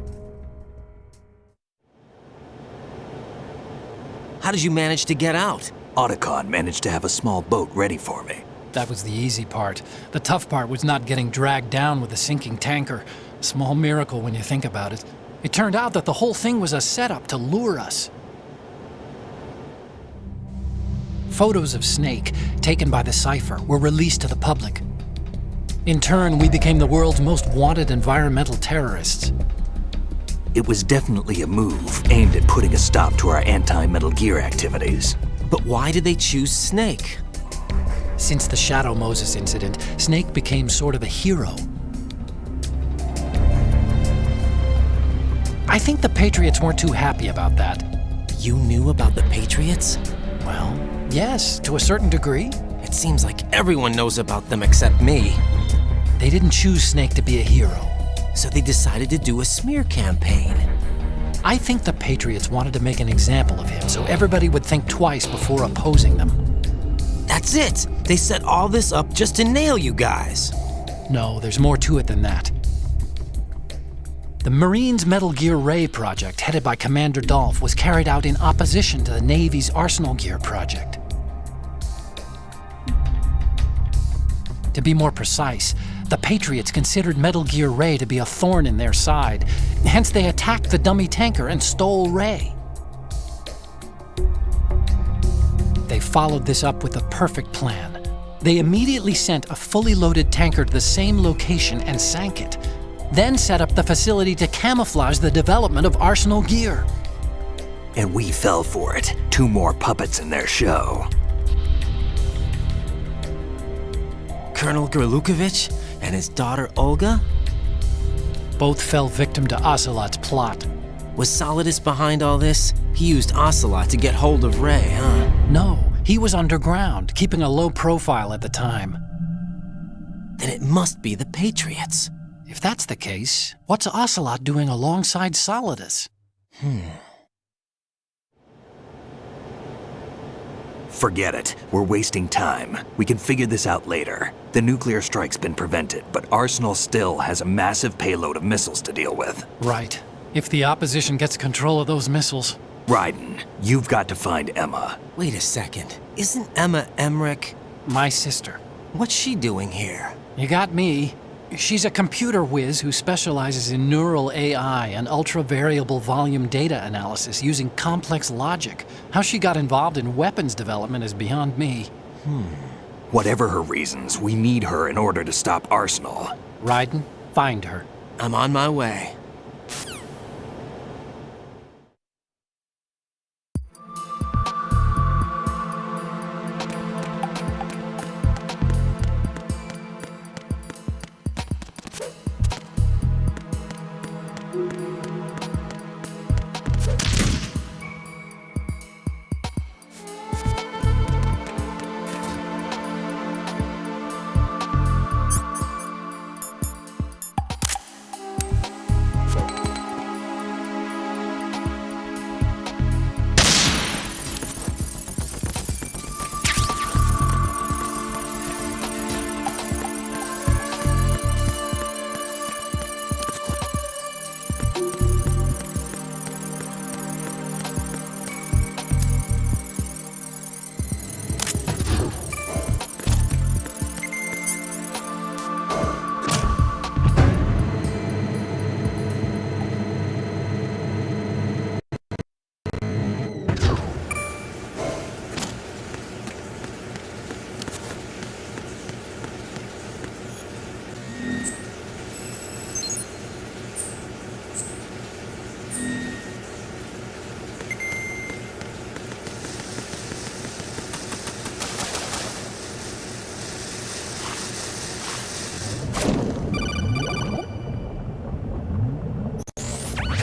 How did you manage to get out? Otacon managed to have a small boat ready for me. That was the easy part. The tough part was not getting dragged down with a sinking tanker. A small miracle when you think about it. It turned out that the whole thing was a setup to lure us. Photos of Snake, taken by the Cypher, were released to the public. In turn, we became the world's most wanted environmental terrorists. It was definitely a move aimed at putting a stop to our anti-Metal Gear activities. But why did they choose Snake? Since the Shadow Moses incident, Snake became sort of a hero. I think the Patriots weren't too happy about that. You knew about the Patriots? Well, yes, to a certain degree. It seems like everyone knows about them except me. They didn't choose Snake to be a hero. So they decided to do a smear campaign. I think the Patriots wanted to make an example of him so everybody would think twice before opposing them. That's it! They set all this up just to nail you guys. No, there's more to it than that. The Marines' Metal Gear Ray project, headed by Commander Dolph, was carried out in opposition to the Navy's Arsenal Gear project. To be more precise, the Patriots considered Metal Gear Ray to be a thorn in their side. Hence, they attacked the dummy tanker and stole Ray. They followed this up with a perfect plan. They immediately sent a fully loaded tanker to the same location and sank it, then set up the facility to camouflage the development of Arsenal Gear. And we fell for it. 2 more puppets in their show. Colonel Gerlukovich and his daughter Olga? Both fell victim to Ocelot's plot. Was Solidus behind all this? He used Ocelot to get hold of Ray, huh? No, he was underground, keeping a low profile at the time. Then it must be the Patriots. If that's the case, what's Ocelot doing alongside Solidus? Forget it. We're wasting time. We can figure this out later. The nuclear strike's been prevented, but Arsenal still has a massive payload of missiles to deal with. Right. If the opposition gets control of those missiles. Raiden, you've got to find Emma. Wait a second. Isn't Emma Emmerich my sister? What's she doing here? You got me. She's a computer whiz who specializes in neural AI and ultra-variable volume data analysis using complex logic. How she got involved in weapons development is beyond me. Whatever her reasons, we need her in order to stop Arsenal. Raiden, find her. I'm on my way.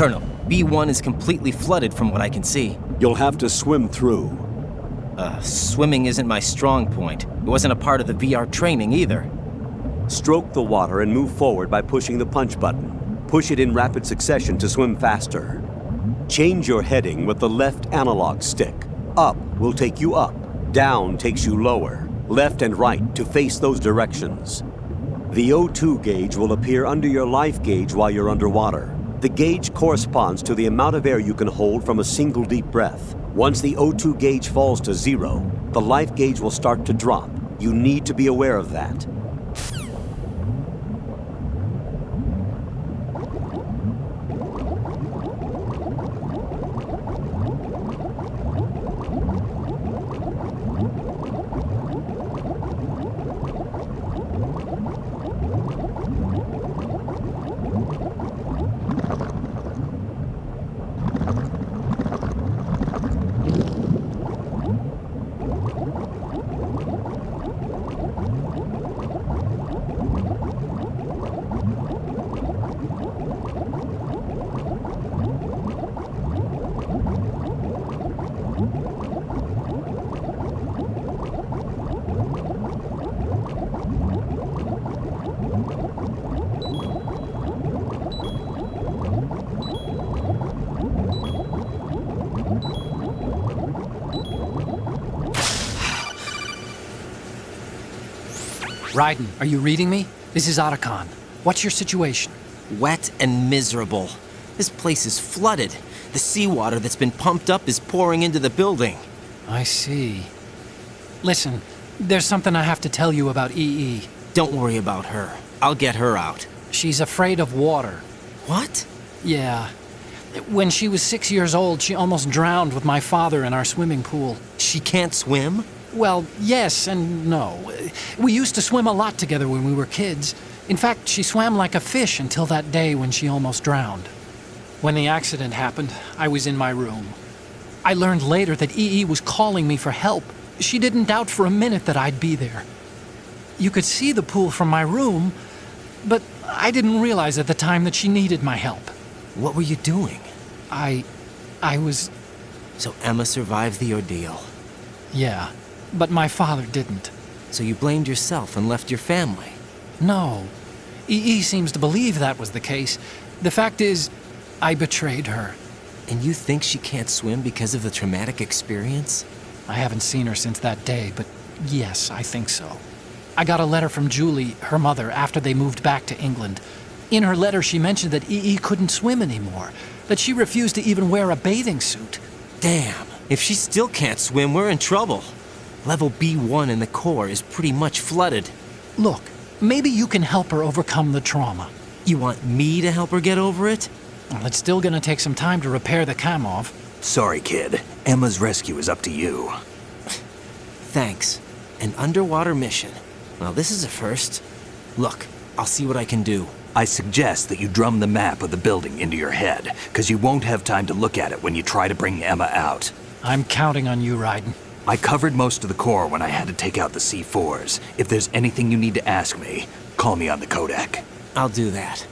Colonel, B1 is completely flooded from what I can see. You'll have to swim through. Swimming isn't my strong point. It wasn't a part of the VR training either. Stroke the water and move forward by pushing the punch button. Push it in rapid succession to swim faster. Change your heading with the left analog stick. Up will take you up. Down takes you lower. Left and right to face those directions. The O2 gauge will appear under your life gauge while you're underwater. The gauge corresponds to the amount of air you can hold from a single deep breath. Once the O2 gauge falls to 0, the life gauge will start to drop. You need to be aware of that. Raiden, are you reading me? This is Otacon. What's your situation? Wet and miserable. This place is flooded. The seawater that's been pumped up is pouring into the building. I see. Listen, there's something I have to tell you about EE. Don't worry about her. I'll get her out. She's afraid of water. What? Yeah. When she was 6 years old, she almost drowned with my father in our swimming pool. She can't swim? Well, yes and no. We used to swim a lot together when we were kids. In fact, she swam like a fish until that day when she almost drowned. When the accident happened, I was in my room. I learned later that EE was calling me for help. She didn't doubt for a minute that I'd be there. You could see the pool from my room, but I didn't realize at the time that she needed my help. What were you doing? I was... So Emma survived the ordeal? Yeah, but my father didn't. So you blamed yourself and left your family? No. EE seems to believe that was the case. The fact is, I betrayed her. And you think she can't swim because of the traumatic experience? I haven't seen her since that day, but yes, I think so. I got a letter from Julie, her mother, after they moved back to England. In her letter, she mentioned that EE couldn't swim anymore, that she refused to even wear a bathing suit. Damn, if she still can't swim, we're in trouble. Level B1 in the core is pretty much flooded. Look, maybe you can help her overcome the trauma. You want me to help her get over it? Well, it's still gonna take some time to repair the Kamov. Sorry, kid. Emma's rescue is up to you. Thanks. An underwater mission. Well, this is a first. Look, I'll see what I can do. I suggest that you drum the map of the building into your head, because you won't have time to look at it when you try to bring Emma out. I'm counting on you, Raiden. I covered most of the core when I had to take out the C4s. If there's anything you need to ask me, call me on the Kodak. I'll do that.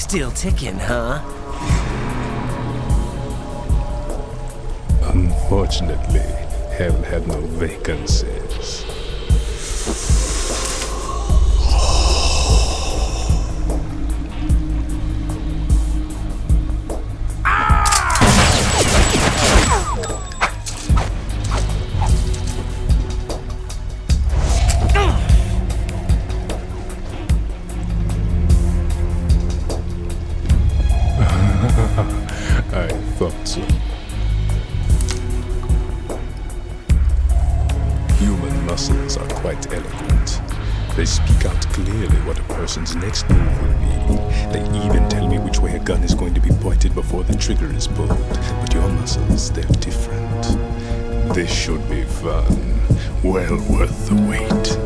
Still ticking, huh? Unfortunately, hell had no vacancies. I thought so. Human muscles are quite eloquent. They speak out clearly what a person's next move will be. They even tell me which way a gun is going to be pointed before the trigger is pulled. But your muscles, they're different. This should be fun. Well worth the wait.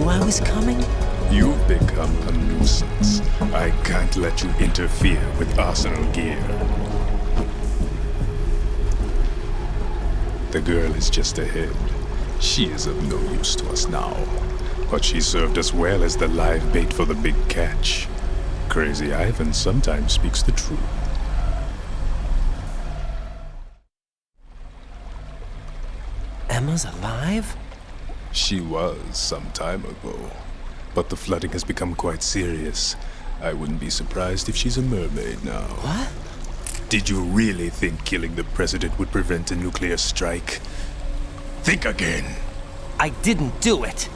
I was coming? You've become a nuisance. I can't let you interfere with Arsenal gear. The girl is just ahead. She is of no use to us now. But she served us well as the live bait for the big catch. Crazy Ivan sometimes speaks the truth. Emma's alive? She was some time ago, but the flooding has become quite serious. I wouldn't be surprised if she's a mermaid now. What? Did you really think killing the president would prevent a nuclear strike? Think again. I didn't do it.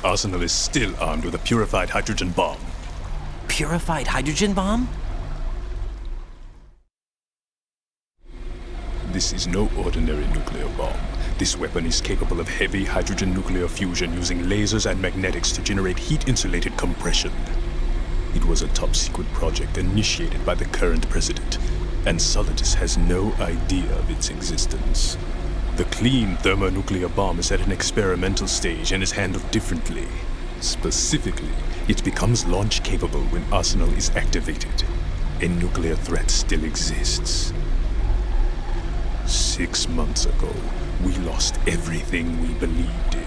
Arsenal is still armed with a purified hydrogen bomb. Purified hydrogen bomb? This is no ordinary nuclear bomb. This weapon is capable of heavy hydrogen nuclear fusion using lasers and magnetics to generate heat-insulated compression. It was a top-secret project initiated by the current president, and Solidus has no idea of its existence. The clean thermonuclear bomb is at an experimental stage and is handled differently. Specifically, it becomes launch-capable when Arsenal is activated. A nuclear threat still exists. 6 months ago, we lost everything we believed in.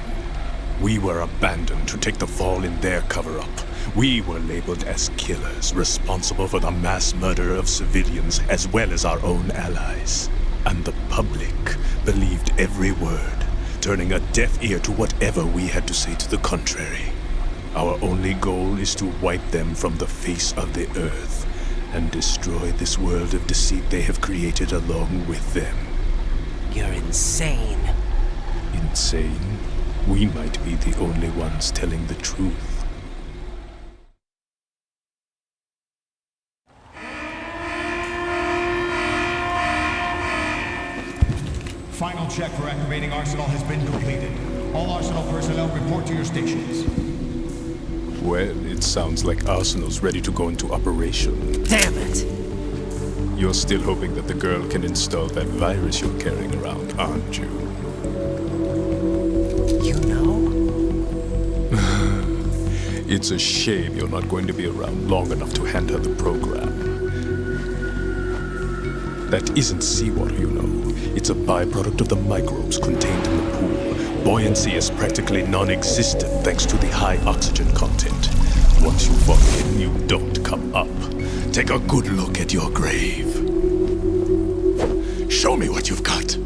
We were abandoned to take the fall in their cover-up. We were labeled as killers, responsible for the mass murder of civilians as well as our own allies. And the public believed every word, turning a deaf ear to whatever we had to say to the contrary. Our only goal is to wipe them from the face of the earth and destroy this world of deceit they have created along with them. You're insane. Insane? We might be the only ones telling the truth. Final check for activating Arsenal has been completed. All Arsenal personnel report to your stations. Well, it sounds like Arsenal's ready to go into operation. Damn it! You're still hoping that the girl can install that virus you're carrying around, aren't you? You know? It's a shame you're not going to be around long enough to hand her the program. That isn't seawater, you know. It's a byproduct of the microbes contained in the pool. Buoyancy is practically non-existent thanks to the high oxygen content. Once you fall in, you don't come up. Take a good look at your grave. Show me what you've got.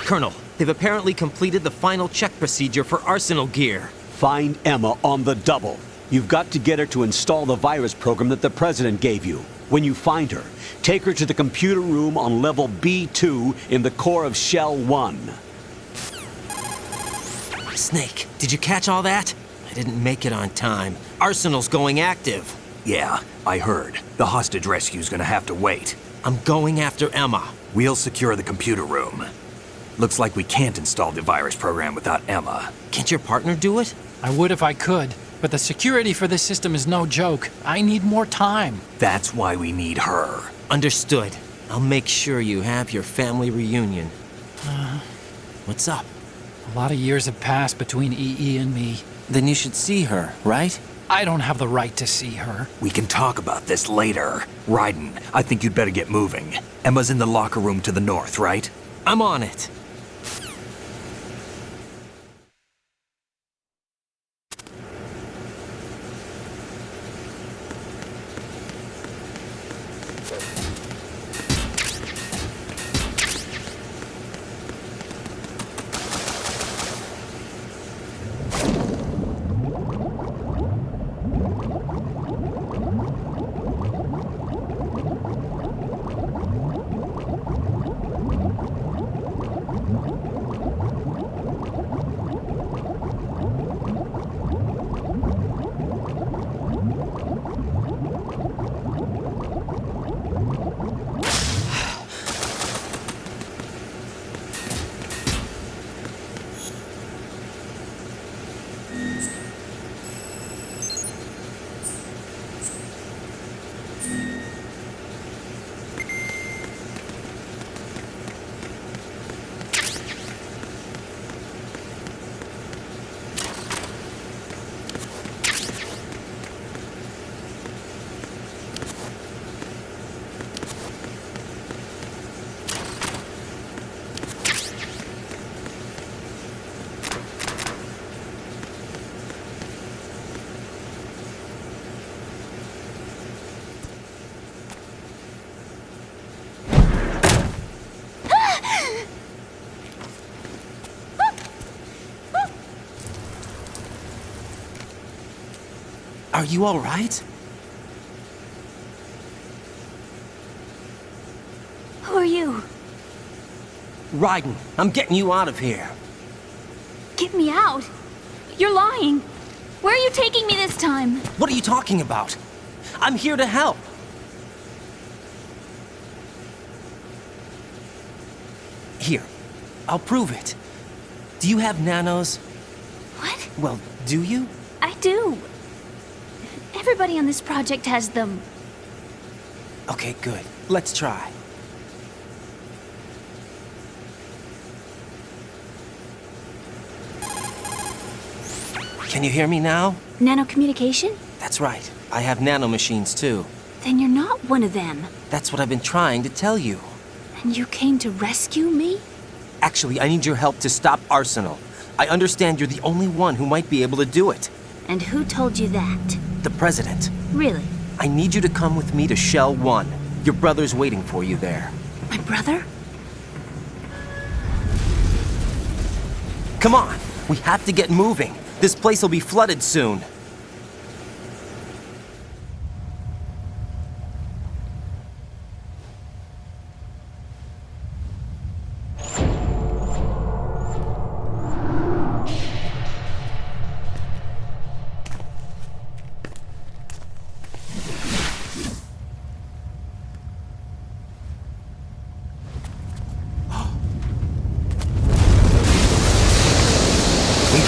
Colonel, they've apparently completed the final check procedure for arsenal gear. Find Emma on the double. You've got to get her to install the virus program that the President gave you. When you find her, take her to the computer room on level B2 in the core of Shell 1. Snake, did you catch all that? I didn't make it on time. Arsenal's going active. Yeah, I heard. The hostage rescue's gonna have to wait. I'm going after Emma. We'll secure the computer room. Looks like we can't install the virus program without Emma. Can't your partner do it? I would if I could, but the security for this system is no joke. I need more time. That's why we need her. Understood. I'll make sure you have your family reunion. What's up? A lot of years have passed between EE and me. Then you should see her, right? I don't have the right to see her. We can talk about this later. Raiden, I think you'd better get moving. Emma's in the locker room to the north, right? I'm on it. Are you all right? Who are you? Raiden, I'm getting you out of here. Get me out? You're lying. Where are you taking me this time? What are you talking about? I'm here to help. Here, I'll prove it. Do you have nanos? What? Well, do you? I do. Everybody on this project has them. Okay, good. Let's try. Can you hear me now? Nanocommunication? That's right. I have nanomachines too. Then you're not one of them. That's what I've been trying to tell you. And you came to rescue me? Actually, I need your help to stop Arsenal. I understand you're the only one who might be able to do it. And who told you that? The President. Really? I need you to come with me to Shell 1. Your brother's waiting for you there. My brother? Come on! We have to get moving. This place will be flooded soon.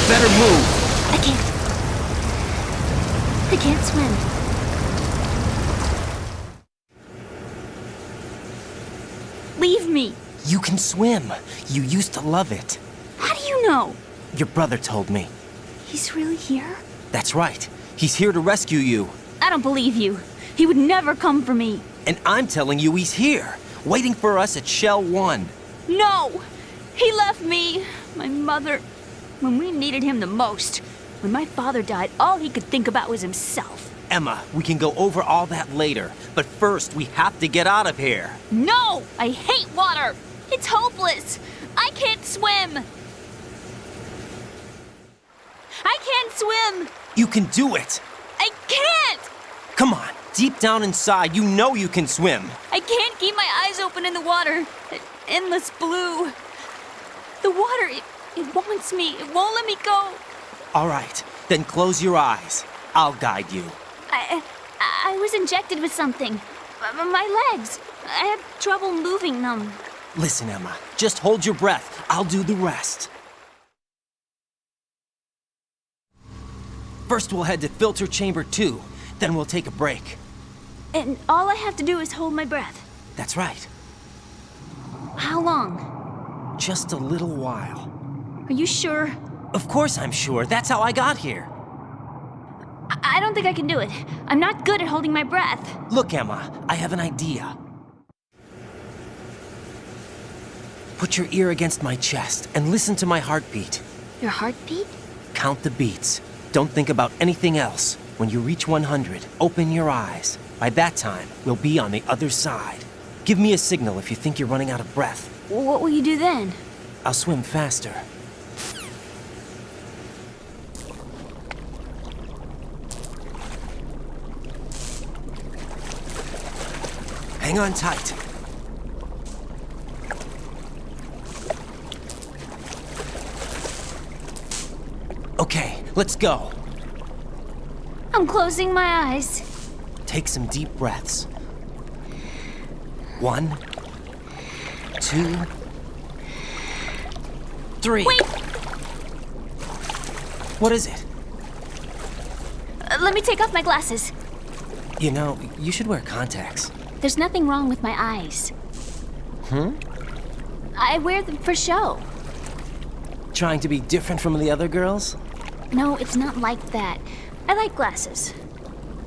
Better move. I can't swim. Leave me. You can swim. You used to love it. How do you know? Your brother told me. He's really here? That's right. He's here to rescue you. I don't believe you. He would never come for me. And I'm telling you he's here, waiting for us at Shell 1. No! He left me, my mother, when we needed him the most. When my father died, all he could think about was himself. Emma, we can go over all that later, but first we have to get out of here. No! I hate water! It's hopeless! I can't swim! I can't swim! You can do it! I can't! Come on, deep down inside, you know you can swim. I can't keep my eyes open in the water. That endless blue. The water, it wants me. It won't let me go. All right, then close your eyes. I'll guide you. I was injected with something. My legs. I have trouble moving them. Listen, Emma, just hold your breath. I'll do the rest. First we'll head to filter chamber 2, then we'll take a break. And all I have to do is hold my breath. That's right. How long? Just a little while. Are you sure? Of course I'm sure. That's how I got here. I don't think I can do it. I'm not good at holding my breath. Look, Emma, I have an idea. Put your ear against my chest and listen to my heartbeat. Your heartbeat? Count the beats. Don't think about anything else. When you reach 100, open your eyes. By that time, we'll be on the other side. Give me a signal if you think you're running out of breath. What will you do then? I'll swim faster. Hang on tight. Okay, let's go. I'm closing my eyes. Take some deep breaths. 1, 2, 3. Wait! What is it? Let me take off my glasses. You know, you should wear contacts. There's nothing wrong with my eyes. I wear them for show. Trying to be different from the other girls? No, it's not like that. I like glasses.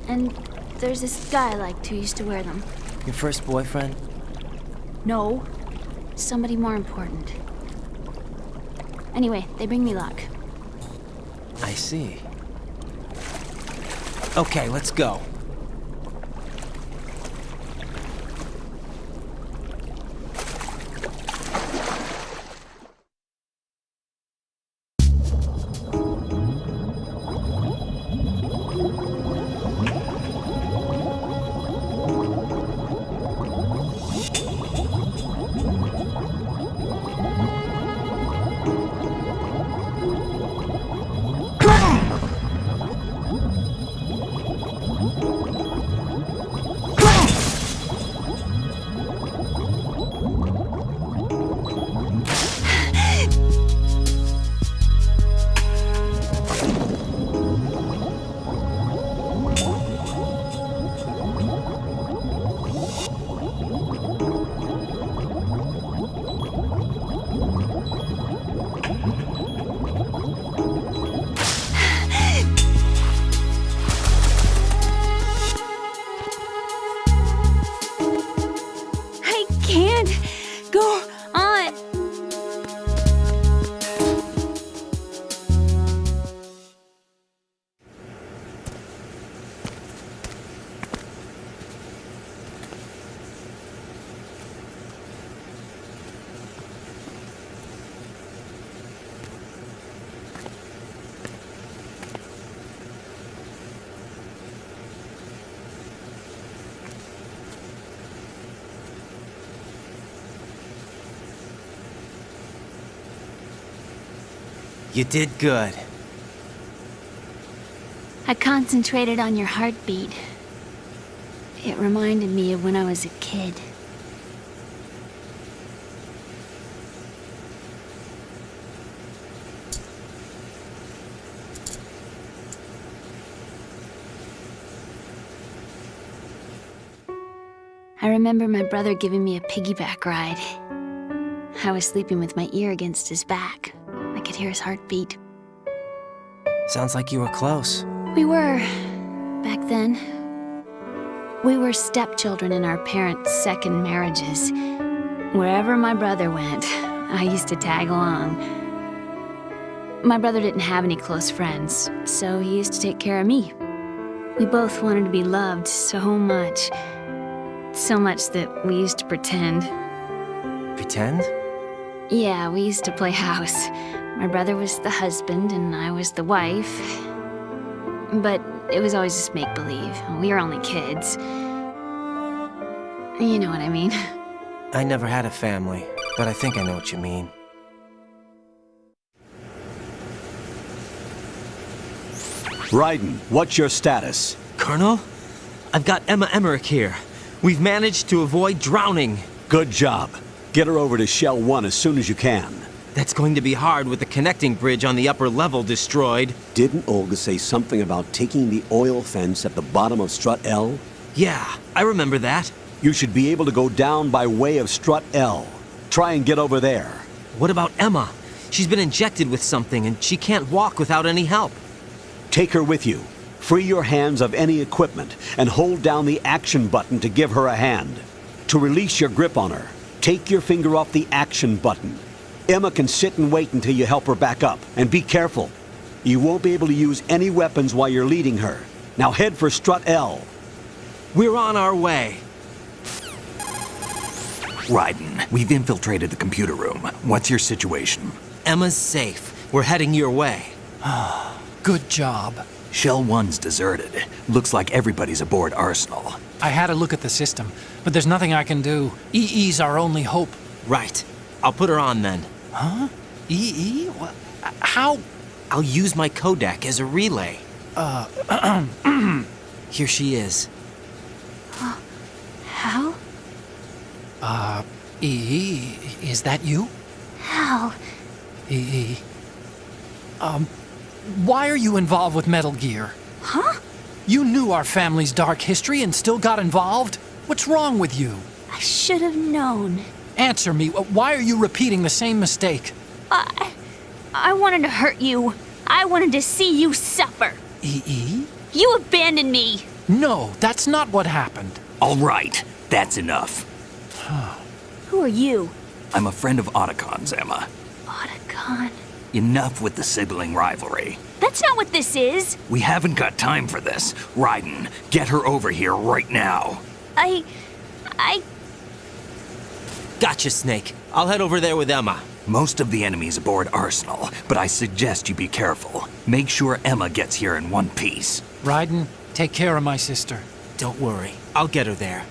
And there's this guy I liked who used to wear them. Your first boyfriend? No. Somebody more important. Anyway, they bring me luck. I see. Okay, let's go. You did good. I concentrated on your heartbeat. It reminded me of when I was a kid. I remember my brother giving me a piggyback ride. I was sleeping with my ear against his back. I could hear his heartbeat. Sounds like you were close. We were, back then. We were stepchildren in our parents' second marriages. Wherever my brother went, I used to tag along. My brother didn't have any close friends, so he used to take care of me. We both wanted to be loved so much. So much that we used to pretend. Pretend? Yeah, we used to play house. My brother was the husband and I was the wife. But it was always just make-believe. We were only kids. You know what I mean. I never had a family, but I think I know what you mean. Raiden, what's your status? Colonel? I've got Emma Emmerich here. We've managed to avoid drowning. Good job. Get her over to Shell 1 as soon as you can. That's going to be hard with the connecting bridge on the upper level destroyed. Didn't Olga say something about taking the oil fence at the bottom of Strut L? Yeah, I remember that. You should be able to go down by way of Strut L. Try and get over there. What about Emma? She's been injected with something and she can't walk without any help. Take her with you. Free your hands of any equipment and hold down the action button to give her a hand. To release your grip on her, take your finger off the action button. Emma can sit and wait until you help her back up. And be careful. You won't be able to use any weapons while you're leading her. Now head for Strut L. We're on our way. Raiden, we've infiltrated the computer room. What's your situation? Emma's safe. We're heading your way. Good job. Shell 1's deserted. Looks like everybody's aboard Arsenal. I had a look at the system, but there's nothing I can do. EE's our only hope. Right. I'll put her on then. Huh? EE? What? How? I'll use my Kodak as a relay. Here she is. Hal? EE, is that you? Hal. EE. Why are you involved with Metal Gear? Huh? You knew our family's dark history and still got involved? What's wrong with you? I should have known. Answer me. Why are you repeating the same mistake? I wanted to hurt you. I wanted to see you suffer. EE? You abandoned me. No, that's not what happened. All right, that's enough. Who are you? I'm a friend of Otacon's, Emma. Otacon? Enough with the sibling rivalry. That's not what this is. We haven't got time for this. Raiden, get her over here right now. I... Gotcha, Snake. I'll head over there with Emma. Most of the enemy's aboard Arsenal, but I suggest you be careful. Make sure Emma gets here in one piece. Raiden, take care of my sister. Don't worry. I'll get her there.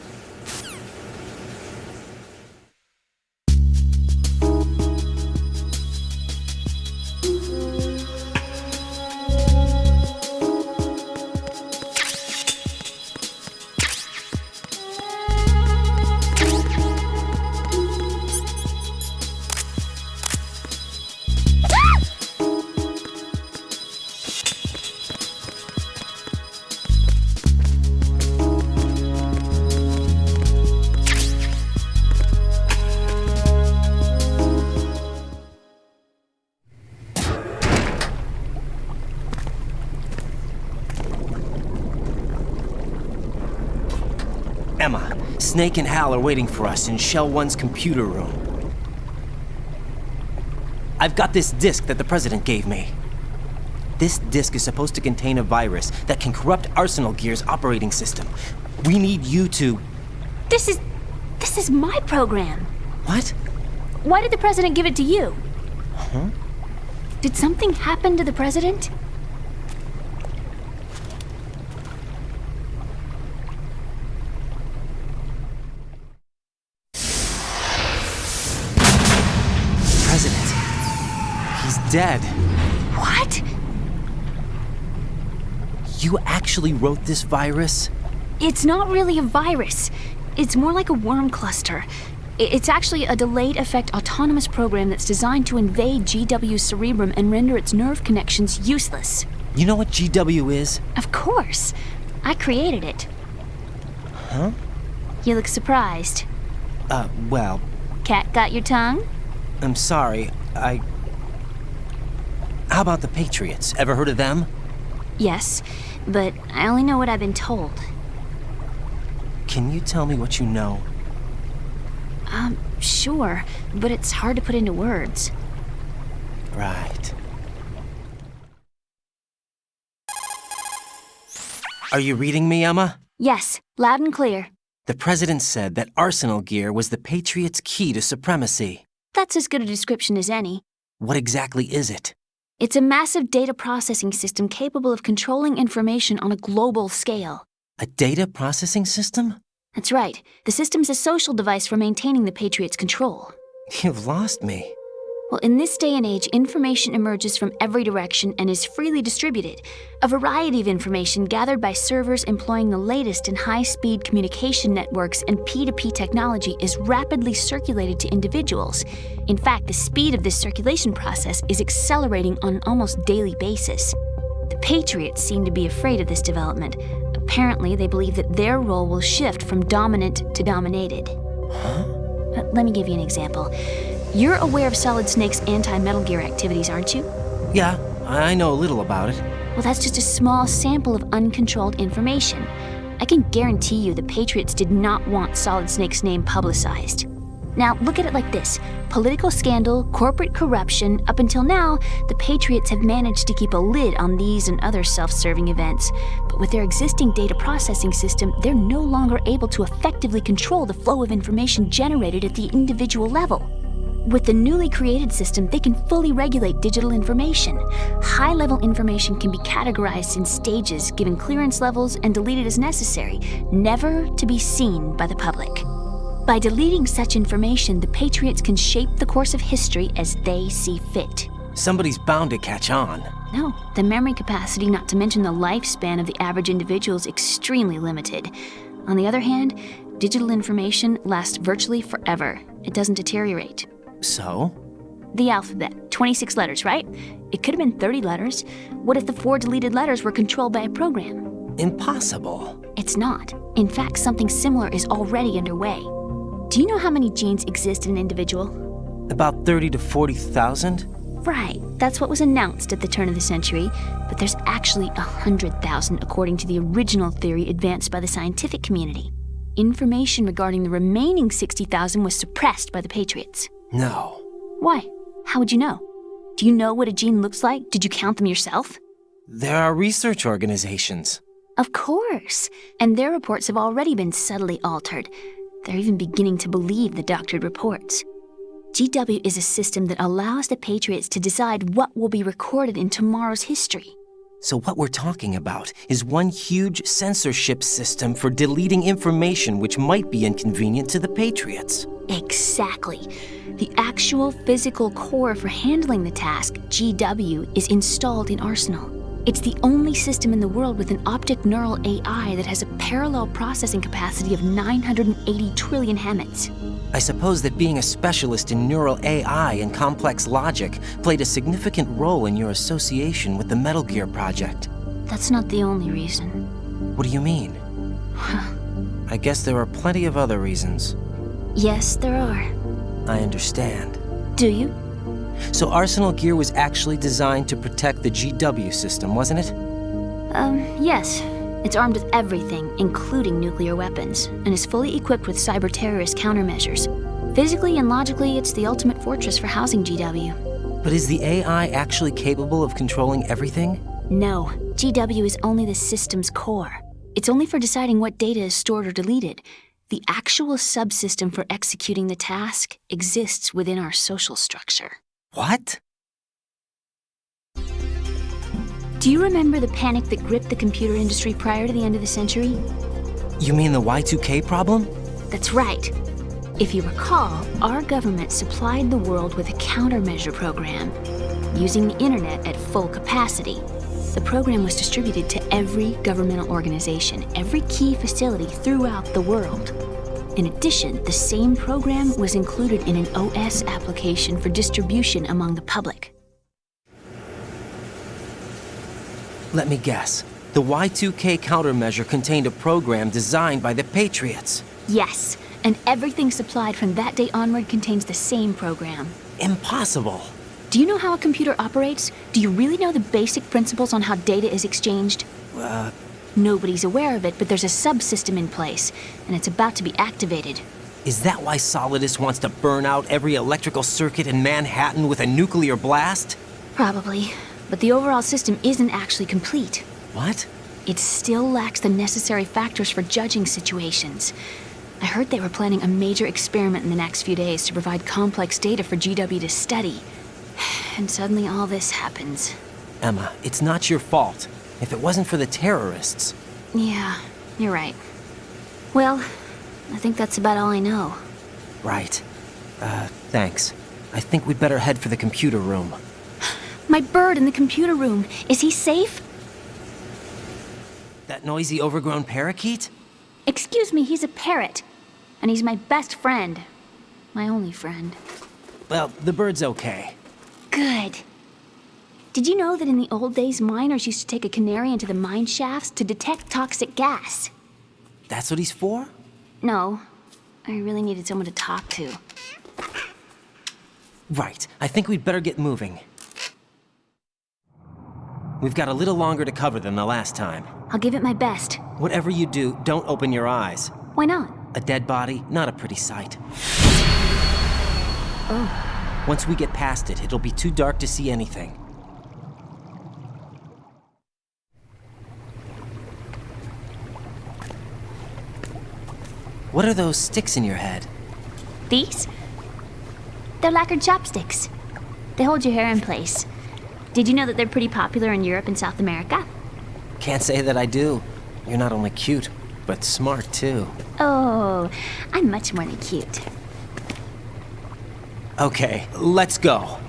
Emma, Snake and Hal are waiting for us in Shell 1's computer room. I've got this disk that the President gave me. This disk is supposed to contain a virus that can corrupt Arsenal Gear's operating system. We need you to... This is my program. What? Why did the President give it to you? Huh? Did something happen to the President? He's dead. What? You actually wrote this virus? It's not really a virus. It's more like a worm cluster. It's actually a delayed effect autonomous program that's designed to invade GW's cerebrum and render its nerve connections useless. You know what GW is? Of course. I created it. Huh? You look surprised. Well, Cat got your tongue? I'm sorry, How about the Patriots? Ever heard of them? Yes, but I only know what I've been told. Can you tell me what you know? Sure, but it's hard to put into words. Right. Are you reading me, Emma? Yes, loud and clear. The president said that Arsenal gear was the Patriots' key to supremacy. That's as good a description as any. What exactly is it? It's a massive data processing system capable of controlling information on a global scale. A data processing system? That's right. The system's a social device for maintaining the Patriots' control. You've lost me. Well, in this day and age, information emerges from every direction and is freely distributed. A variety of information gathered by servers employing the latest in high-speed communication networks and P2P technology is rapidly circulated to individuals. In fact, the speed of this circulation process is accelerating on an almost daily basis. The Patriots seem to be afraid of this development. Apparently, they believe that their role will shift from dominant to dominated. Huh? Let me give you an example. You're aware of Solid Snake's anti-Metal Gear activities, aren't you? Yeah, I know a little about it. Well, that's just a small sample of uncontrolled information. I can guarantee you the Patriots did not want Solid Snake's name publicized. Now, look at it like this. Political scandal, corporate corruption, up until now, the Patriots have managed to keep a lid on these and other self-serving events. But with their existing data processing system, they're no longer able to effectively control the flow of information generated at the individual level. With the newly created system, they can fully regulate digital information. High-level information can be categorized in stages, given clearance levels, and deleted as necessary, never to be seen by the public. By deleting such information, the Patriots can shape the course of history as they see fit. Somebody's bound to catch on. No, the memory capacity, not to mention the lifespan of the average individual, is extremely limited. On the other hand, digital information lasts virtually forever. It doesn't deteriorate. So? The alphabet, 26 letters, right? It could have been 30 letters. What if the 4 deleted letters were controlled by a program? Impossible. It's not. In fact, something similar is already underway. Do you know how many genes exist in an individual? About 30 to 40,000? Right, that's what was announced at the turn of the century, but there's actually 100,000 according to the original theory advanced by the scientific community. Information regarding the remaining 60,000 was suppressed by the Patriots. No. Why? How would you know? Do you know what a gene looks like? Did you count them yourself? There are research organizations. Of course, and their reports have already been subtly altered. They're even beginning to believe the doctored reports. GW is a system that allows the Patriots to decide what will be recorded in tomorrow's history. So what we're talking about is one huge censorship system for deleting information which might be inconvenient to the Patriots. Exactly. The actual physical core for handling the task, GW, is installed in Arsenal. It's the only system in the world with an optic neural AI that has a parallel processing capacity of 980 trillion Hammets. I suppose that being a specialist in neural AI and complex logic played a significant role in your association with the Metal Gear project. That's not the only reason. What do you mean? I guess there are plenty of other reasons. Yes, there are. I understand. Do you? So Arsenal Gear was actually designed to protect the GW system, wasn't it? Yes. It's armed with everything, including nuclear weapons, and is fully equipped with cyber-terrorist countermeasures. Physically and logically, it's the ultimate fortress for housing GW. But is the AI actually capable of controlling everything? No. GW is only the system's core. It's only for deciding what data is stored or deleted. The actual subsystem for executing the task exists within our social structure. What? Do you remember the panic that gripped the computer industry prior to the end of the century? You mean the Y2K problem? That's right. If you recall, our government supplied the world with a countermeasure program, using the internet at full capacity. The program was distributed to every governmental organization, every key facility throughout the world. In addition, the same program was included in an OS application for distribution among the public. Let me guess. The Y2K countermeasure contained a program designed by the Patriots. Yes, and everything supplied from that day onward contains the same program. Impossible. Do you know how a computer operates? Do you really know the basic principles on how data is exchanged? Nobody's aware of it, but there's a subsystem in place, and it's about to be activated. Is that why Solidus wants to burn out every electrical circuit in Manhattan with a nuclear blast? Probably, but the overall system isn't actually complete. What? It still lacks the necessary factors for judging situations. I heard they were planning a major experiment in the next few days to provide complex data for GW to study. And suddenly all this happens. Emma, it's not your fault. If it wasn't for the terrorists... Yeah, you're right. Well, I think that's about all I know. Right. Thanks. I think we'd better head for the computer room. My bird in the computer room. Is he safe? That noisy, overgrown parakeet? Excuse me, he's a parrot. And he's my best friend. My only friend. Well, the bird's okay. Good. Did you know that in the old days, miners used to take a canary into the mine shafts to detect toxic gas? That's what he's for? No. I really needed someone to talk to. Right. I think we'd better get moving. We've got a little longer to cover than the last time. I'll give it my best. Whatever you do, don't open your eyes. Why not? A dead body, not a pretty sight. Oh. Once we get past it, it'll be too dark to see anything. What are those sticks in your head? These? They're lacquered chopsticks. They hold your hair in place. Did you know that they're pretty popular in Europe and South America? Can't say that I do. You're not only cute, but smart too. Oh, I'm much more than cute. Okay, let's go.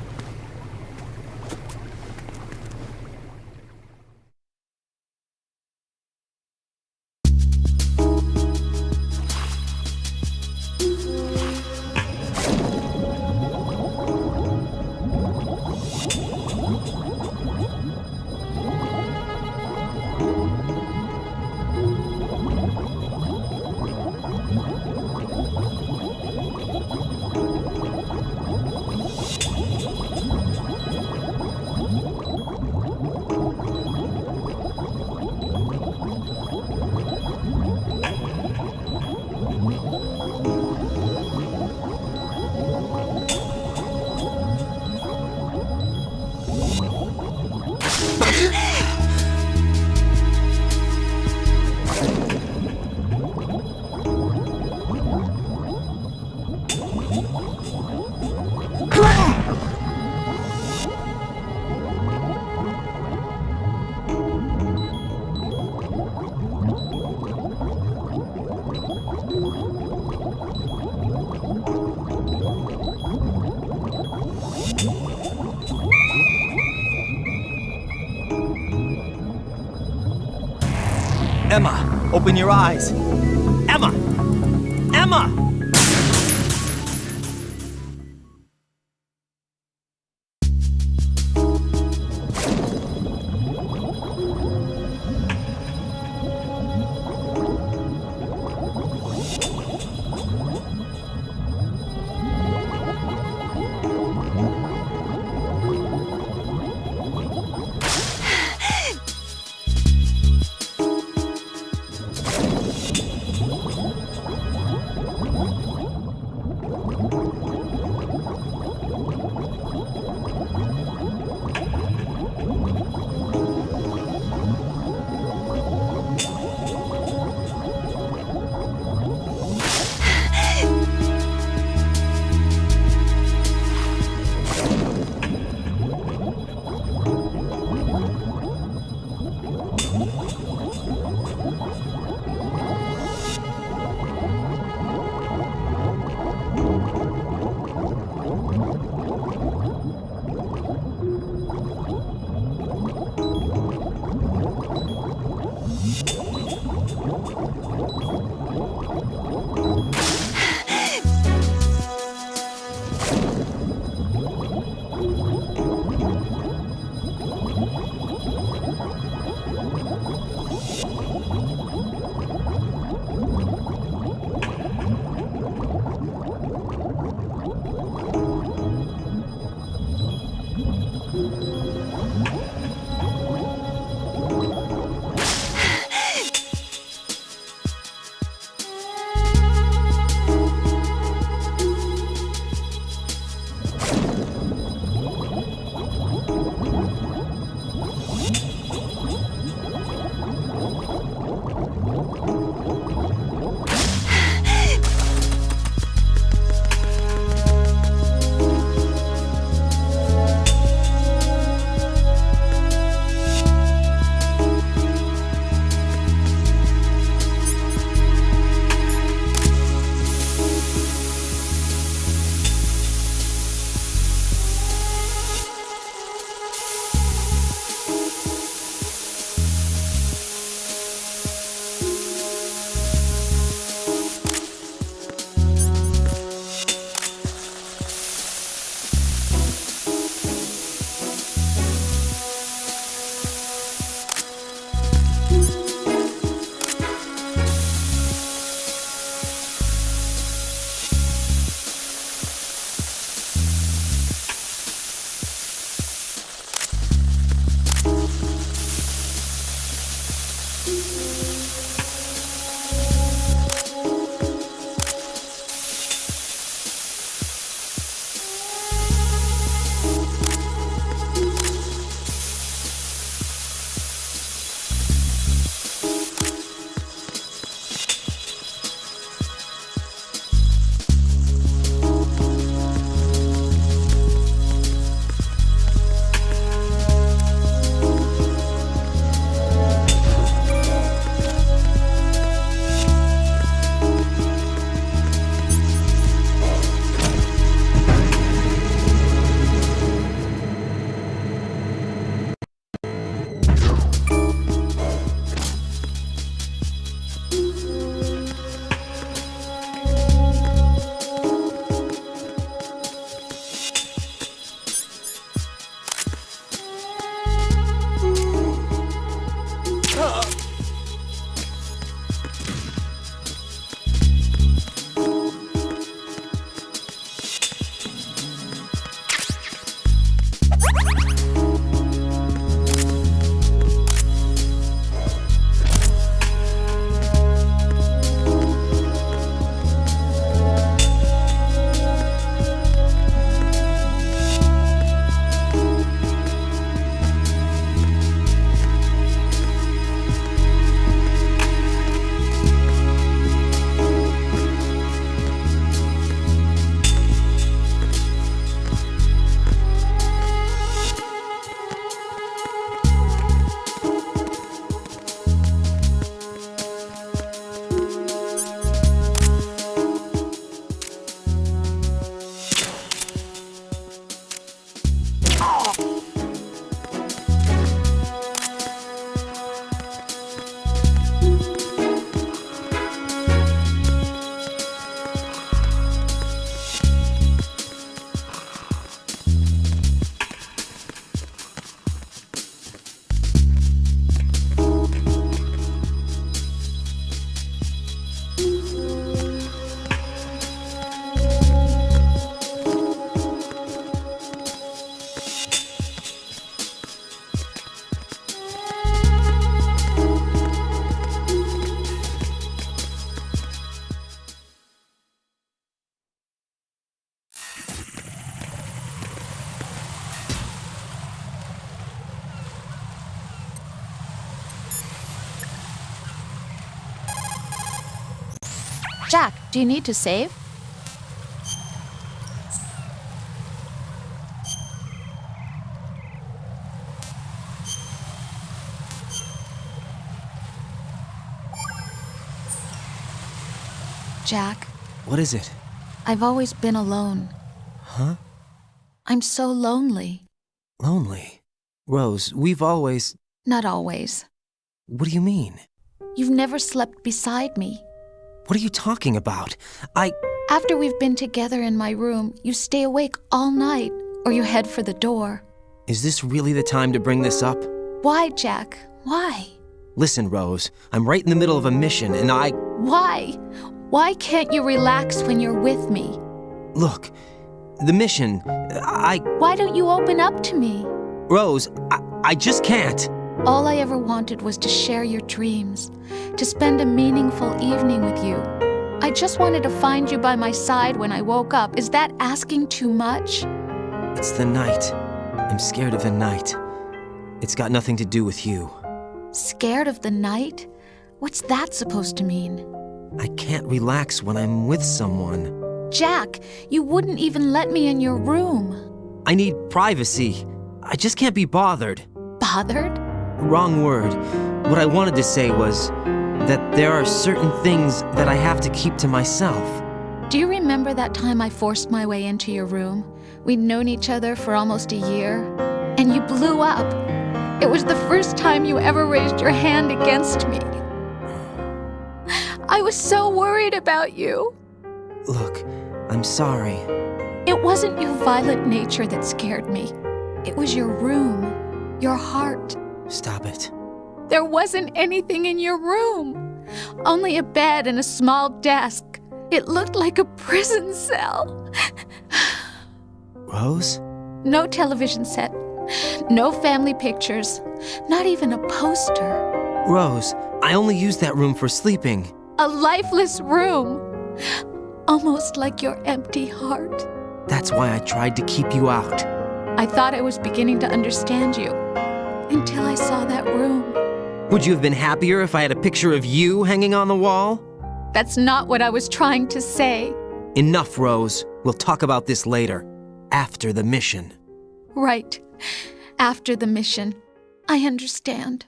Emma, open your eyes. Emma! Emma! Jack, do you need to save? Jack, What is it? I've always been alone. Huh? I'm so lonely. Lonely? Rose, we've always... Not always. What do you mean? You've never slept beside me. What are you talking about? After we've been together in my room, you stay awake all night, or you head for the door. Is this really the time to bring this up? Why, Jack? Why? Listen, Rose, I'm right in the middle of a mission and Why? Why can't you relax when you're with me? Look, the mission, Why don't you open up to me? Rose, I just can't. All I ever wanted was to share your dreams, to spend a meaningful evening with you. I just wanted to find you by my side when I woke up. Is that asking too much? It's the night. I'm scared of the night. It's got nothing to do with you. Scared of the night? What's that supposed to mean? I can't relax when I'm with someone. Jack, you wouldn't even let me in your room. I need privacy. I just can't be bothered. Bothered? Wrong word. What I wanted to say was that there are certain things that I have to keep to myself. Do you remember that time I forced my way into your room? We'd known each other for almost a year, and you blew up. It was the first time you ever raised your hand against me. I was so worried about you. Look, I'm sorry. It wasn't your violent nature that scared me. It was your room, your heart. Stop it. There wasn't anything in your room. Only a bed and a small desk. It looked like a prison cell. Rose? No television set. No family pictures. Not even a poster. Rose, I only use that room for sleeping. A lifeless room. Almost like your empty heart. That's why I tried to keep you out. I thought I was beginning to understand you. Until I saw that room. Would you have been happier if I had a picture of you hanging on the wall? That's not what I was trying to say. Enough, Rose. We'll talk about this later. After the mission. Right. After the mission. I understand.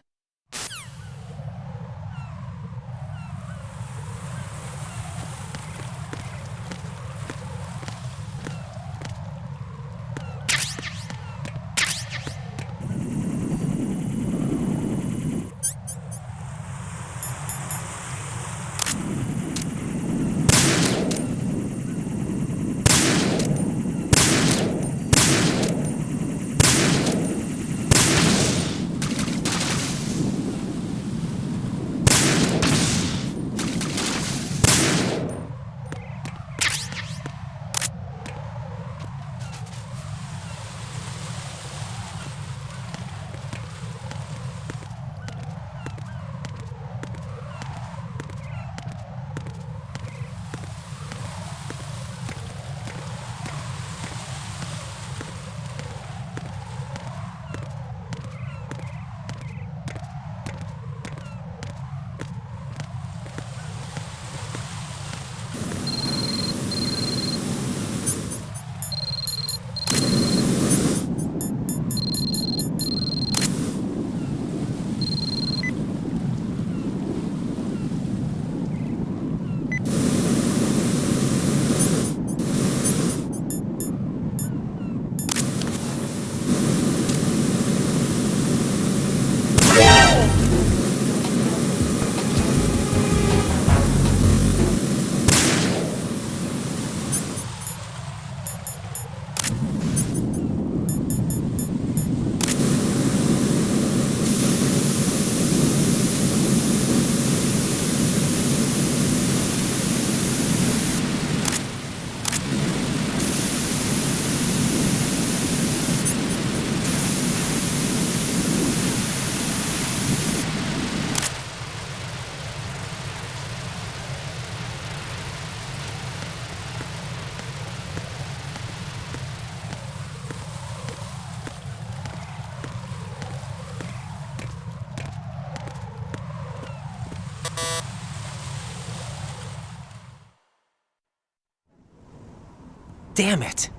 Damn it.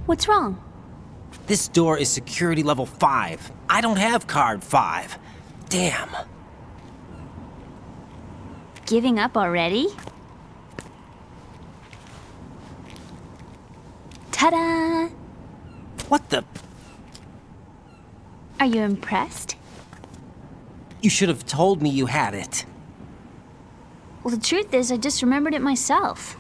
What's wrong? This door is security level 5. I don't have card 5. Damn. Giving up already? Ta-da! What the? Are you impressed? You should have told me you had it. Well, the truth is, I just remembered it myself.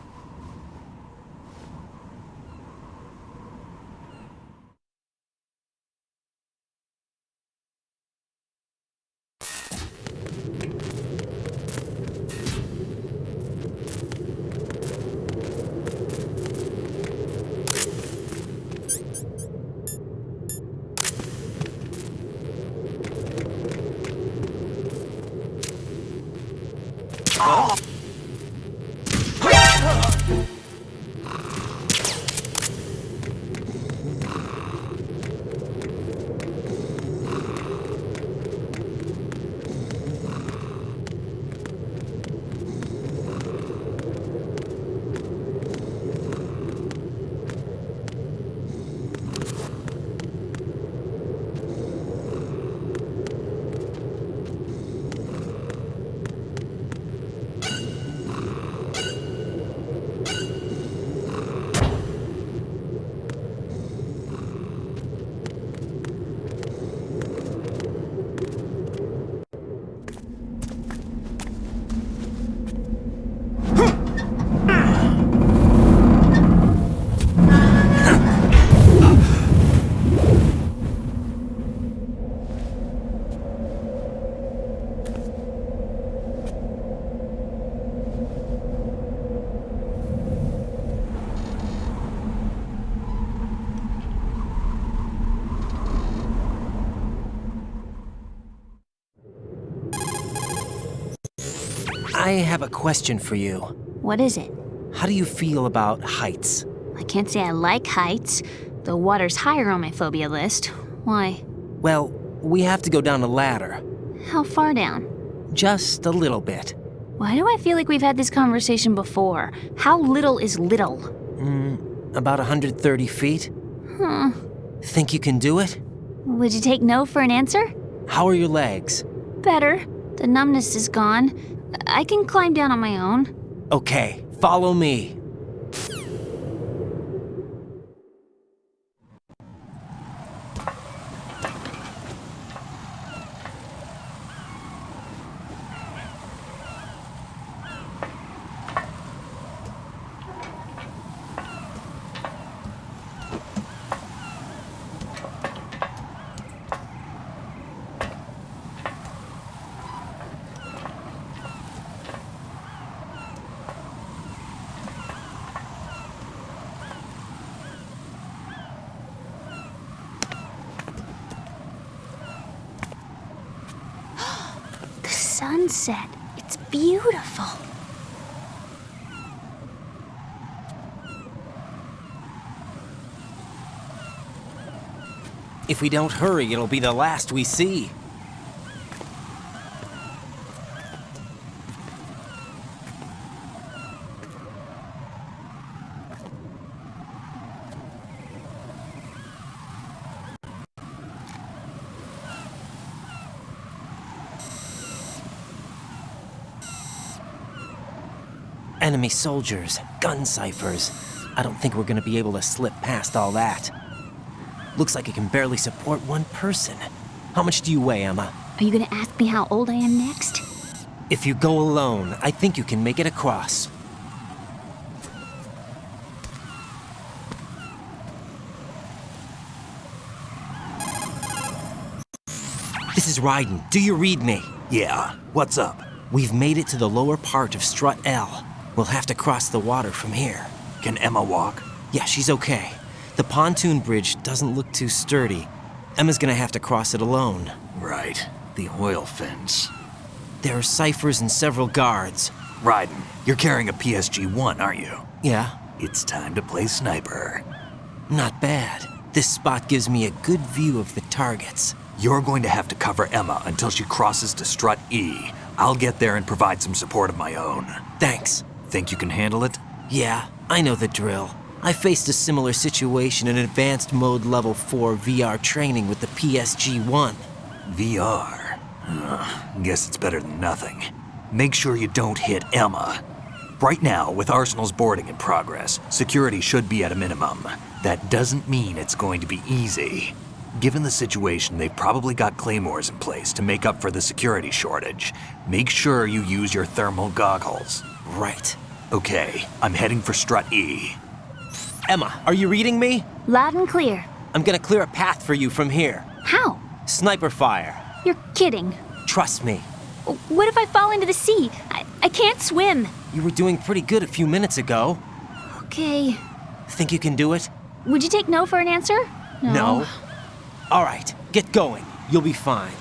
I have a question for you. What is it? How do you feel about heights? I can't say I like heights. The water's higher on my phobia list. Why? Well, we have to go down a ladder. How far down? Just a little bit. Why do I feel like we've had this conversation before? How little is little? About 130 feet. Huh. Think you can do it? Would you take no for an answer? How are your legs? Better. The numbness is gone. I can climb down on my own. Okay, follow me. Sunset. It's beautiful. If we don't hurry, it'll be the last we see. Enemy soldiers, gun ciphers. I don't think we're gonna be able to slip past all that. Looks like it can barely support one person. How much do you weigh, Emma? Are you gonna ask me how old I am next? If you go alone, I think you can make it across. This is Raiden. Do you read me? Yeah, what's up? We've made it to the lower part of Strut L. We'll have to cross the water from here. Can Emma walk? Yeah, she's okay. The pontoon bridge doesn't look too sturdy. Emma's gonna have to cross it alone. Right. The oil fence. There are ciphers and several guards. Raiden, you're carrying a PSG-1, aren't you? Yeah. It's time to play sniper. Not bad. This spot gives me a good view of the targets. You're going to have to cover Emma until she crosses to Strut E. I'll get there and provide some support of my own. Thanks. Think you can handle it? Yeah, I know the drill. I faced a similar situation in Advanced Mode Level 4 VR training with the PSG-1. VR? Guess it's better than nothing. Make sure you don't hit Emma. Right now, with Arsenal's boarding in progress, security should be at a minimum. That doesn't mean it's going to be easy. Given the situation, they've probably got claymores in place to make up for the security shortage. Make sure you use your thermal goggles. Right. Okay, I'm heading for Strut E. Emma, are you reading me? Loud and clear. I'm gonna clear a path for you from here. How? Sniper fire. You're kidding. Trust me. What if I fall into the sea? I can't swim. You were doing pretty good a few minutes ago. Okay. Think you can do it? Would you take no for an answer? No. All right, get going. You'll be fine.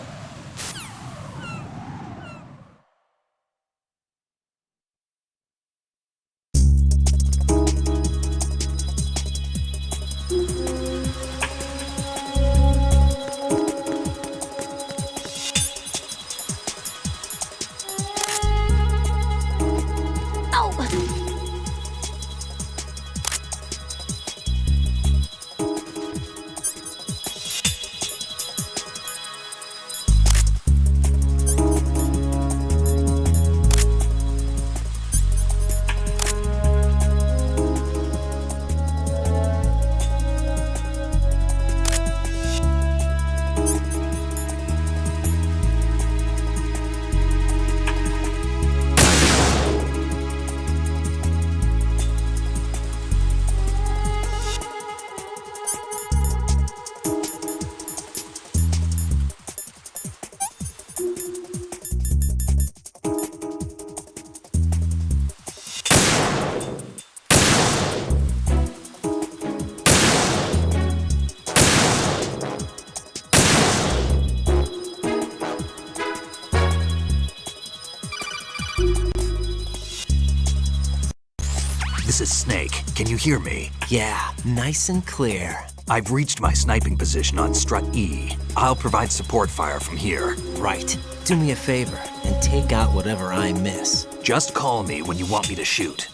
This is Snake. Can you hear me? Yeah, nice and clear. I've reached my sniping position on Strut E. I'll provide support fire from here. Right. Do me a favor and take out whatever I miss. Just call me when you want me to shoot.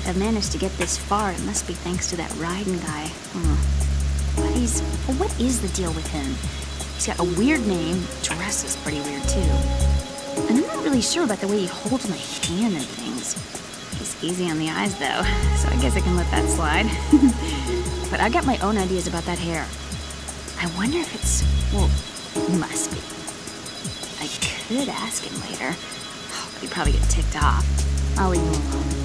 I've managed to get this far, it must be thanks to that Raiden guy. What is the deal with him? He's got a weird name, dresses pretty weird too. And I'm not really sure about the way he holds my hand and things. He's easy on the eyes though, so I guess I can let that slide. But I got my own ideas about that hair. I wonder if it's, well, must be. I could ask him later, but he'd probably get ticked off. I'll leave him alone.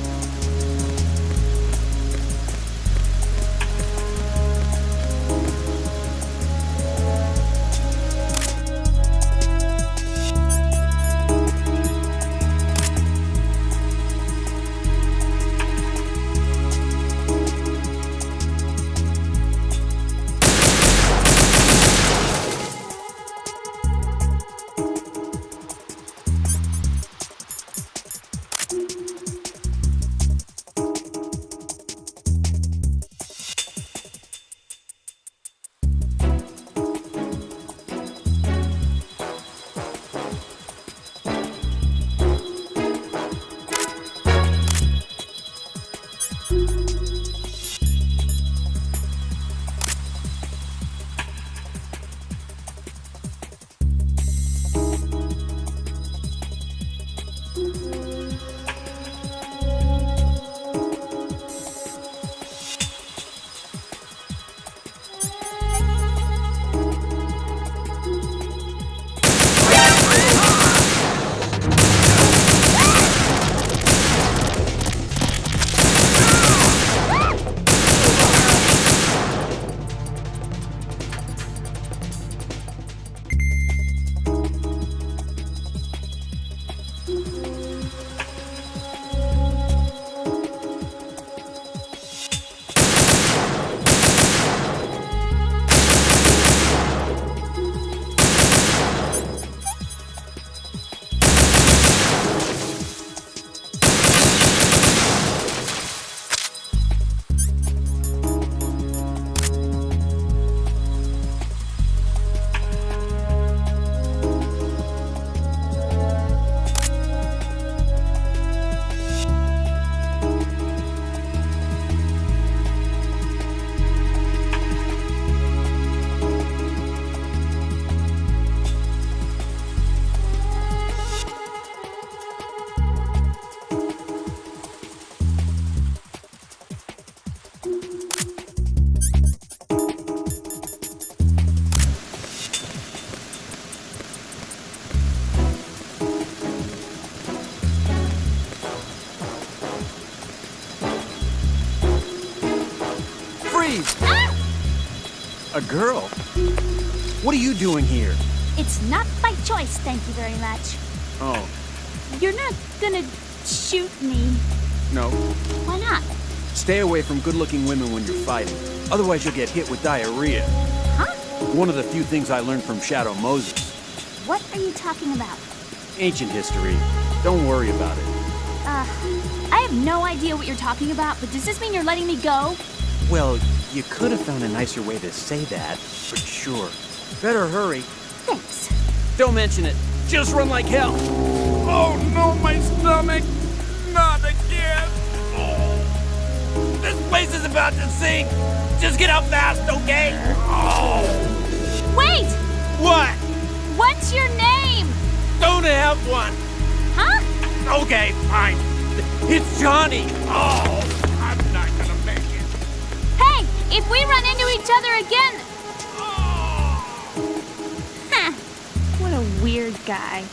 A girl? What are you doing here? It's not by choice, thank you very much. Oh, You're not gonna shoot me. no. Why not? Stay away from good-looking women when you're fighting. Otherwise you'll get hit with diarrhea. Huh? One of the few things I learned from Shadow Moses. What are you talking about? Ancient history. Don't worry about it. I have no idea what you're talking about, but does this mean you're letting me go? Well, you could have found a nicer way to say that, but sure. Better hurry. Thanks. Don't mention it. Just run like hell. Oh no, my stomach! Not again! Oh. This place is about to sink! Just get out fast, okay? Oh. Wait! What? What's your name? Don't have one! Huh? Okay, fine. It's Johnny! Oh, I'm not gonna make it. Hey! If we run into each other again... Huh. What a weird guy.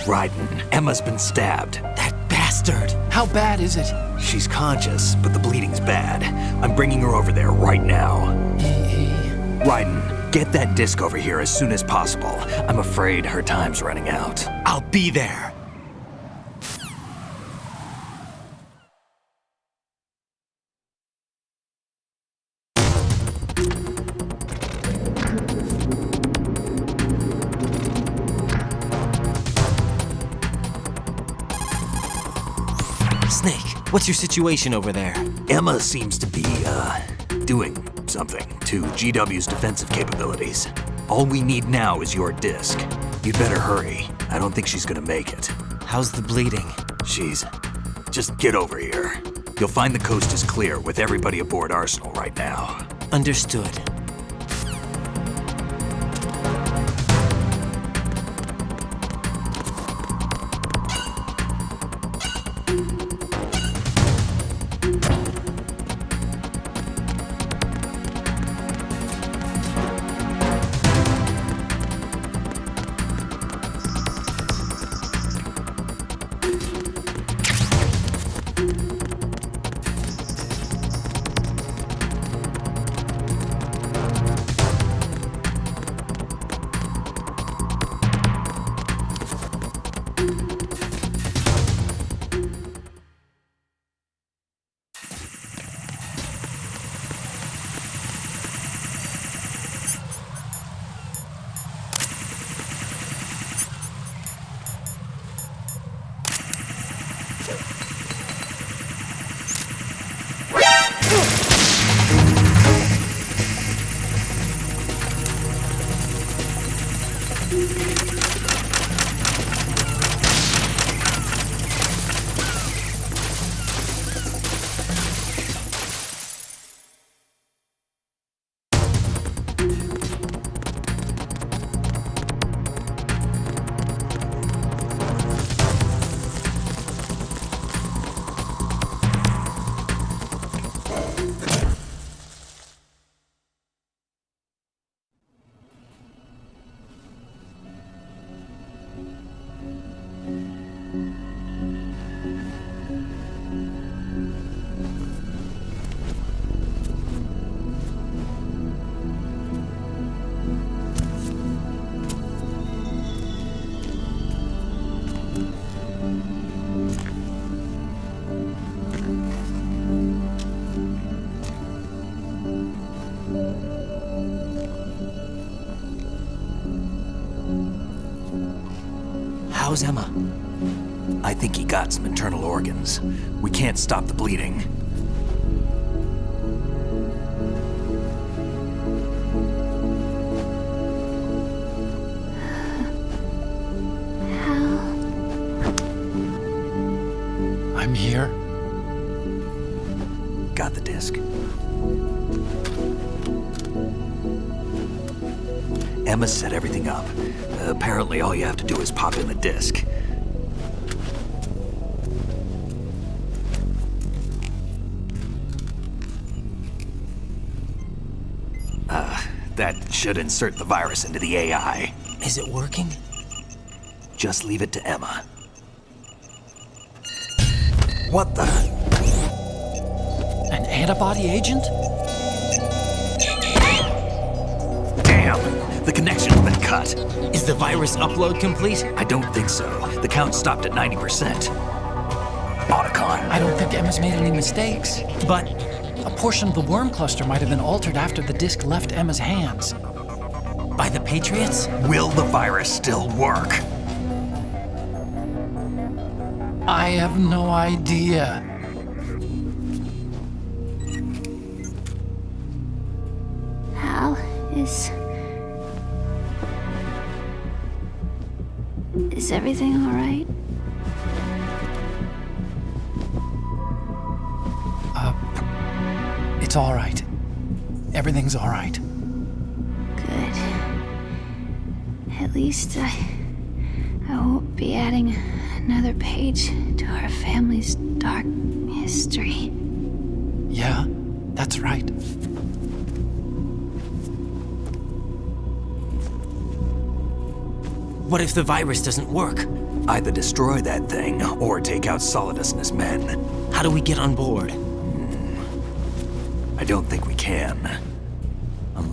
Raiden, Emma's been stabbed. That bastard! How bad is it? She's conscious, but the bleeding's bad. I'm bringing her over there right now. Raiden, get that disc over here as soon as possible. I'm afraid her time's running out. I'll be there. Snake, what's your situation over there? Emma seems to be, doing something to GW's defensive capabilities. All we need now is your disc. You'd better hurry. I don't think she's gonna make it. How's the bleeding? Just get over here. You'll find the coast is clear with everybody aboard Arsenal right now. Understood. How's Emma? I think he got some internal organs. We can't stop the bleeding. I'm here. Got the disc. Emma set everything up. Apparently all you have to do is pop in the disc. That should insert the virus into the AI. Is it working? Just leave it to Emma. What the? An antibody agent? Damn! The connection's been cut. Is the virus upload complete? I don't think so. The count stopped at 90%. Otacon. I don't think Emma's made any mistakes. But a portion of the worm cluster might have been altered after the disc left Emma's hands. By the Patriots? Will the virus still work? I have no idea. Hal, is everything all right? It's all right. Everything's all right. Good. At least I won't be adding another page to our family's dark history. Yeah, that's right. What if the virus doesn't work? Either destroy that thing, or take out Solidus and his men. How do we get on board? I don't think we can.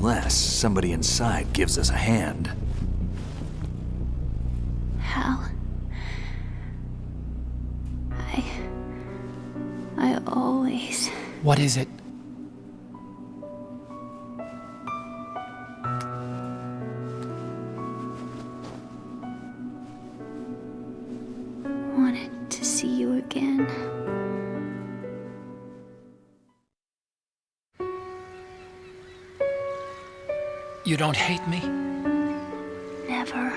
Unless somebody inside gives us a hand. Hal. I always... What is it? wanted to see you again. You don't hate me? Never.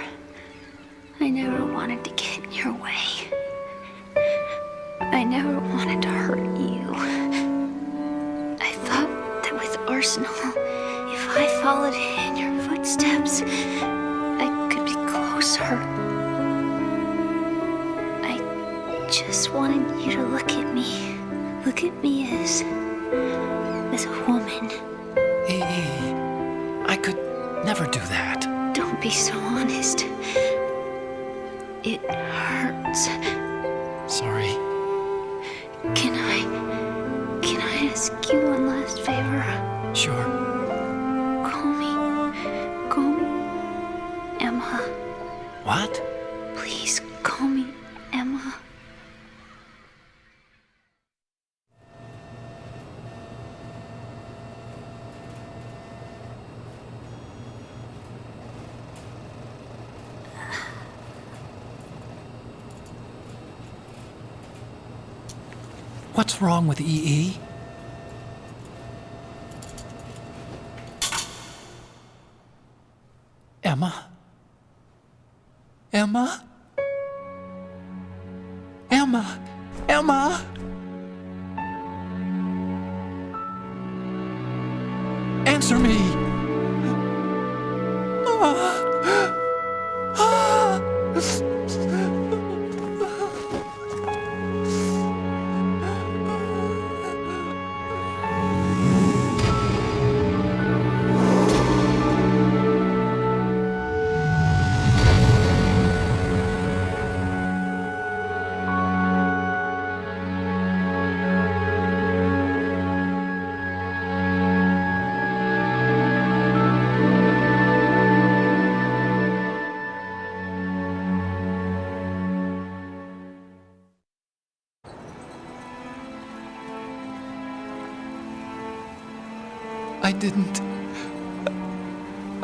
I never wanted to get in your way. I never wanted to hurt you. I thought that with Arsenal, if I followed in your footsteps, I could be closer. I just wanted you to look at me. Look at me as a woman. I could never do that. Don't be so honest. It hurts. Sorry. Can I ask you one last favor? Sure. Call me Emma. What? Please call me Emma. What's wrong with EE? Emma? Emma? Emma? Emma? Answer me!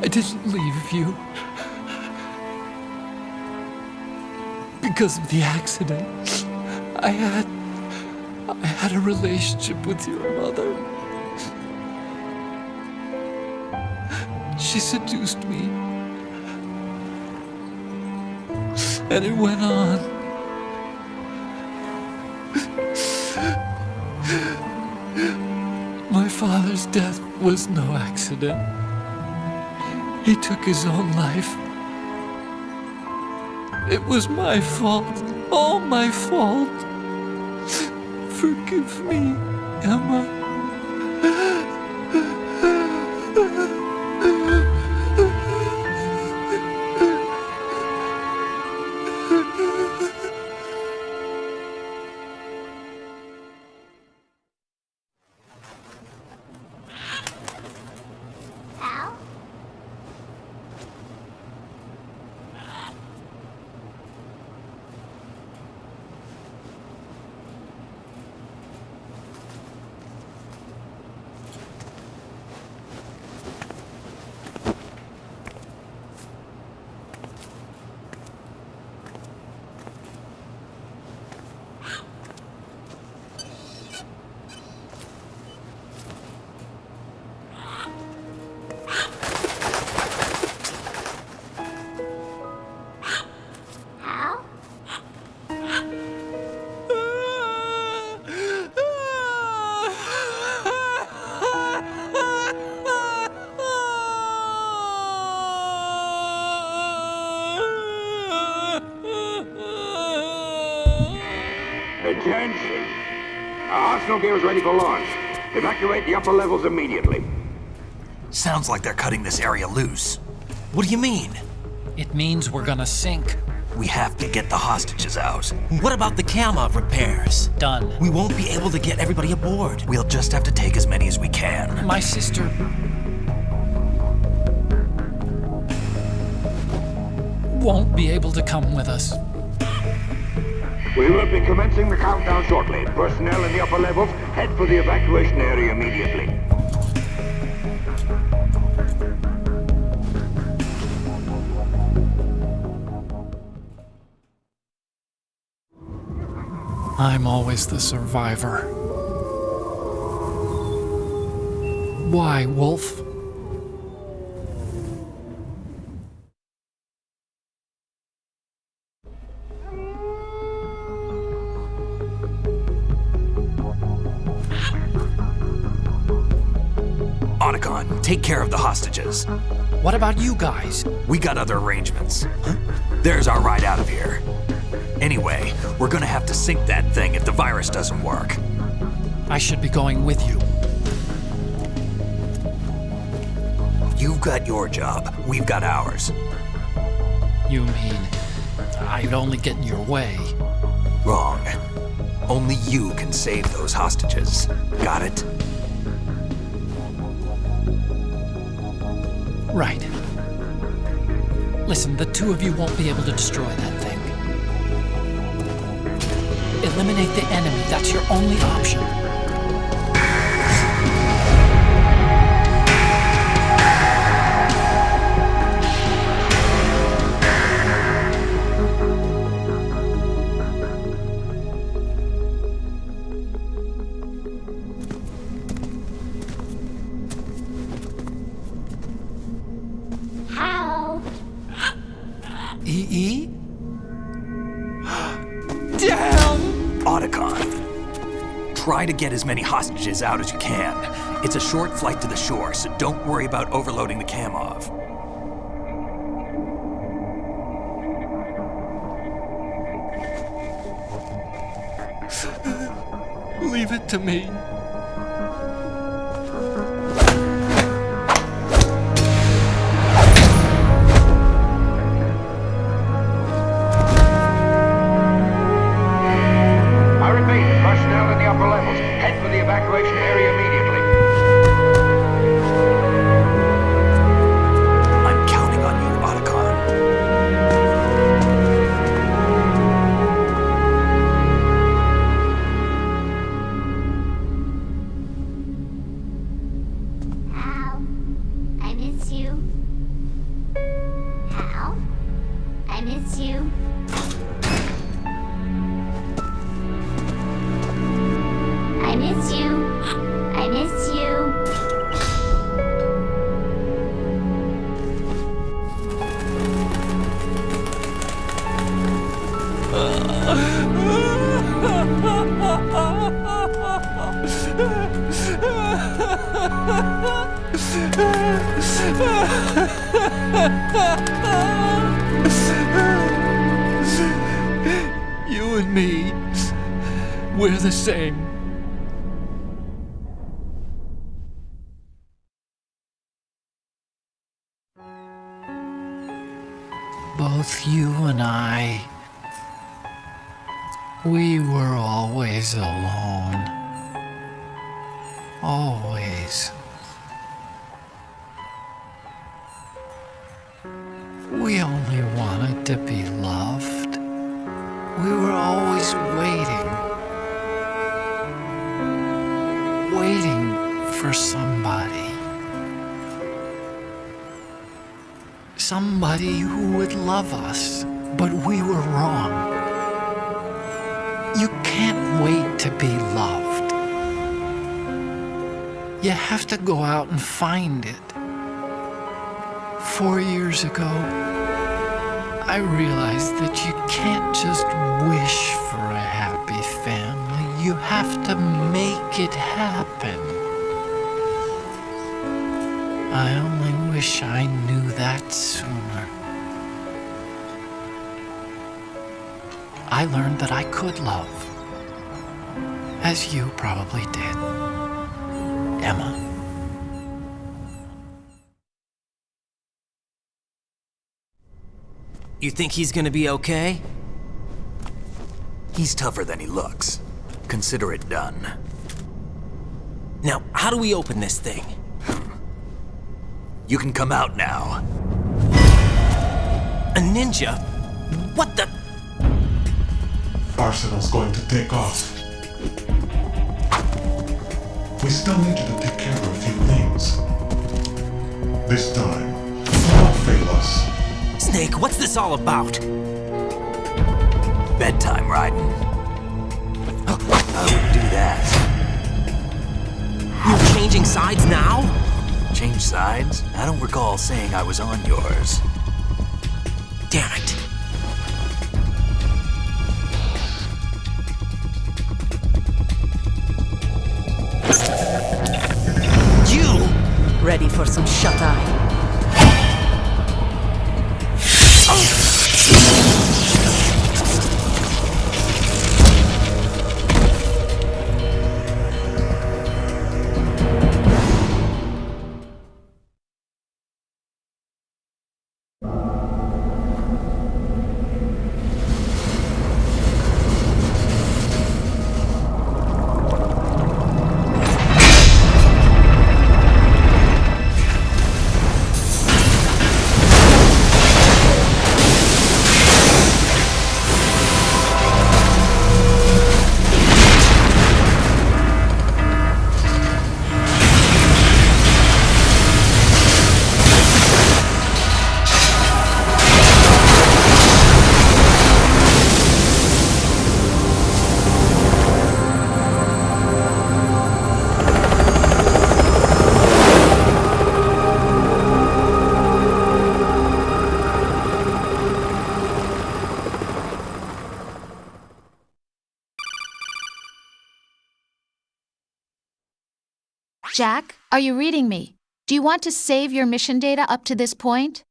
I didn't leave you. Because of the accident, I had a relationship with your mother. She seduced me. And it went on. My father's death was no accident. He took his own life. It was my fault, all my fault. Forgive me, Emma. Attention! Our Arsenal gear is ready for launch. Evacuate the upper levels immediately. Sounds like they're cutting this area loose. What do you mean? It means we're gonna sink. We have to get the hostages out. What about the camera repairs? Done. We won't be able to get everybody aboard. We'll just have to take as many as we can. My sister... won't be able to come with us. We will be commencing the countdown shortly. Personnel in the upper levels, head for the evacuation area immediately. I'm always the survivor. Why, Wolf? Otacon, take care of the hostages. What about you guys? We got other arrangements. There's our ride out of here. Anyway, we're gonna have to sink that thing if the virus doesn't work. I should be going with you. You've got your job, we've got ours. You mean I'd only get in your way? Wrong. Only you can save those hostages. Got it? Right. Listen, the two of you won't be able to destroy that thing. Eliminate the enemy. That's your only option. How? EE? Damn! Otacon, try to get as many hostages out as you can. It's a short flight to the shore, so don't worry about overloading the Kamov. Leave it to me. Personnel in the upper levels, head for the evacuation area immediately. I'm counting on you, Otacon. Hal, I miss you. Hal, I miss you. I miss you. I miss you. You and me, we're the same. Both you and I, we were always alone. Always. We only wanted to be loved. We were always waiting for somebody. Somebody who would love us, but we were wrong. You can't wait to be loved. You have to go out and find it. 4 years ago, I realized that you can't just wish for a happy family. You have to make it happen. I only wish I knew that sooner. I learned that I could love, as you probably did, Emma. You think he's gonna be okay? He's tougher than he looks. Consider it done. Now, how do we open this thing? You can come out now. A ninja? What the? Arsenal's going to take off. We still need you to take care of a few things. This time, don't fail us. Snake, what's this all about? Bedtime, Raiden. I would do that. You're changing sides now? Change sides? I don't recall saying I was on yours. Damn it. You! Ready for some shut-eye? Jack, are you reading me? Do you want to save your mission data up to this point?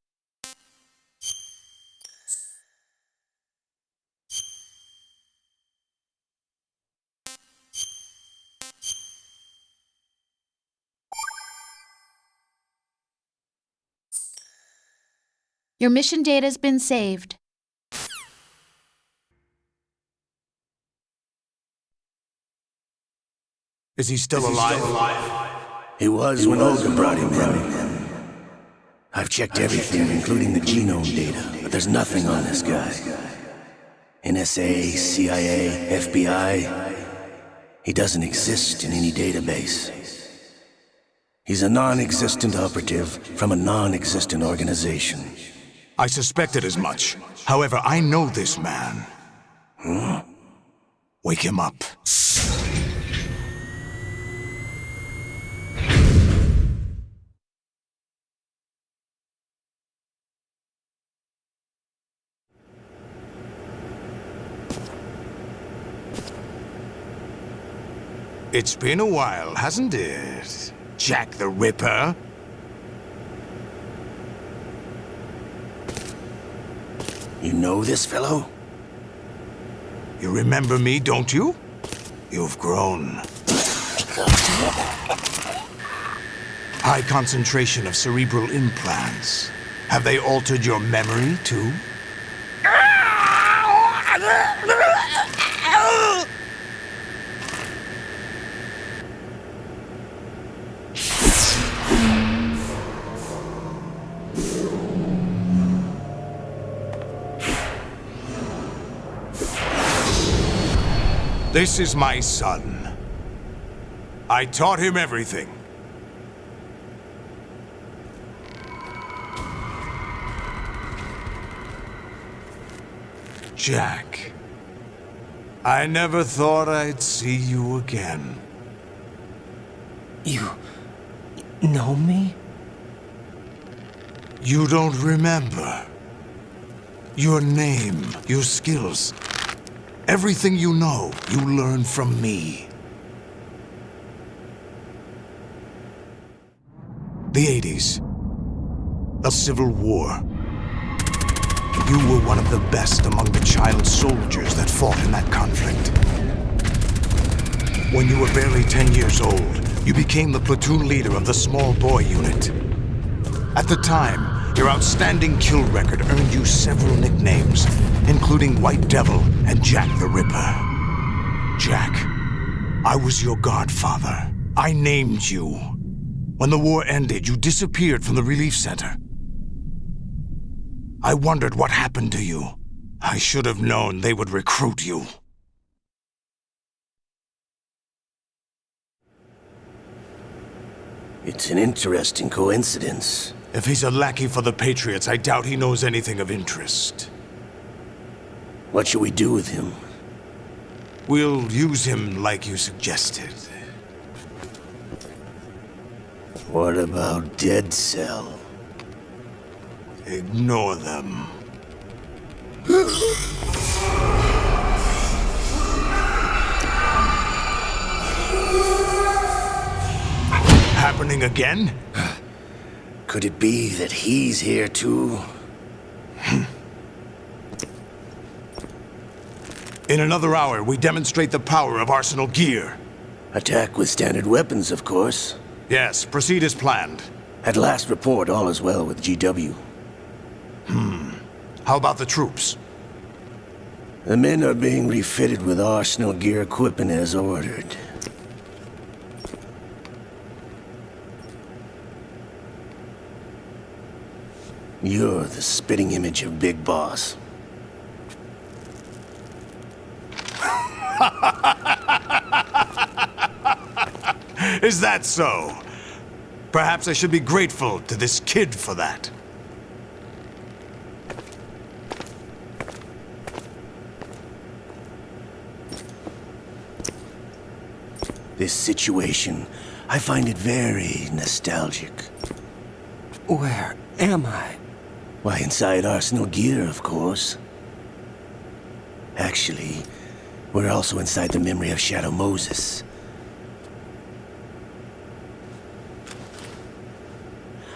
Your mission data's been saved. Is he still alive? He was when Olga brought him in. I've checked everything, including the genome data, but there's nothing on this guy. NSA, CIA, FBI. He doesn't exist in any database. He's a non-existent operative from a non-existent organization. I suspected as much. However, I know this man. Huh? Wake him up. It's been a while, hasn't it? Jack the Ripper? You know this fellow? You remember me, don't you? You've grown. High concentration of cerebral implants. Have they altered your memory, too? This is my son. I taught him everything. Jack, I never thought I'd see you again. You know me? You don't remember. Your name, your skills. Everything you know, you learn from me. The 80s. The Civil War. You were one of the best among the child soldiers that fought in that conflict. When you were barely 10 years old, you became the platoon leader of the Small Boy Unit. At the time, your outstanding kill record earned you several nicknames, including White Devil and Jack the Ripper. Jack, I was your godfather. I named you. When the war ended, you disappeared from the relief center. I wondered what happened to you. I should have known they would recruit you. It's an interesting coincidence. If he's a lackey for the Patriots, I doubt he knows anything of interest. What should we do with him? We'll use him like you suggested. What about Dead Cell? Ignore them. Happening again? Could it be that he's here too? In another hour, we demonstrate the power of Arsenal gear. Attack with standard weapons, of course. Yes, proceed as planned. At last report, all is well with GW. How about the troops? The men are being refitted with Arsenal gear equipment as ordered. You're the spitting image of Big Boss. Is that so? Perhaps I should be grateful to this kid for that. This situation, I find it very nostalgic. Where am I? Why, inside Arsenal gear, of course. Actually, we're also inside the memory of Shadow Moses.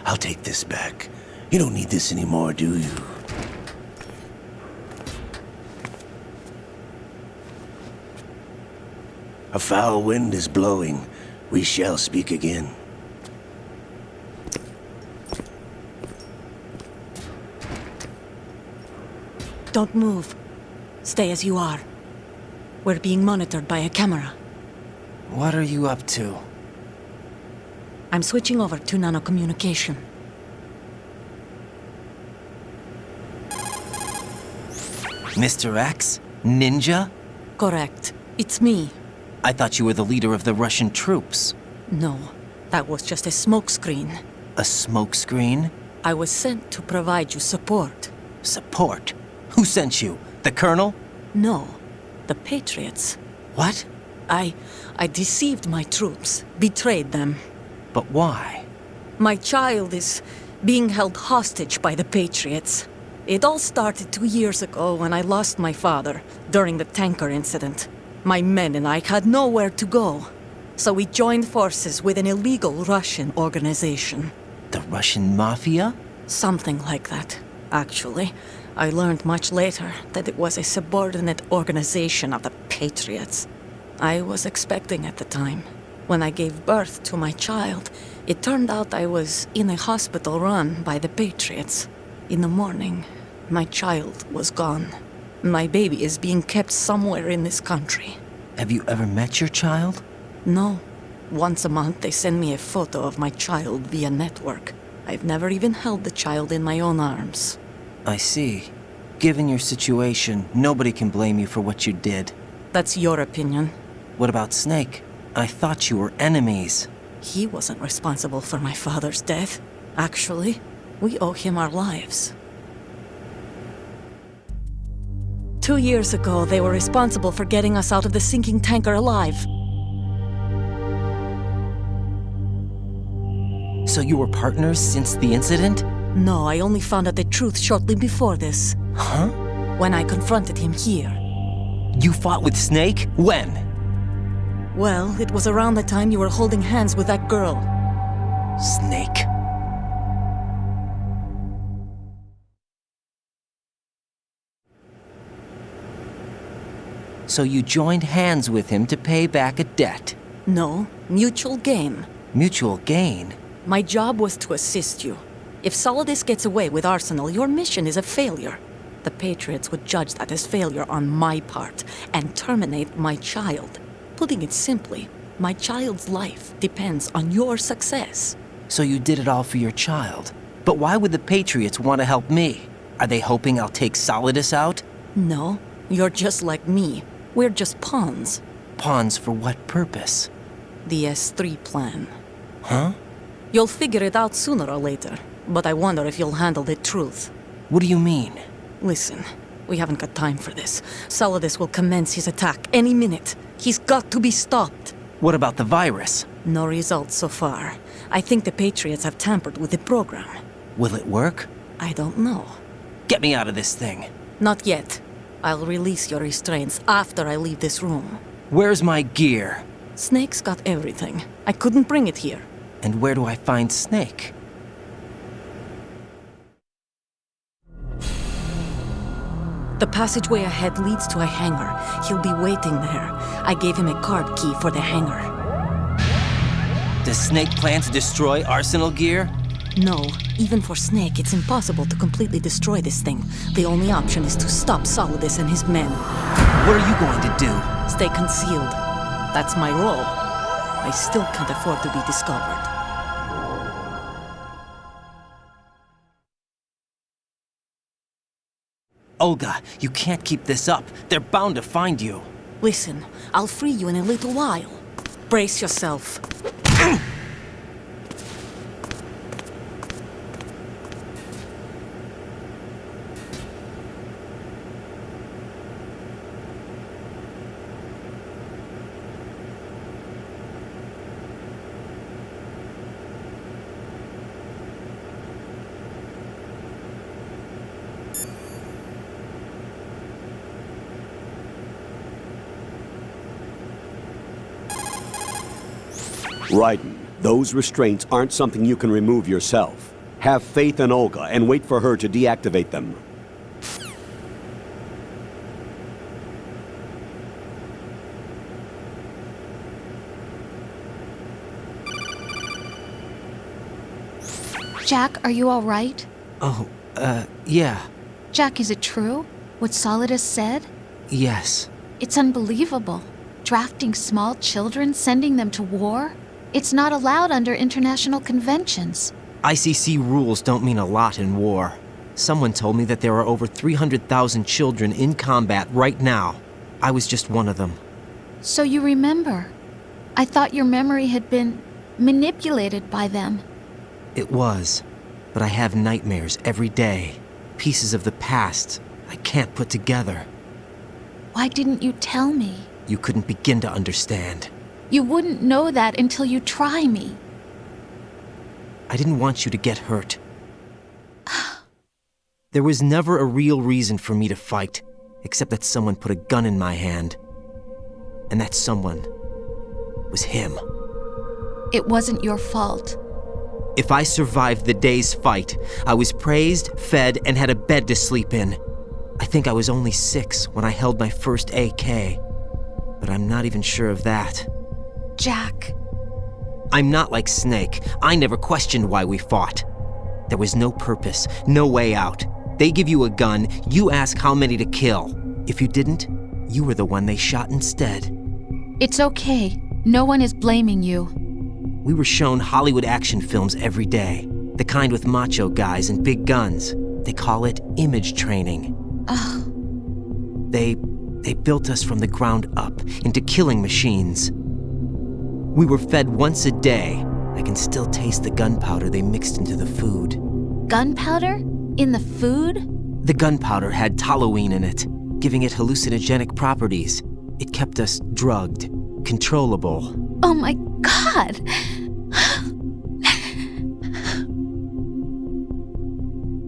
I'll take this back. You don't need this anymore, do you? A foul wind is blowing. We shall speak again. Don't move. Stay as you are. We're being monitored by a camera. What are you up to? I'm switching over to nanocommunication. Mr. X? Ninja? Correct. It's me. I thought you were the leader of the Russian troops. No, that was just a smokescreen. A smokescreen? I was sent to provide you support. Support? Who sent you? The Colonel? No, the Patriots. What? I deceived my troops, betrayed them. But why? My child is being held hostage by the Patriots. It all started 2 years ago when I lost my father during the tanker incident. My men and I had nowhere to go, so we joined forces with an illegal Russian organization. The Russian Mafia? Something like that, actually. I learned much later that it was a subordinate organization of the Patriots. I was expecting at the time. When I gave birth to my child, it turned out I was in a hospital run by the Patriots. In the morning, my child was gone. My baby is being kept somewhere in this country. Have you ever met your child? No. Once a month, they send me a photo of my child via network. I've never even held the child in my own arms. I see. Given your situation, nobody can blame you for what you did. That's your opinion. What about Snake? I thought you were enemies. He wasn't responsible for my father's death. Actually, we owe him our lives. 2 years ago, they were responsible for getting us out of the sinking tanker alive. So you were partners since the incident? No, I only found out the truth shortly before this. Huh? When I confronted him here. You fought with Snake? When? Well, it was around the time you were holding hands with that girl. Snake. So you joined hands with him to pay back a debt? No, mutual gain. Mutual gain? My job was to assist you. If Solidus gets away with Arsenal, your mission is a failure. The Patriots would judge that as failure on my part and terminate my child. Putting it simply, my child's life depends on your success. So you did it all for your child. But why would the Patriots want to help me? Are they hoping I'll take Solidus out? No, you're just like me. We're just pawns. Pawns for what purpose? The S3 plan. Huh? You'll figure it out sooner or later, but I wonder if you'll handle the truth. What do you mean? Listen, we haven't got time for this. Solidus will commence his attack any minute. He's got to be stopped. What about the virus? No results so far. I think the Patriots have tampered with the program. Will it work? I don't know. Get me out of this thing. Not yet. I'll release your restraints after I leave this room. Where's my gear? Snake's got everything. I couldn't bring it here. And where do I find Snake? The passageway ahead leads to a hangar. He'll be waiting there. I gave him a card key for the hangar. Does Snake plan to destroy Arsenal gear? No. Even for Snake, it's impossible to completely destroy this thing. The only option is to stop Solidus and his men. What are you going to do? Stay concealed. That's my role. I still can't afford to be discovered. Olga, you can't keep this up. They're bound to find you. Listen, I'll free you in a little while. Brace yourself. Raiden, those restraints aren't something you can remove yourself. Have faith in Olga and wait for her to deactivate them. Jack, are you all right? Oh, yeah. Jack, is it true? What Solidus said? Yes. It's unbelievable. Drafting small children, sending them to war? It's not allowed under international conventions. ICC rules don't mean a lot in war. Someone told me that there are over 300,000 children in combat right now. I was just one of them. So you remember? I thought your memory had been manipulated by them. It was, but I have nightmares every day. Pieces of the past I can't put together. Why didn't you tell me? You couldn't begin to understand. You wouldn't know that until you try me. I didn't want you to get hurt. There was never a real reason for me to fight, except that someone put a gun in my hand. And that someone was him. It wasn't your fault. If I survived the day's fight, I was praised, fed, and had a bed to sleep in. I think I was only 6 when I held my first AK. But I'm not even sure of that. Jack. I'm not like Snake. I never questioned why we fought. There was no purpose, no way out. They give you a gun, you ask how many to kill. If you didn't, you were the one they shot instead. It's okay. No one is blaming you. We were shown Hollywood action films every day. The kind with macho guys and big guns. They call it image training. Ugh. They built us from the ground up into killing machines. We were fed once a day. I can still taste the gunpowder they mixed into the food. Gunpowder? In the food? The gunpowder had toluene in it, giving it hallucinogenic properties. It kept us drugged, controllable. Oh my God!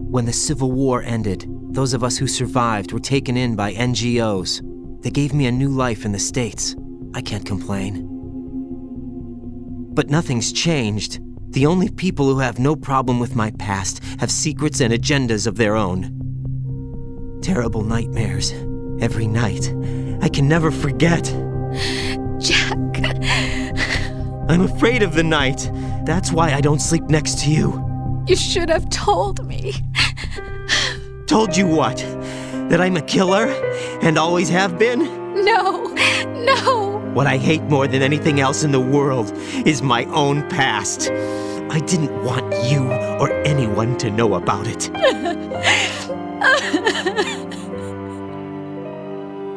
When the Civil War ended, those of us who survived were taken in by NGOs. They gave me a new life in the States. I can't complain. But nothing's changed. The only people who have no problem with my past have secrets and agendas of their own. Terrible nightmares. Every night. I can never forget. Jack. I'm afraid of the night. That's why I don't sleep next to you. You should have told me. Told you what? That I'm a killer? And always have been? No. What I hate more than anything else in the world is my own past. I didn't want you or anyone to know about it.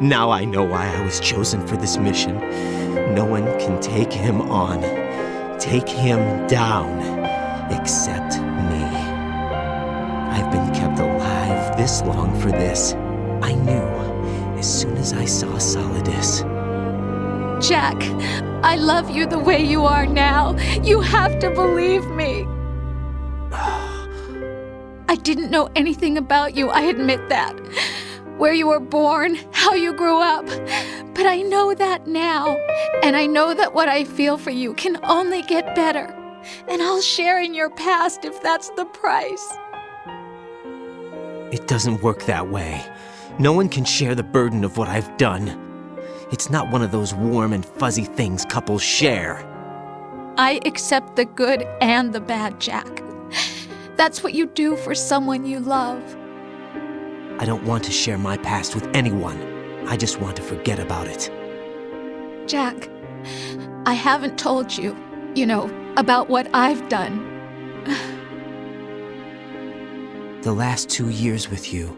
Now I know why I was chosen for this mission. No one can take him on, take him down, except me. I've been kept alive this long for this. I knew as soon as I saw Solidus. Jack, I love you the way you are now. You have to believe me. I didn't know anything about you, I admit that. Where you were born, how you grew up. But I know that now. And I know that what I feel for you can only get better. And I'll share in your past if that's the price. It doesn't work that way. No one can share the burden of what I've done. It's not one of those warm and fuzzy things couples share. I accept the good and the bad, Jack. That's what you do for someone you love. I don't want to share my past with anyone. I just want to forget about it. Jack, I haven't told you, about what I've done. The last 2 years with you,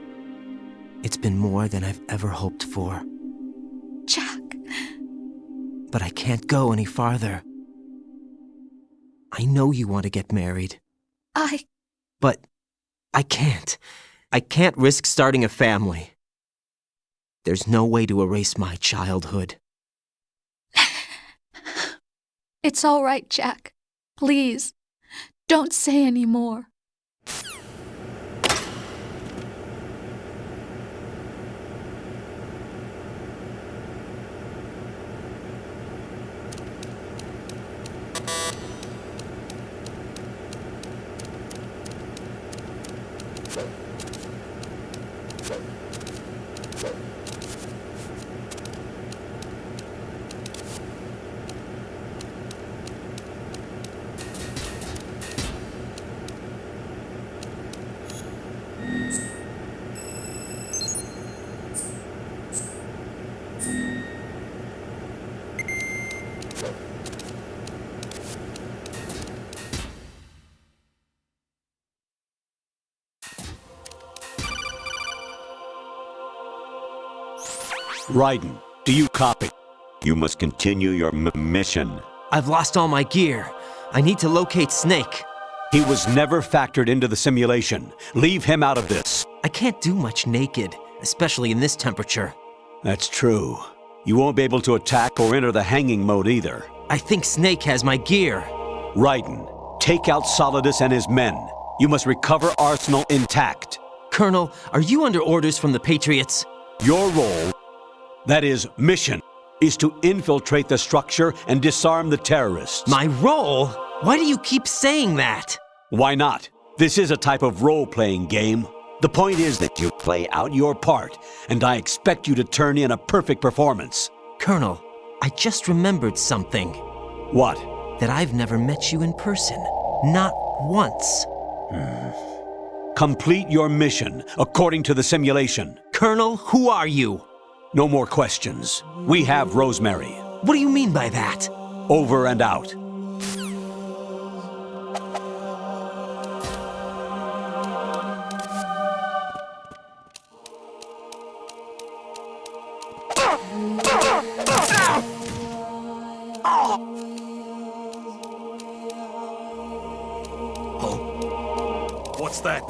it's been more than I've ever hoped for. Jack. But I can't go any farther. I know you want to get married. But I can't. I can't risk starting a family. There's no way to erase my childhood. It's all right, Jack. Please, don't say any more. Raiden, do you copy? You must continue your mission. I've lost all my gear. I need to locate Snake. He was never factored into the simulation. Leave him out of this. I can't do much naked, especially in this temperature. That's true. You won't be able to attack or enter the hanging mode either. I think Snake has my gear. Raiden, take out Solidus and his men. You must recover Arsenal intact. Colonel, are you under orders from the Patriots? Your role, that is, mission, is to infiltrate the structure and disarm the terrorists. My role? Why do you keep saying that? Why not? This is a type of role-playing game. The point is that you play out your part, and I expect you to turn in a perfect performance. Colonel, I just remembered something. What? That I've never met you in person. Not once. Complete your mission, according to the simulation. Colonel, who are you? No more questions. We have Rosemary. What do you mean by that? Over and out. What's that?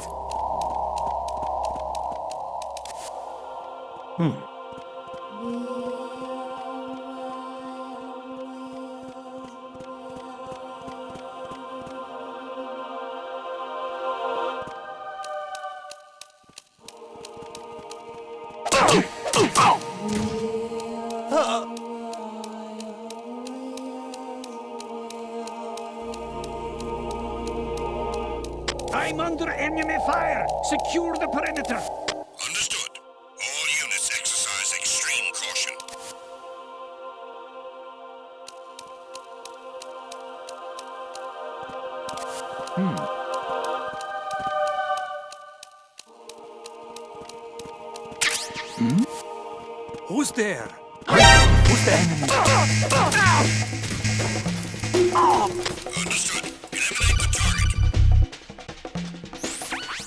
I'm under enemy fire. Secure the perimeter. Understood. All units exercise extreme caution. Who's there? Who's the enemy? Understood. Eliminate the target.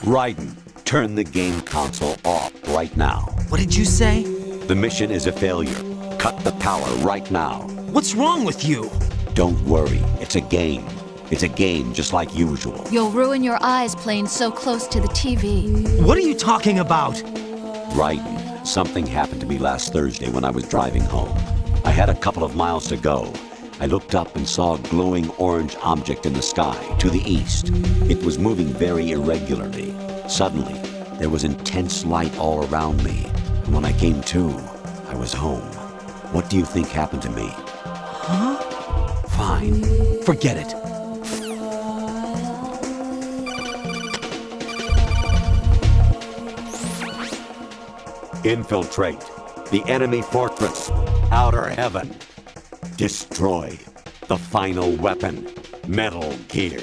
Raiden, Turn the game console off right now. What did you say? The mission is a failure. Cut the power right now. What's wrong with you? Don't worry, it's a game. It's a game just like usual. You'll ruin your eyes playing so close to the TV. What are you talking about? Raiden, something happened to me last Thursday when I was driving home. I had a couple of miles to go. I looked up and saw a glowing orange object in the sky to the east. It was moving very irregularly. Suddenly, there was intense light all around me. And when I came to, I was home. What do you think happened to me? Huh? Fine. Forget it. Infiltrate the enemy fortress, Outer Heaven. Destroy the final weapon, Metal Gear.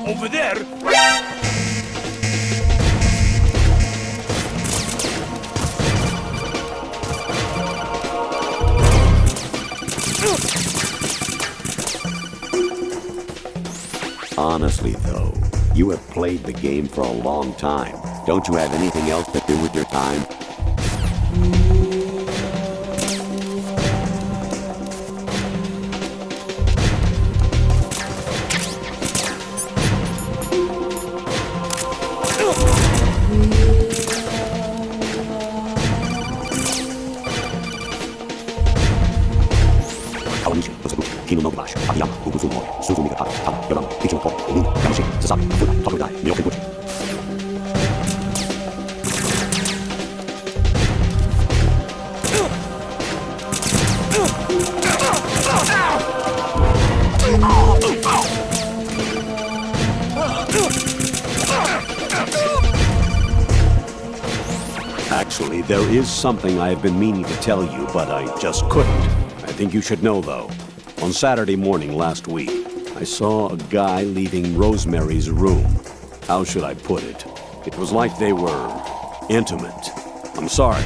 Over there! Honestly, though, you have played the game for a long time. Don't you have anything else to do with your time? Actually, there is something I have been meaning to tell you, but I just couldn't. I think you should know, though. On Saturday morning last week, I saw a guy leaving Rosemary's room. How should I put it? It was like they were intimate. I'm sorry.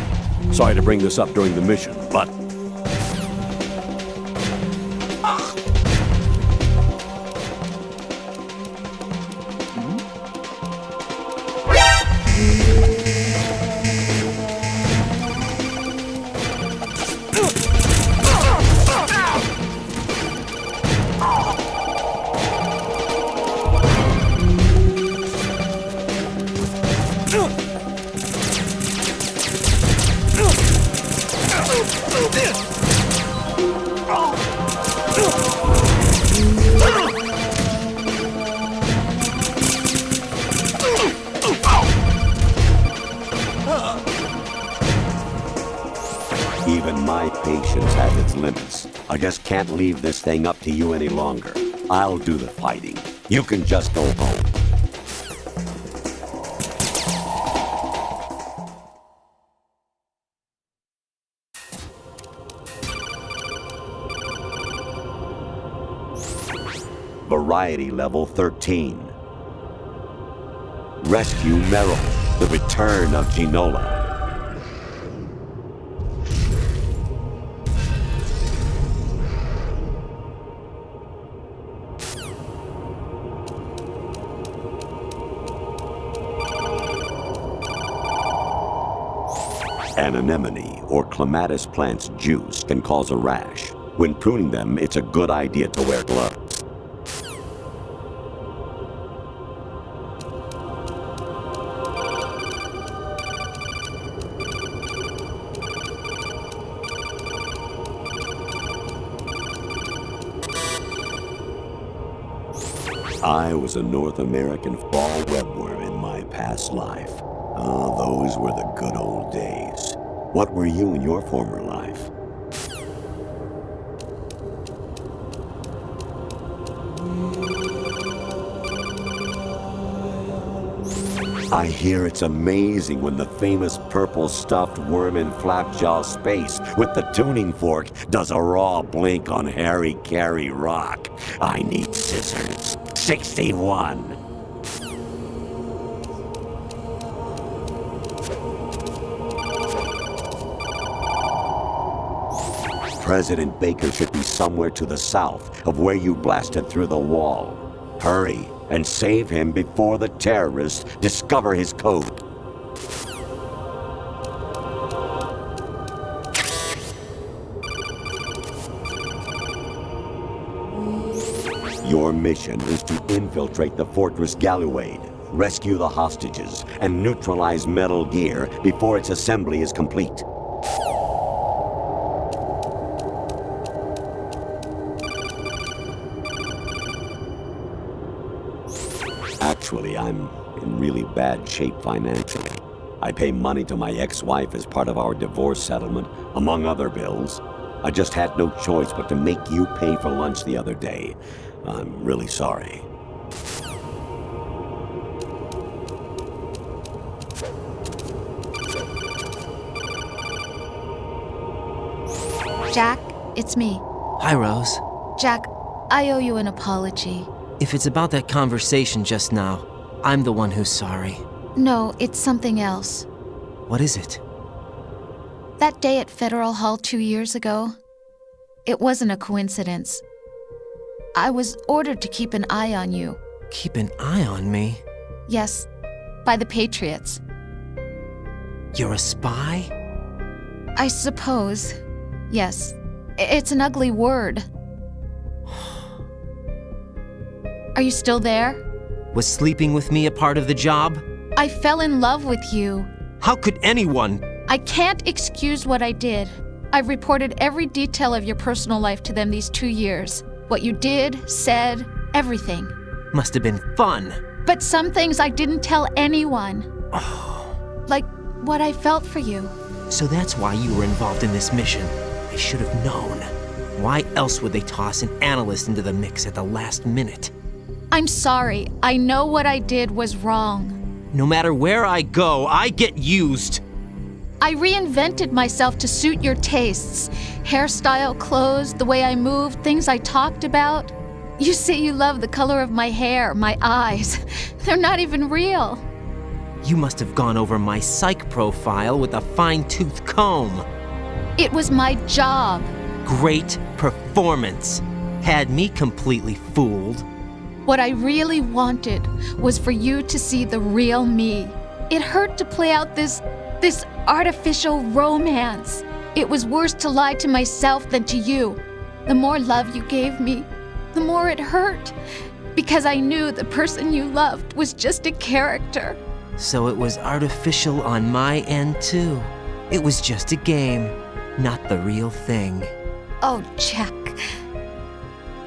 Sorry to bring this up during the mission, but... Even my patience has its limits. I just can't leave this thing up to you any longer. I'll do the fighting. You can just go home. Variety level 13. Rescue Meryl, the return of Ginola. An anemone or clematis plant's juice can cause a rash. When pruning them, it's a good idea to wear gloves. I was a North American fall webworm in my past life. Oh, those were the good old days. What were you in your former life? I hear it's amazing when the famous purple stuffed worm in Flapjaw Space with the tuning fork does a raw blink on Harry Carey Rock. I need scissors. 61. President Baker should be somewhere to the south of where you blasted through the wall. Hurry and save him before the terrorists discover his code. Your mission is to infiltrate the Fortress Galluade, rescue the hostages, and neutralize Metal Gear before its assembly is complete. Actually, I'm in really bad shape financially. I pay money to my ex-wife as part of our divorce settlement, among other bills. I just had no choice but to make you pay for lunch the other day. I'm really sorry. Jack, it's me. Hi, Rose. Jack, I owe you an apology. If it's about that conversation just now, I'm the one who's sorry. No, it's something else. What is it? That day at Federal Hall 2 years ago, it wasn't a coincidence. I was ordered to keep an eye on you. Keep an eye on me? Yes, by the Patriots. You're a spy? I suppose. Yes. It's an ugly word. Are you still there? Was sleeping with me a part of the job? I fell in love with you. How could anyone? I can't excuse what I did. I've reported every detail of your personal life to them these 2 years. What you did, said, everything. Must have been fun. But some things I didn't tell anyone. Like what I felt for you. So that's why you were involved in this mission. I should have known. Why else would they toss an analyst into the mix at the last minute? I'm sorry. I know what I did was wrong. No matter where I go, I get used. I reinvented myself to suit your tastes. Hairstyle, clothes, the way I moved, things I talked about. You say you love the color of my hair, my eyes. They're not even real. You must have gone over my psych profile with a fine-tooth comb. It was my job. Great performance. Had me completely fooled. What I really wanted was for you to see the real me. It hurt to play out this artificial romance. It was worse to lie to myself than to you. The more love you gave me, the more it hurt. Because I knew the person you loved was just a character. So it was artificial on my end too. It was just a game, not the real thing. Oh, Jack.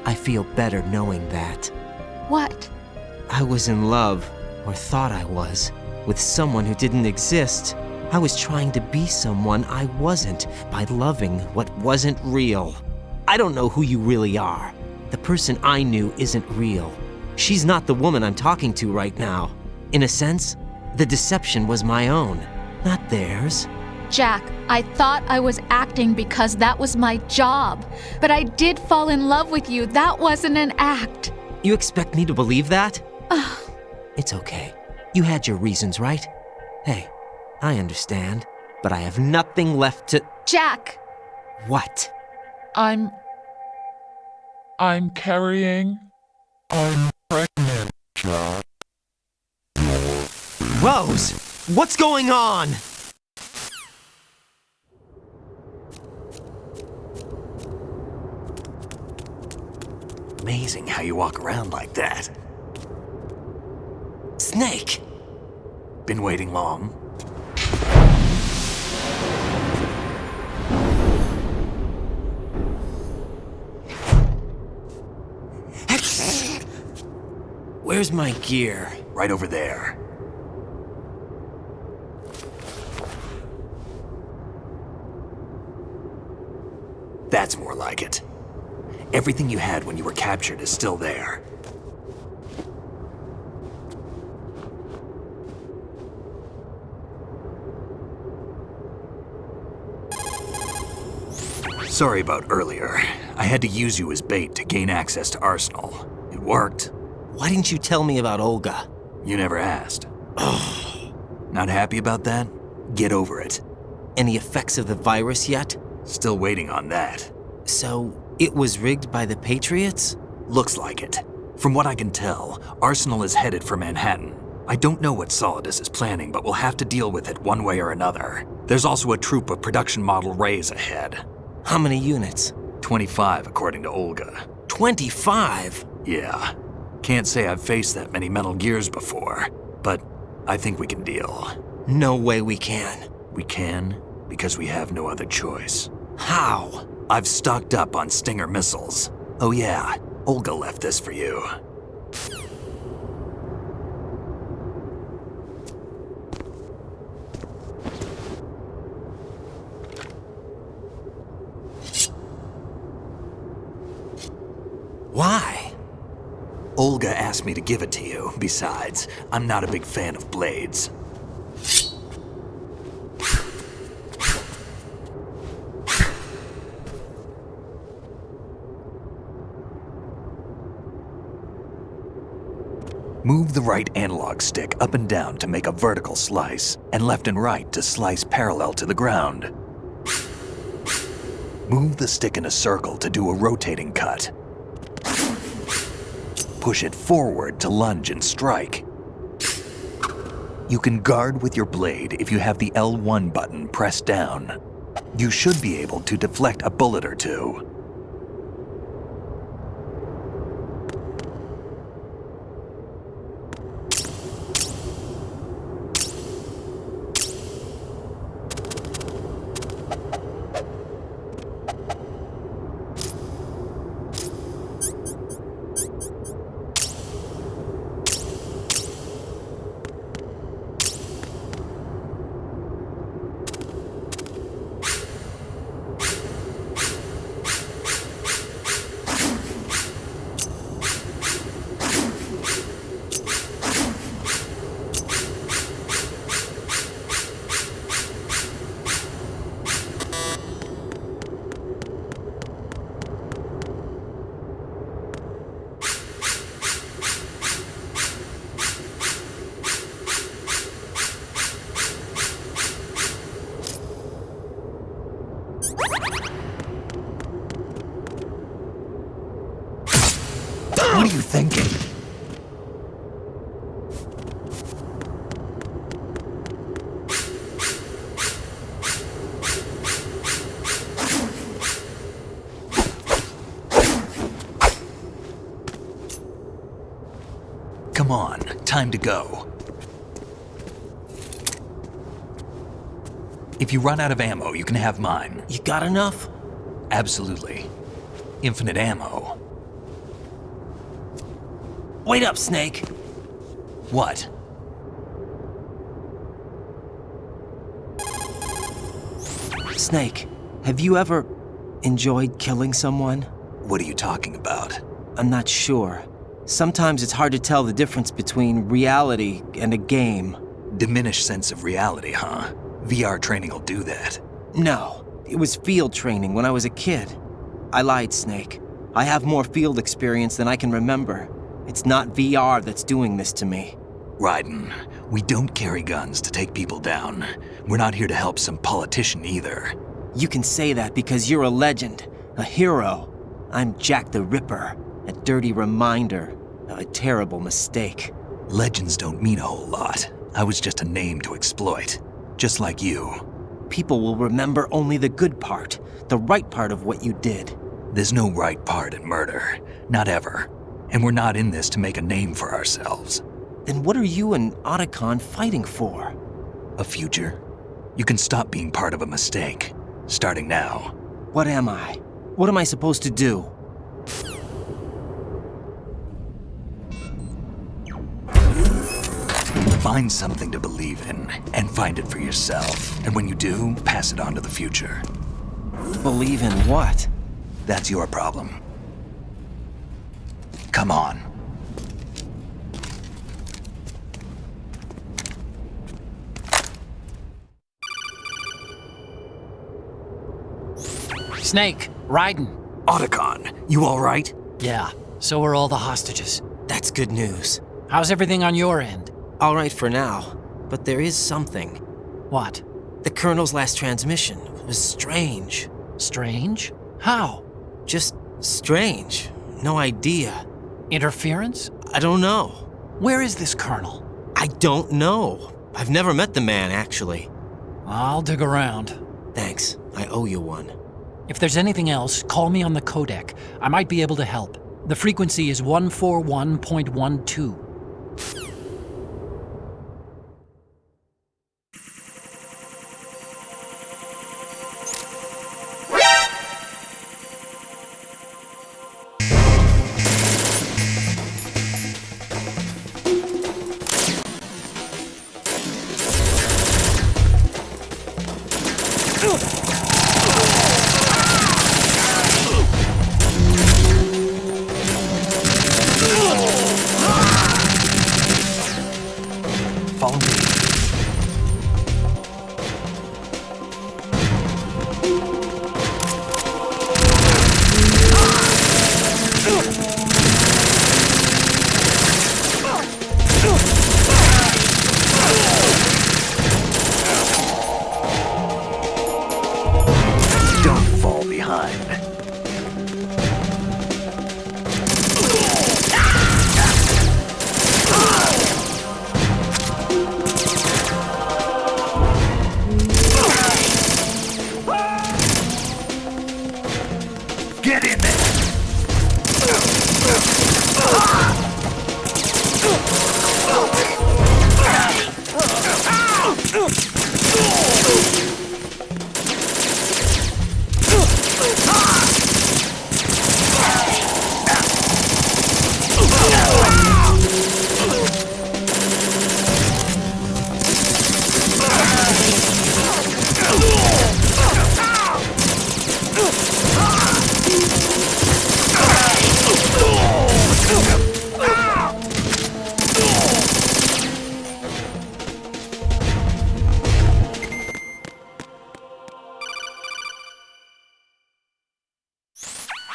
I feel better knowing that. What? I was in love, or thought I was, with someone who didn't exist. I was trying to be someone I wasn't by loving what wasn't real. I don't know who you really are. The person I knew isn't real. She's not the woman I'm talking to right now. In a sense, the deception was my own, not theirs. Jack, I thought I was acting because that was my job. But I did fall in love with you. That wasn't an act. You expect me to believe that? It's okay. You had your reasons, right? Hey, I understand, but I have nothing left to— Jack! What? I'm carrying. I'm pregnant, Jack. Rose! What's going on? Amazing how you walk around like that. Snake! Been waiting long? Where's my gear? Right over there. That's more like it. Everything you had when you were captured is still there. Sorry about earlier. I had to use you as bait to gain access to Arsenal. It worked. Why didn't you tell me about Olga? You never asked. Not happy about that? Get over it. Any effects of the virus yet? Still waiting on that. So, it was rigged by the Patriots? Looks like it. From what I can tell, Arsenal is headed for Manhattan. I don't know what Solidus is planning, but we'll have to deal with it one way or another. There's also a troop of production model Rays ahead. How many units? 25, according to Olga. 25? Yeah. Can't say I've faced that many Metal Gears before, but I think we can deal. No way we can. We can, because we have no other choice. How? I've stocked up on Stinger missiles. Oh yeah, Olga left this for you. Why? Olga asked me to give it to you. Besides, I'm not a big fan of blades. Move the right analog stick up and down to make a vertical slice, and left and right to slice parallel to the ground. Move the stick in a circle to do a rotating cut. Push it forward to lunge and strike. You can guard with your blade if you have the L1 button pressed down. You should be able to deflect a bullet or two. What are you thinking? Come on, time to go. If you run out of ammo, you can have mine. You got enough? Absolutely. Infinite ammo. Wait up, Snake. What? Snake, have you ever enjoyed killing someone? What are you talking about? I'm not sure. Sometimes it's hard to tell the difference between reality and a game. Diminished sense of reality, huh? VR training will do that. No, it was field training when I was a kid. I lied, Snake. I have more field experience than I can remember. It's not VR that's doing this to me. Raiden, we don't carry guns to take people down. We're not here to help some politician either. You can say that because you're a legend, a hero. I'm Jack the Ripper, a dirty reminder of a terrible mistake. Legends don't mean a whole lot. I was just a name to exploit, just like you. People will remember only the good part, the right part of what you did. There's no right part in murder, not ever. And we're not in this to make a name for ourselves. Then what are you and Otacon fighting for? A future? You can stop being part of a mistake, starting now. What am I? What am I supposed to do? Find something to believe in, and find it for yourself. And when you do, pass it on to the future. Believe in what? That's your problem. Come on. Snake, Raiden. Otacon, you all right? Yeah, so are all the hostages. That's good news. How's everything on your end? All right for now, but there is something. What? The Colonel's last transmission was strange. Strange? How? Just strange. No idea. Interference? I don't know. Where is this Colonel? I don't know. I've never met the man, actually. I'll dig around. Thanks. I owe you one. If there's anything else, call me on the codec. I might be able to help. The frequency is 141.12. Follow me. Don't fall behind. Get in there!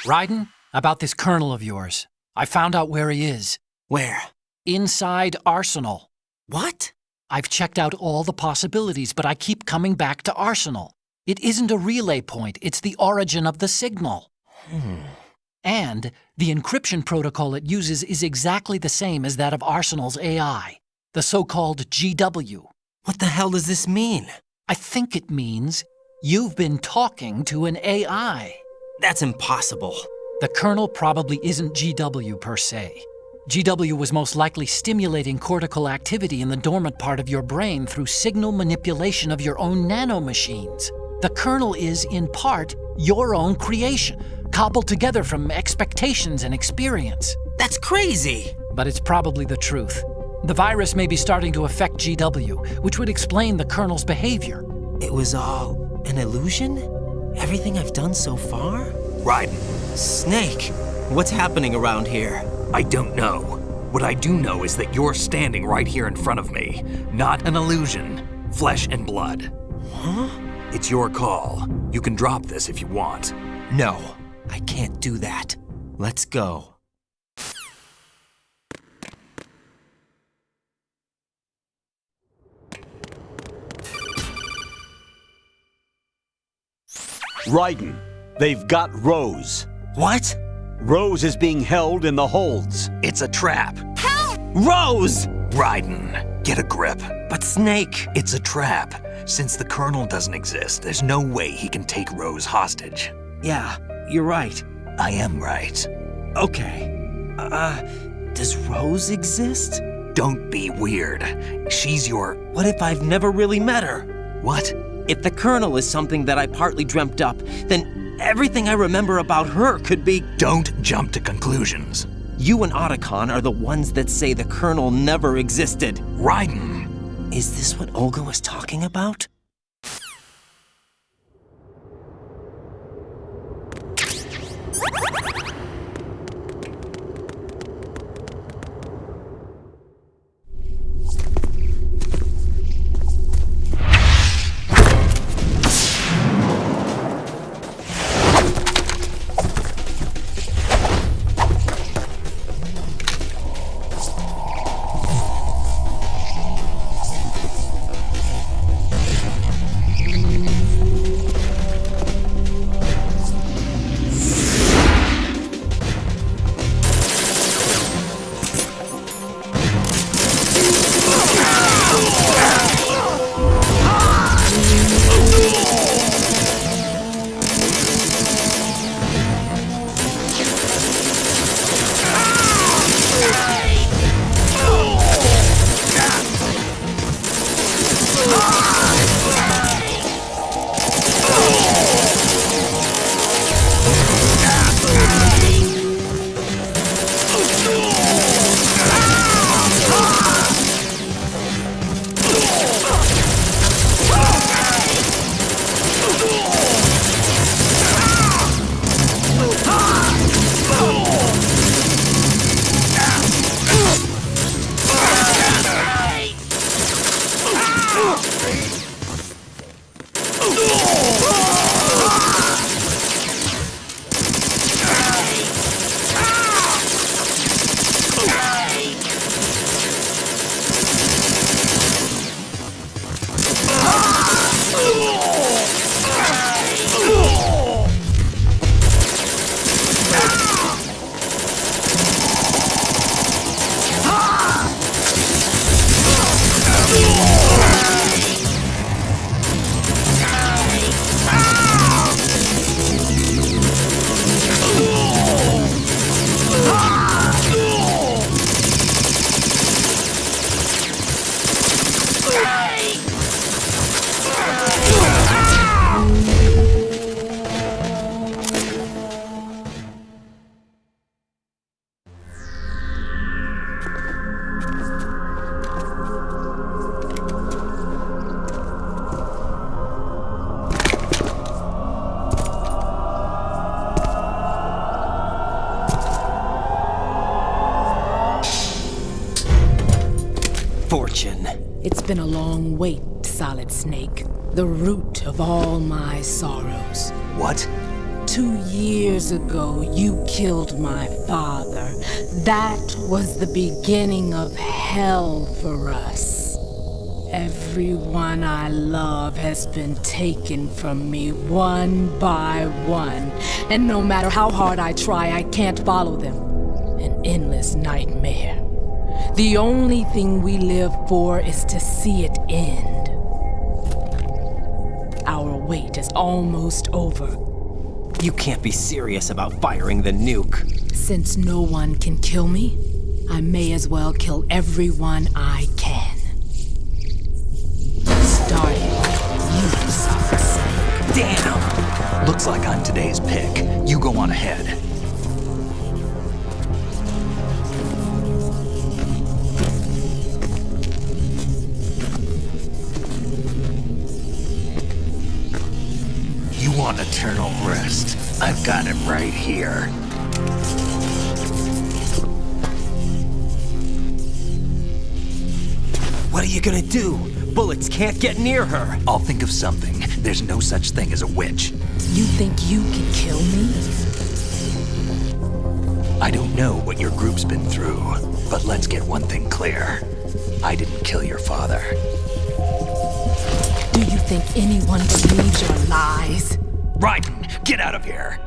Raiden, about this Colonel of yours. I found out where he is. Where? Inside Arsenal. What? I've checked out all the possibilities, but I keep coming back to Arsenal. It isn't a relay point, it's the origin of the signal. And the encryption protocol it uses is exactly the same as that of Arsenal's AI, the so-called GW. What the hell does this mean? I think it means you've been talking to an AI. That's impossible. The Colonel probably isn't GW per se. GW was most likely stimulating cortical activity in the dormant part of your brain through signal manipulation of your own nanomachines. The Colonel is, in part, your own creation, cobbled together from expectations and experience. That's crazy! But it's probably the truth. The virus may be starting to affect GW, which would explain the Colonel's behavior. It was all an illusion? Everything I've done so far? Raiden. Snake, what's happening around here? I don't know. What I do know is that you're standing right here in front of me. Not an illusion. Flesh and blood. Huh? It's your call. You can drop this if you want. No, I can't do that. Let's go. Raiden, they've got Rose. What? Rose is being held in the holds. It's a trap. Help! Rose! Raiden, get a grip. But Snake... It's a trap. Since the Colonel doesn't exist, there's no way he can take Rose hostage. Yeah, you're right. I am right. Okay. Does Rose exist? Don't be weird. She's your... What if I've never really met her? What? If the Colonel is something that I partly dreamt up, then everything I remember about her could be... Don't jump to conclusions. You and Otacon are the ones that say the Colonel never existed. Raiden! Is this what Olga was talking about? fortune. It's been a long wait, Solid Snake. The root of all my sorrows. What? 2 years ago, you killed my father. That was the beginning of hell for us. Everyone I love has been taken from me one by one. And no matter how hard I try, I can't follow them. An endless nightmare. The only thing we live for is to see it end. Our wait is almost over. You can't be serious about firing the nuke. Since no one can kill me, I may as well kill everyone I can. Starting with you, Solid Snake. Damn! Looks like I'm today's pick. You go on ahead. You want eternal rest? I've got it right here. What are you gonna do? Bullets can't get near her. I'll think of something. There's no such thing as a witch. You think you can kill me? I don't know what your group's been through, but let's get one thing clear. I didn't kill your father. Do you think anyone believes your lies? Raiden, get out of here!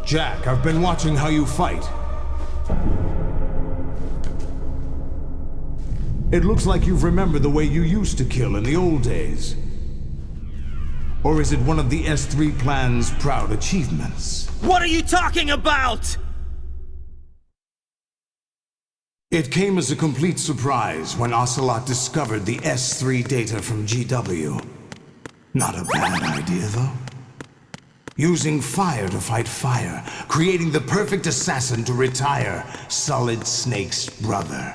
Jack, I've been watching how you fight. It looks like you've remembered the way you used to kill in the old days. Or is it one of the S3 plan's proud achievements? What are you talking about? It came as a complete surprise when Ocelot discovered the S3 data from GW. Not a bad idea, though. Using fire to fight fire, creating the perfect assassin to retire Solid Snake's brother.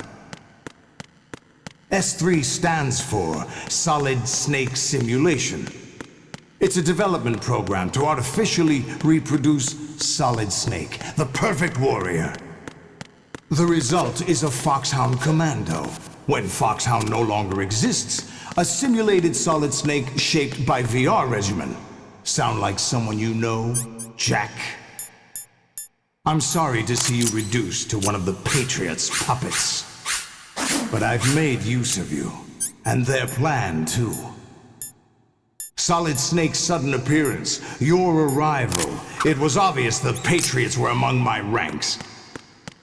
S3 stands for Solid Snake Simulation. It's a development program to artificially reproduce Solid Snake, the perfect warrior. The result is a Foxhound Commando. When Foxhound no longer exists, a simulated Solid Snake shaped by VR regimen. Sound like someone you know, Jack? I'm sorry to see you reduced to one of the Patriots' puppets. But I've made use of you, and their plan too. Solid Snake's sudden appearance, your arrival, it was obvious the Patriots were among my ranks.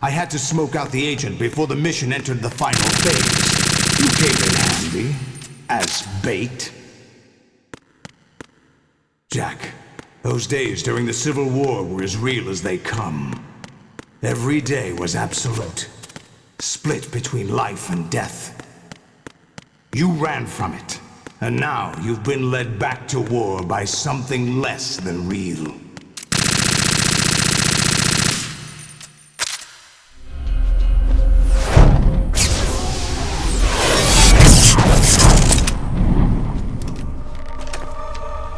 I had to smoke out the agent before the mission entered the final phase. You came in handy, as bait. Jack, those days during the Civil War were as real as they come. Every day was absolute, split between life and death. You ran from it, and now you've been led back to war by something less than real.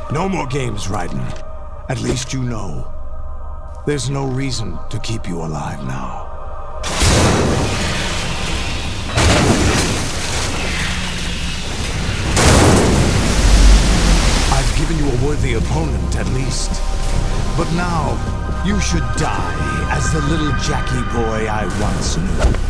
No more games, Raiden. At least you know. There's no reason to keep you alive now. I've given you a worthy opponent, at least. But now, you should die as the little Jackie boy I once knew.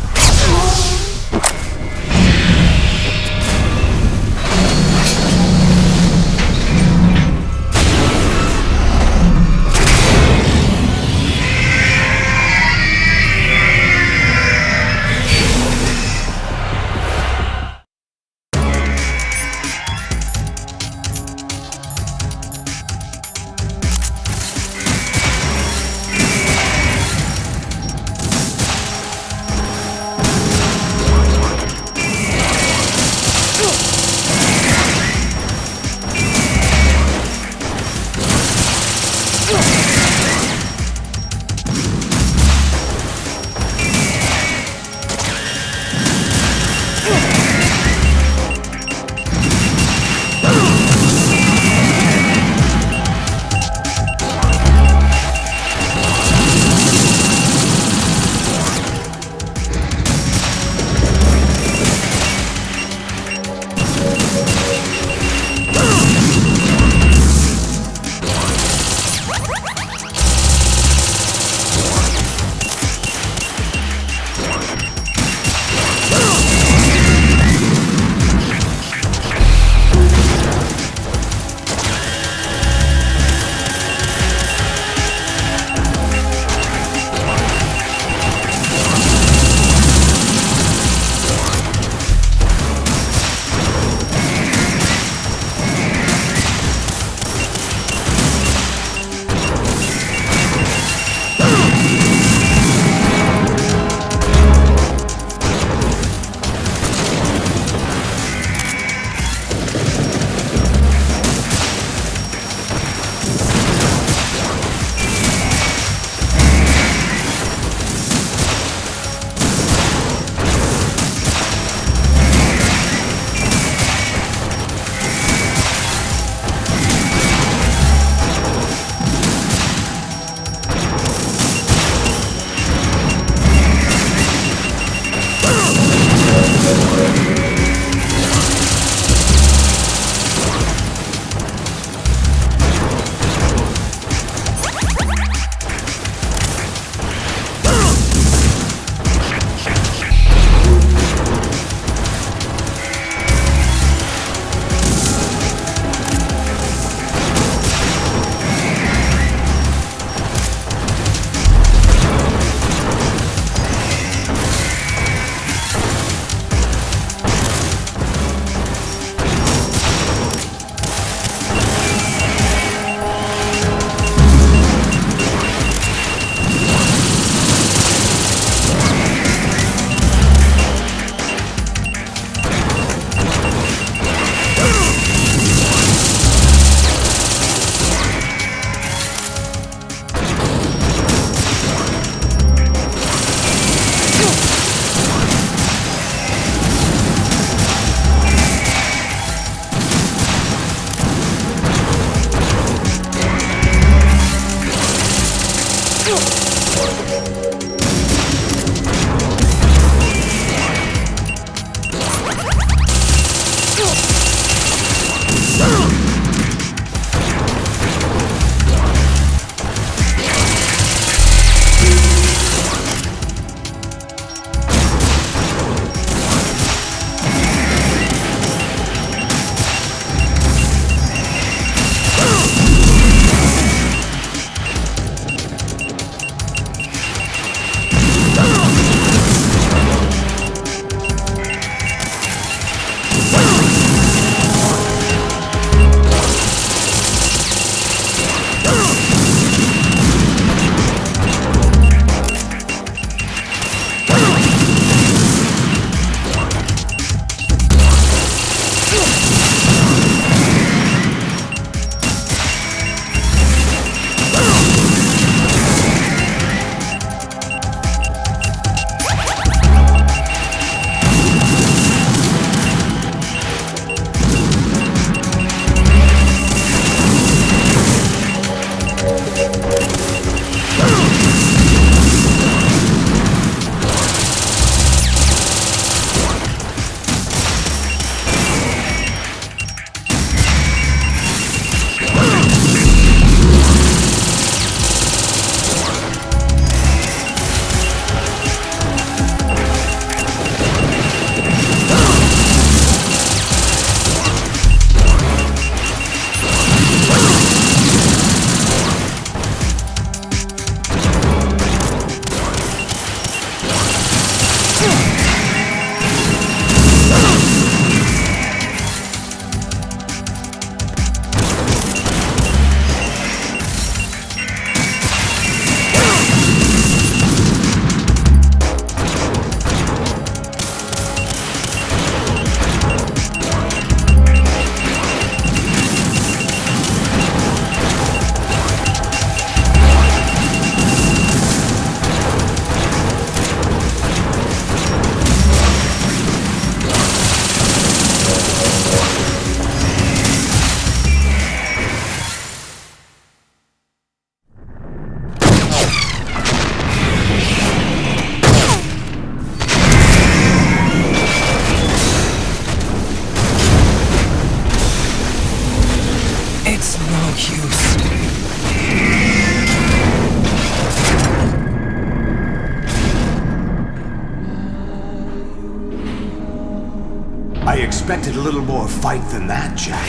expected a little more fight than that, Jack.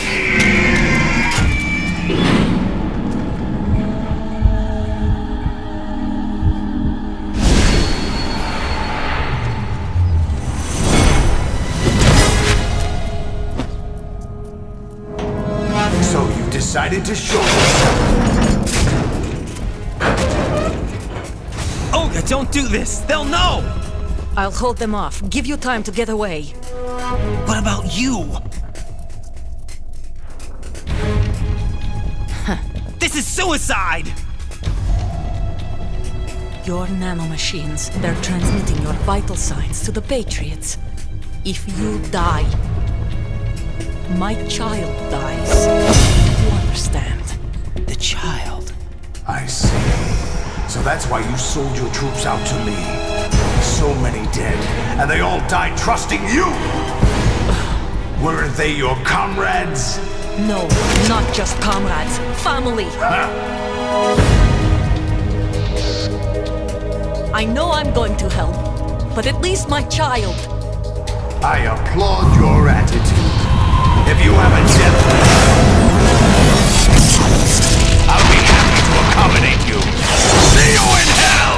So you've decided to show yourself. Olga, don't do this! They'll know! I'll hold them off. Give you time to get away. What about you? This is suicide! Your nanomachines, they're transmitting your vital signs to the Patriots. If you die, my child dies. You understand? The child? I see. So that's why you sold your troops out to me. So many dead, and they all died trusting you! Weren't they your comrades? No, not just comrades. Family! I know I'm going to help, but at least my child. I applaud your attitude. If you have a death wish, I'll be happy to accommodate you. See you in hell!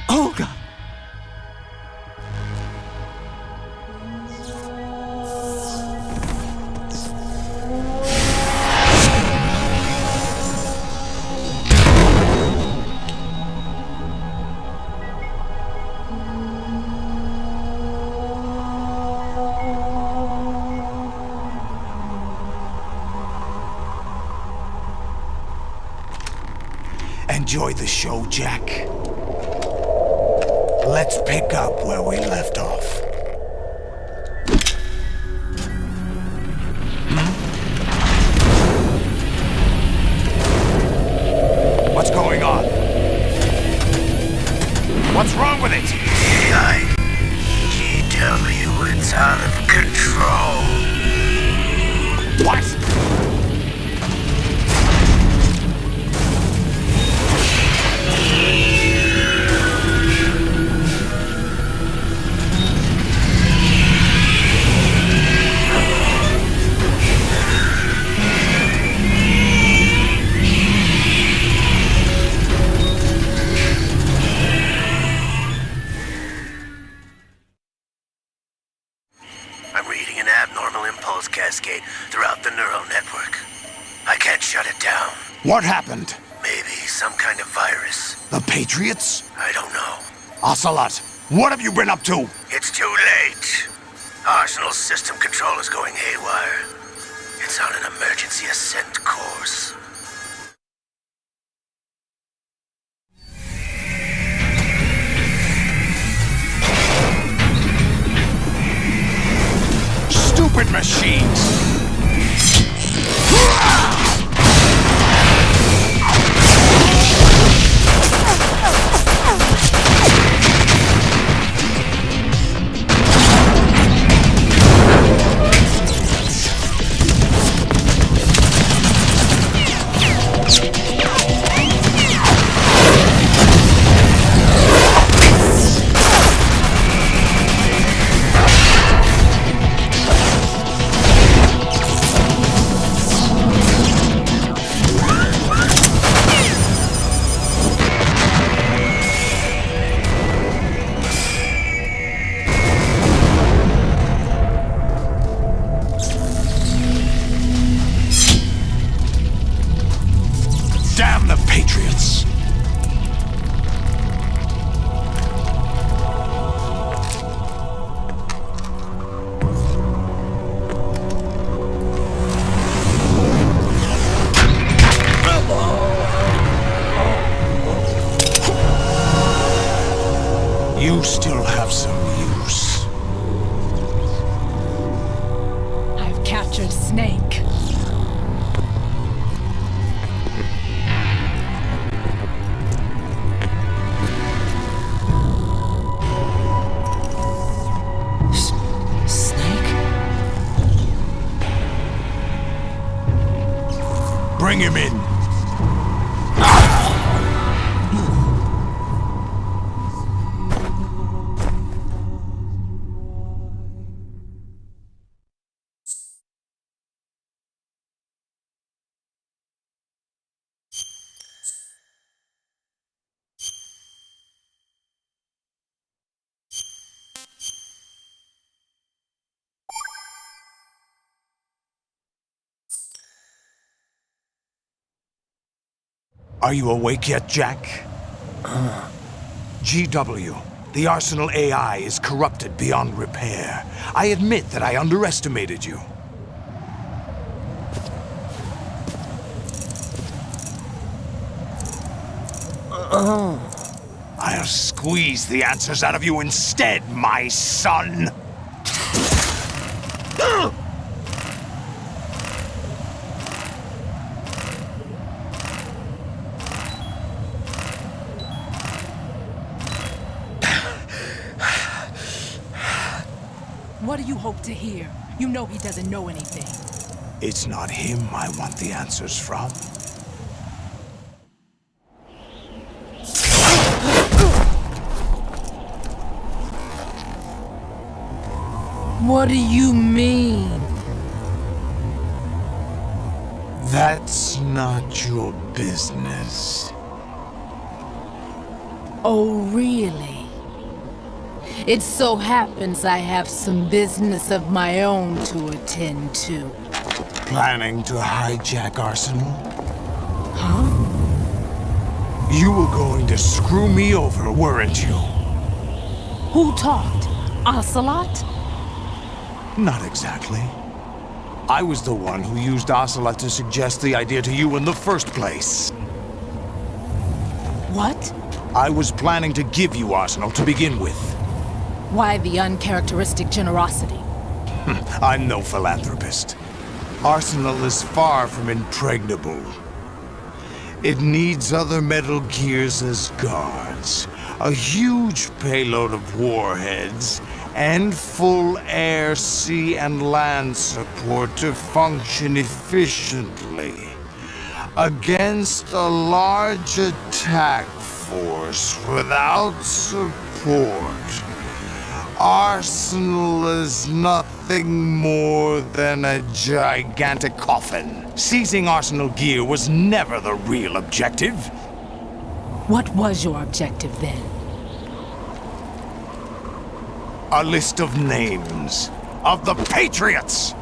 Olga! Enjoy the show, Jack. Let's pick up where we left off. What's going on? What's wrong with it? GW, it's out of control. What? I'm reading an abnormal impulse cascade throughout the neural network. I can't shut it down. What happened? Maybe some kind of virus. The Patriots? I don't know. Ocelot, what have you been up to? It's too late. Arsenal's system control is going haywire. It's on an emergency ascent course. Stupid machines! Bring him in. Are you awake yet, Jack? GW, the Arsenal AI is corrupted beyond repair. I admit that I underestimated you. I'll squeeze the answers out of you instead, my son! What do you hope to hear? You know he doesn't know anything. It's not him I want the answers from. What do you mean? That's not your business. Oh, really? It so happens I have some business of my own to attend to. Planning to hijack Arsenal? Huh? You were going to screw me over, weren't you? Who talked? Ocelot? Not exactly. I was the one who used Ocelot to suggest the idea to you in the first place. What? I was planning to give you Arsenal to begin with. Why the uncharacteristic generosity? I'm no philanthropist. Arsenal is far from impregnable. It needs other Metal Gears as guards, a huge payload of warheads, and full air, sea, and land support to function efficiently against a large attack force without support. Arsenal is nothing more than a gigantic coffin. Seizing Arsenal gear was never the real objective. What was your objective then? A list of names of the Patriots!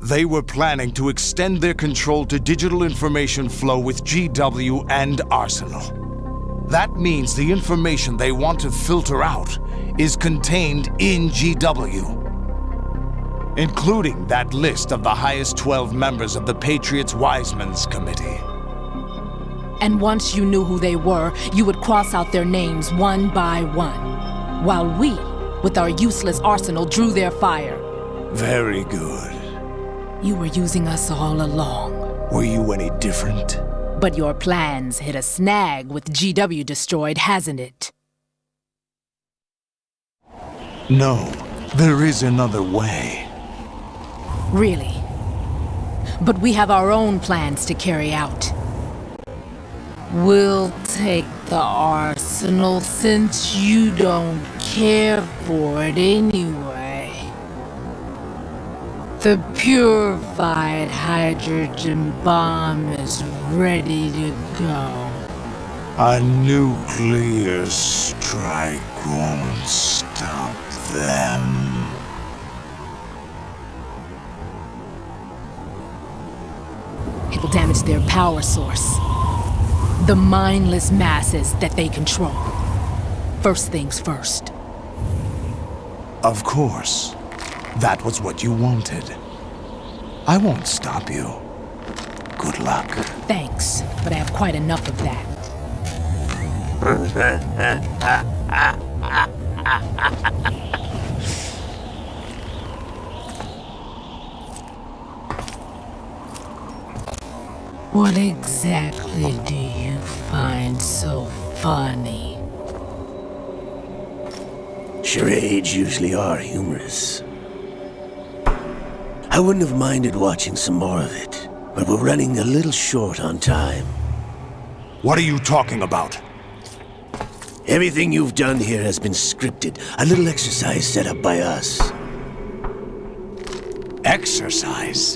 They were planning to extend their control to digital information flow with GW and Arsenal. That means the information they want to filter out is contained in GW, including that list of the highest 12 members of the Patriots Wiseman's Committee. And once you knew who they were, you would cross out their names one by one, while we, with our useless arsenal, drew their fire. Very good. You were using us all along. Were you any different? But your plans hit a snag with GW destroyed, hasn't it? No, there is another way. Really? But we have our own plans to carry out. We'll take the arsenal since you don't care for it anyway. The purified hydrogen bomb is ready to go. A nuclear strike won't stop them. It will damage their power source. The mindless masses that they control. First things first. Of course. That was what you wanted. I won't stop you. Good luck. Thanks, but I have quite enough of that. What exactly do you find so funny? Charades usually are humorous. I wouldn't have minded watching some more of it, but we're running a little short on time. What are you talking about? Everything you've done here has been scripted. A little exercise set up by us. Exercise?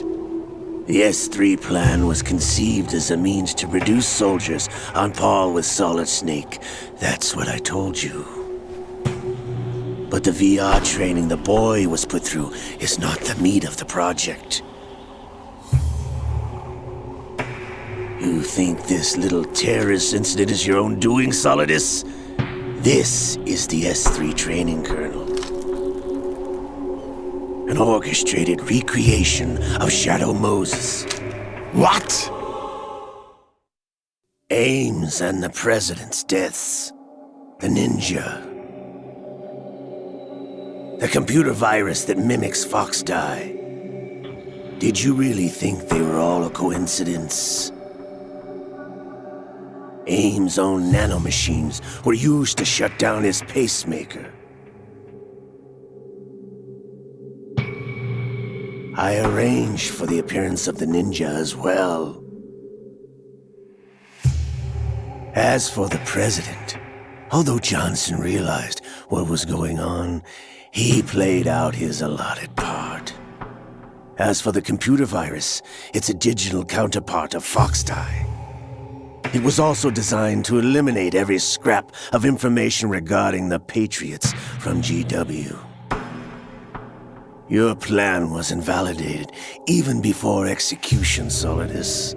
The S3 plan was conceived as a means to produce soldiers on par with Solid Snake. That's what I told you. But the VR training the boy was put through is not the meat of the project. You think this little terrorist incident is your own doing, Solidus? This is the S3 training kernel. An orchestrated recreation of Shadow Moses. What? Ames and the President's deaths. The ninja. The computer virus that mimics Foxdie. Did you really think they were all a coincidence? Ames' own nanomachines were used to shut down his pacemaker. I arranged for the appearance of the ninja as well. As for the President, although Johnson realized what was going on, he played out his allotted part. As for the computer virus, it's a digital counterpart of Foxdie. It was also designed to eliminate every scrap of information regarding the Patriots from GW. Your plan was invalidated even before execution, Solidus.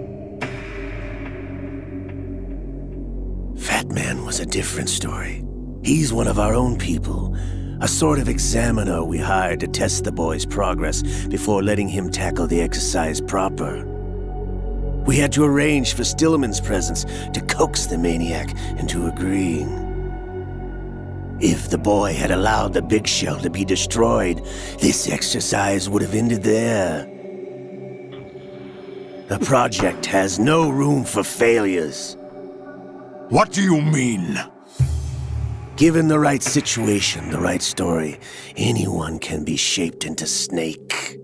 Fat Man was a different story. He's one of our own people, a sort of examiner we hired to test the boy's progress before letting him tackle the exercise proper. We had to arrange for Stillman's presence to coax the maniac into agreeing. If the boy had allowed the big shell to be destroyed, this exercise would have ended there. The project has no room for failures. What do you mean? Given the right situation, the right story, anyone can be shaped into Snake.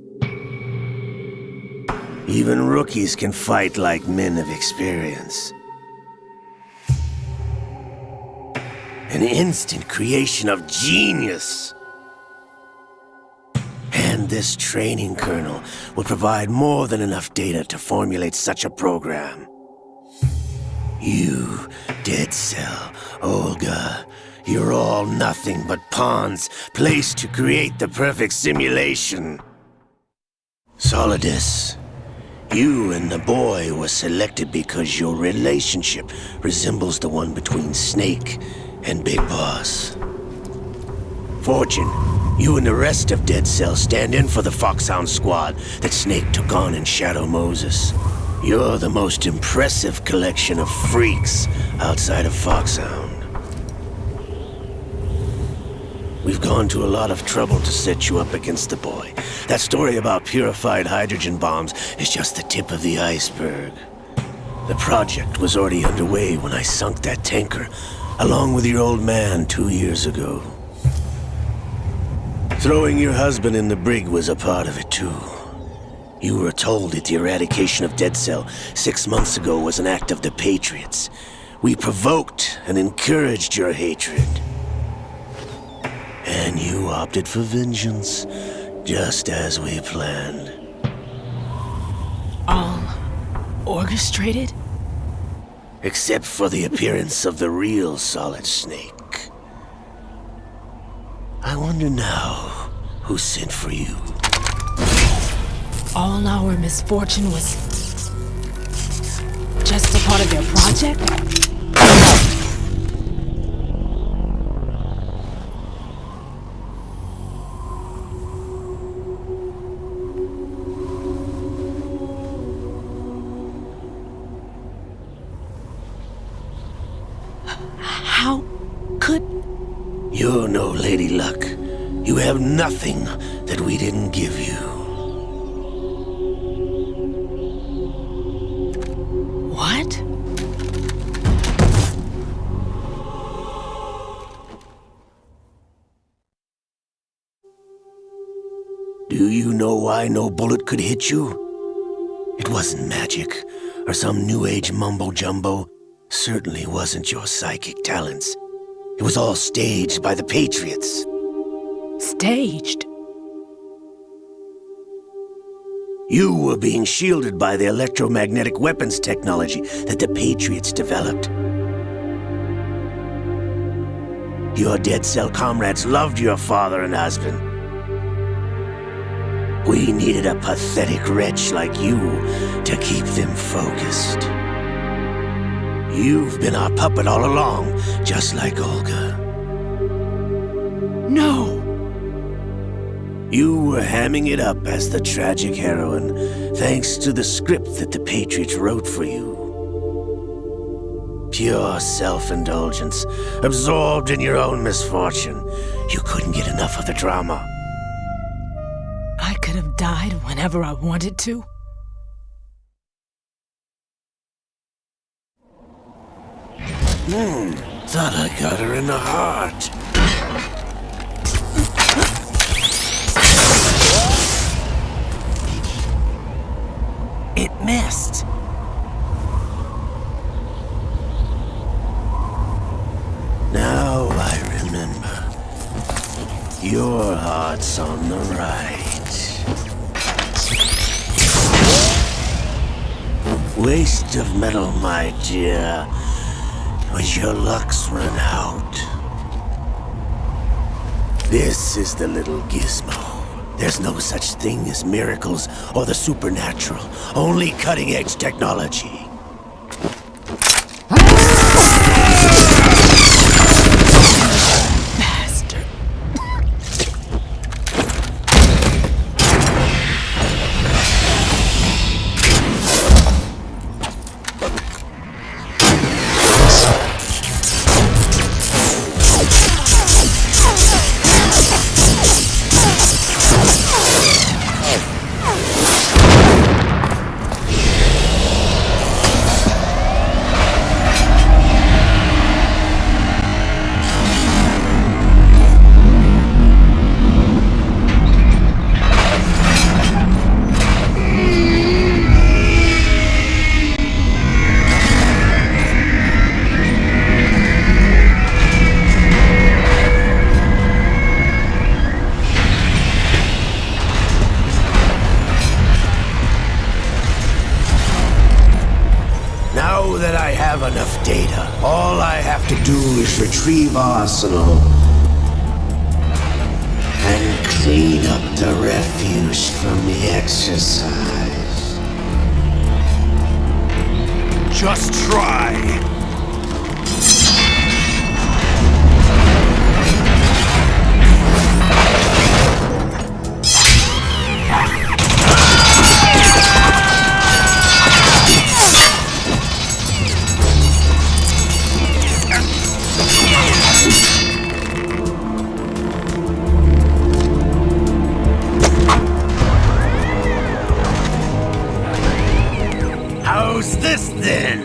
Even rookies can fight like men of experience. An instant creation of genius. And this training kernel will provide more than enough data to formulate such a program. You, Dead Cell, Olga, you're all nothing but pawns placed to create the perfect simulation. Solidus, you and the boy were selected because your relationship resembles the one between Snake and Big Boss. Fortune, you and the rest of Dead Cell stand in for the Foxhound squad that Snake took on in Shadow Moses. You're the most impressive collection of freaks outside of Foxhound. We've gone to a lot of trouble to set you up against the boy. That story about purified hydrogen bombs is just the tip of the iceberg. The project was already underway when I sunk that tanker, along with your old man 2 years ago. Throwing your husband in the brig was a part of it too. You were told that the eradication of Dead Cell 6 months ago was an act of the Patriots. We provoked and encouraged your hatred. And you opted for vengeance, just as we planned. All orchestrated? Except for the appearance of the real Solid Snake. I wonder now who sent for you. All our misfortune was just a part of their project? How could... You're no Lady Luck. You have nothing that we didn't give you. What? Do you know why no bullet could hit you? It wasn't magic, or some new age mumbo-jumbo. Certainly wasn't your psychic talents. It was all staged by the Patriots. Staged? You were being shielded by the electromagnetic weapons technology that the Patriots developed. Your dead cell comrades loved your father and husband. We needed a pathetic wretch like you to keep them focused. You've been our puppet all along, just like Olga. No! You were hamming it up as the tragic heroine, thanks to the script that the Patriots wrote for you. Pure self-indulgence, absorbed in your own misfortune. You couldn't get enough of the drama. I could have died whenever I wanted to. Thought I got her in the heart. It missed. Now I remember. Your heart's on the right. Waste of metal, my dear. When your luck's run out. This is the little gizmo. There's no such thing as miracles or the supernatural. Only cutting-edge technology. Bastard. Now that I have enough data, all I have to do is retrieve Arsenal and clean up the refuse from the exercise. Just try. How's this then?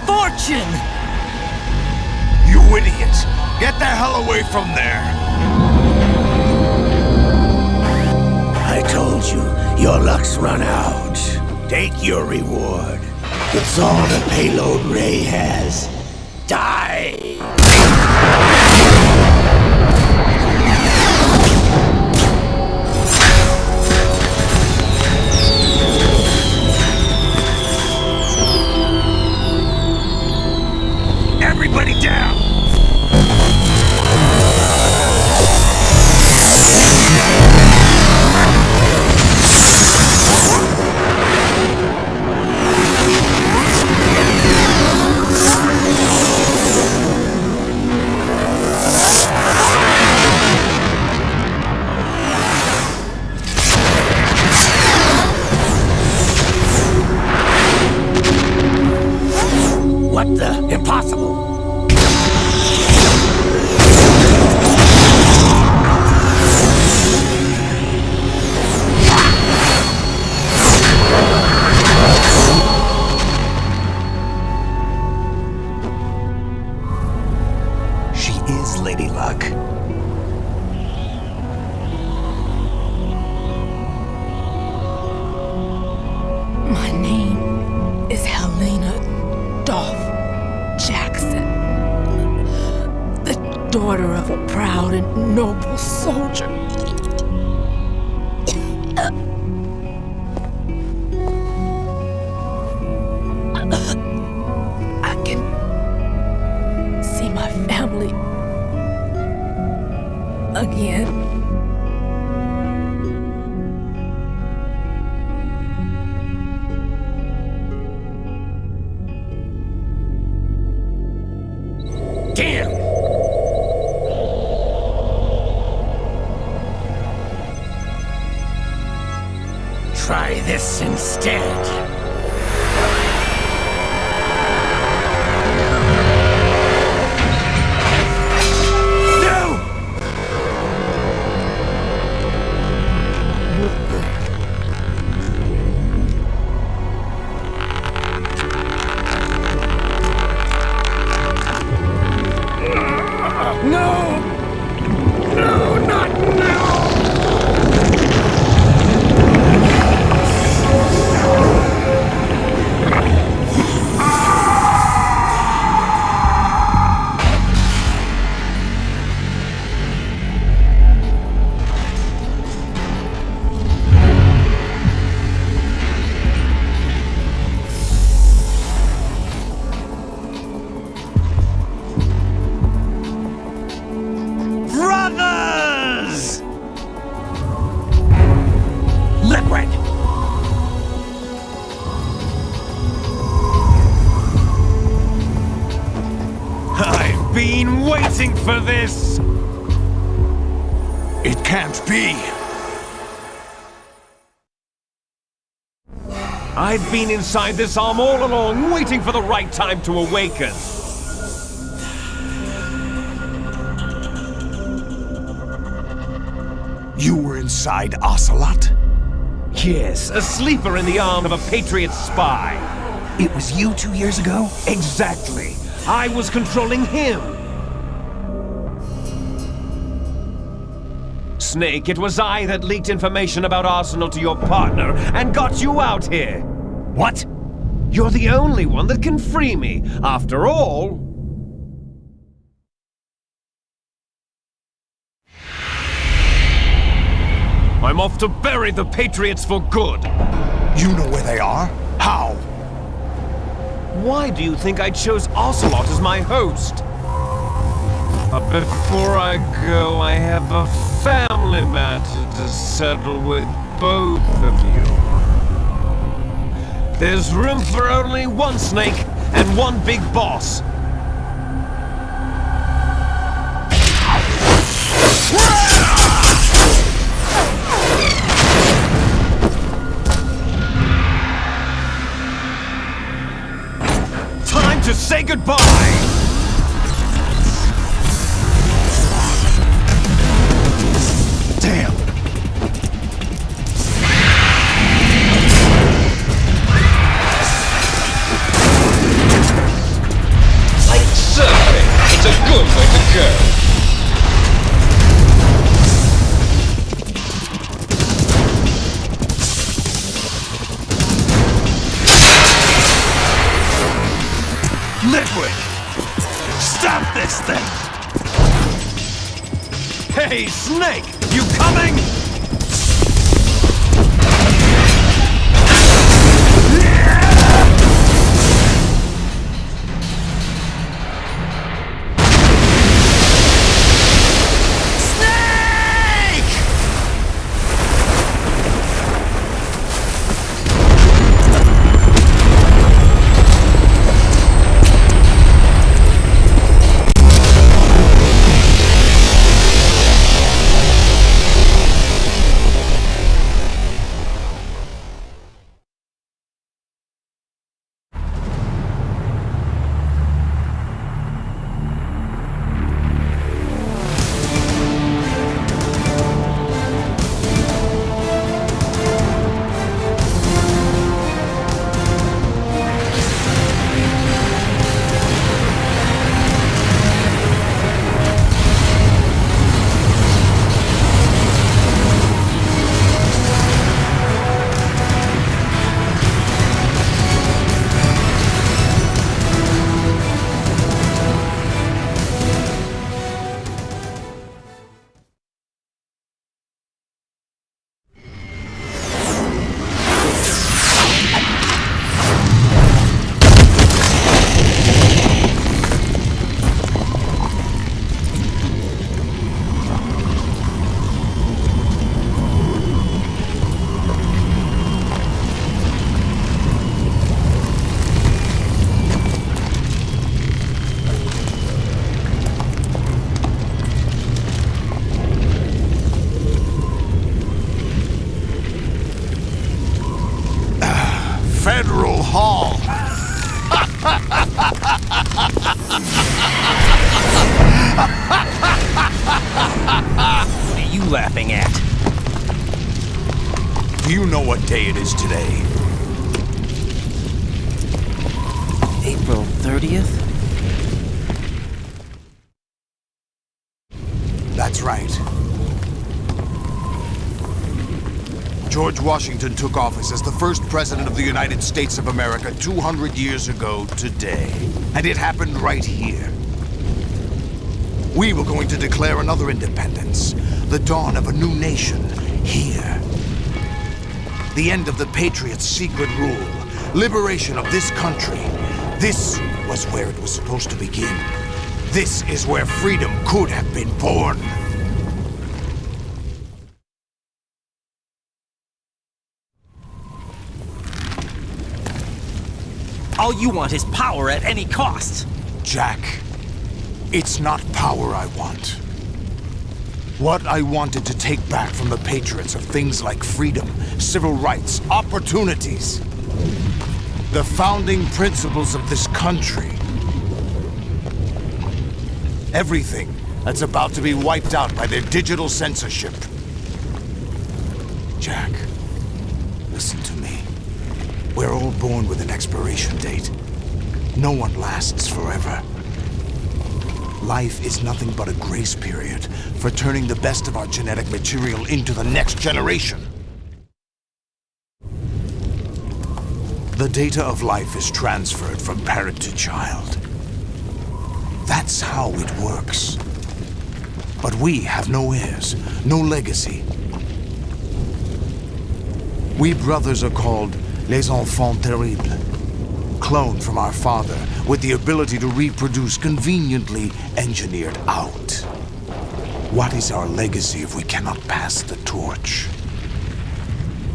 Fortune! You idiot! Get the hell away from there! I told you, your luck's run out. Take your reward. It's all the payload Ray has. Die! Everybody down! luck. My name is Helena Dolph Jackson, the daughter of a proud and noble soldier. I can see my family again. Damn! Try this instead. Been waiting for this! It can't be. I've been inside this arm all along, waiting for the right time to awaken. You were inside Ocelot? Yes, a sleeper in the arm of a Patriot spy. It was you 2 years ago? Exactly. I was controlling him. Snake, it was I that leaked information about Arsenal to your partner and got you out here. What? You're the only one that can free me. After all... I'm off to bury the Patriots for good. You know where they are? How? Why do you think I chose Ocelot as my host? But before I go, I have a family matter to settle with both of you. There's room for only one Snake and one big boss. Time to say goodbye! Damn! Like surfing, it's a good way to go. Liquid! Stop this thing! Hey, Snake! You coming? Hall. What are you laughing at? Do you know what day it is today? April 30th? That's right. George Washington took office as the first president of the United States of America 200 years ago today. And it happened right here. We were going to declare another independence, the dawn of a new nation, here. The end of the Patriots' secret rule, liberation of this country. This was where it was supposed to begin. This is where freedom could have been born. All you want is power at any cost. Jack, it's not power I want. What I wanted to take back from the Patriots are things like freedom, civil rights, opportunities. The founding principles of this country. Everything that's about to be wiped out by their digital censorship. Jack, listen to me. We're all born with an expiration date. No one lasts forever. Life is nothing but a grace period for turning the best of our genetic material into the next generation. The data of life is transferred from parent to child. That's how it works. But we have no heirs, no legacy. We brothers are called Les Enfants Terribles, cloned from our father with the ability to reproduce conveniently engineered out. What is our legacy if we cannot pass the torch?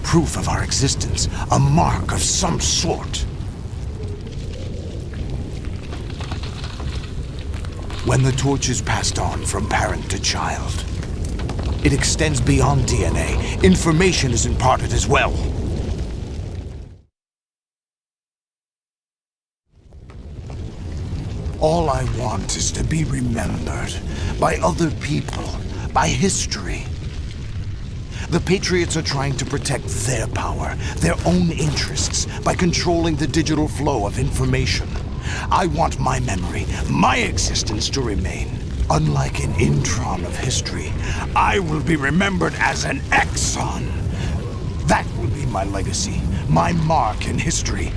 Proof of our existence, a mark of some sort. When the torch is passed on from parent to child, it extends beyond DNA. Information is imparted as well. All I want is to be remembered by other people, by history. The Patriots are trying to protect their power, their own interests, by controlling the digital flow of information. I want my memory, my existence to remain. Unlike an intron of history, I will be remembered as an exon. That will be my legacy, my mark in history.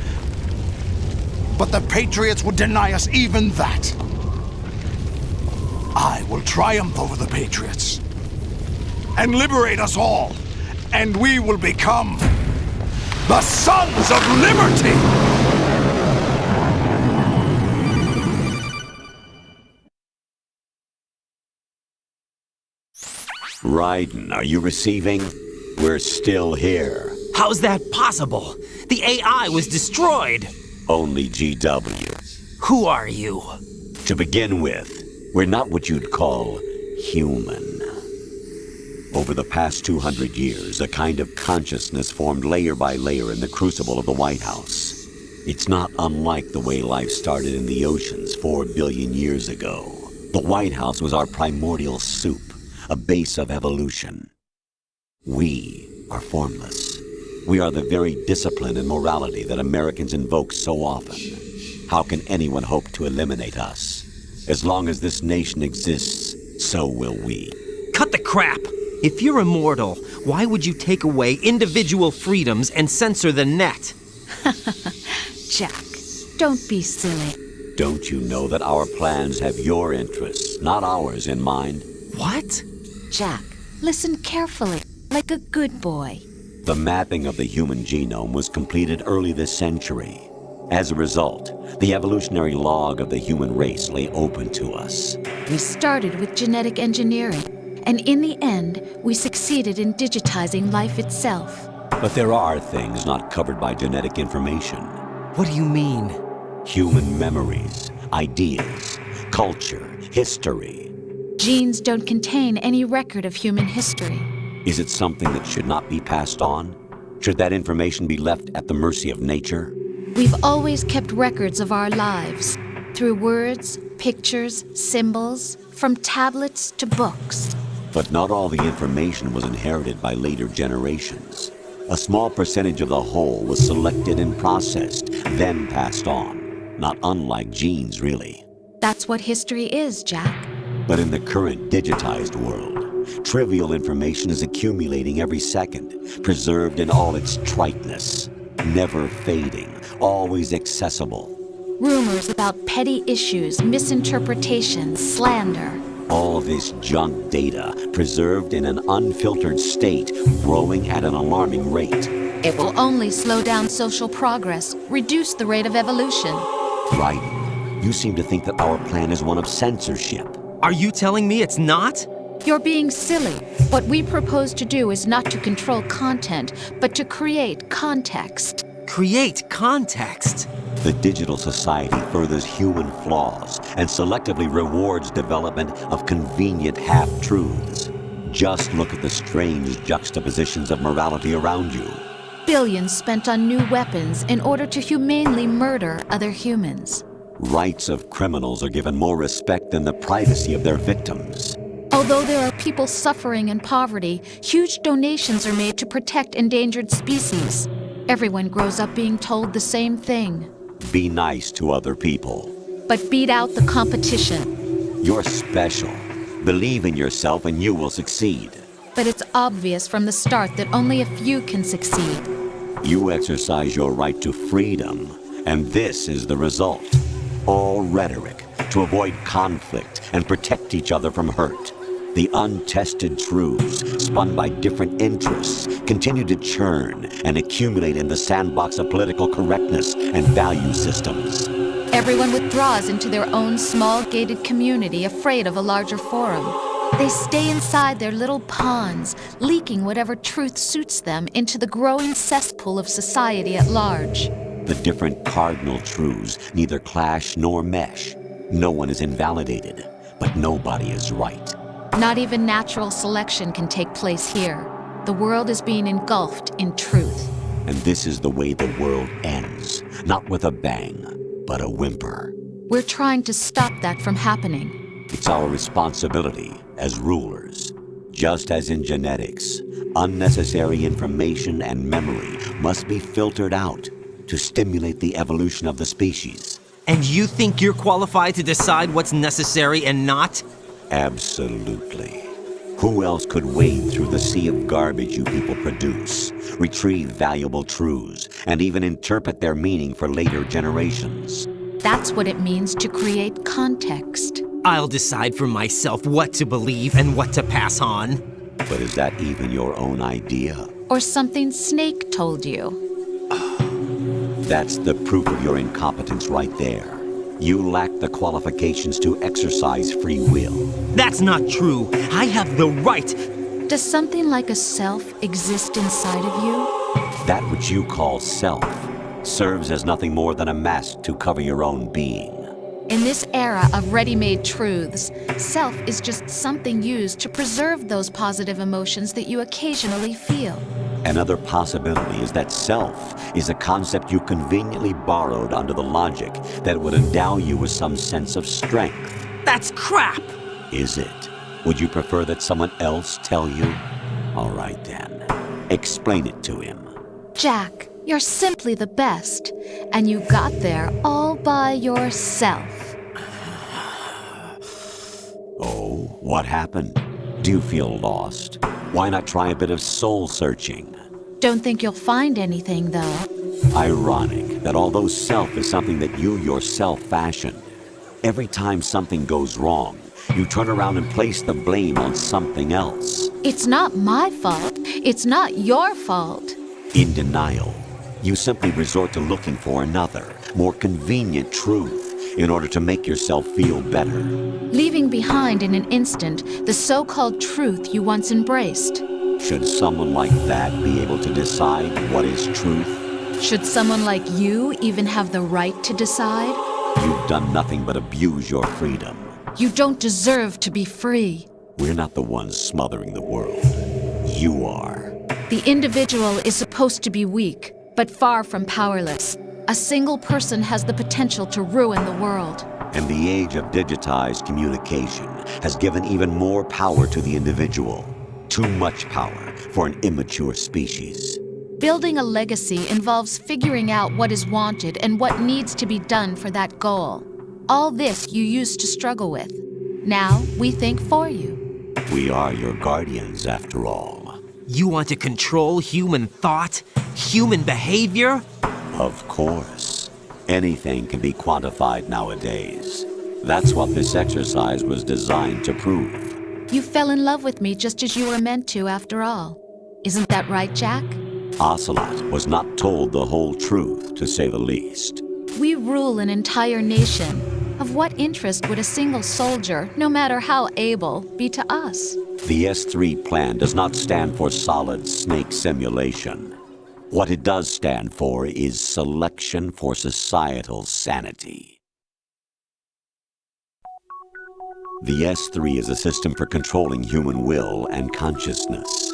But the Patriots would deny us even that. I will triumph over the Patriots and liberate us all, and we will become the Sons of Liberty! Raiden, are you receiving? We're still here. How's that possible? The AI was destroyed. Only GW. Who are you? To begin with, we're not what you'd call human. Over the past 200 years, a kind of consciousness formed layer by layer in the crucible of the White House. It's not unlike the way life started in the oceans 4 billion years ago. The White House was our primordial soup, a base of evolution. We are formless. We are the very discipline and morality that Americans invoke so often. How can anyone hope to eliminate us? As long as this nation exists, so will we. Cut the crap! If you're immortal, why would you take away individual freedoms and censor the net? Jack, don't be silly. Don't you know that our plans have your interests, not ours, in mind? What? Jack, listen carefully, like a good boy. The mapping of the human genome was completed early this century. As a result, the evolutionary log of the human race lay open to us. We started with genetic engineering, and in the end, we succeeded in digitizing life itself. But there are things not covered by genetic information. What do you mean? Human memories, ideas, culture, history. Genes don't contain any record of human history. Is it something that should not be passed on? Should that information be left at the mercy of nature? We've always kept records of our lives, through words, pictures, symbols, from tablets to books. But not all the information was inherited by later generations. A small percentage of the whole was selected and processed, then passed on. Not unlike genes, really. That's what history is, Jack. But in the current digitized world, trivial information is accumulating every second, preserved in all its triteness, never fading, always accessible. Rumors about petty issues, misinterpretations, slander. All this junk data, preserved in an unfiltered state, growing at an alarming rate. It will only slow down social progress, reduce the rate of evolution. Right. You seem to think that our plan is one of censorship. Are you telling me it's not? You're being silly. What we propose to do is not to control content, but to create context. Create context? The digital society furthers human flaws and selectively rewards development of convenient half-truths. Just look at the strange juxtapositions of morality around you. Billions spent on new weapons in order to humanely murder other humans. Rights of criminals are given more respect than the privacy of their victims. Although there are people suffering in poverty, huge donations are made to protect endangered species. Everyone grows up being told the same thing. Be nice to other people. But beat out the competition. You're special. Believe in yourself and you will succeed. But it's obvious from the start that only a few can succeed. You exercise your right to freedom, and this is the result. All rhetoric to avoid conflict and protect each other from hurt. The untested truths, spun by different interests, continue to churn and accumulate in the sandbox of political correctness and value systems. Everyone withdraws into their own small gated community, afraid of a larger forum. They stay inside their little ponds, leaking whatever truth suits them into the growing cesspool of society at large. The different cardinal truths neither clash nor mesh. No one is invalidated, but nobody is right. Not even natural selection can take place here. The world is being engulfed in truth. And this is the way the world ends. Not with a bang, but a whimper. We're trying to stop that from happening. It's our responsibility as rulers. Just as in genetics, unnecessary information and memory must be filtered out to stimulate the evolution of the species. And you think you're qualified to decide what's necessary and not? Absolutely. Who else could wade through the sea of garbage you people produce, retrieve valuable truths, and even interpret their meaning for later generations? That's what it means to create context. I'll decide for myself what to believe and what to pass on. But is that even your own idea? Or something Snake told you? That's the proof of your incompetence right there. You lack the qualifications to exercise free will. That's not true. I have the right. Does something like a self exist inside of you? That which you call self serves as nothing more than a mask to cover your own being. In this era of ready-made truths, self is just something used to preserve those positive emotions that you occasionally feel. Another possibility is that self is a concept you conveniently borrowed under the logic that would endow you with some sense of strength. That's crap! Is it? Would you prefer that someone else tell you? All right then. Explain it to him. Jack, you're simply the best, and you got there all by yourself. Oh, what happened? Do you feel lost? Why not try a bit of soul searching? Don't think you'll find anything, though. Ironic that although self is something that you yourself fashioned, every time something goes wrong, you turn around and place the blame on something else. It's not my fault. It's not your fault. In denial, you simply resort to looking for another, more convenient truth in order to make yourself feel better. Leaving behind in an instant the so-called truth you once embraced. Should someone like that be able to decide what is truth? Should someone like you even have the right to decide? You've done nothing but abuse your freedom. You don't deserve to be free. We're not the ones smothering the world. You are. The individual is supposed to be weak, but far from powerless. A single person has the potential to ruin the world. And the age of digitized communication has given even more power to the individual. Too much power for an immature species. Building a legacy involves figuring out what is wanted and what needs to be done for that goal. All this you used to struggle with. Now we think for you. We are your guardians, after all. You want to control human thought? Human behavior? Of course. Anything can be quantified nowadays. That's what this exercise was designed to prove. You fell in love with me just as you were meant to, after all. Isn't that right, Jack? Ocelot was not told the whole truth, to say the least. We rule an entire nation. Of what interest would a single soldier, no matter how able, be to us? The S3 plan does not stand for Solid Snake Simulation. What it does stand for is Selection for Societal Sanity. The S3 is a system for controlling human will and consciousness.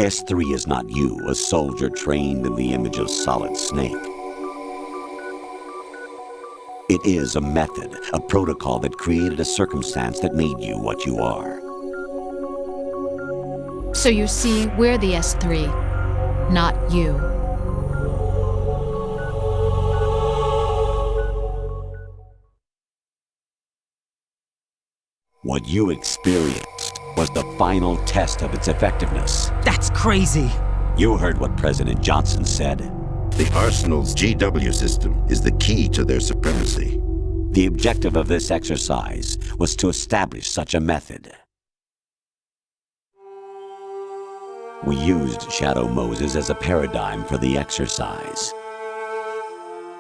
S3 is not you, a soldier trained in the image of Solid Snake. It is a method, a protocol that created a circumstance that made you what you are. So you see, we're the S3, not you. What you experienced was the final test of its effectiveness. That's crazy! You heard what President Johnson said. The Arsenal's GW system is the key to their supremacy. The objective of this exercise was to establish such a method. We used Shadow Moses as a paradigm for the exercise.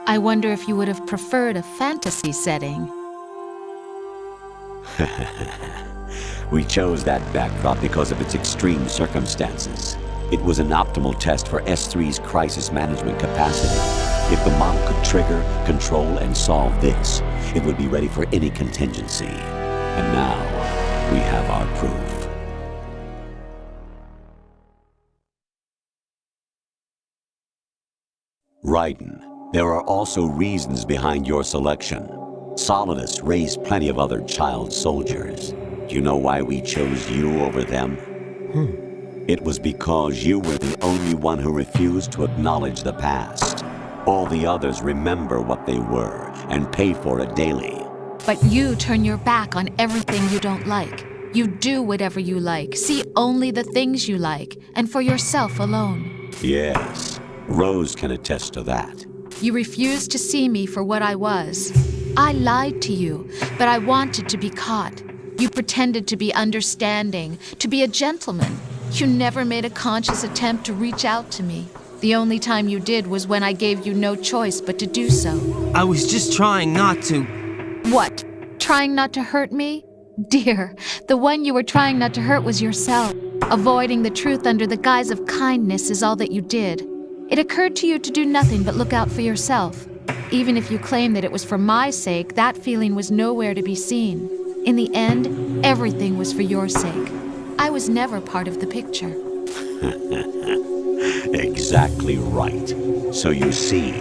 I wonder if you would have preferred a fantasy setting. We chose that backdrop because of its extreme circumstances. It was an optimal test for S3's crisis management capacity. If the model could trigger, control, and solve this, it would be ready for any contingency. And now, we have our proof. Raiden, there are also reasons behind your selection. Solidus raised plenty of other child soldiers. Do you know why we chose you over them? It was because you were the only one who refused to acknowledge the past. All the others remember what they were and pay for it daily. But you turn your back on everything you don't like. You do whatever you like, see only the things you like, and for yourself alone. Yes, Rose can attest to that. You refused to see me for what I was. I lied to you, but I wanted to be caught. You pretended to be understanding, to be a gentleman. You never made a conscious attempt to reach out to me. The only time you did was when I gave you no choice but to do so. I was just trying not to... What? Trying not to hurt me? Dear, the one you were trying not to hurt was yourself. Avoiding the truth under the guise of kindness is all that you did. It occurred to you to do nothing but look out for yourself. Even if you claim that it was for my sake, that feeling was nowhere to be seen. In the end, everything was for your sake. I was never part of the picture. Exactly right. So you see,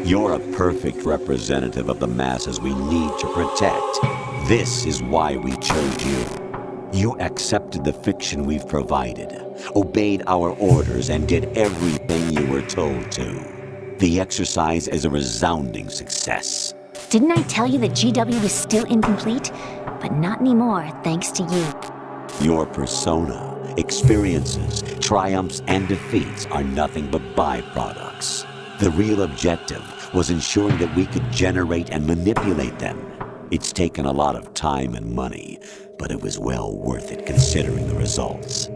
you're a perfect representative of the masses we need to protect. This is why we chose you. You accepted the fiction we've provided, obeyed our orders, and did everything you were told to. The exercise is a resounding success. Didn't I tell you that GW was still incomplete? But not anymore, thanks to you. Your persona, experiences, triumphs, and defeats are nothing but byproducts. The real objective was ensuring that we could generate and manipulate them. It's taken a lot of time and money, but it was well worth it considering the results.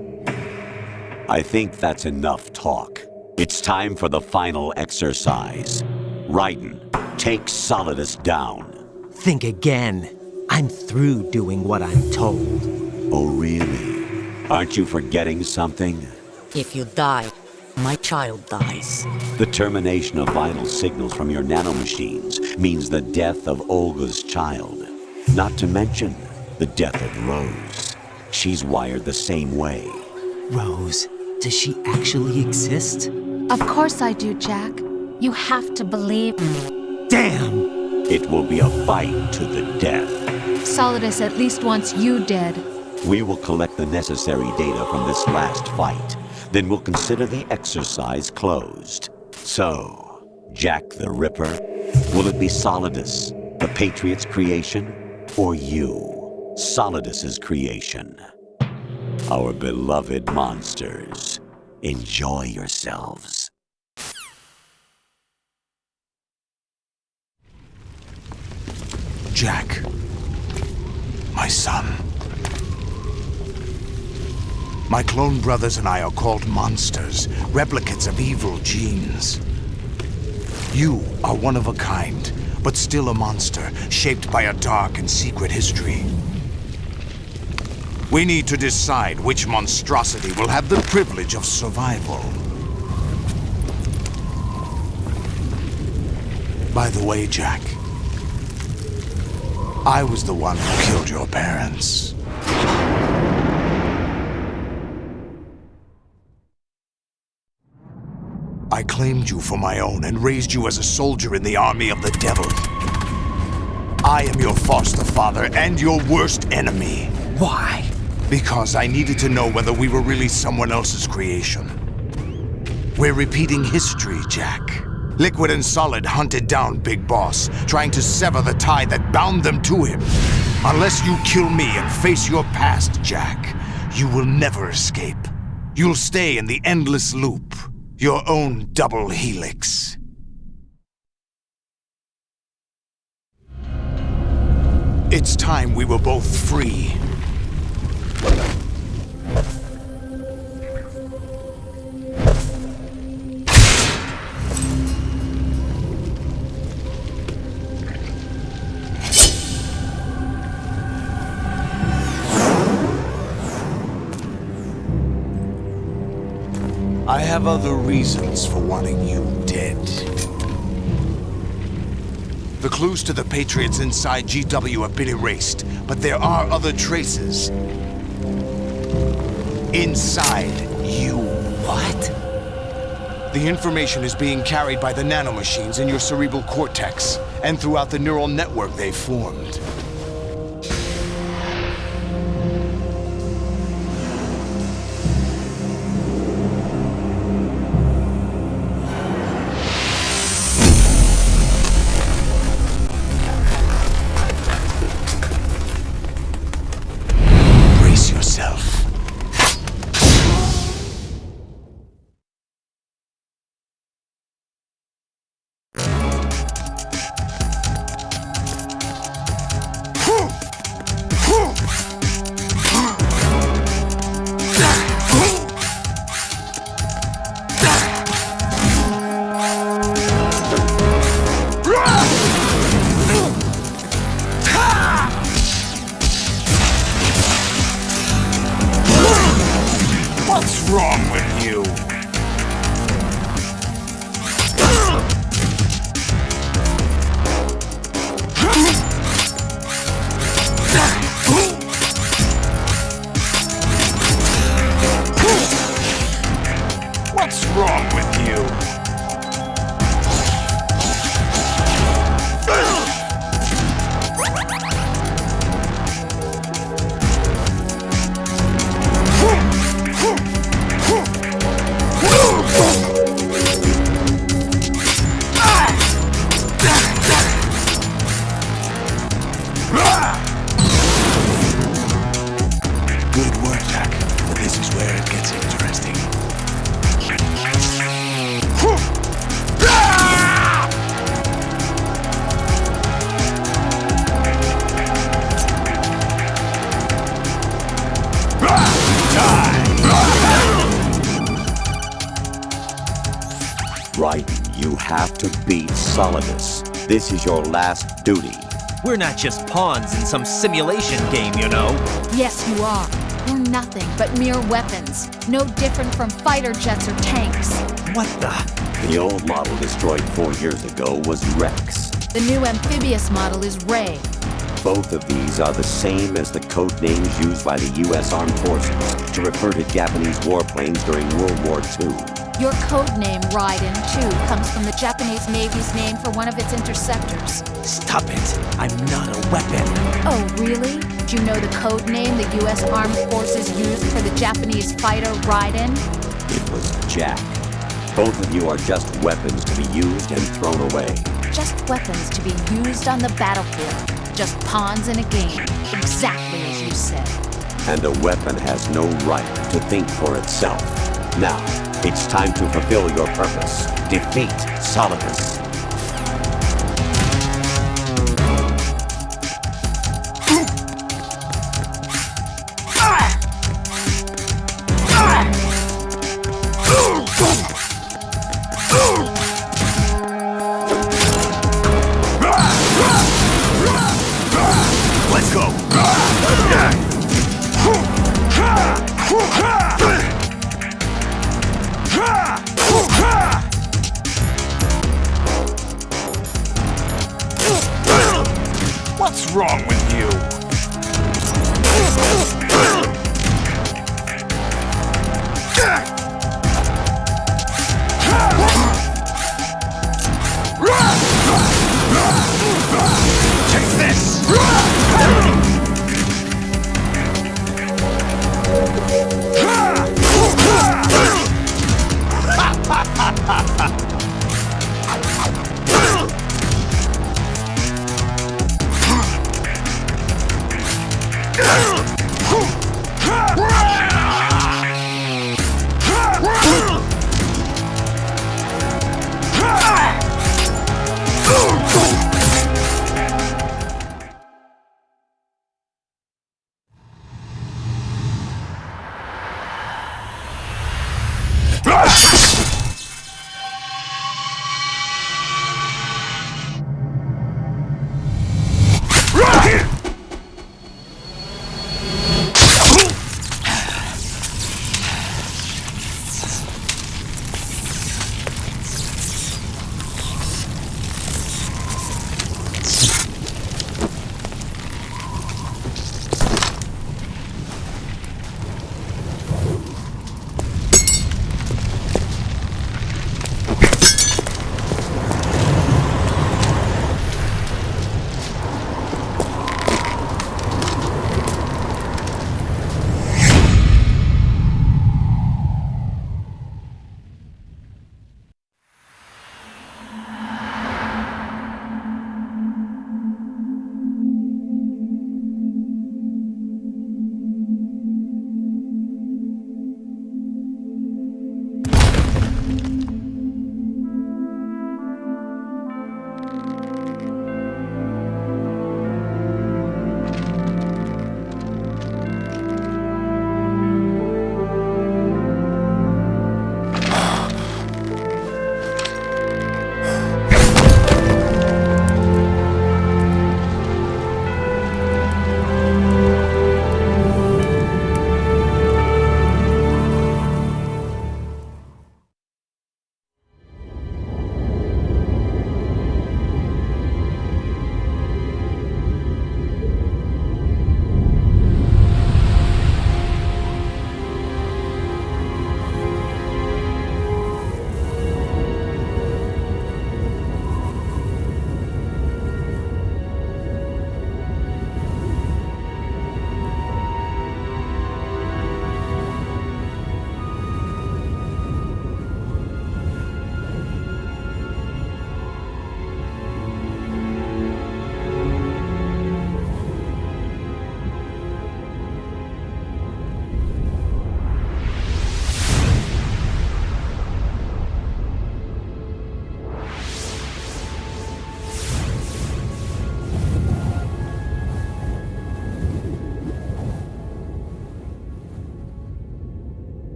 I think that's enough talk. It's time for the final exercise. Raiden, take Solidus down. Think again. I'm through doing what I'm told. Oh, really? Aren't you forgetting something? If you die, my child dies. The termination of vital signals from your nanomachines means the death of Olga's child. Not to mention the death of Rose. She's wired the same way. Rose, does she actually exist? Of course I do, Jack. You have to believe me. Damn! It will be a fight to the death. Solidus at least wants you dead. We will collect the necessary data from this last fight. Then we'll consider the exercise closed. So, Jack the Ripper, will it be Solidus, the Patriot's creation, or you, Solidus's creation? Our beloved monsters, enjoy yourselves. Jack, my son. My clone brothers and I are called monsters, replicates of evil genes. You are one of a kind, but still a monster, shaped by a dark and secret history. We need to decide which monstrosity will have the privilege of survival. By the way, Jack, I was the one who killed your parents. I claimed you for my own and raised you as a soldier in the army of the devil. I am your foster father and your worst enemy. Why? Because I needed to know whether we were really someone else's creation. We're repeating history, Jack. Liquid and Solid hunted down Big Boss, trying to sever the tie that bound them to him. Unless you kill me and face your past, Jack, you will never escape. You'll stay in the endless loop. Your own double helix. It's time we were both free. I have other reasons for wanting you dead. The clues to the Patriots inside GW have been erased, but there are other traces. Inside you. What? The information is being carried by the nanomachines in your cerebral cortex, and throughout the neural network they've formed. What's wrong with you? What's wrong with you? Good work, Jack. This is where it gets interesting. Right, you have to beat Solidus. This is your last duty. We're not just pawns in some simulation game, you know. Yes, you are. We're nothing but mere weapons. No different from fighter jets or tanks. What the? The old model destroyed 4 years ago was Rex. The new amphibious model is Ray. Both of these are the same as the code names used by the U.S. Armed Forces to refer to Japanese warplanes during World War II. Your code name, Raiden, too, comes from the Japanese Navy's name for one of its interceptors. Stop it! I'm not a weapon! Oh, really? Do you know the code name the U.S. Armed Forces used for the Japanese fighter Raiden? It was Jack. Both of you are just weapons to be used and thrown away. Just weapons to be used on the battlefield. Just pawns in a game. Exactly as you said. And a weapon has no right to think for itself. Now, it's time to fulfill your purpose. Defeat Solidus. Let's go! What's wrong with you? Take this!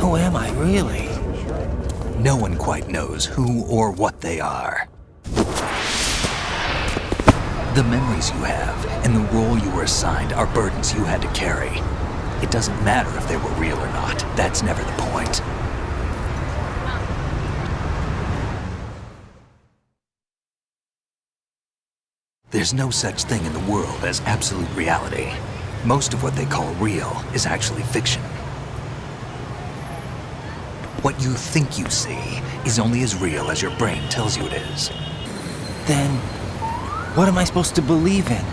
Who am I, really? No one quite knows who or what they are. The memories you have and the role you were assigned are burdens you had to carry. It doesn't matter if they were real or not. That's never the point. There's no such thing in the world as absolute reality. Most of what they call real is actually fiction. What you think you see is only as real as your brain tells you it is. Then, what am I supposed to believe in?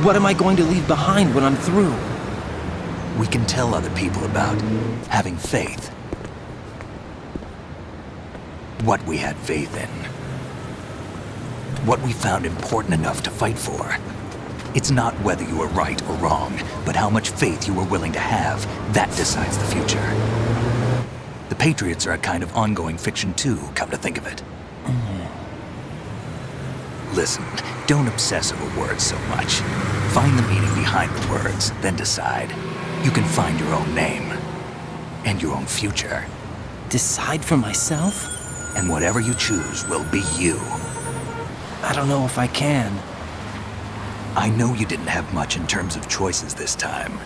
What am I going to leave behind when I'm through? We can tell other people about having faith. What we had faith in. What we found important enough to fight for. It's not whether you were right or wrong, but how much faith you were willing to have. That decides the future. The Patriots are a kind of ongoing fiction too, come to think of it. Listen, don't obsess over words so much. Find the meaning behind the words, then decide. You can find your own name. And your own future. Decide for myself? And whatever you choose will be you. I don't know if I can. I know you didn't have much in terms of choices this time.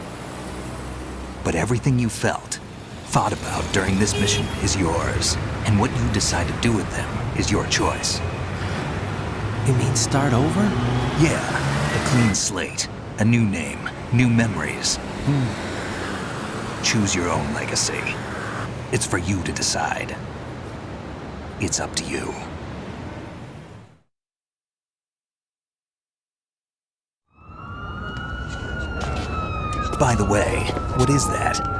But everything you felt, thought about during this mission is yours. And what you decide to do with them is your choice. You mean start over? Yeah, a clean slate, a new name, new memories. Choose your own legacy. It's for you to decide. It's up to you. By the way, what is that?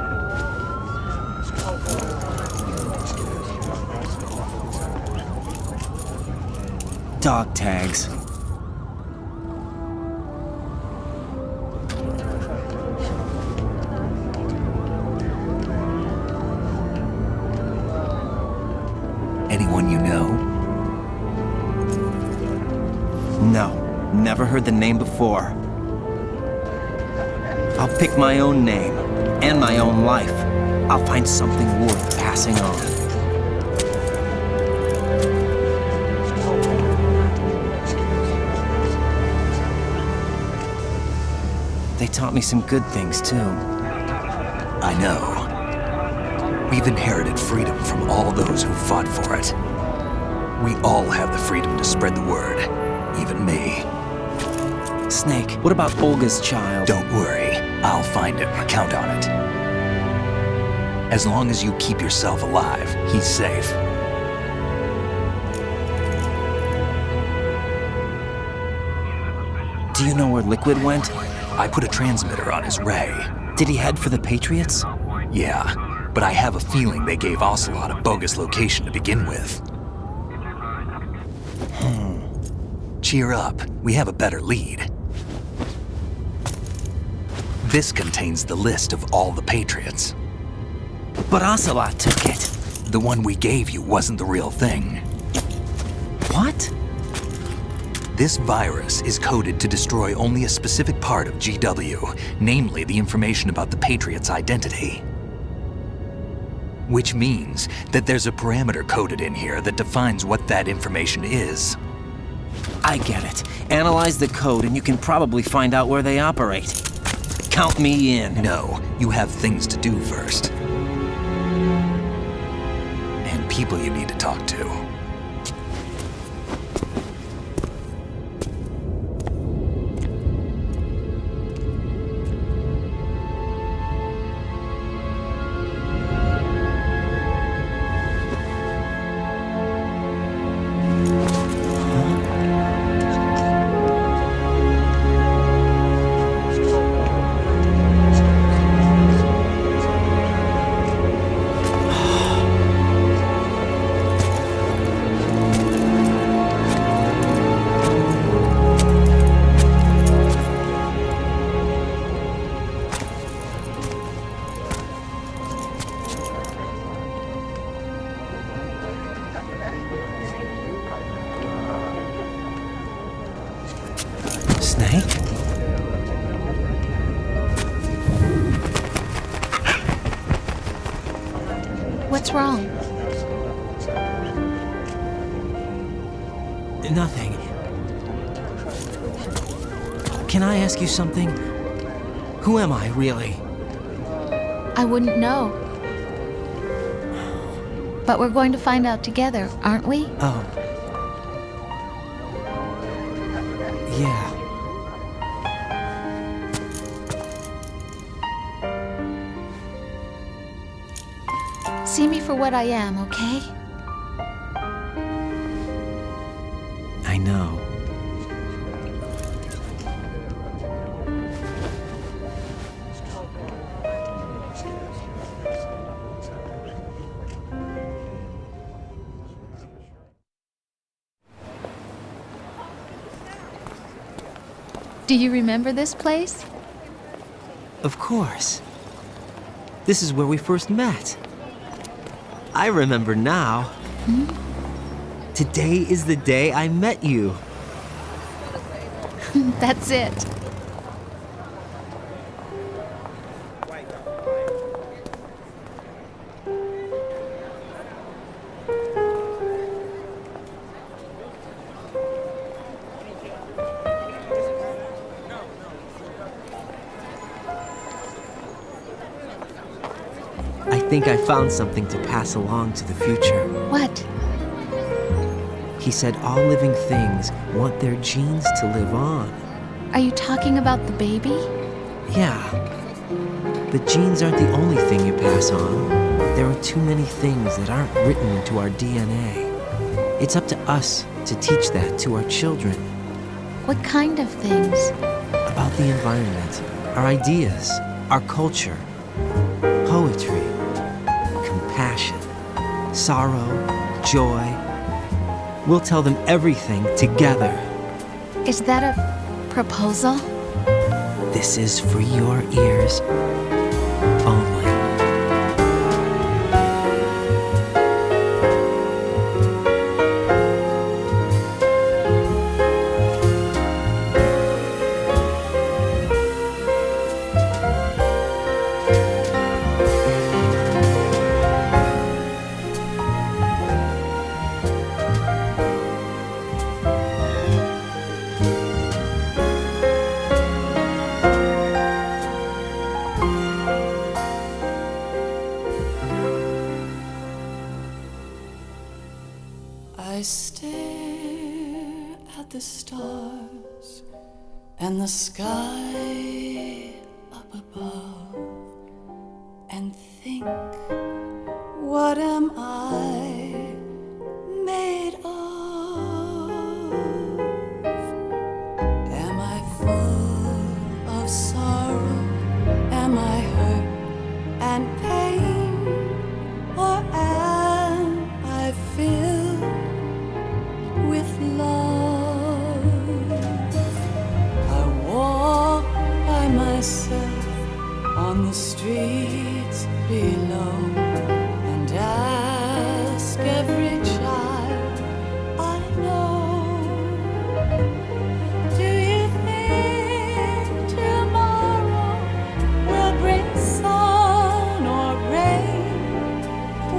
Dog tags. Anyone you know? No, never heard the name before. I'll pick my own name, and my own life. I'll find something worth passing on. They taught me some good things, too. I know. We've inherited freedom from all those who fought for it. We all have the freedom to spread the word, even me. Snake, what about Olga's child? Don't worry. I'll find him. Count on it. As long as you keep yourself alive, he's safe. Do you know where Liquid went? I put a transmitter on his ray. Did he head for the Patriots? Yeah, but I have a feeling they gave Ocelot a bogus location to begin with. Cheer up. We have a better lead. This contains the list of all the Patriots. But Ocelot took it. The one we gave you wasn't the real thing. What? This virus is coded to destroy only a specific part of GW, namely the information about the Patriots' identity. Which means that there's a parameter coded in here that defines what that information is. I get it. Analyze the code and you can probably find out where they operate. Count me in. No, you have things to do first. And people you need to talk to. Snake? What's wrong? Nothing. Can I ask you something? Who am I, really? I wouldn't know. But we're going to find out together, aren't we? Oh. Yeah. See me for what I am, okay? I know. Do you remember this place? Of course. This is where we first met. I remember now. Today is the day I met you. That's it. I think I found something to pass along to the future. What? He said all living things want their genes to live on. Are you talking about the baby? Yeah. But genes aren't the only thing you pass on. There are too many things that aren't written into our DNA. It's up to us to teach that to our children. What kind of things? About the environment, our ideas, our culture, poetry, compassion, sorrow, joy. We'll tell them everything together. Is that a proposal? This is for your ears only. I stare at the stars and the sky up above and think, what am I made of? Am I full of sorrow? Am I hurt and pain? Or am I filled with love? I walk by myself on the streets below and ask every child I know, do you think tomorrow will bring sun or rain?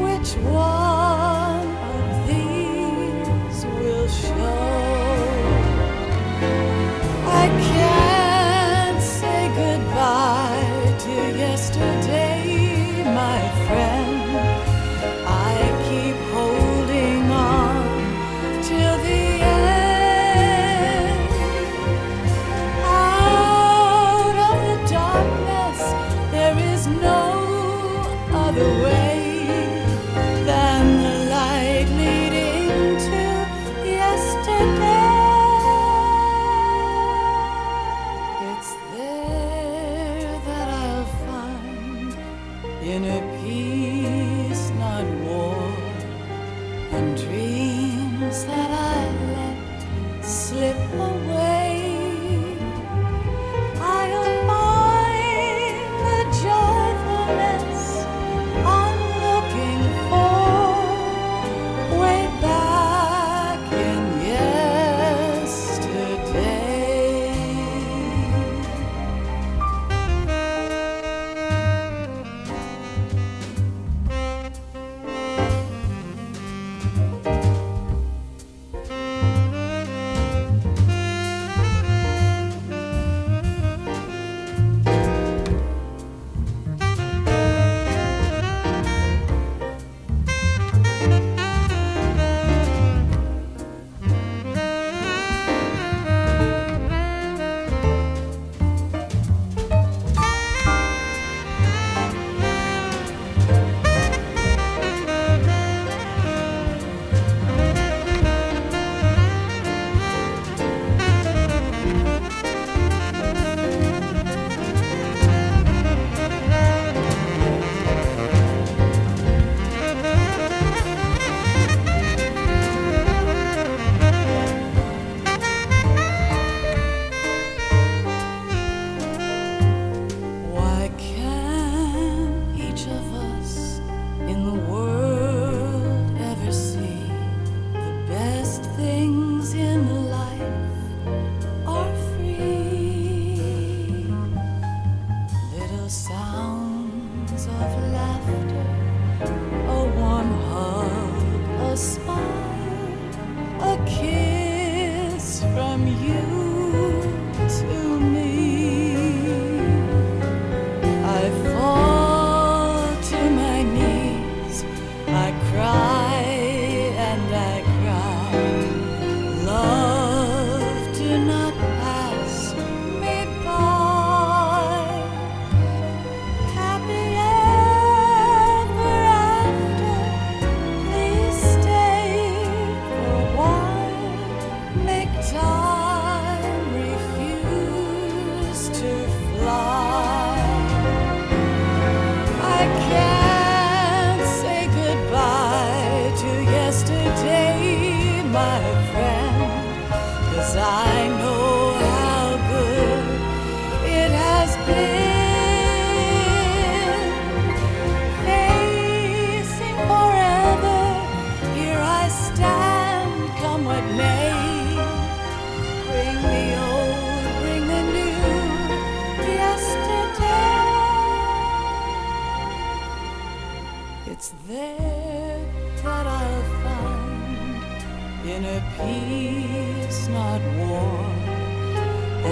Which one of these will show? I can't say goodbye to yesterday.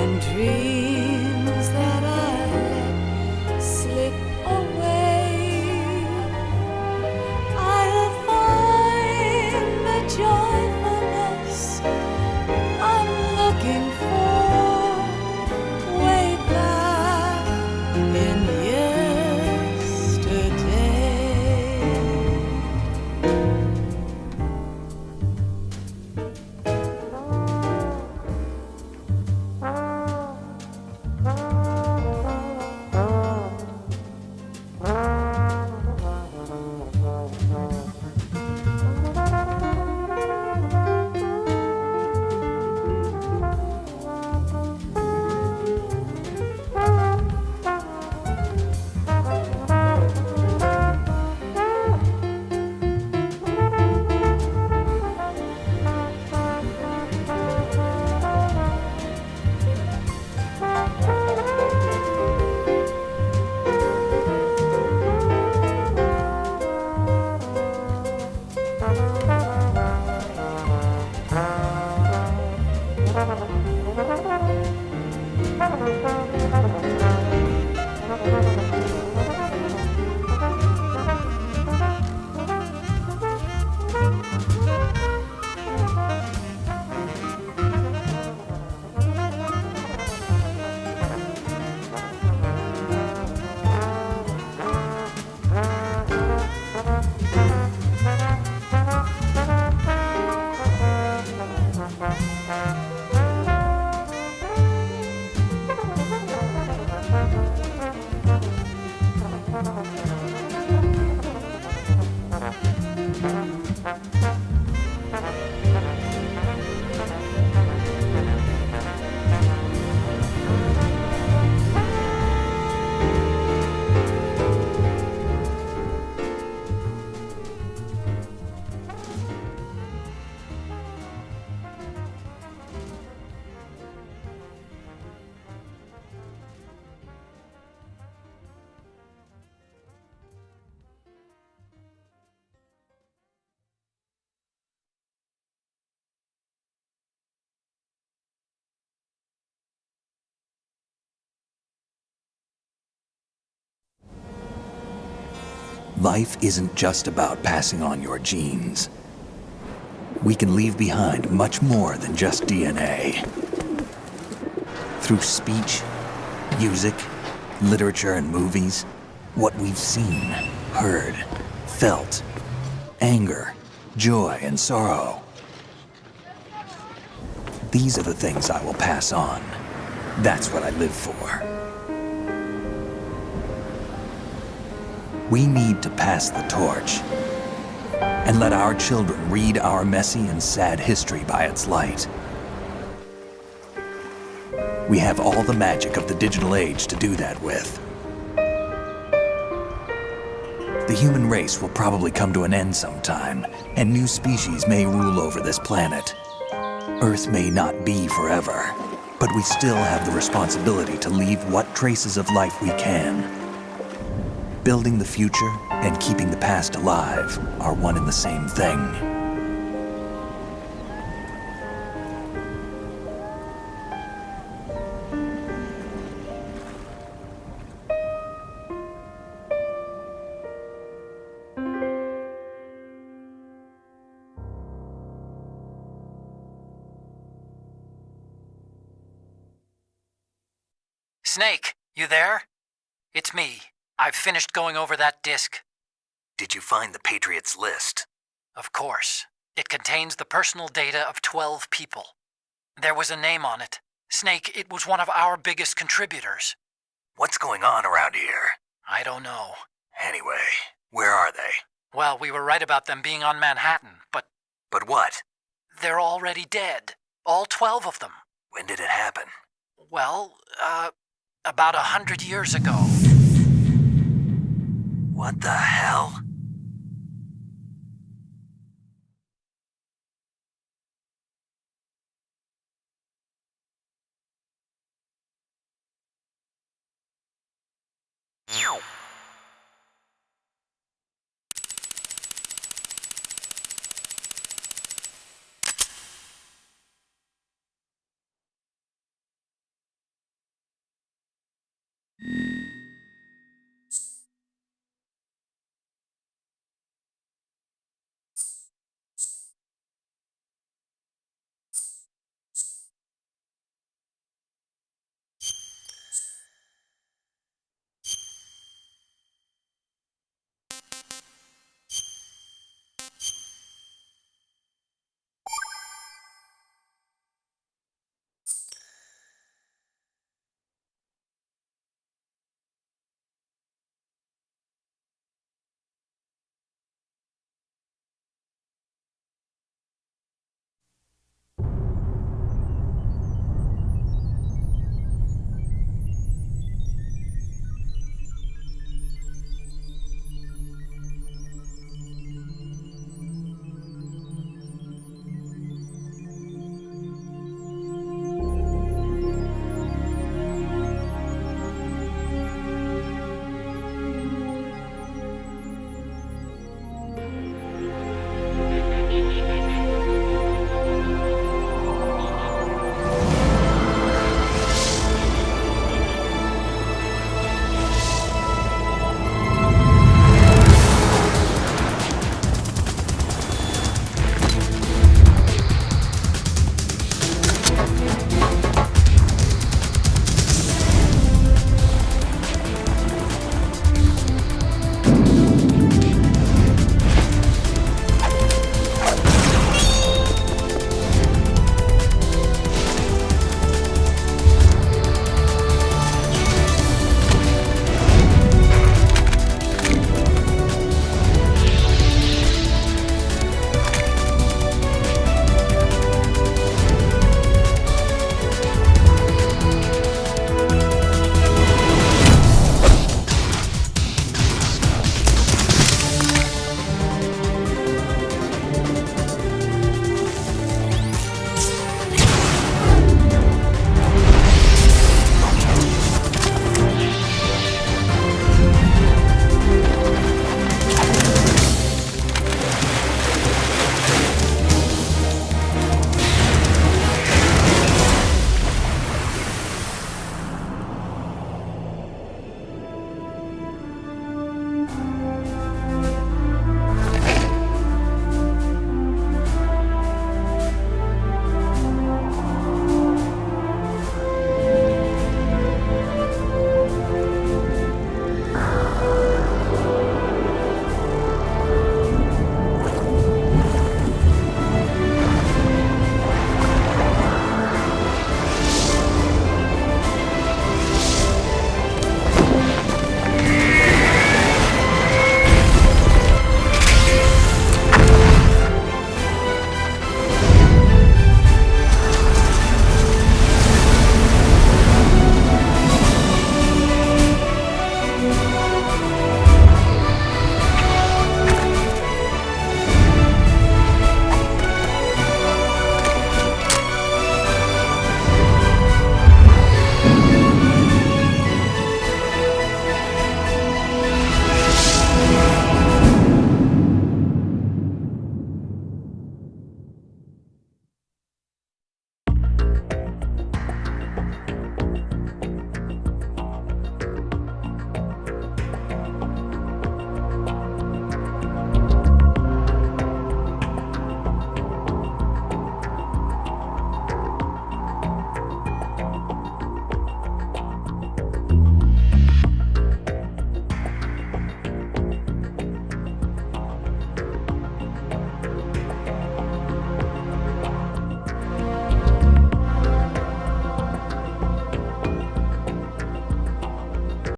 and dreams that I let slip away. I'll find the joyfulness I'm looking for way back in Life isn't just about passing on your genes. We can leave behind much more than just DNA. Through speech, music, literature, and movies, what we've seen, heard, felt, anger, joy, and sorrow. These are the things I will pass on. That's what I live for. We need to pass the torch and let our children read our messy and sad history by its light. We have all the magic of the digital age to do that with. The human race will probably come to an end sometime, and new species may rule over this planet. Earth may not be forever, but we still have the responsibility to leave what traces of life we can. Building the future and keeping the past alive are one and the same thing. Snake, you there? It's me. I've finished going over that disk. Did you find the Patriots list? Of course. It contains the personal data of 12 people. There was a name on it. Snake, it was one of our biggest contributors. What's going on around here? I don't know. Anyway, where are they? Well, we were right about them being on Manhattan, but... But what? They're already dead. All 12 of them. When did it happen? Well, about 100 years ago. What the hell?